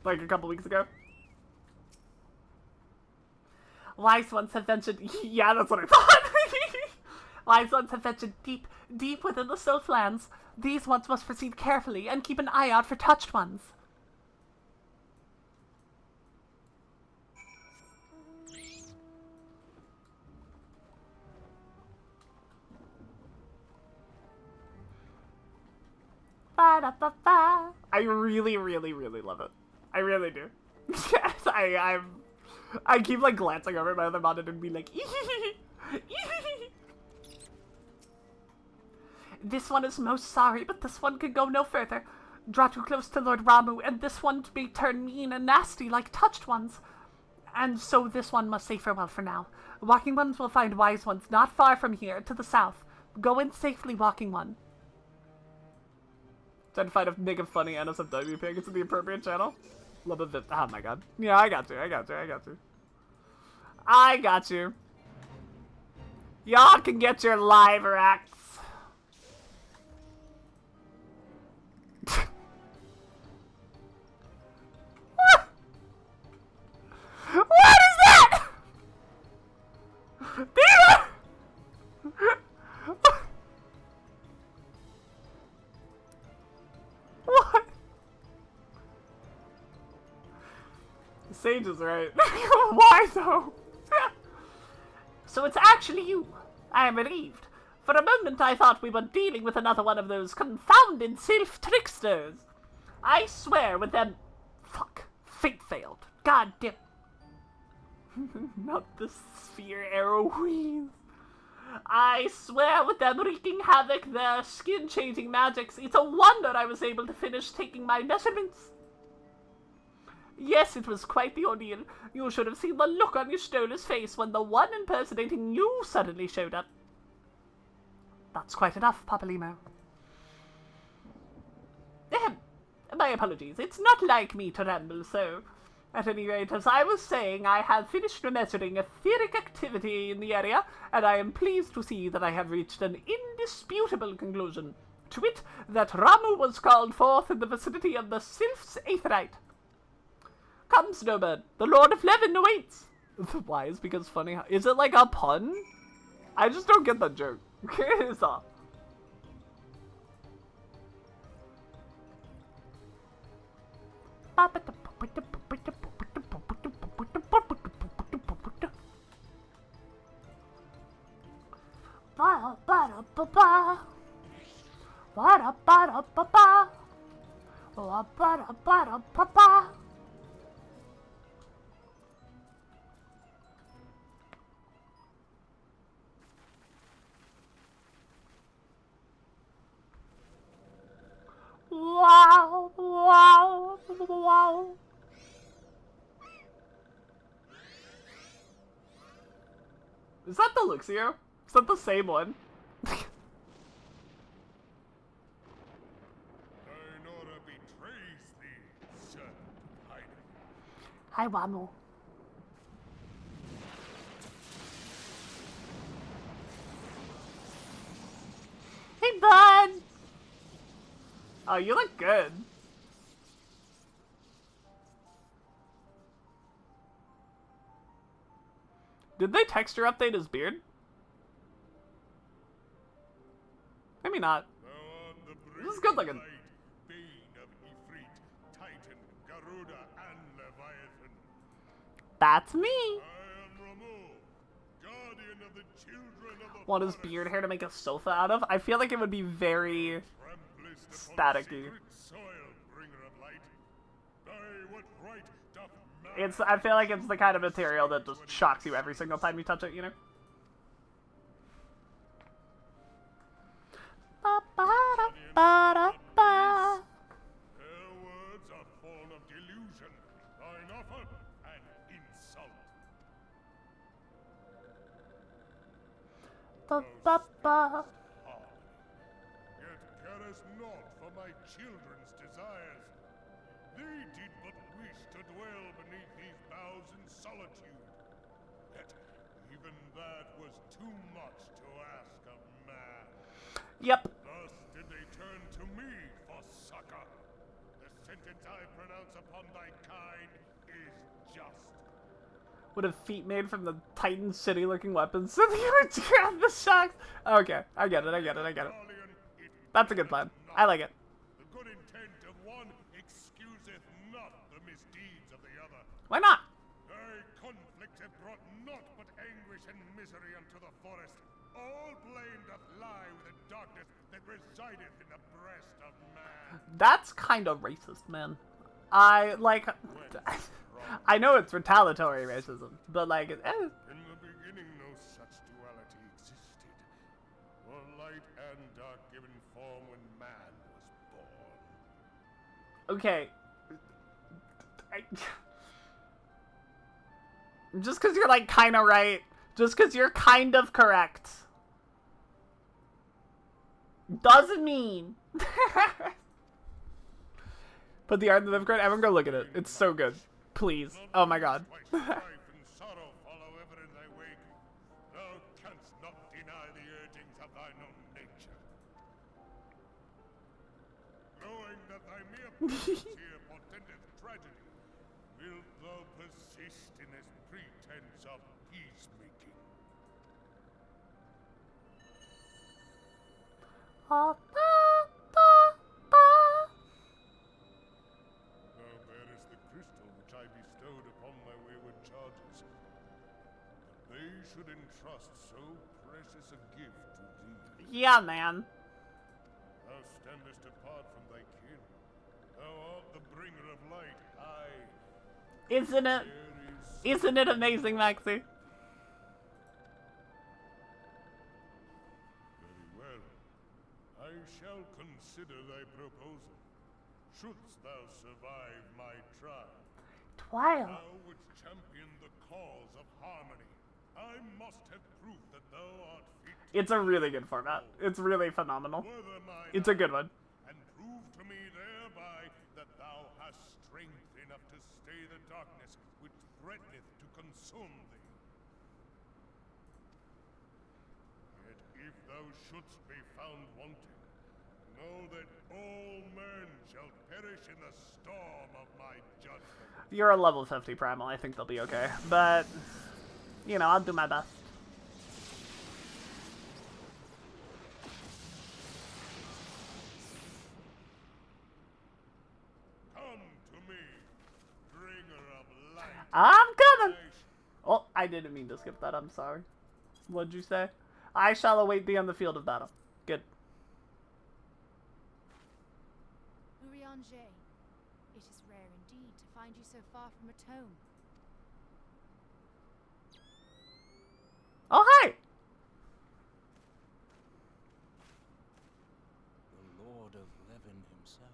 Like a couple weeks ago? Wise ones have ventured... Yeah, that's what I thought! Wise ones have ventured deep, deep within the Sylphlands. These ones must proceed carefully and keep an eye out for touched ones. Ba-da-ba-ba. I really, really, really love it. I really do. Yes, I keep like glancing over at my other monitor and be like, This one is most sorry, but this one can go no further. Draw too close to Lord Ramu, and this one may turn mean and nasty like touched ones. And so this one must say farewell for now. Walking ones will find wise ones not far from here, to the south. Go in safely, Walking One. Trying to find a nigga funny NSFW pig. It's in the appropriate channel. Love of it. Oh my god. Yeah, I got you. I got you. Y'all can get your live racks. What is that? Diva! What? Sage is right. Why though? So it's actually you. I am relieved. For a moment I thought we were dealing with another one of those confounded sylph tricksters. I swear with them... Fuck. Fate failed. God damn. Not the sphere arrow wheeze. I swear with them wreaking havoc, their skin-changing magics, it's a wonder I was able to finish taking my measurements. Yes, it was quite the ordeal. You should have seen the look on your Stolar's face when the one impersonating you suddenly showed up. That's quite enough, Papalimo. Ahem. My apologies. It's not like me to ramble so. At any rate, as I was saying, I have finished measuring etheric activity in the area, and I am pleased to see that I have reached an indisputable conclusion. To wit, that Ramu was called forth in the vicinity of the Sylph's Aetherite. Come, Snowbird, the Lord of Levin awaits. Why is because funny? Is it like a pun? I just don't get the joke. It's off. Wow, wow, wow. Is that the Luxio? Is that the same one? Hi, Wamu. Hey, bud! Oh, you look good. Did they texture update his beard? Maybe not. This is good looking. That's me. Want his beard hair to make a sofa out of? I feel like it would be very staticky. I feel like it's the kind of material that just shocks you every single time you touch it, you know? Ba ba da ba da ba. Their words are born of delusion, thine offer an insult. Ba ba ba. Yet carest not for my children's desires. They did but wish to dwell beneath these boughs in solitude. Yet even that was too much to ask of man. Yep. Thus did they turn to me for succor. The sentence I pronounce upon thy kind is just. Would have feet made from the Titan City looking weapons so you would grab the shocks. Okay, I get it, I get it, I get it. That's a good plan. I like it. The good intent of one excuseth not the misdeeds of the other. Why not? Thy conflict have brought naught but anguish and misery unto the forest. All blame doth lie with the darkness that resideth in the breast of man. That's kind of racist, man. I know it's retaliatory racism, but like, In the beginning no such duality existed. For light and dark given form when man was born. Okay. Just because you're like kind of right, just because you're kind of correct, doesn't mean. Put the art in the card. Everyone go look at it. It's so good. Please. Oh my god. Strife and sorrow follow ever in thy wake. Thou canst not deny the urgings of thine own nature. Knowing that thy mere presence here portendeth tragedy, wilt thou persist in this pretense of peacemaking? Thou bearest the crystal which I bestowed upon thy wayward charges. That they should entrust so precious a gift to thee. Yeah, man. Thou standest apart from thy kin, Thou art the bringer of light. Isn't it amazing, Maxie? Very well. I shall consider thy proposal. Shouldst thou survive my trial, Twilight. thou wouldst champion the cause of harmony. I must have proof that thou art fit. It's a really good format. It's really phenomenal. Further mine It's a good one. and prove to me thereby that thou hast strength enough to stay the darkness which threateneth to consume thee. Yet if thou shouldst be found wanting, know that all men shall perish in the storm of my judgment. You're a level 50 primal. I think they'll be okay. But, you know, I'll do my best. Come to me, bringer of light. I'm coming! Oh, I didn't mean to skip that. I'm sorry. What'd you say? I shall await thee on the field of battle. Good. Urianger, it is rare indeed to find you so far from a tome. Oh, hi! The Lord of Levin himself.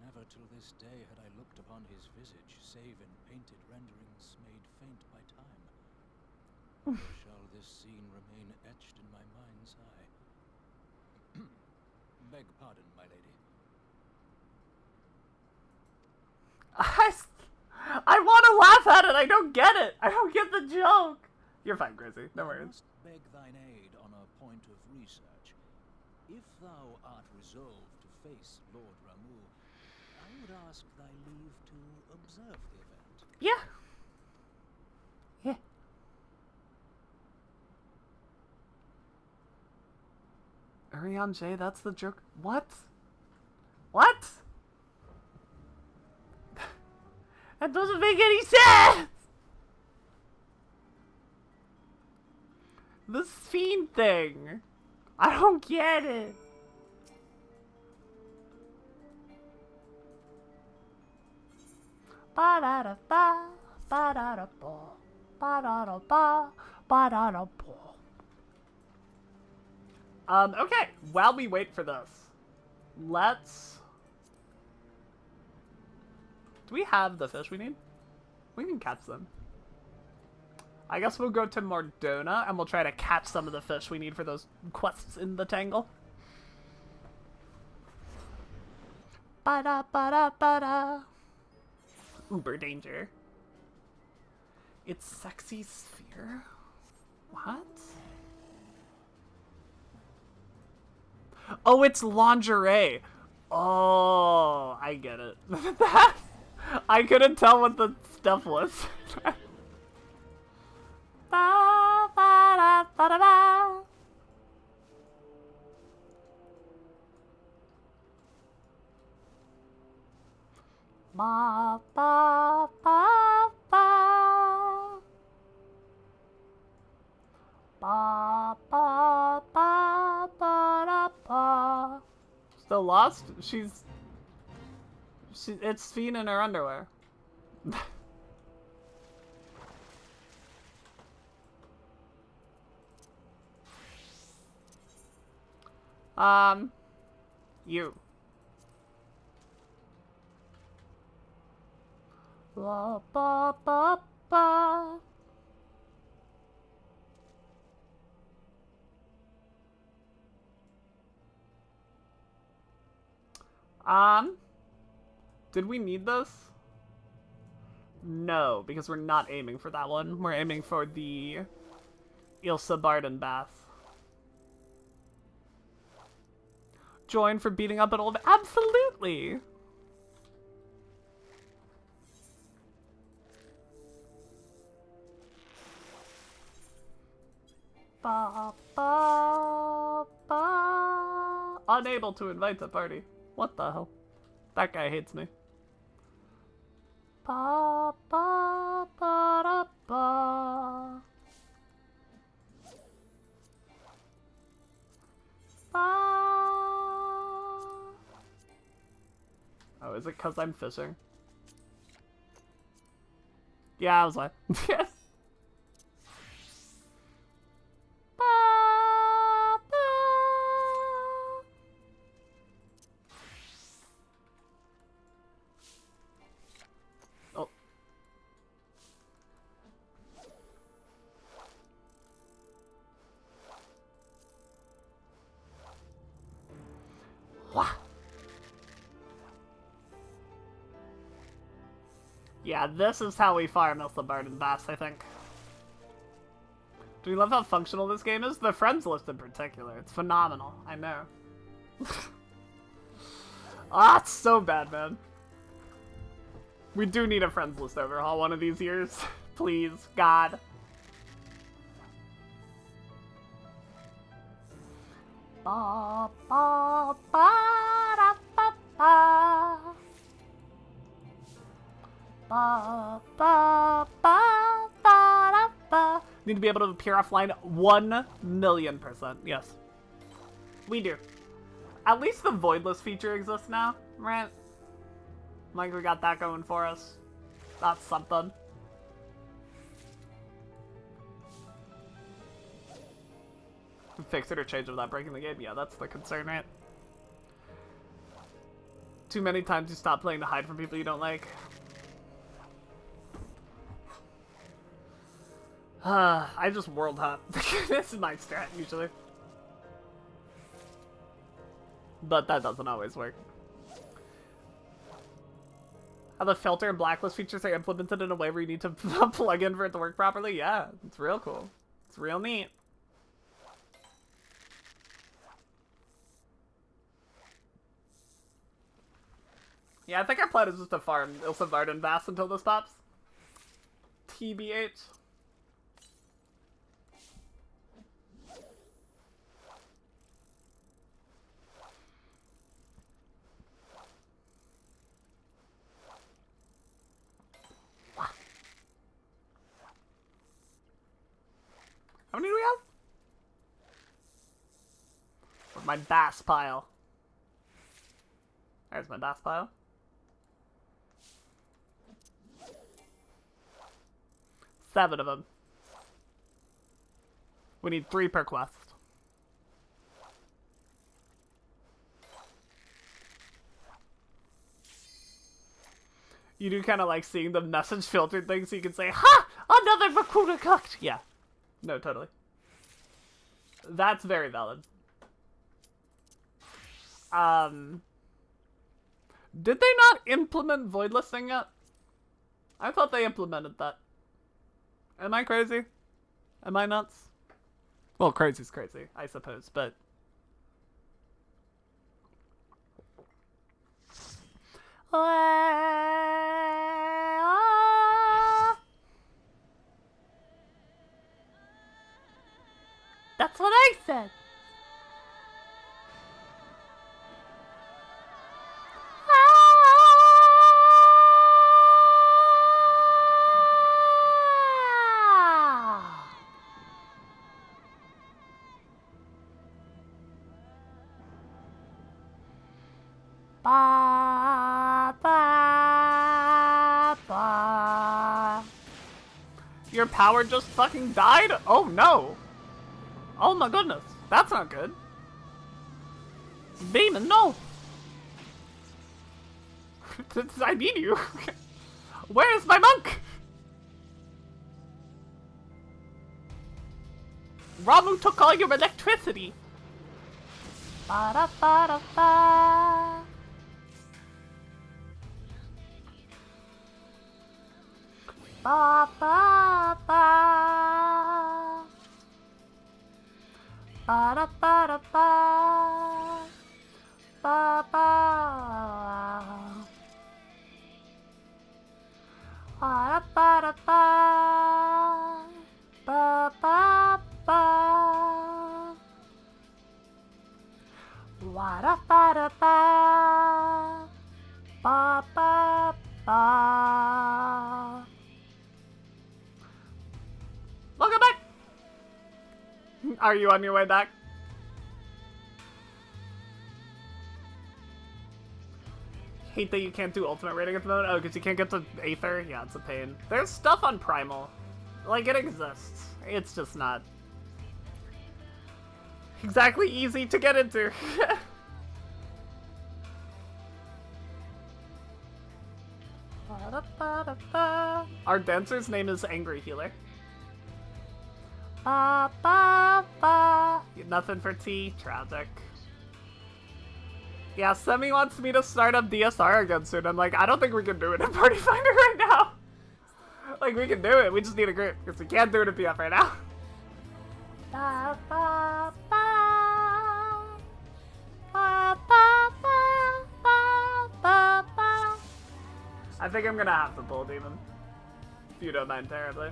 Never till this day had I looked upon his visage, save in painted renderings made faint by time. Or shall this scene remain etched in my mind's eye? Beg pardon, my lady. I want to laugh at it. I don't get it. I don't get the joke. You're fine, Gracie. No I worries. must beg thine aid on a point of research. If thou art resolved to face Lord Ramu, I would ask thy leave to observe the event. Yeah. Yeah. Urianger, that's the joke. What? What? That doesn't make any sense! This fiend thing. I don't get it. Ba-da-da-ba, ba-da-da-ba, ba-da-da-ba, ba-da-da-ba. Okay, while we wait for this, let's... Do we have the fish we need? We can catch them. I guess we'll go to Mordona and we'll try to catch some of the fish we need for those quests in the Tangle. Ba-da, ba-da, ba-da. Uber danger. It's sexy sphere? What? Oh, it's lingerie. Oh, I get it. I couldn't tell what the stuff was. Ba, ba, da, ba, da, ba. Ba, ba, ba, ba. Ba, ba, ba, ba, da, ba. Still lost? It's Fiend in her underwear. You. Ba, ba, ba, ba. Did we need this? No, because we're not aiming for that one. We're aiming for the Ilsa Barden bath. Join for beating up an old... Absolutely! Ba, ba, ba. Unable to invite the party. What the hell? That guy hates me. Ba, ba, ba, da, ba. Ba. Is it because I'm fishing? Yeah, I was like, yes. Oh. Wow. Yeah, this is how we farm Snowbird and Bass, I think. Do we love how functional this game is? The friends list in particular. It's phenomenal. I know. Ah, it's so bad, man. We do need a friends list overhaul one of these years. Please, God. Ba, ba, ba, da, ba, ba. Ba, ba, ba, ba, da, ba. Need to be able to appear offline 1,000,000%. Yes. We do. At least the voidless feature exists now, right? Like, we got that going for us. That's something. Fix it or change it without breaking the game? Yeah, that's the concern, right? Too many times you stop playing to hide from people you don't like. I just world hop. This is my strat, usually. But that doesn't always work. How the filter and blacklist features are implemented in a way where you need to plug in for it to work properly? Yeah, it's real cool. It's real neat. Yeah, I think our plan is just to farm Snowbird and Bass until this pops. TBH. How many do we have? Where's my bass pile? There's my bass pile. 7 of them. We need 3 per quest. You do kind of like seeing the message filtered thing so you can say, ha! Another Makuna cooked! Yeah. No, totally. That's very valid. Did they not implement voidlisting yet? I thought they implemented that. Am I crazy? Am I nuts? Well, crazy's crazy, I suppose, but... That's what I said! Ba, ba, ba. Your power just fucking died? Oh no! Oh my goodness, that's not good. Demon, no! I need you. Where's my monk? Ramu took all your electricity. Ba da ba da ba. Ba ba ba. Ba da ba da ba. Ba ba. Ba da ba da ba. Ba ba ba. Wa da ba da ba. Ba ba ba. Welcome back! Are you on your way back? Hate that you can't do ultimate rating at the moment. Oh, because you can't get to Aether? Yeah, it's a pain. There's stuff on Primal. Like, it exists. It's just not exactly easy to get into. Our dancer's name is Angry Healer. Ba, ba, ba. Nothing for tea. Tragic. Yeah, Semi wants me to start up DSR again soon. I'm like, I don't think we can do it in Party Finder right now. Like, we can do it. We just need a group. Because we can't do it in PF right now. Ba, ba, ba. Ba, ba, ba, ba, ba, ba. I think I'm gonna have to pull Demon. If you don't mind terribly.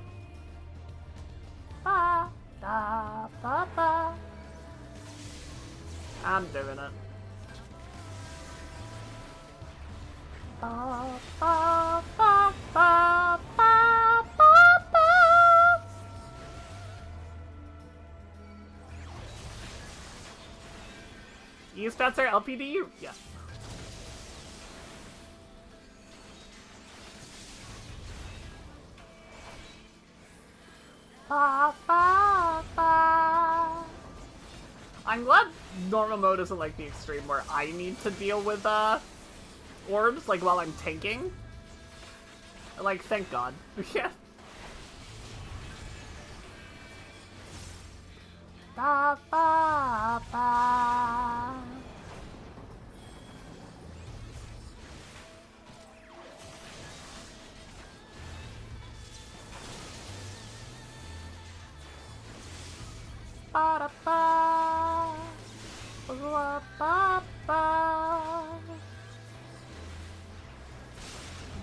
Ba, da, ba, ba. I'm doing it. Ba, ba, ba, ba, ba, ba, ba. You stats are LPDU? Yes. Ba, ba, ba. I'm glad normal mode isn't like the extreme where I need to deal with orbs like while I'm tanking. Like, thank God. Yeah. Ba, ba, ba. Ba, da, ba. Ba, ba, ba.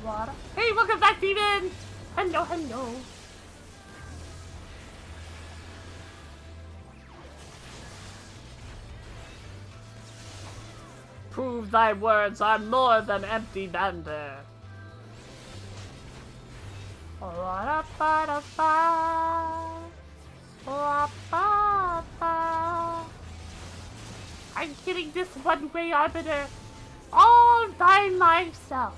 What? Hey, welcome back, Demon! Hello, hello. Prove thy words are more than empty banter. I'm killing this one-way arbiter all by myself.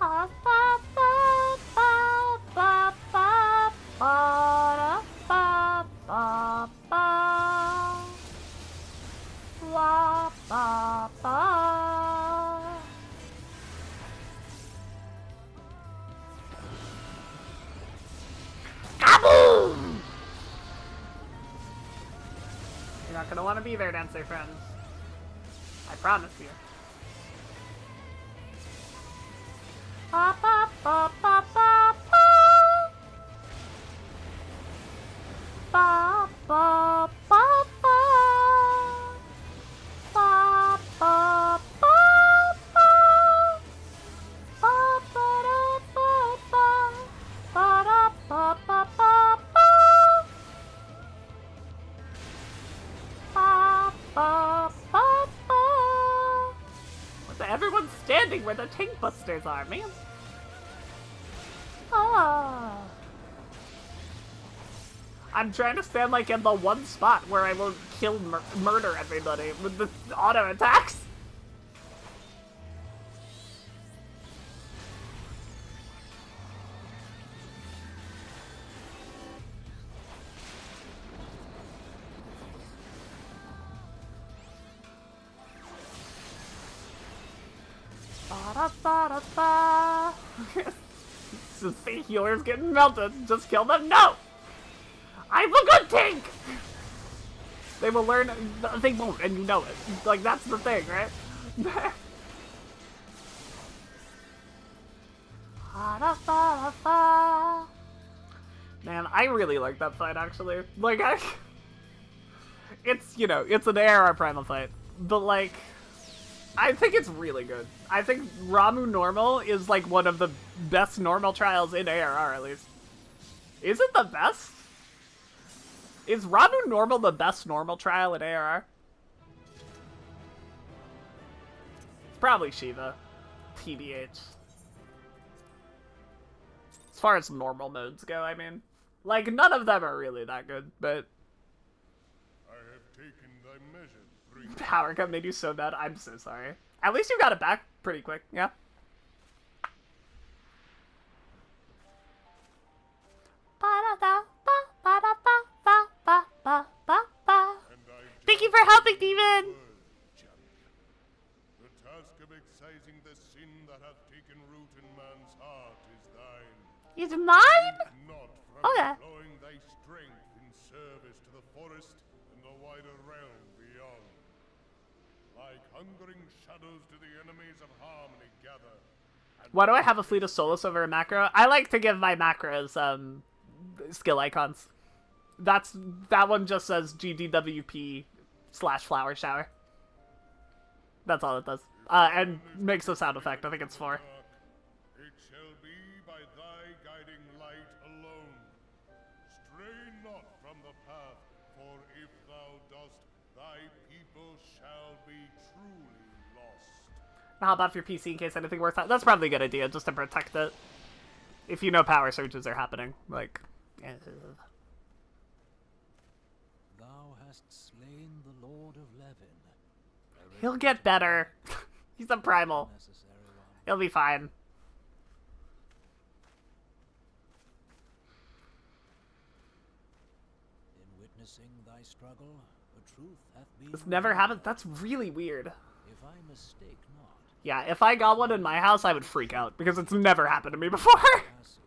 Ba, ba, ba, ba, ba, ba, ba, ba, ba, ba. Ba, ba, ba. Kaboom! You're not gonna want to be there, Dancer friends. I promise you. Ba, ba, ba, ba, ba, ba. Ba, ba, ba, ba. Ba, ba, ba, ba. Ba, ba, da, ba, ba. Ba, da, ba, ba, ba, ba. Ba, ba, ba, ba. Everyone's standing where the tank busters are, man. Ah. I'm trying to stand like in the one spot where I won't kill murder everybody with the auto attacks. Ba-da-ba-da-ba. The healer's getting melted. Just kill them. No! I'm a good tank! They will learn. They won't, and you know it. Like, that's the thing, right? Ba-da-ba-da-ba. Man, I really like that fight, actually. Like, it's, you know, it's an ARR Primal fight. But, like, I think it's really good. I think Ramuh Normal is like one of the best normal trials in ARR, at least. Is it the best? Is Ramuh Normal the best normal trial in ARR? It's probably Shiva. TBH. As far as normal modes go, I mean. Like, none of them are really that good, but... I have taken thy measure Power cut made you so bad. I'm so sorry. At least you got it back pretty quick. Yeah. Thank you for helping, Demon. The task of excising the sin that hath taken root in man's heart is thine. Is mine? Not from Okay. employing thy strength in service to the forest and the wider realm beyond. Like hungering shadows do the enemies of harmony gather. Why do I have a fleet of Solus over a macro? I like to give my macros skill icons. That one just says GDWP/flower shower. That's all it does. And makes a sound effect. I think it's 4. It shall be by thy guiding light alone. Stray not from the path, for if thou dost, thy people shall be truly lost. How about for your PC in case anything works out? That's probably a good idea, just to protect it. If you know power surges are happening. Like, Thou hast slain the Lord of Levin. he'll get better. He's a primal. Necessary one. He'll be fine. In witnessing thy struggle, the truth hath been This never revealed. happened. That's really weird. If I mistake not, Yeah, if I got one in my house, I would freak out because it's never happened to me before. castles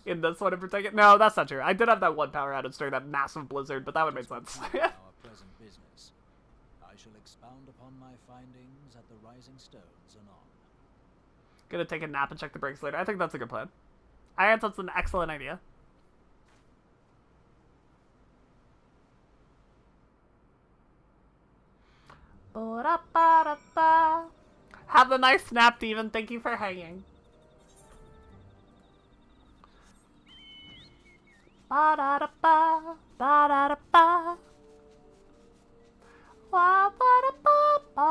In this one in particular. No, that's not true. I did have that one power outage during that massive blizzard, but that would make sense. our present business. I shall expound upon my findings at the Rising Stones anon. Gonna take a nap and check the brakes later. I think that's a good plan. I think that's an excellent idea. Ba-da-ba-da-ba. Have a nice nap, Demon. Thank you for hanging. Ba-da-da-ba, ba-da-da-ba. Wa-ba-da-ba-ba.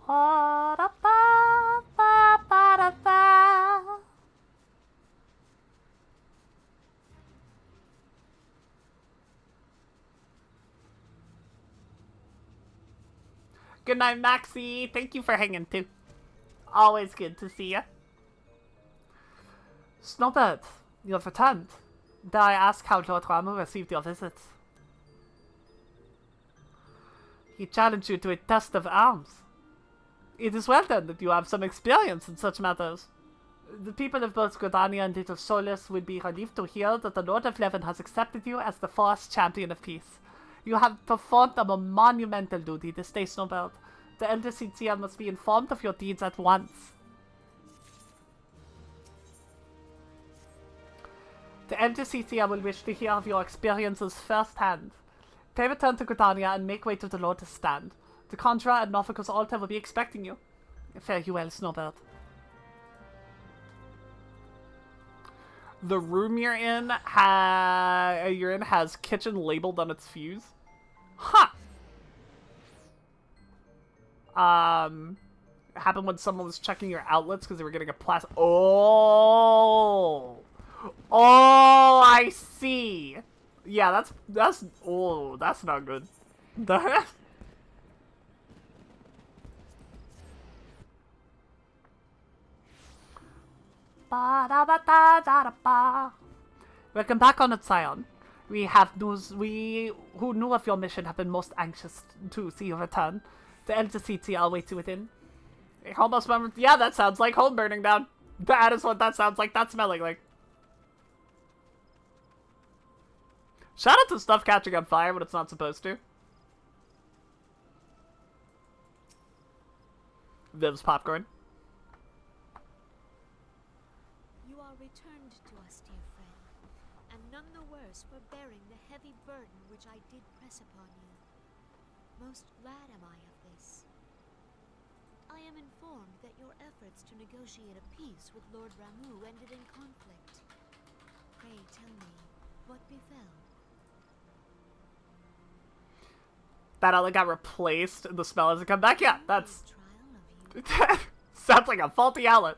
Wa-da-ba-ba-ba-da-ba. Good night, Maxie. Thank you for hanging, too. Always good to see you. Snowbird, you have returned. Dare I ask how Lord Ramu received your visit? He challenged you to a test of arms. It is well then that you have some experience in such matters. The people of both Gridania and Little Solus would be relieved to hear that the Lord of Levin has accepted you as the first champion of peace. You have performed a monumental duty this day, Snowbird. The Elder Citian must be informed of your deeds at once. The Elder Citian will wish to hear of your experiences firsthand. Pay return to Gridania and make way to the Lotus Stand. The Conjurer and Norfolk's altar will be expecting you. Fare you well, Snowbird. The room you're in has kitchen labeled on its fuse. Huh. It happened when someone was checking your outlets because they were getting a plastic. Oh, I see. Yeah, that's not good. Ba-da-ba-da-da-da-ba. Welcome back on Zion. We have news. We who knew of your mission have been most anxious to see you return. The Elder City await you within. Almost remember. Yeah, that sounds like home burning down. That is what that sounds like. That's smelling like. Shout out to stuff catching on fire when it's not supposed to. Viv's popcorn. You are returned to us, dear friend, and none the worse for bearing the heavy burden which I did press upon you. Most glad am I of this. I am informed that your efforts to negotiate a peace with Lord Ramu ended in conflict. Pray tell me, what befell? That outlet got replaced and the smell hasn't come back yet. That's... Trial of you. Sounds like a faulty outlet.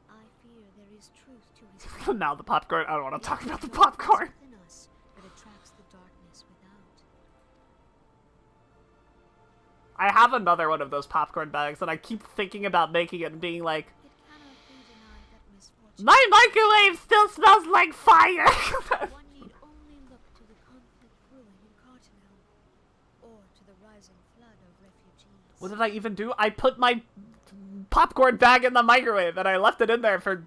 I fear there is truth to his Now the popcorn. I don't want to talk about the popcorn. within us that attracts the darkness without. I have another one of those popcorn bags, and I keep thinking about making it and being like, It cannot be denied that misfortune. my microwave still smells like fire! One need only look to the conflict brewing in Cartonel, or to the rising flood of refugees. What did I even do? I put my popcorn bag in the microwave, and I left it in there for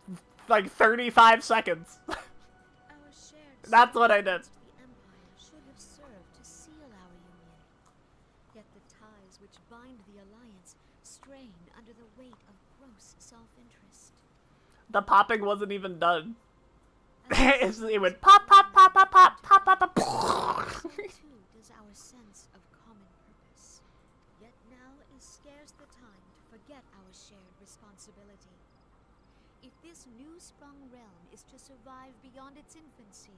like 35 seconds. Our shared That's what I did. against the Empire should have served to seal our union. Yet the ties which bind the alliance strain under the weight of gross self-interest. The popping wasn't even done. As It went pop, pop, pop, pop, pop, pop, pop, pop. so too does our sense of common purpose. Yet now is scarce the time to forget our shared responsibility. If this new-sprung realm is to survive beyond its infancy,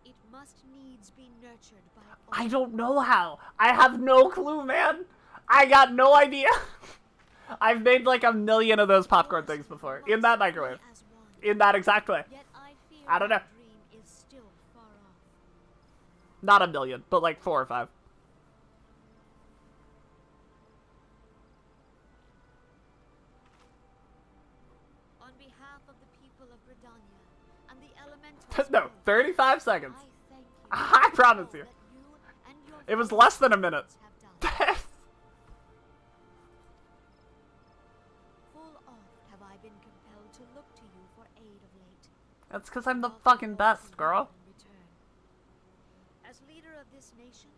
it must needs be nurtured by all. I don't know how. I have no clue, man. I got no idea. I've made like a million of those popcorn things before. In that microwave. As one. In that exact way. Yet I fear I don't know. our dream is still far off. Not a million, but like 4 or 5. On behalf of the people of Britannia and the elementals, No, 35 seconds. I thank you I for promise all you. that you and your It was fellow less than a minute. have done. Full oft have I been compelled to look to you for aid of late. That's because I'm the Often fucking more best, than girl. in return. As leader of this nation,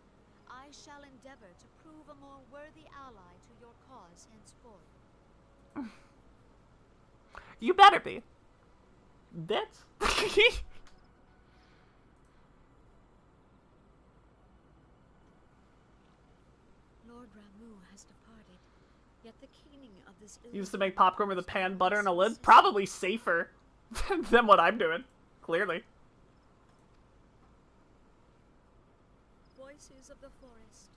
I shall endeavor to prove a more worthy ally to your cause henceforth. You better be. Bitch. Lord Ramu has departed, yet the keening of this Used to make popcorn with a pan, butter, and a lid. Probably safer than what I'm doing. Clearly. Voices of the forest,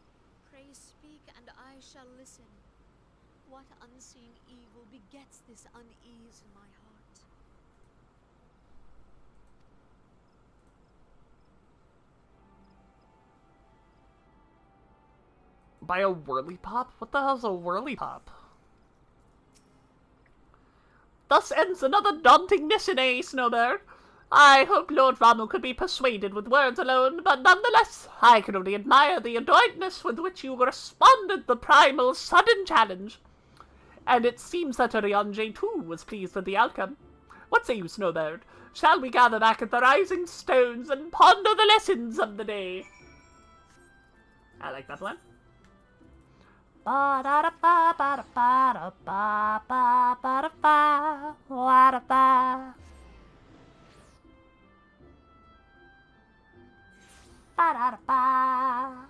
pray speak and I shall listen. What unseen evil begets this unease in my heart? By a whirly pop? What the hell's a whirly pop? Thus ends another daunting mission, eh, Snowbird? I hope Lord Ramu could be persuaded with words alone, but nonetheless, I can only admire the adroitness with which you responded the primal's sudden challenge. And it seems that Oriange, too, was pleased with the outcome. What say you, Snowbird? Shall we gather back at the Rising Stones and ponder the lessons of the day? I like that one. Ba-da-ba-ba-da-ba-da-ba-ba-ba-ba-ba-da-ba. Ba-da-da-ba.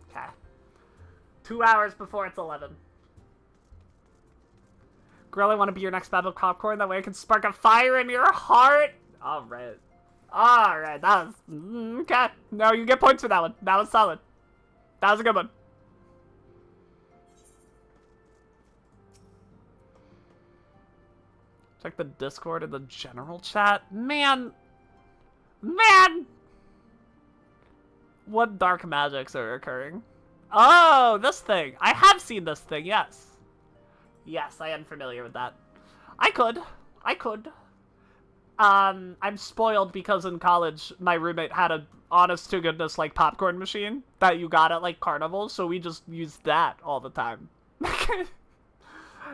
Okay. 2 hours before it's 11. Girl, I want to be your next bag of popcorn. That way I can spark a fire in your heart. Alright. Alright, that was... okay. No, you get points for that one. That was solid. That was a good one. Check the Discord and the general chat. Man! What dark magics are occurring? Oh, this thing. I have seen this thing, yes. Yes, I am familiar with that. I could. I'm spoiled because in college, my roommate had a honest-to-goodness, like, popcorn machine that you got at, like, carnivals, so we just used that all the time.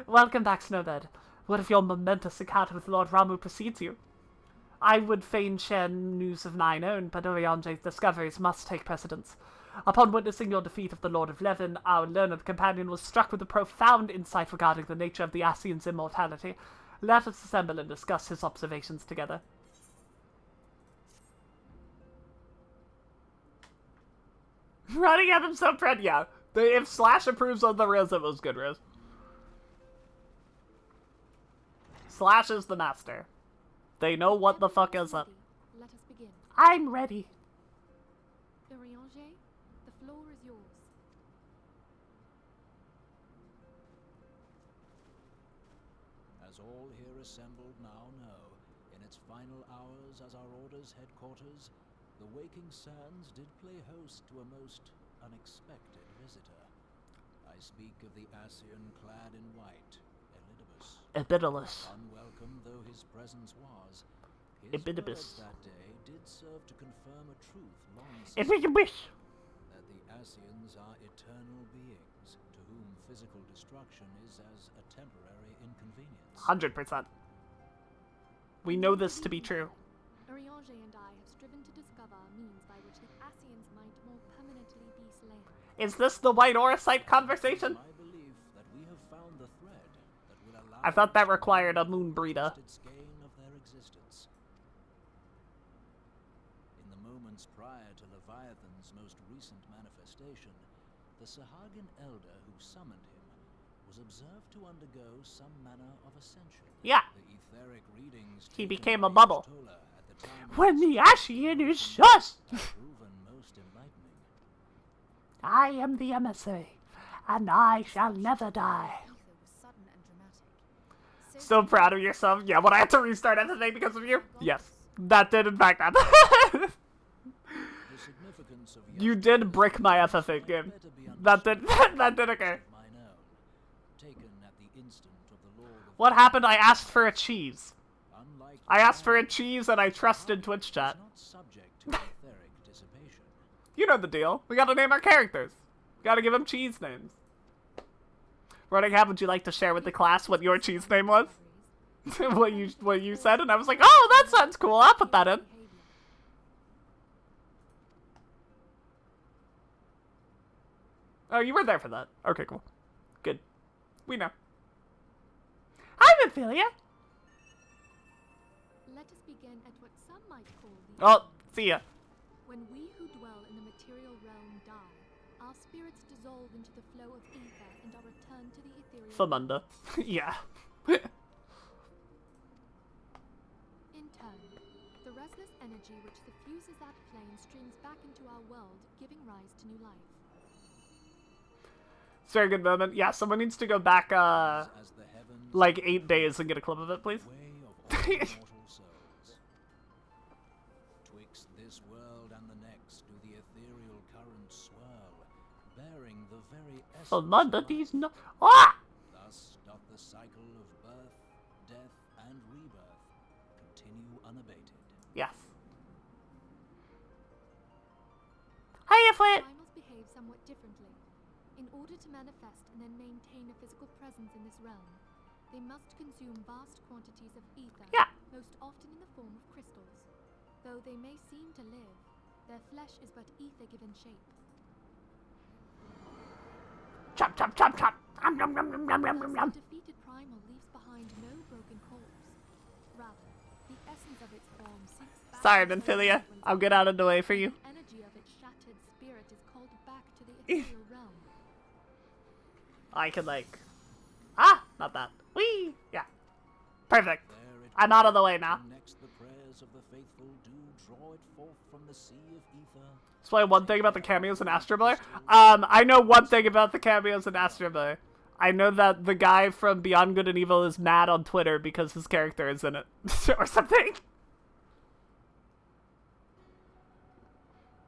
Welcome back, Snowbird. What if your momentous encounter with Lord Ramu precedes you? I would fain share news of mine own, but Oriange's discoveries must take precedence. Upon witnessing your defeat of the Lord of Levin, our learned companion was struck with a profound insight regarding the nature of the Ascian's immortality. Let us assemble and discuss his observations together. Running at him so proud, yeah. If Slash approves of the Riz, it was good Riz. Slash is the master. They know what the fuck is up. Let us begin. I'm ready. Oriange, the floor is yours. As all here assembled now know, in its final hours as our Order's headquarters, The waking sands did play host to a most unexpected visitor. I speak of the Ascian clad in white, Elidibus. Ebidolus. Unwelcome though his presence was, his Ebidibus. words that day did serve to confirm a truth long Ebidibus. that the Ascians are eternal beings, to whom physical destruction is as a temporary inconvenience. 100%. We know this to be true. Urianger and I have striven to discover means by which the Ascians might more permanently be slain. Is this the White Orosite conversation? My belief that we have found the thread that will allow I thought that us to required a know moon the breeder. twisted skein of their existence. In the moments prior to Leviathan's most recent manifestation, the Sahagin elder who summoned him was observed to undergo some manner of ascension. Yeah. The etheric readings He taken became by a bubble. Tola at the time of When his the Ascian is just, have proven most enlightening. I am the emissary, and I shall never die. Ether was sudden and dramatic. So proud of yourself. Yeah, when I had to restart everything because of you. Yes, that did in fact happen. The significance of You did brick my FF8 game. That did okay. mine own, taken at the instant of the Lord of What happened? I asked for a cheese. Unlike I asked for a cheese and I trusted Twitch chat. not subject to etheric dissipation. You know the deal. We gotta name our characters. Gotta give them cheese names. Runningham, would you like to share with the class what your cheese name was? what you said, and I was like, oh, that sounds cool. I'll put that in. Oh, you were there for that. Okay, cool. Good. We know. Hi, Ophelia. Let us begin at what some might call the Oh, see ya. When we who dwell in the material realm die, our spirits dissolve into the flow of ether and are returned to the ethereal Famunda. Yeah. In turn, the restless energy which diffuses that plane streams back into our world, giving rise to new life. It's a very good moment. Yeah, someone needs to go back, As the heavens like 8 days and get a clip of it, please. way of all mortal souls. Twixt this world and the next do the ethereal currents swirl, bearing the very essence Famunda, of life. these no. Ah! Thus doth the cycle of birth, death, and rebirth continue unabated. Yes. Hiya, Flit! Primals behave somewhat differently. In order to manifest and then maintain a physical presence in this realm, they must consume vast quantities of ether, Yeah. most often in the form of crystals. Though they may seem to live, their flesh is but ether given shape. Chop, chop, chop, chop. Nom, nom, nom, nom, nom, nom, nom, nom. The defeated primal leaves behind no broken corpse. Rather, the essence of its form sinks back Sorry, into the Benphilia. fragments I'll of get out of the way for you. The energy of its shattered spirit is called back to the ethereal realm. I could, like... Ah! Not that. Whee! Yeah. Perfect. There it I'm out of the way now. when next the prayers of the faithful do draw it forth from the sea of ether. Explain one thing about the cameos in Astro Boy. I know one thing about the cameos in Astro Boy. I know that the guy from Beyond Good and Evil is mad on Twitter because his character is in it. or something.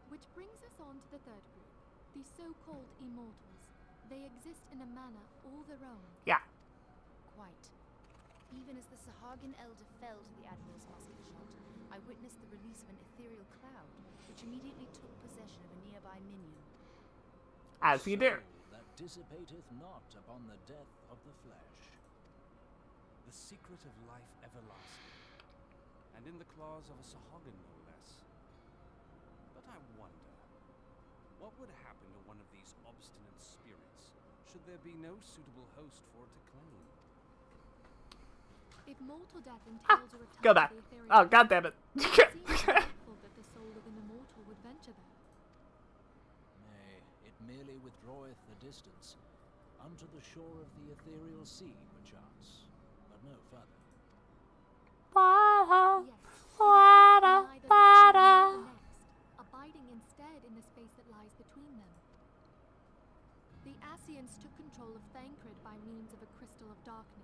Which brings us on to the third group, the so-called immortals. They exist in a manner all their own. Yeah. Quite. Even as the Sahagin elder fell to the Admiral's musket shot, I witnessed the release of an ethereal cloud, which immediately took possession of a nearby minion. As you do. Soul that dissipateth not upon the death of the flesh. The secret of life everlasting, and in the claws of a Sahagin no less. But I wonder, what would happen to one of these obstinate spirits, should there be no suitable host for it to claim? If mortal death entails a return Go back. to the ethereal Oh, god damn it. it seems doubtful that the soul of an immortal would venture there. Nay, it merely withdraweth the distance, unto the shore of the ethereal sea, perchance, but no further. Wada, Yes, wada, it exists in neither this world wada. nor the next, abiding instead in the space that lies between them. The Ascians took control of Thancred by means of a crystal of darkness,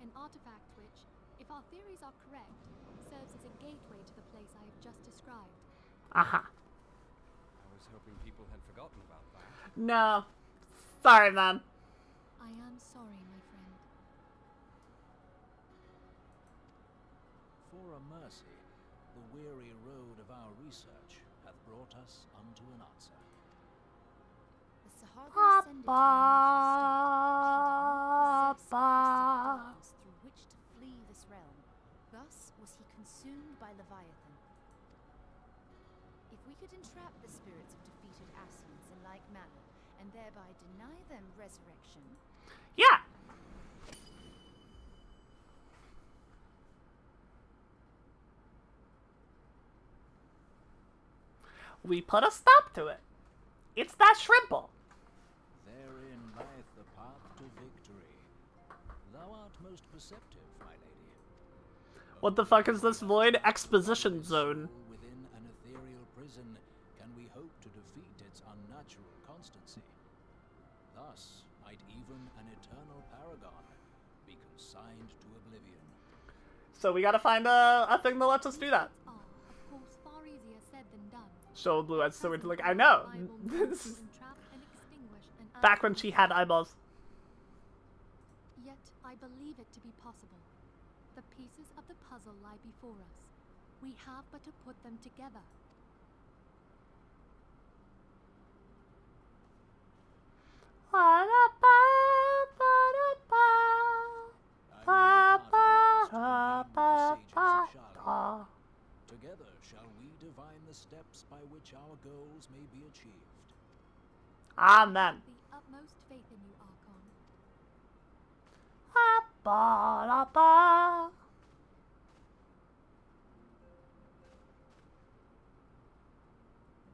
an artifact which, if our theories are correct, serves as a gateway to the place I have just described. Uh-huh. I was hoping people had forgotten about that. No. Sorry, man. I am sorry, my friend. For a mercy, the weary road of our research hath brought us unto an answer. The Sahara ascended to a mortal state, but she did not possess the crystal darkness through which to flee this realm. Thus was he consumed by Leviathan. If we could entrap the spirits of defeated Ascians in like manner, and thereby deny them resurrection, Yeah. We put a stop to it. It's that shrimple. Therein lieth the path to victory. Thou art most perceptive, my lady. What the fuck is this void exposition zone? Within an ethereal prison, can we hope to defeat its unnatural constancy? Thus might even an eternal paragon be consigned to oblivion. So we gotta find a thing that lets us do that. Are, of course, far easier said than done. Show blue-eyed sword. Like, I know. I will move to entrap and extinguish an Back when she had eyeballs. Yet I believe it to be possible. The pieces of the puzzle lie before us. We have but to put them together. Together shall we divine the steps by which our goals may be achieved. Amen. The utmost faith in you, Archon.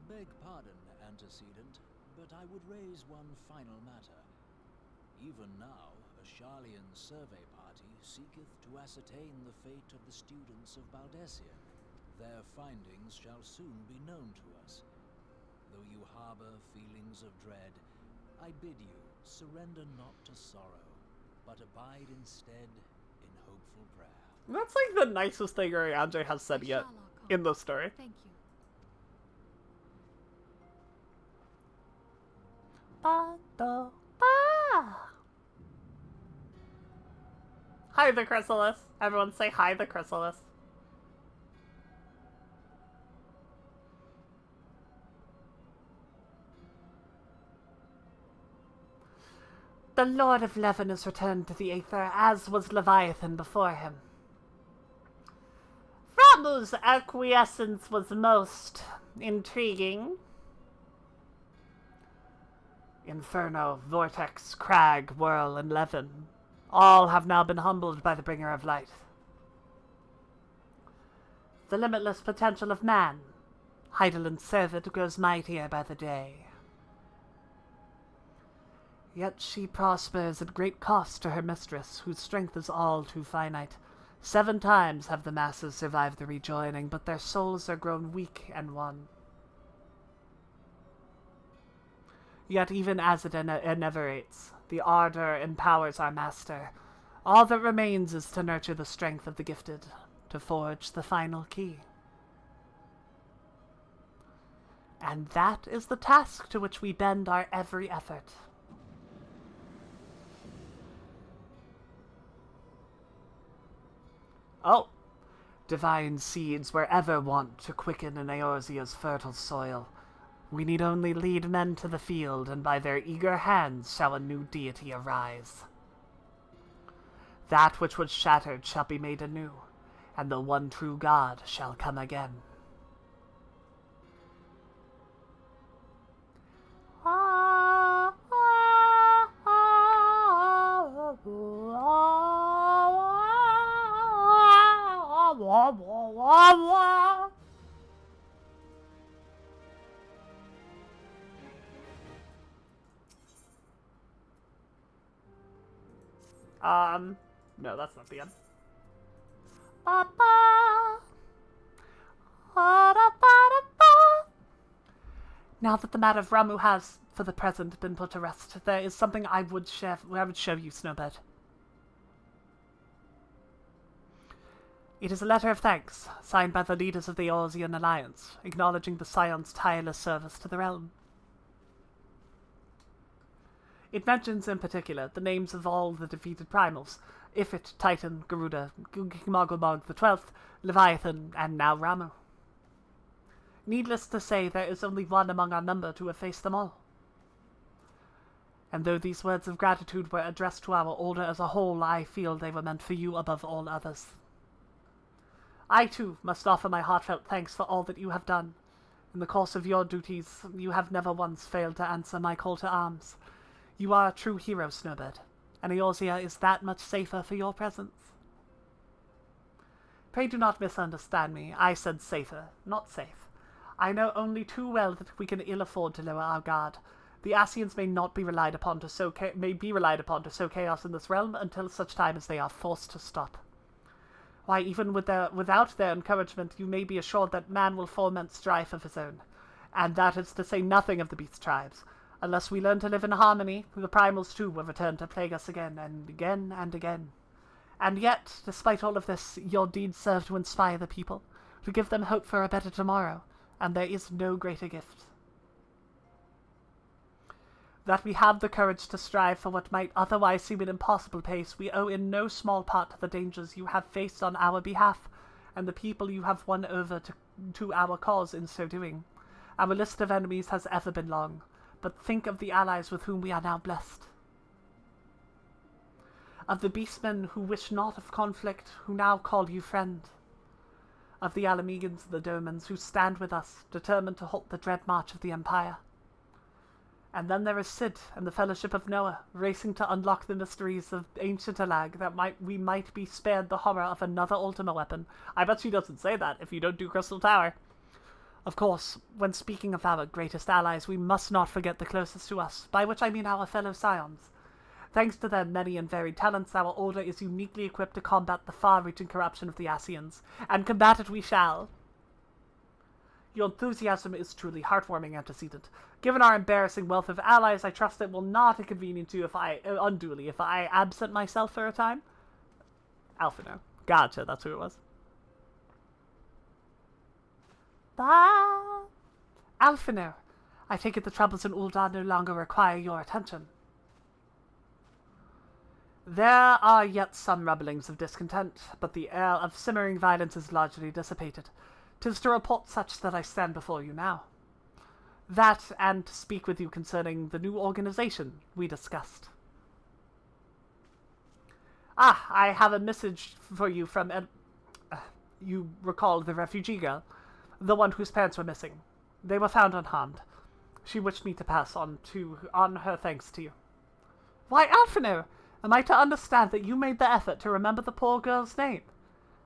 Beg pardon, antecedent, but I would raise one final matter. Even now, a Sharlayan survey party seeketh to ascertain the fate of the students of Baldessian. Their findings shall soon be known to us. Though you harbor feelings of dread, I bid you surrender not to sorrow, but abide instead in hopeful prayer. That's like the nicest thing Ariadne has said yet in the story. Thank you. Hi, the Chrysalis. Everyone say hi, the Chrysalis. The Lord of Leven is returned to the Aether, as was Leviathan before him. Ramu's acquiescence was most intriguing. Inferno, Vortex, Crag, Whirl, and Leven all have now been humbled by the Bringer of Light. The limitless potential of man, Heidelind's servant, grows mightier by the day. Yet she prospers at great cost to her mistress, whose strength is all too finite. 7 times have the masses survived the rejoining, but their souls are grown weak and wan. Yet even as it enervates, the ardor empowers our master. All that remains is to nurture the strength of the gifted, to forge the final key. And that is the task to which we bend our every effort. Oh! Divine seeds were ever wont to quicken in Eorzea's fertile soil. We need only lead men to the field, and by their eager hands shall a new deity arise. That which was shattered shall be made anew, and the one true God shall come again. No, that's not the end. Now that the matter of Ramu has, for the present, been put to rest, there is something I would show you, Snowbird. It is a letter of thanks, signed by the leaders of the Eorzean Alliance, acknowledging the Scion's tireless service to the realm. It mentions in particular the names of all the defeated primals, Ifrit, Titan, Garuda, Gugmogglebog the 12th, Leviathan, and now Ramu. Needless to say, there is only one among our number to have faced them all. And though these words of gratitude were addressed to our order as a whole, I feel they were meant for you above all others. I, too, must offer my heartfelt thanks for all that you have done. In the course of your duties, you have never once failed to answer my call to arms. You are a true hero, Snowbird, and Eorzea is that much safer for your presence. Pray do not misunderstand me. I said safer, not safe. I know only too well that we can ill afford to lower our guard. The Ascians may be relied upon to sow chaos in this realm until such time as they are forced to stop. Why, even without their encouragement, you may be assured that man will foment strife of his own. And that is to say nothing of the beast tribes. Unless we learn to live in harmony, the primals too will return to plague us again and again and again. And yet, despite all of this, your deeds serve to inspire the people, to give them hope for a better tomorrow, and there is no greater gift. That we have the courage to strive for what might otherwise seem an impossible pace, we owe in no small part to the dangers you have faced on our behalf, and the people you have won over to our cause in so doing. Our list of enemies has ever been long, but think of the allies with whom we are now blessed. Of the beastmen who wish not of conflict, who now call you friend. Of the Alamegans and the Domans who stand with us, determined to halt the dread march of the Empire. And then there is Sid and the Fellowship of Noah, racing to unlock the mysteries of ancient Alag, that we might be spared the horror of another Ultima weapon. I bet she doesn't say that if you don't do Crystal Tower. Of course, when speaking of our greatest allies, we must not forget the closest to us, by which I mean our fellow Scions. Thanks to their many and varied talents, our order is uniquely equipped to combat the far-reaching corruption of the Ascians, and combat it we shall. Your enthusiasm is truly heartwarming antecedent. Given our embarrassing wealth of allies, I trust it will not inconvenience you unduly if I absent myself for a time. Alphino. Gotcha, that's who it was. Alphino, I take it the troubles in Ul'dah no longer require your attention. There are yet some rumblings of discontent, but the air of simmering violence is largely dissipated. 'Tis to report such that I stand before you now. That, and to speak with you concerning the new organization we discussed. I have a message for you from you recall the refugee girl, the one whose parents were missing. They were found unharmed. She wished me to pass on her thanks to you. Why, Alphino, am I to understand that you made the effort to remember the poor girl's name?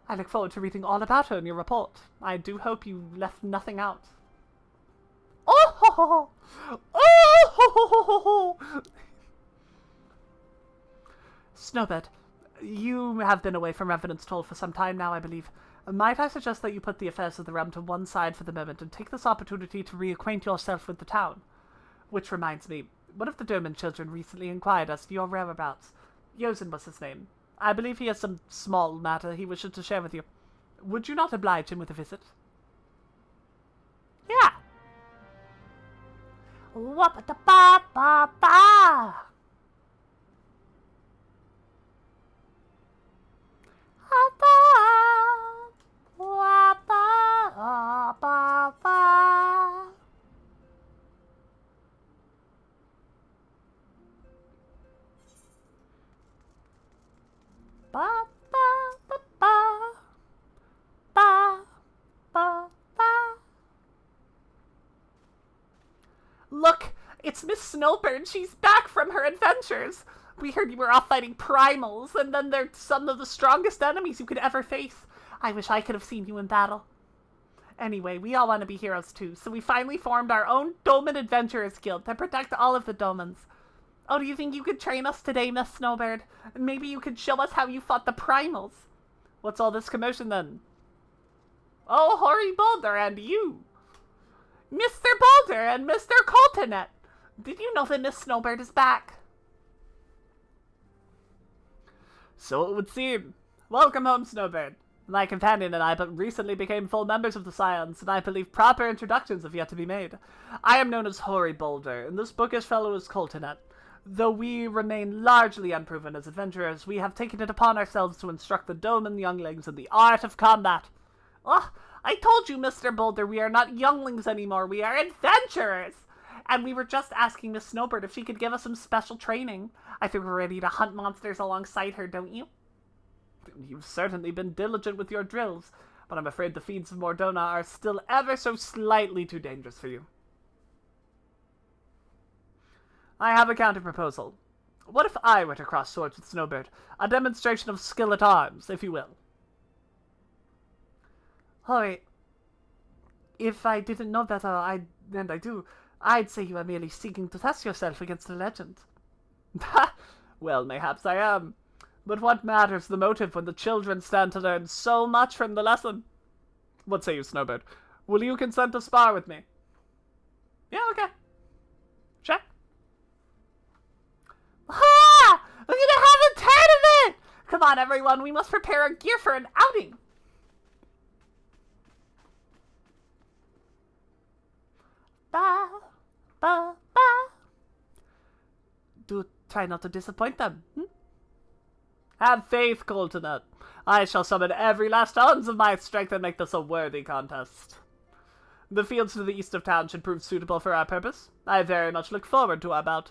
I look forward to reading all about her in your report. I do hope you left nothing out. Oh ho ho! Oh ho ho ho ho! Snowbird, you have been away from Revenant's Toll for some time now, I believe. Might I suggest that you put the affairs of the realm to one side for the moment and take this opportunity to reacquaint yourself with the town? Which reminds me, one of the Doman children recently inquired as to your whereabouts. Yosin was his name. I believe he has some small matter he wishes to share with you. Would you not oblige him with a visit? Yeah. Wappa-da-ba-ba-ba! Wappa-ba-ba-ba! Look, it's Miss Snowbird. She's back from her adventures. We heard you were off fighting primals, and then they're some of the strongest enemies you could ever face. I wish I could have seen you in battle. Anyway, we all want to be heroes too, so we finally formed our own Doman Adventurers Guild to protect all of the Domans. Oh, do you think you could train us today, Miss Snowbird? Maybe you could show us how you fought the primals. What's all this commotion then? Oh, Hori Boulder and you. Mr. Boulder and Mr. Coltonet. Did you know that Miss Snowbird is back? So it would seem. Welcome home, Snowbird. My companion and I but recently became full members of the Scions, and I believe proper introductions have yet to be made. I am known as Hoary Boulder, and this bookish fellow is Coltonet. Though we remain largely unproven as adventurers, we have taken it upon ourselves to instruct the Doman younglings in the art of combat. Oh, I told you, Mr. Boulder, we are not younglings anymore, we are adventurers! And we were just asking Miss Snowbird if she could give us some special training. I think we're ready to hunt monsters alongside her, don't you? You've certainly been diligent with your drills, but I'm afraid the feeds of Mordona are still ever so slightly too dangerous for you. I have a counter-proposal. What if I were to cross swords with Snowbird? A demonstration of skill at arms, if you will. Hory, if I didn't know better, and I do, I'd say you are merely seeking to test yourself against the legend. Well, mayhaps I am. But what matters the motive when the children stand to learn so much from the lesson? What say you, Snowbird? Will you consent to spar with me? Yeah, okay. Check. Ha! We're gonna have a tournament! Come on, everyone, we must prepare our gear for an outing. Ba, ba, ba. Do try not to disappoint them. Have faith, Coltonet. I shall summon every last ounce of my strength and make this a worthy contest. The fields to the east of town should prove suitable for our purpose. I very much look forward to our bout.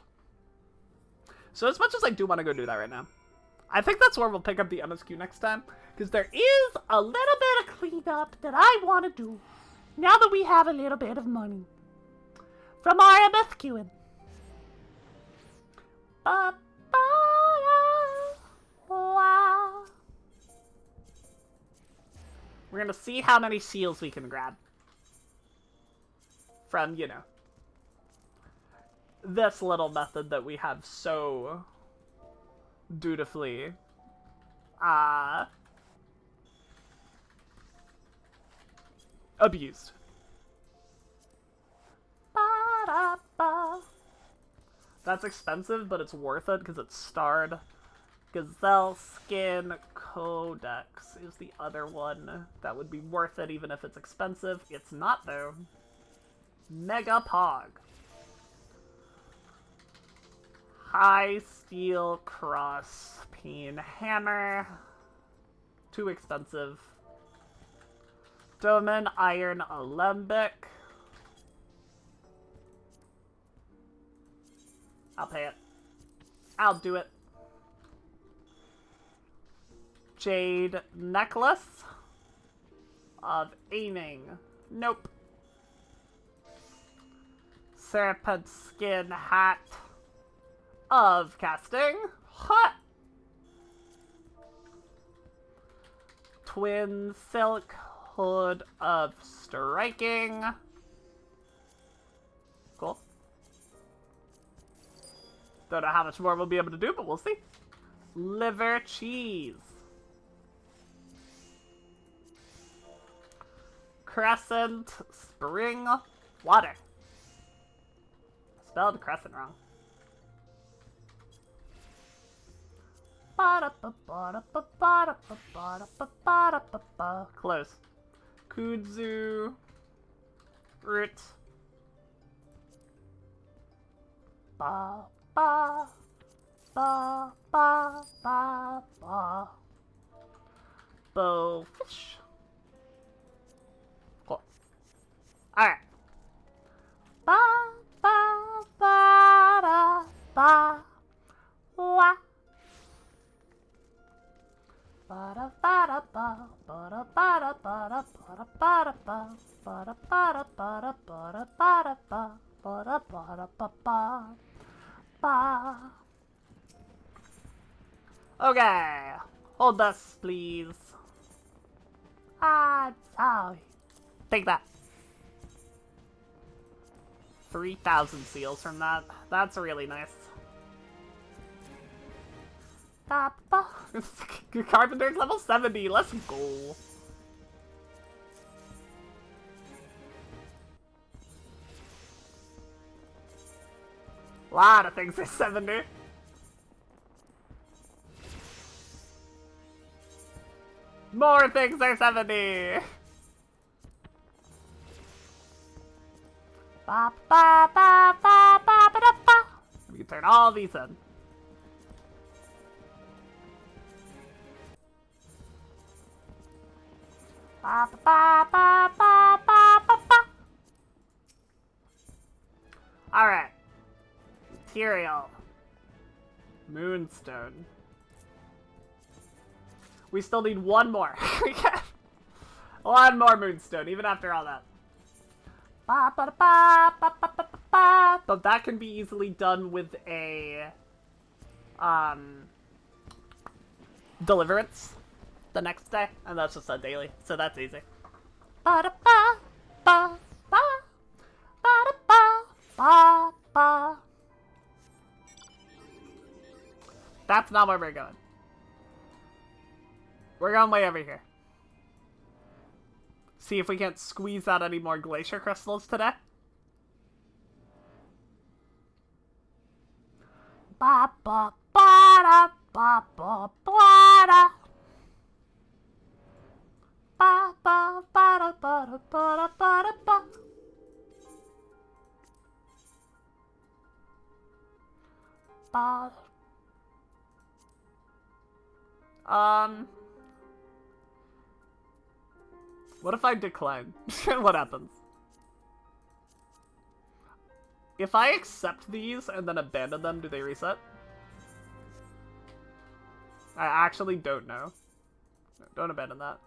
So as much as I do want to go do that right now, I think that's where we'll pick up the MSQ next time, because there is a little bit of cleanup that I want to do, now that we have a little bit of money from our MSQing. Ba, ba, wow. We're gonna see how many seals we can grab from, you know, this little method that we have so dutifully abused. Ba-da-ba. That's expensive, but it's worth it because it's starred. Gazelle Skin Codex is the other one that would be worth it even if it's expensive. It's not, though. Mega Pog. High Steel Cross Peen Hammer. Too expensive. Doman Iron Alembic. I'll pay it. I'll do it. Jade Necklace of Aiming. Nope. Serpent Skin Hat of Casting. Hot. Twin Silk Hood of Striking. Cool. Don't know how much more we'll be able to do, but we'll see. Liver Cheese. Crescent Spring Water. Spelled crescent wrong. Close. Kudzu. Root. Ba ba ba ba ba ba. Bowfish. Cool. Alright. Ba ba ba da ba wa. Ba da ba da ba ba da ba da ba da ba da ba da ba da ba da ba da ba da ba da ba ba da ba ba ba. Okay, hold this, please. Sorry. Take that. 3,000 seals from that. That's really nice. Carpenter's level 70. Let's go. A lot of things are 70. More things are 70! Ba ba ba ba ba ba da ba. We can turn all these in. Ba ba ba ba ba ba ba. Alright. Material. Moonstone. We still need one more. We got one more moonstone, even after all that. Ba ba ba ba ba ba ba. But that can be easily done with a deliverance the next day, and that's just a daily, so that's easy. Ba da ba ba ba ba da ba ba ba. That's not where we're going. We're going way over here. See if we can't squeeze out any more glacier crystals today. Ba ba ba da ba ba ba da. Ba ba ba da ba da ba da ba da ba. Ba. What if I decline? What happens? If I accept these and then abandon them, do they reset? I actually don't know. No, don't abandon that.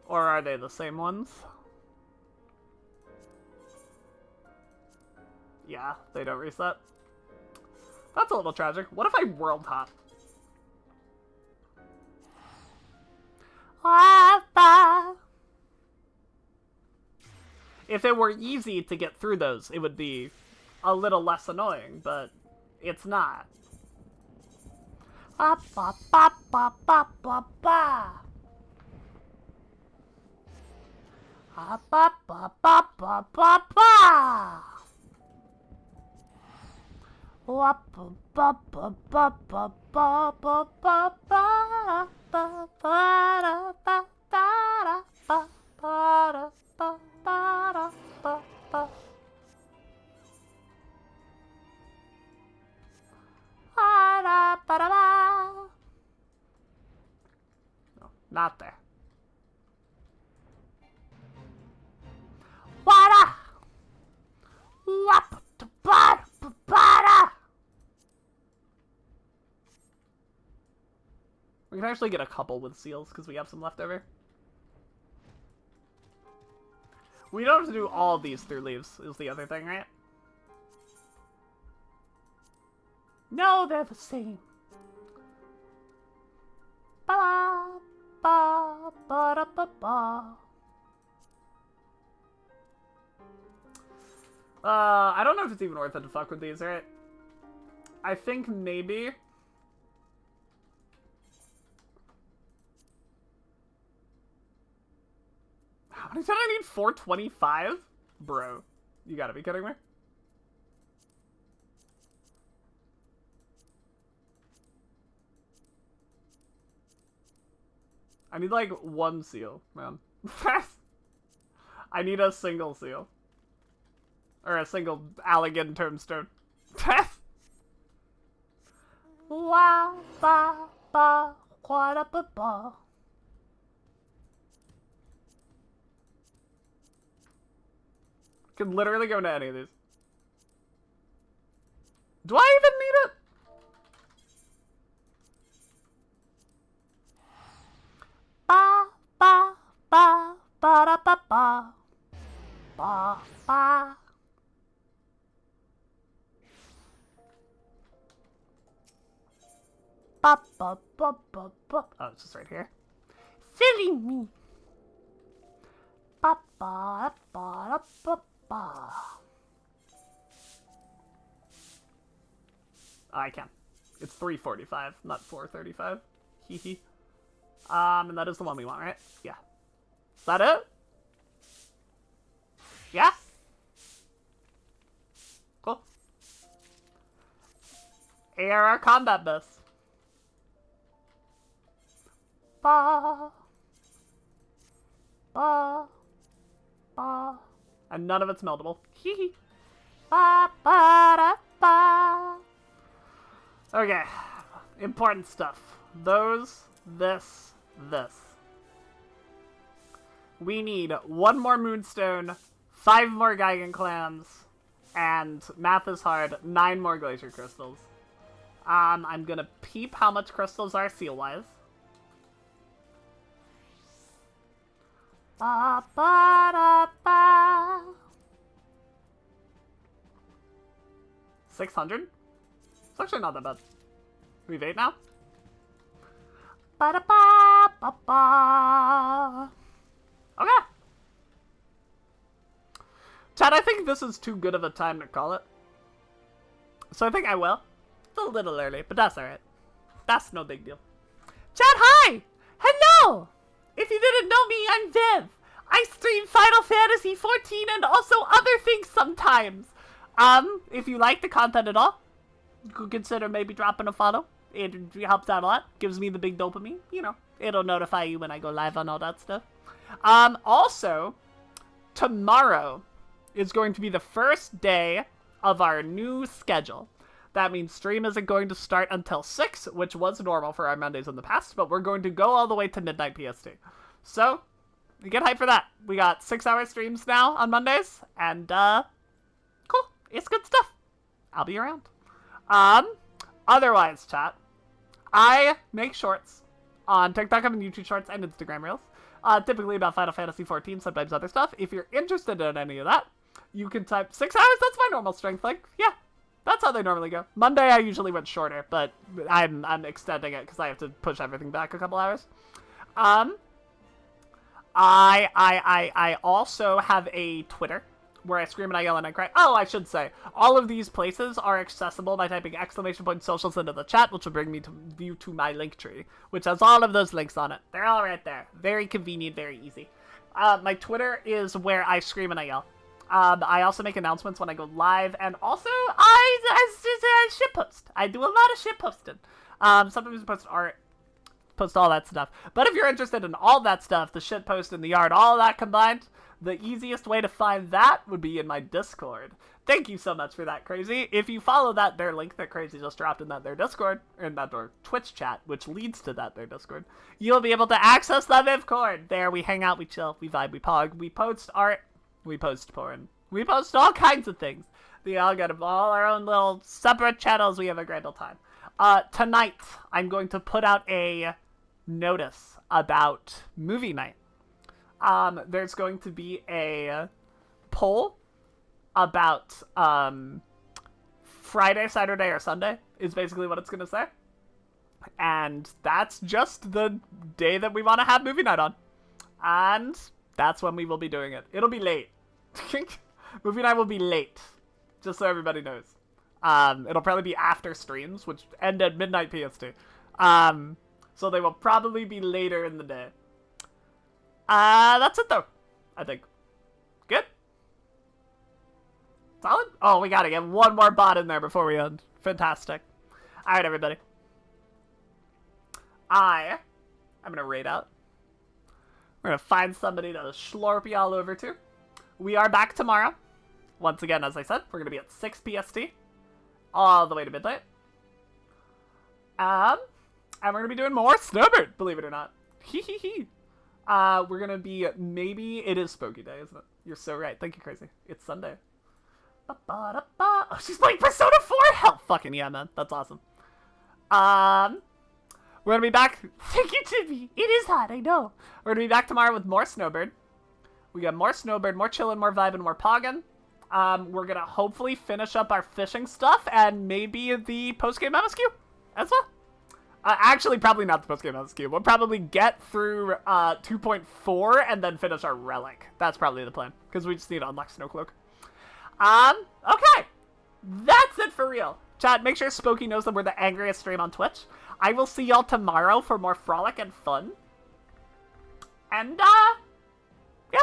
Or are they the same ones? Yeah, they don't reset. That's a little tragic. What if I world hop? If it were easy to get through those, it would be a little less annoying, but it's not. Ba ba ba ba ba ba ba. Ba ba ba ba ba ba ba. Ba ba ba ba ba ba ba ba ba ba. Ba ba da ba da ba ba da ba ba da ba ba. Ba da ba da ba. No, not there. Wada. Wap da ba da ba da. We can actually get a couple with seals because we have some left over. We don't have to do all of these through leaves, is the other thing, right? No, they're the same. Ba ba ba da ba ba. I don't know if it's even worth it to fuck with these, right? I think maybe. How many did I need? 425? Bro, you gotta be kidding me. I need like one seal, man. I need a single seal. Or a single elegant tombstone. Wa ba ba qua ba ba. Could literally go into any of these. Do I even need it? Ba ba ba ba da ba ba. Ba ba. Ba ba ba ba ba. Oh, it's just right here. Silly me. Ba ba ba ba ba. Oh, I can. It's 345, not 435. Hee hee. And that is the one we want, right? Yeah. Is that it? Yeah? Cool. ARR combat miss. Ba. Ba. Ba. And none of it's meldable. Hee hee. Ba ba da ba. Okay. Important stuff. Those, this. We need 1 more Moonstone, 5 more Geigen Clams, and math is hard, 9 more Glacier Crystals. I'm gonna peep how much crystals are seal-wise. Ba ba da ba. 600? It's actually not that bad. We have 8 now? Ba da ba ba ba. Okay. Chad, I think this is too good of a time to call it. So I think I will. It's a little early, but that's alright. That's no big deal. Chad, hi! Hello! If you didn't know me, I'm Viv. I stream Final Fantasy XIV and also other things sometimes. If you like the content at all, you could consider maybe dropping a follow. It helps out a lot. Gives me the big dopamine. You know, it'll notify you when I go live on all that stuff. Also, tomorrow is going to be the first day of our new schedule. That means stream isn't going to start until 6, which was normal for our Mondays in the past, but we're going to go all the way to midnight PST. So, you get hyped for that. We got 6-hour streams now on Mondays, and, cool. It's good stuff. I'll be around. Otherwise, chat, I make shorts on TikTok and YouTube Shorts and Instagram Reels. Typically about Final Fantasy XIV, sometimes other stuff. If you're interested in any of that, you can type 6 hours. That's my normal strength length. Yeah, that's how they normally go. Monday, I usually went shorter, but I'm extending it because I have to push everything back a couple hours. I also have a Twitter where I scream and I yell and I cry. Oh, I should say, all of these places are accessible by typing !socials into the chat, which will bring me to my link tree, which has all of those links on it. They're all right there. Very convenient, very easy. My Twitter is where I scream and I yell. I also make announcements when I go live, and also I shitpost. I do a lot of shitposting. Sometimes I post art, post all that stuff. But if you're interested in all that stuff, the shitpost and the art, all that combined, the easiest way to find that would be in my Discord. Thank you so much for that, Crazy. If you follow that their link that Crazy just dropped in that their Discord, or in that their Twitch chat, which leads to that their Discord, you'll be able to access the Vivcord. There, we hang out, we chill, we vibe, we pog, we post art, we post porn, we post all kinds of things. We all got all our own little separate channels. We have a grand old time. Tonight, I'm going to put out a notice about movie night. There's going to be a poll about Friday, Saturday, or Sunday is basically what it's going to say. And that's just the day that we want to have movie night on. And that's when we will be doing it. It'll be late. Movie night will be late. Just so everybody knows. It'll probably be after streams, which end at midnight PST. So they will probably be later in the day. That's it though, I think. Good? Solid? Oh, we gotta get one more bot in there before we end. Fantastic. Alright, everybody. I'm gonna raid out. We're gonna find somebody to slurp you all over to. We are back tomorrow. Once again, as I said, we're gonna be at 6 PST. All the way to midnight. And we're gonna be doing more Snowbird, believe it or not. Hee hee hee. We're gonna be, maybe it is Spooky Day, isn't it? You're so right. Thank you, Crazy. It's Sunday. Oh, she's playing Persona 4? Hell fucking yeah, man. That's awesome. We're gonna be back. Thank you, Timmy. It is hot, I know. We're gonna be back tomorrow with more Snowbird. We got more Snowbird, more chillin', more vibin', more poggin'. We're gonna hopefully finish up our fishing stuff and maybe the post-game MSQ as well. Actually, probably not the post-game MSQ. We'll probably get through 2.4 and then finish our relic. That's probably the plan, because we just need to unlock Snowcloak. Okay. That's it for real. Chat, make sure Spooky knows that we're the angriest stream on Twitch. I will see y'all tomorrow for more frolic and fun. And, yeah.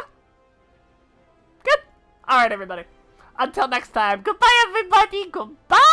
Good. Alright, everybody. Until next time, goodbye, everybody. Goodbye.